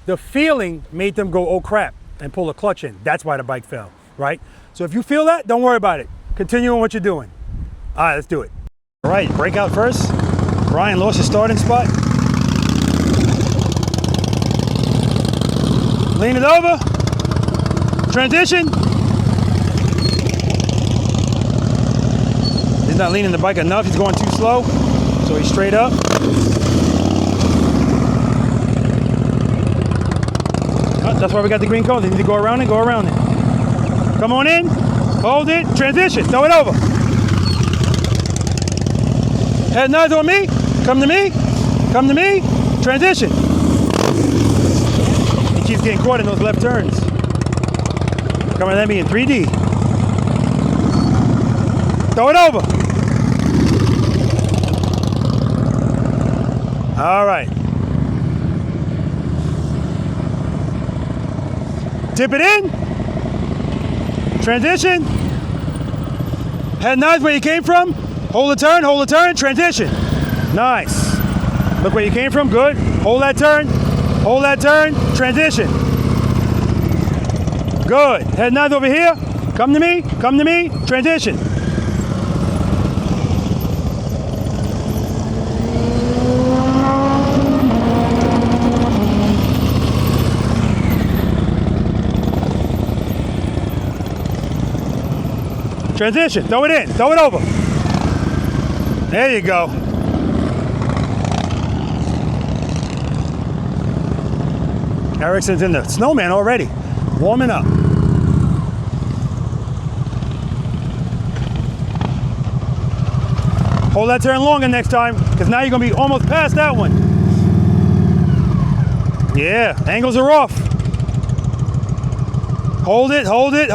C: The feeling made them go, oh crap, and pull a clutch in. That's why the bike fell, right? So if you feel that, don't worry about it. Continue on what you're doing. All right, let's do it. All right, breakout first. Brian lost his starting spot. Lean it over. Transition. He's not leaning the bike enough. He's going too slow. So he's straight up. Oh, that's why we got the green cones. You need to go around it, go around it. Come on in. Hold it. Transition. Throw it over. Head nods on me. Come to me. Come to me. Transition. He keeps getting caught in those left turns. Coming at me in 3D. Throw it over. All right. Tip it in. Transition. Head nods where you came from. Hold the turn, transition. Nice. Look where you came from, good. Hold that turn, transition. Good. Head nods over here. Come to me, transition. Transition, throw it in, throw it over. There you go. Erickson's in the Snowman already, warming up. Hold that turn longer next time, because now you're gonna be almost past that one. Yeah, angles are off. Hold it longer.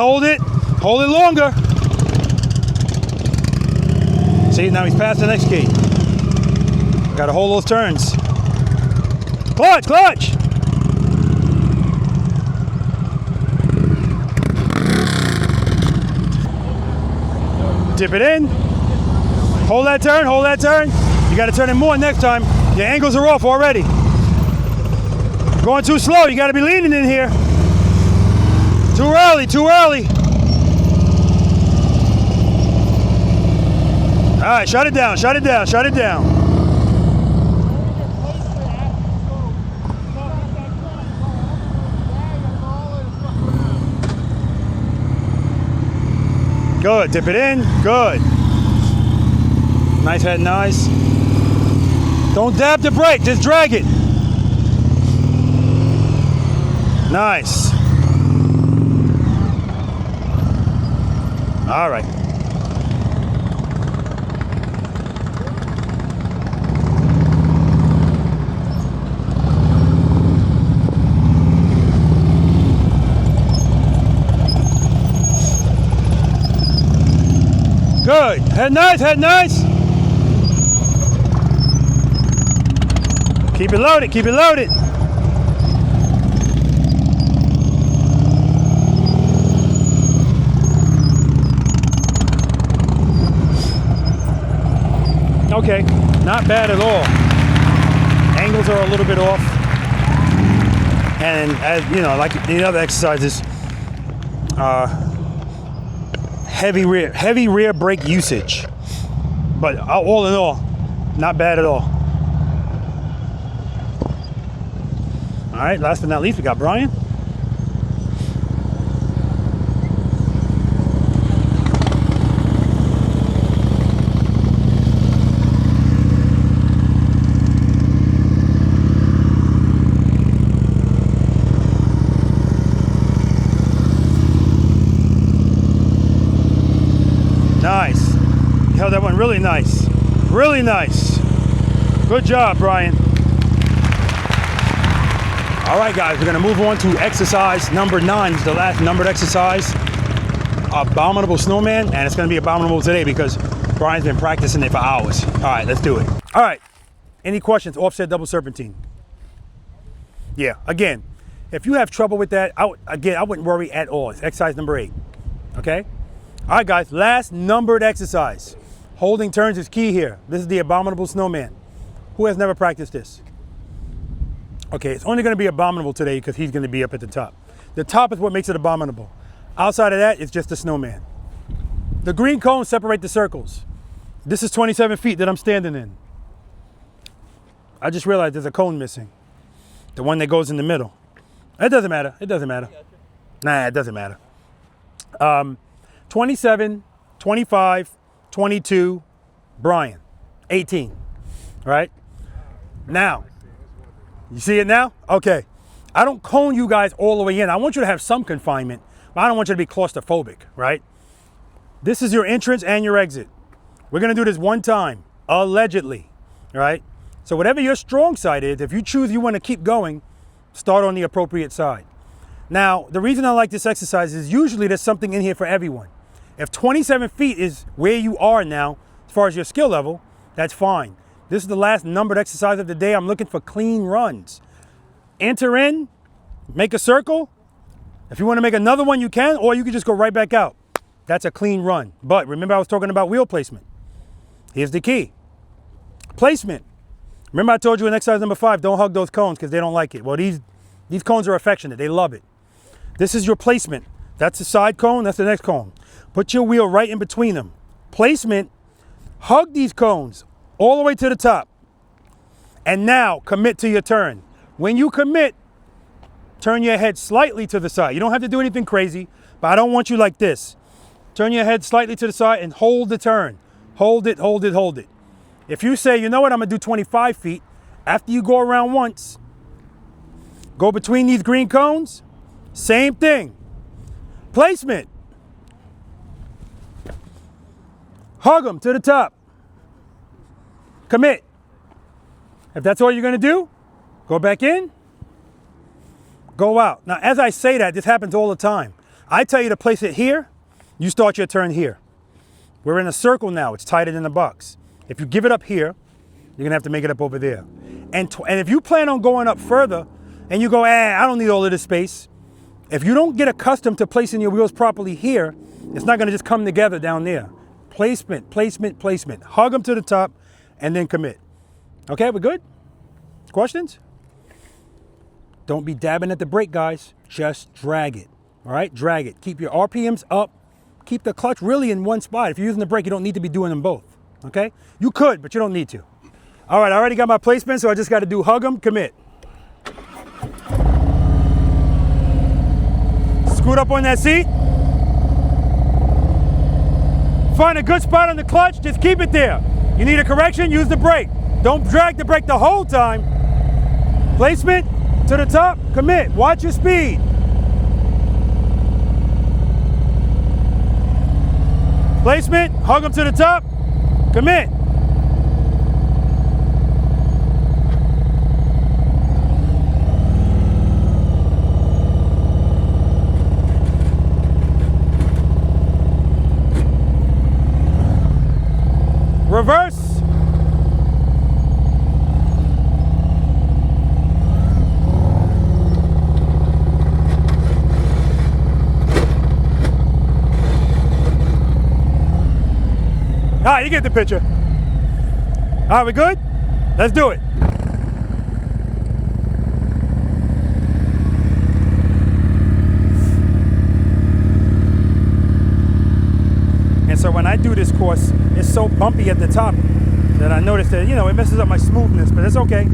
C: See, now he's past the next gate. Gotta hold those turns. Clutch! Dip it in. Hold that turn. You gotta turn it more next time. Your angles are off already. Going too slow, you gotta be leaning in here. Too early. All right, shut it down. Good, dip it in, good. Nice head, nice. Don't dab the brake, just drag it. Nice. All right. Good. Head nice. Keep it loaded. Okay, not bad at all. Angles are a little bit off. And as you know, like the other exercises, heavy rear brake usage, but all in all, not bad at all. All right, last but not least, we got Brian. Nice. You held that one really nice. Good job, Brian. All right, guys, we're gonna move on to exercise number 9. It's the last numbered exercise. Abominable Snowman, and it's gonna be Abominable today because Brian's been practicing it for hours. All right, let's do it. All right, any questions? Offset double serpentine. Yeah, again, If you have trouble with that, again, I wouldn't worry at all. It's exercise number 8, okay? All right, guys, last numbered exercise. Holding turns is key here. This is the Abominable Snowman. Who has never practiced this? Okay, it's only gonna be Abominable today because he's gonna be up at the top. The top is what makes it Abominable. Outside of that, it's just the Snowman. The green cones separate the circles. This is 27 feet that I'm standing in. I just realized there's a cone missing. The one that goes in the middle. It doesn't matter, it doesn't matter. Nah, it doesn't matter. 27, 25, 22, Brian, 18, right? Now, you see it now? Okay. I don't cone you guys all the way in. I want you to have some confinement, but I don't want you to be claustrophobic, right? This is your entrance and your exit. We're gonna do this one time, allegedly, right? So whatever your strong side is, if you choose you wanna keep going, start on the appropriate side. Now, the reason I like this exercise is usually there's something in here for everyone. If 27 feet is where you are now, as far as your skill level, that's fine. This is the last numbered exercise of the day. I'm looking for clean runs. Enter in, make a circle. If you want to make another one, you can, or you can just go right back out. That's a clean run. But remember I was talking about wheel placement. Here's the key. Placement. Remember I told you in exercise number 5, don't hug those cones because they don't like it. Well, these cones are affectionate. They love it. This is your placement. That's the side cone. That's the next cone. Put your wheel right in between them. Placement. Hug these cones all the way to the top. And now commit to your turn. When you commit, turn your head slightly to the side. You don't have to do anything crazy, but I don't want you like this. Turn your head slightly to the side and hold the turn. Hold it, hold it, hold it. If you say, you know what, I'm gonna do 25 feet, after you go around once, go between these green cones, same thing. Placement. Hug them to the top. Commit. If that's all you're gonna do, go back in, go out. Now, as I say that, this happens all the time. I tell you to place it here, you start your turn here. We're in a circle now, it's tighter than the box. If you give it up here, you're gonna have to make it up over there. And if you plan on going up further, and you go, I don't need all of this space, if you don't get accustomed to placing your wheels properly here, it's not gonna just come together down there. Placement, placement, placement. Hug them to the top, and then commit. Okay, we're good? Questions? Don't be dabbing at the brake, guys. Just drag it, all right? Drag it. Keep your RPMs up. Keep the clutch really in one spot. If you're using the brake, you don't need to be doing them both, okay? You could, but you don't need to. All right, I already got my placement, so I just got to do hug them, commit. Scoot up on that seat. Find a good spot on the clutch, just keep it there. You need a correction, use the brake. Don't drag the brake the whole time. Placement to the top, commit. Watch your speed. Placement, hug them to the top, commit. Reverse. All right, you get the picture. All right, we good? Let's do it. And so when I do this course, it's so bumpy at the top that I noticed that, it messes up my smoothness, but it's okay.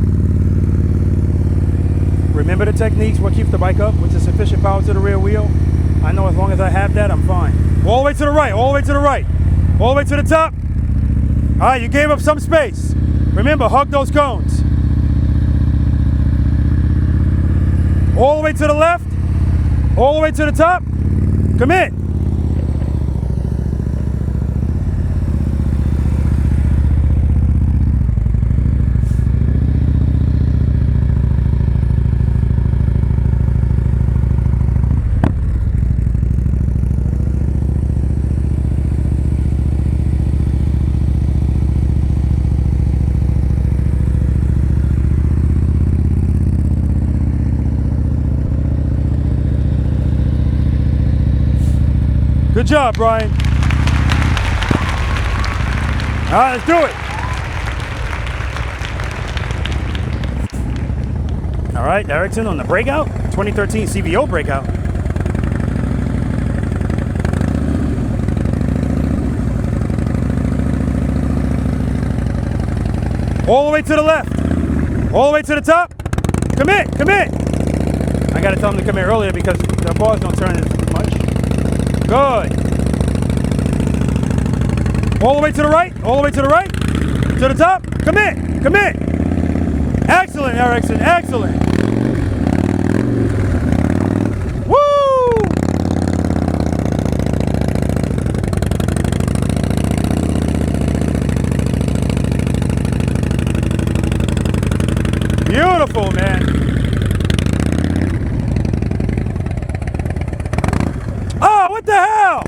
C: Remember the techniques, what keeps the bike up, which is sufficient power to the rear wheel. I know as long as I have that, I'm fine. All the way to the right, all the way to the right. All the way to the top. All right, you gave up some space. Remember, hug those cones. All the way to the left. All the way to the top. Commit. Good job, Brian. All right, let's do it. All right, Erickson on the breakout, 2013 CVO breakout. All the way to the left. All the way to the top. Commit, commit. I gotta tell him to come here earlier because the bars don't turn as much. Good. All the way to the right, all the way to the right. To the top. Commit, commit. Excellent, Erickson, excellent. Woo! Beautiful, man. Oh, what the hell?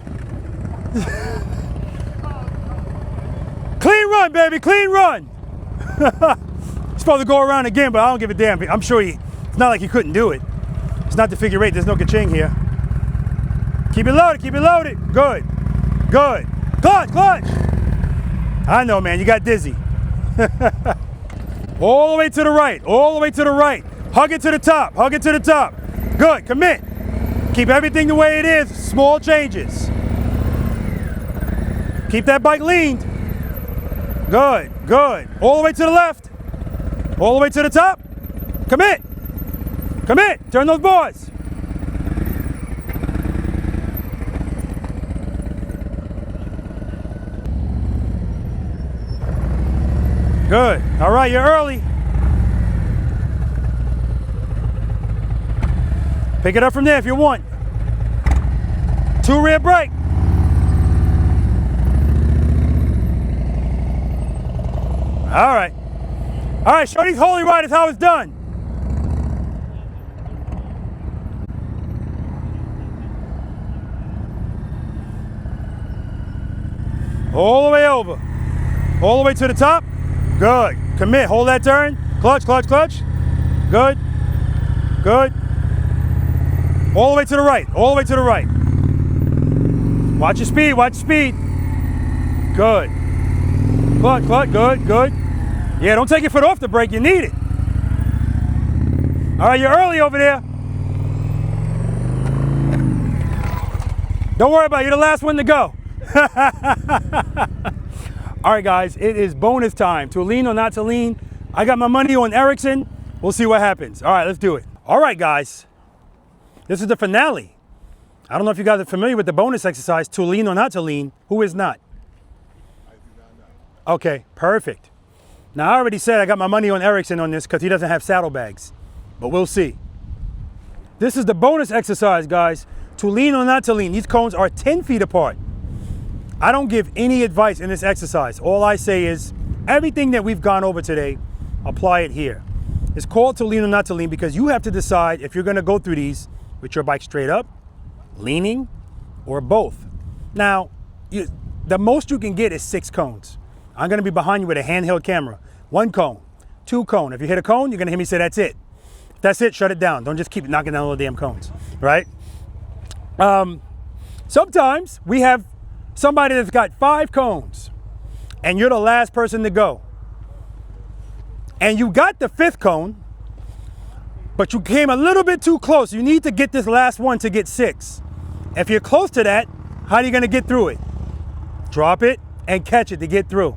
C: Clean run, baby, clean run. He's supposed to go around again, but I don't give a damn. I'm sure it's not like he couldn't do it. It's not the figure eight, there's no ka-ching here. Keep it loaded, keep it loaded. Good, good. Clutch, clutch. I know, man, you got dizzy. All the way to the right, all the way to the right. Hug it to the top, hug it to the top. Good, commit. Keep everything the way it is, small changes. Keep that bike leaned. Good, good. All the way to the left. All the way to the top. Commit. Commit, turn those boards. Good. All right, you're early. Pick it up from there if you want. 2 rear brake. All right. All right, show these holy riders how it's done. All the way over. All the way to the top. Good. Commit. Hold that turn. Clutch, clutch, clutch. Good. Good. All the way to the right. All the way to the right. Watch your speed. Watch your speed. Good. Clutch, clutch. Good, good. Yeah, don't take your foot off the brake. You need it. All right, you're early over there. Don't worry about it. You're the last one to go. All right, guys, it is bonus time. To lean or not to lean. I got my money on Erickson. We'll see what happens. All right, let's do it. All right, guys. This is the finale. I don't know if you guys are familiar with the bonus exercise, to lean or not to lean. Who is not?
A: I do not know.
C: Okay, perfect. Now, I already said I got my money on Erickson on this because he doesn't have saddlebags, but we'll see. This is the bonus exercise, guys. To lean or not to lean. These cones are 10 feet apart. I don't give any advice in this exercise. All I say is everything that we've gone over today, apply it here. It's called to lean or not to lean because you have to decide if you're going to go through these with your bike straight up, leaning, or both. Now, the most you can get is 6 cones. I'm going to be behind you with a handheld camera. 1 cone, 2 cone. If you hit a cone, you're going to hear me say, that's it. If that's it, shut it down. Don't just keep knocking down all the damn cones, right? Sometimes we have somebody that's got 5 cones and you're the last person to go. And you got the 5th cone, but you came a little bit too close. You need to get this last one to get 6. If you're close to that, how are you going to get through it? Drop it and catch it to get through.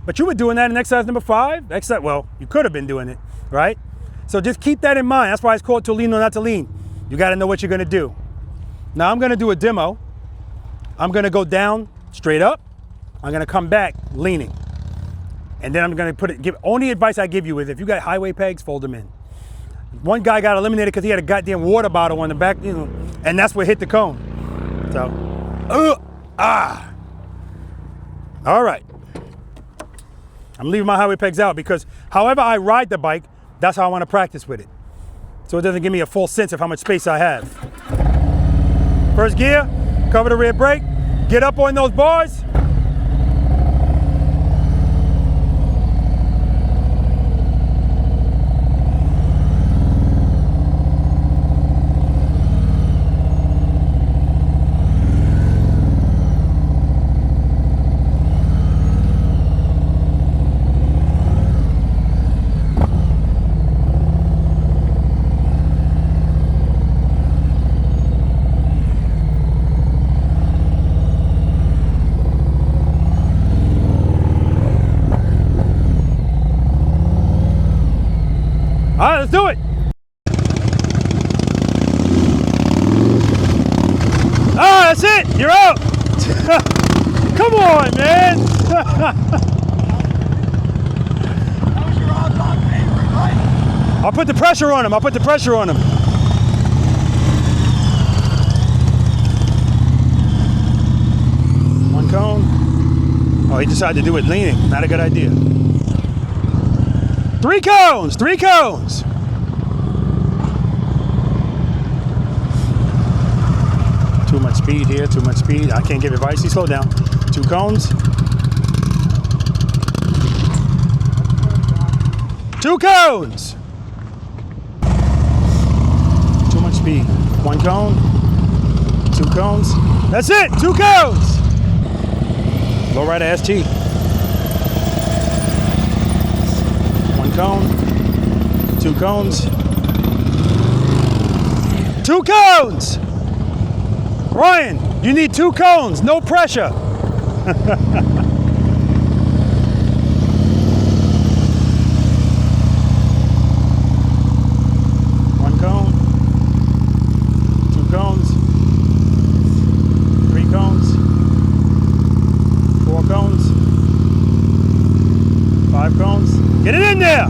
C: But you were doing that in exercise number 5. Well, you could have been doing it, right? So just keep that in mind. That's why it's called to lean or not to lean. You got to know what you're going to do. Now I'm going to do a demo. I'm going to go down straight up. I'm going to come back leaning. And then I'm going to only advice I give you is if you got highway pegs, fold them in. One guy got eliminated because he had a goddamn water bottle on the back, and that's what hit the cone. So, all right. I'm leaving my highway pegs out because however I ride the bike, that's how I want to practice with it. So it doesn't give me a full sense of how much space I have. First gear, cover the rear brake, get up on those bars. let's do it. Ah, that's it. You're out. Come on, man. I'll put the pressure on him. I'll put the pressure on him. One cone. Oh, he decided to do it leaning. Not a good idea. 3 cones. 3 cones. Too much speed here. Too much speed. I can't give advice. Slow down. 2 cones. 2 cones. Too much speed. 1 cone. 2 cones. That's it. 2 cones. Low rider ST. 1 cone. 2 cones. 2 cones. Ryan, you need 2 cones. No pressure. 1 cone. 2 cones. 3 cones. 4 cones. 5 cones. Get it in there.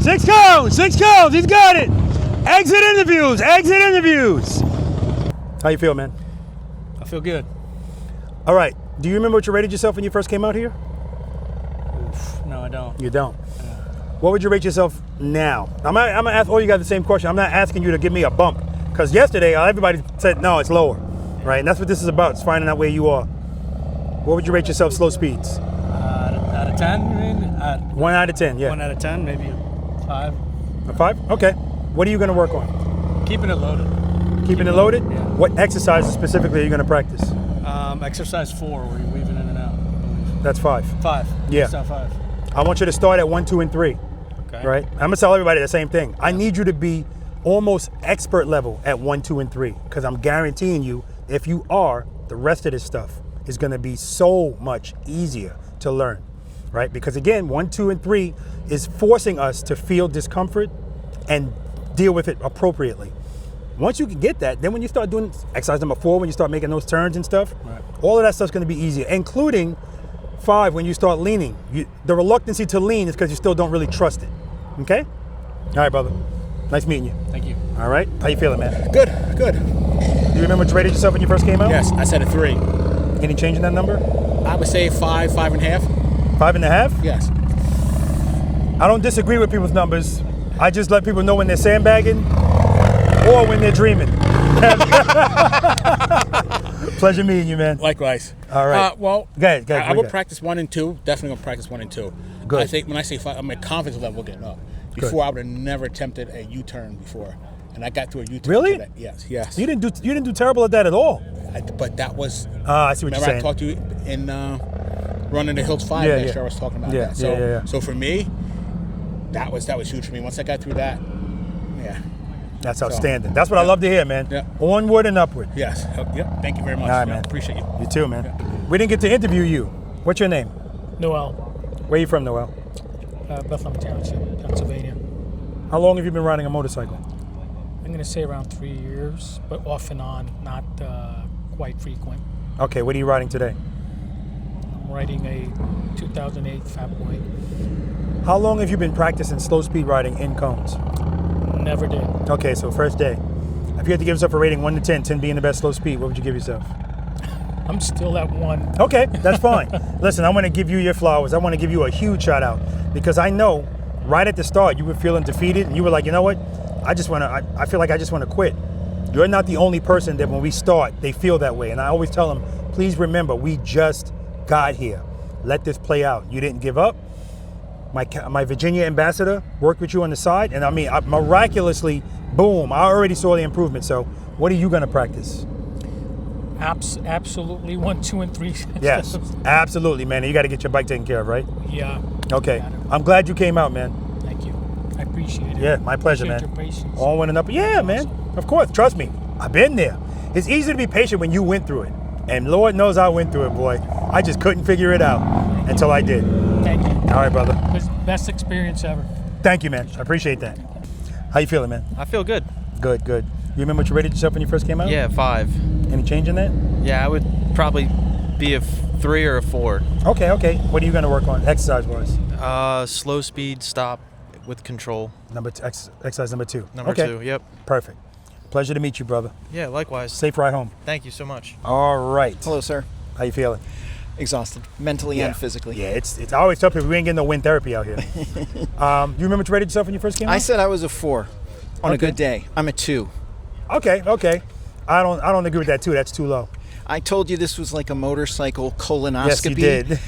C: 6 cones. 6 cones. He's got it. Exit interviews. Exit interviews. How you feel, man?
J: I feel good.
C: All right. Do you remember what you rated yourself when you first came out here?
J: Oof, no, I don't.
C: You don't. What would you rate yourself now? I'm gonna ask all you guys the same question. I'm not asking you to give me a bump, because yesterday everybody said no, it's lower, right? And that's what this is about. It's finding out where you are. What would you rate yourself slow speeds?
J: Out of 10, you mean?
C: 1 out of 10, yeah.
J: 1 out of 10, maybe a 5.
C: A 5? Okay. What are you gonna work on?
J: Keeping it loaded.
C: Keeping it loaded?
J: Yeah.
C: What exercises specifically are you gonna practice?
J: Exercise 4, where you're weaving in and out, I believe.
C: That's 5.
J: 5.
C: Yeah.
J: Start 5.
C: I want you to start at 1, 2, and 3.
J: Okay.
C: Right? I'm gonna tell everybody the same thing. I need you to be almost expert level at 1, 2, and 3, because I'm guaranteeing you, if you are, the rest of this stuff is gonna be so much easier to learn, right? Because again, 1, 2, and 3 is forcing us to feel discomfort and deal with it appropriately. Once you can get that, then when you start doing exercise number 4, when you start making those turns and stuff,
J: right,
C: all of that stuff's gonna be easier, including 5 when you start leaning. The reluctancy to lean is because you still don't really trust it, okay? All right, brother. Nice meeting you.
J: Thank you.
C: All right, how you feeling, man?
B: Good, good.
C: Do you remember what you rated yourself when you first came out?
B: Yes, I said a 3.
C: Any change in that number?
B: I would say 5, 5.5.
C: 5.5?
B: Yes.
C: I don't disagree with people's numbers. I just let people know when they're sandbagging or when they're dreaming. Pleasure meeting you, man.
B: Likewise.
C: All right.
B: Well,
C: go ahead,
B: I will practice 1 and 2. Definitely going to practice 1 and 2.
C: Good.
B: I think when I say 5, my confidence level getting up. Before, I would have never attempted a U-turn before. And I got through a U-turn.
C: Really?
B: Today. Yes, yes.
C: You didn't do terrible at that at all.
B: But that was...
C: I see what you're saying.
B: Remember I talked to you in Running the Hills 5
C: Yeah,
B: last
C: yeah.
B: year, I was talking about
C: Yeah,
B: that.
C: yeah.
B: So for me, that was huge for me. Once I got through that, yeah.
C: That's outstanding. That's what I love to hear, man.
B: Yeah.
C: Onward and upward.
B: Yes. Yep. Thank you very much.
C: All right,
B: Yeah,
C: man.
B: Appreciate you.
C: You too, man. We didn't get to interview you. What's your name?
J: Noel,
C: Where you from, Noel?
J: Bethlehem Township, Pennsylvania.
C: How long have you been riding a motorcycle?
J: I'm going to say around 3 years, but off and on, not quite frequent.
C: Okay, what are you riding today?
J: I'm riding a 2008 Fat Boy.
C: How long have you been practicing slow speed riding in cones?
J: Never did.
C: Okay, so first day. If you had to give yourself a rating 1 to 10, 10 being the best slow speed, what would you give yourself?
J: I'm still at 1.
C: Okay, that's fine. Listen, I want to give you your flowers. I want to give you a huge shout out, because I know right at the start you were feeling defeated and you were like, you know what? I feel like I just want to quit. You're not the only person that when we start, they feel that way. And I always tell them, please remember, we just got here. Let this play out. You didn't give up. My Virginia ambassador worked with you on the side, and I mean, miraculously, boom, I already saw the improvement. So what are you going to practice?
J: Absolutely 1, 2, and 3.
C: Yes, absolutely, man. And you got to get your bike taken care of, right?
J: Yeah.
C: Okay. I'm glad you came out, man.
J: Thank you. I appreciate it.
C: Yeah, my pleasure,
J: Appreciate
C: man.
J: your patience.
C: All went up. Yeah, man. Of course. Trust me. I've been there. It's easy to be patient when you went through it. And Lord knows I went through it, boy. I just couldn't figure it out until I did.
J: Thank you.
C: All right, brother.
J: It was the best experience ever.
C: Thank you, man. I appreciate that. How you feeling, man?
F: I feel good.
C: Good, good. You remember what you rated yourself when you first came out?
F: Yeah, 5.
C: Any change in that?
F: Yeah, I would probably be a 3 or a 4.
C: Okay, okay. What are you going to work on exercise-wise?
F: Slow speed, stop with control.
C: Exercise number 2.
F: Number 2, yep.
C: Perfect. Pleasure to meet you, brother.
F: Yeah, likewise.
C: Safe ride home.
F: Thank you so much.
C: All right.
H: Hello, sir.
C: How you feeling?
H: Exhausted, mentally and physically.
C: Yeah, it's. I always tell people we ain't getting no wind therapy out here. You remember what you rated yourself when you first came out?
H: I said I was a 4 on a good day. I'm a 2.
C: Okay, okay. I don't agree with that too. That's too low.
H: I told you this was like a motorcycle colonoscopy.
C: Yes, you did.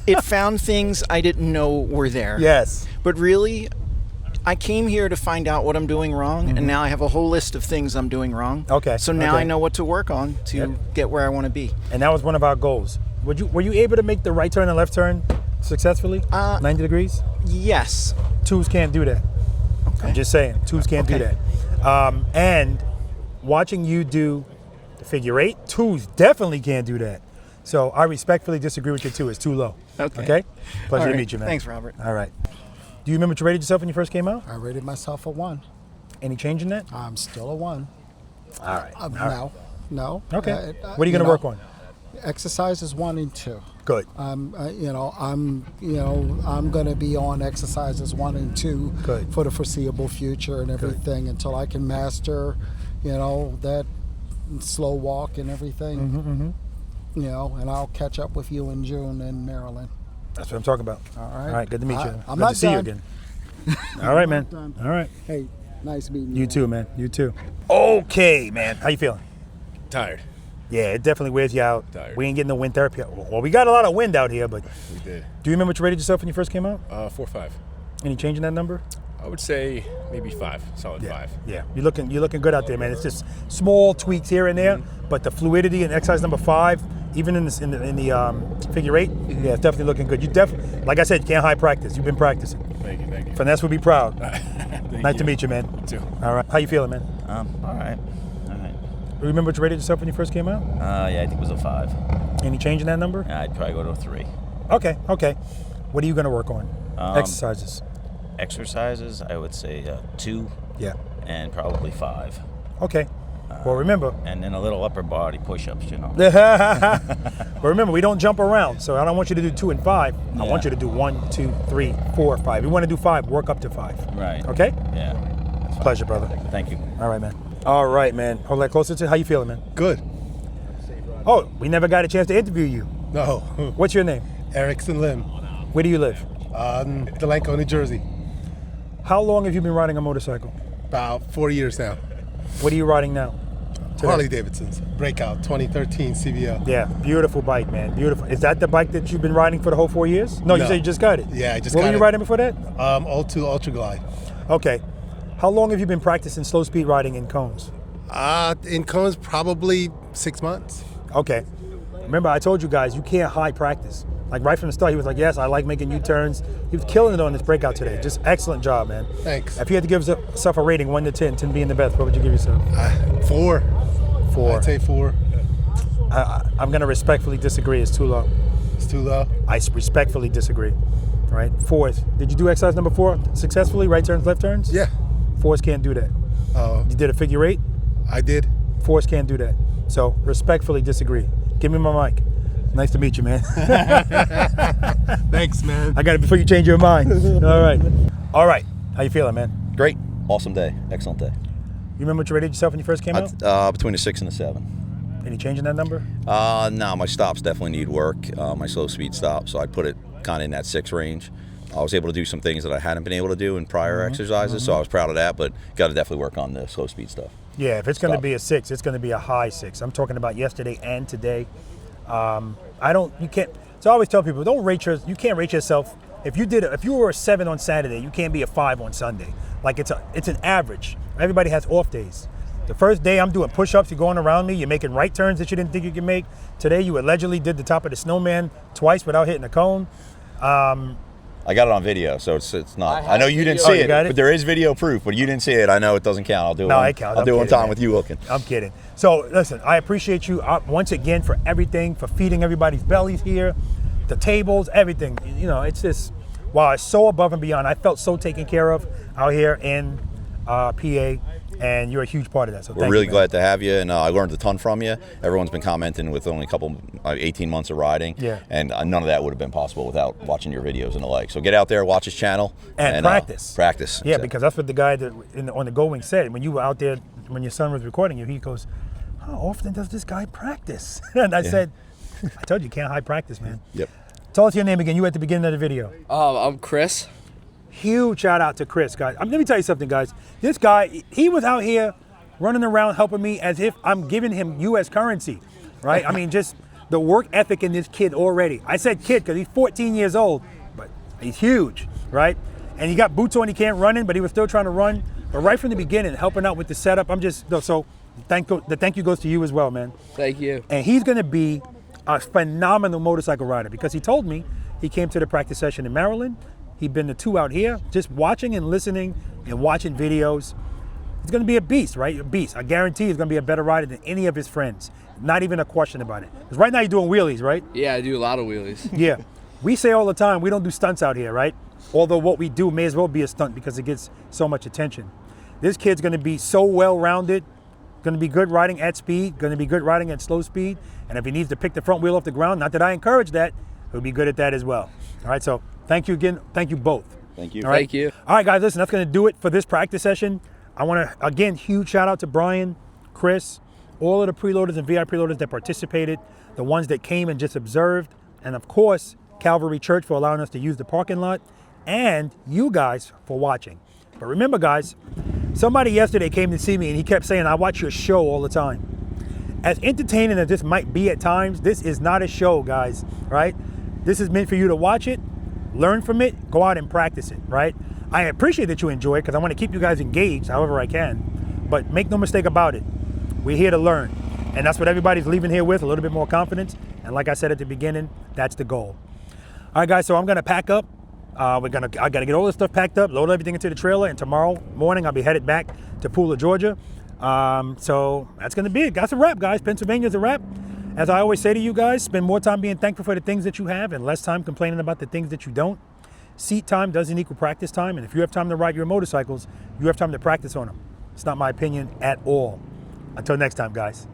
H: It found things I didn't know were there.
C: Yes.
H: But really, I came here to find out what I'm doing wrong, and now I have a whole list of things I'm doing wrong.
C: Okay.
H: So now I know what to work on to get where I want to be.
C: And that was one of our goals. Were you able to make the right turn and left turn successfully? 90 degrees?
H: Yes.
C: 2s can't do that.
H: Okay.
C: I'm just saying, 2s can't do that. And watching you do the figure 8, 2s definitely can't do that. So I respectfully disagree with you 2. It's too low.
H: Okay.
C: Pleasure to meet you, man.
H: Thanks, Robert.
C: All right. Do you remember what you rated yourself when you first came out?
I: I rated myself a 1.
C: Any change in that?
I: I'm still a 1.
C: All right.
I: No.
C: Okay. What are you going to work on?
I: Exercises 1 and 2.
C: Good.
I: I'm going to be on exercises 1 and 2 for the foreseeable future and everything until I can master, that slow walk and everything. And I'll catch up with you in June in Maryland.
C: That's what I'm talking about.
I: All right.
C: All right. Good to meet you.
I: I'm
C: Good
I: not
C: to see you
I: done.
C: again. All right, man. All right.
I: Hey, nice meeting you.
C: You too, man. You too. Okay, man. How you feeling?
A: Tired.
C: Yeah, it definitely wears you out.
A: Tired.
C: We ain't getting no wind therapy. Well, we got a lot of wind out here, but
A: We did.
C: do you remember what you rated yourself when you first came out?
A: 4-5.
C: Any change in that number?
A: I would say maybe 5. Solid 5.
C: Yeah, you're looking good out there, man. It's just small tweaks here and there, but the fluidity in exercise number 5, even in the figure 8, yeah, it's definitely looking good. You definitely, like I said, you can't high practice. You've been practicing.
A: Thank you.
C: Finesse would be proud.
A: Thank
C: Nice
A: you.
C: to meet you, man.
A: You too.
C: All right, how you feeling, man?
E: All right.
C: Remember what you rated yourself when you first came out?
E: Yeah, I think it was a 5.
C: Any change in that number?
E: I'd probably go to a 3.
C: Okay. What are you going to work on? Exercises.
E: Exercises, I would say 2.
C: Yeah.
E: And probably 5.
C: Okay. Well, remember.
E: And then a little upper body push-ups,
C: But remember, we don't jump around, so I don't want you to do 2 and 5. I want you to do 1, 2, 3, 4, 5. You want to do 5, work up to 5.
E: Right.
C: Okay?
E: Yeah.
C: Pleasure, brother.
E: Thank you.
C: All right, man. All right, man. Hold that closer to. How you feeling, man?
A: Good.
C: Oh, we never got a chance to interview you.
A: No.
C: What's your name?
A: Erickson Lim.
C: Where do you live?
A: Delanco, New Jersey.
C: How long have you been riding a motorcycle?
A: About 4 years now.
C: What are you riding now? Today?
A: Harley-Davidson's Breakout 2013 CVO.
C: Yeah, beautiful bike, man. Beautiful. Is that the bike that you've been riding for the whole 4 years? No, you said you just got it.
A: Yeah, I just
C: What
A: got
C: were you
A: it.
C: riding before that?
A: O2 Ultra Glide.
C: Okay. How long have you been practicing slow speed riding in cones?
A: In cones, probably 6 months.
C: Okay. Remember, I told you guys, you can't high practice. Like right from the start, he was like, yes, I like making U-turns. He was killing it on this breakout today. Just excellent job, man.
A: Thanks.
C: If you had to give yourself a rating, 1 to 10, 10 being the best, what would you give yourself?
A: 4.
C: 4.
A: I'd say 4.
C: I'm going to respectfully disagree. It's too low.
A: It's too low?
C: I respectfully disagree. Right? 4th. Did you do exercise number 4 successfully? Right turns, left turns?
A: Yeah.
C: 4s can't do that. You did a figure 8?
A: I did.
C: 4s can't do that. So respectfully disagree. Give me my mic. Nice to meet you, man.
A: Thanks, man.
C: I got it before you change your mind. All right. How you feeling, man?
D: Great. Awesome day. Excellent day.
C: You remember what you rated yourself when you first came out?
D: Between a 6 and a 7.
C: Any change in that number?
D: No, my stops definitely need work. My slow speed stop, so I put it kind of in that 6 range. I was able to do some things that I hadn't been able to do in prior exercises, so I was proud of that, but got to definitely work on the slow speed stuff.
C: Yeah, if it's going to be a 6, it's going to be a high 6. I'm talking about yesterday and today. You can't. So I always tell people, you can't rate yourself. If you were a 7 on Saturday, you can't be a 5 on Sunday. Like it's an average. Everybody has off days. The first day I'm doing push-ups, you're going around me, you're making right turns that you didn't think you could make. Today you allegedly did the top of the Snowman twice without hitting a cone.
D: I got it on video, so it's not. I know you didn't see it, but there is video proof. But you didn't see it. I know it doesn't count. I'll do it.
C: No, it counts.
D: I'll do it one time with you looking.
C: I'm kidding. So listen, I appreciate you once again for everything, for feeding everybody's bellies here, the tables, everything. It's just wow, it's so above and beyond. I felt so taken care of out here in PA, and you're a huge part of that. So
D: we're really glad to have you, and I learned a ton from you. Everyone's been commenting with only a couple, 18 months of riding, and none of that would have been possible without watching your videos and the like. So get out there, watch his channel,
C: and practice.
D: Practice.
C: Yeah, because that's what the guy that on the Goldwing said. When you were out there, when your son was recording you, he goes, "How often does this guy practice?" And I said, "I told you, you can't hide practice, man."
D: Yep.
C: Tell us your name again. You were at the beginning of the video.
L: I'm Chris.
C: Huge shout out to Chris, guys. Let me tell you something, guys. This guy, he was out here running around helping me as if I'm giving him U.S. currency, right? I mean, just the work ethic in this kid already. I said kid because he's 14 years old, but he's huge, right? And he got boots on, he can't run in, but he was still trying to run. But right from the beginning, helping out with the setup, so the thank you goes to you as well, man.
L: Thank you.
C: And he's gonna be a phenomenal motorcycle rider because he told me he came to the practice session in Maryland. He'd been to 2 out here, just watching and listening and watching videos. He's gonna be a beast, right? A beast. I guarantee he's gonna be a better rider than any of his friends. Not even a question about it. Because right now you're doing wheelies, right?
L: Yeah, I do a lot of wheelies.
C: Yeah. We say all the time, we don't do stunts out here, right? Although what we do may as well be a stunt because it gets so much attention. This kid's gonna be so well-rounded, gonna be good riding at speed, gonna be good riding at slow speed, and if he needs to pick the front wheel off the ground, not that I encourage that, he'll be good at that as well. All right, so thank you again. Thank you both.
D: Thank you.
C: All right?
L: Thank you.
C: All right, guys, listen, that's going to do it for this practice session. I want to, again, huge shout out to Brian, Chris, all of the preloaders and V.I.Preloaders that participated, the ones that came and just observed, and of course, Calvary Church for allowing us to use the parking lot, and you guys for watching. But remember, guys, somebody yesterday came to see me and he kept saying, I watch your show all the time. As entertaining as this might be at times, this is not a show, guys, right? This is meant for you to watch it, learn from it, go out and practice it, right? I appreciate that you enjoy it because I want to keep you guys engaged however I can. But make no mistake about it, we're here to learn. And that's what everybody's leaving here with, a little bit more confidence. And like I said at the beginning, that's the goal. All right, guys, so I'm gonna pack up. I gotta get all this stuff packed up, load everything into the trailer, and tomorrow morning I'll be headed back to Pooler, Georgia. So that's gonna be it. That's a wrap, guys. Pennsylvania's a wrap. As I always say to you guys, spend more time being thankful for the things that you have and less time complaining about the things that you don't. Seat time doesn't equal practice time, and if you have time to ride your motorcycles, you have time to practice on them. It's not my opinion at all. Until next time, guys.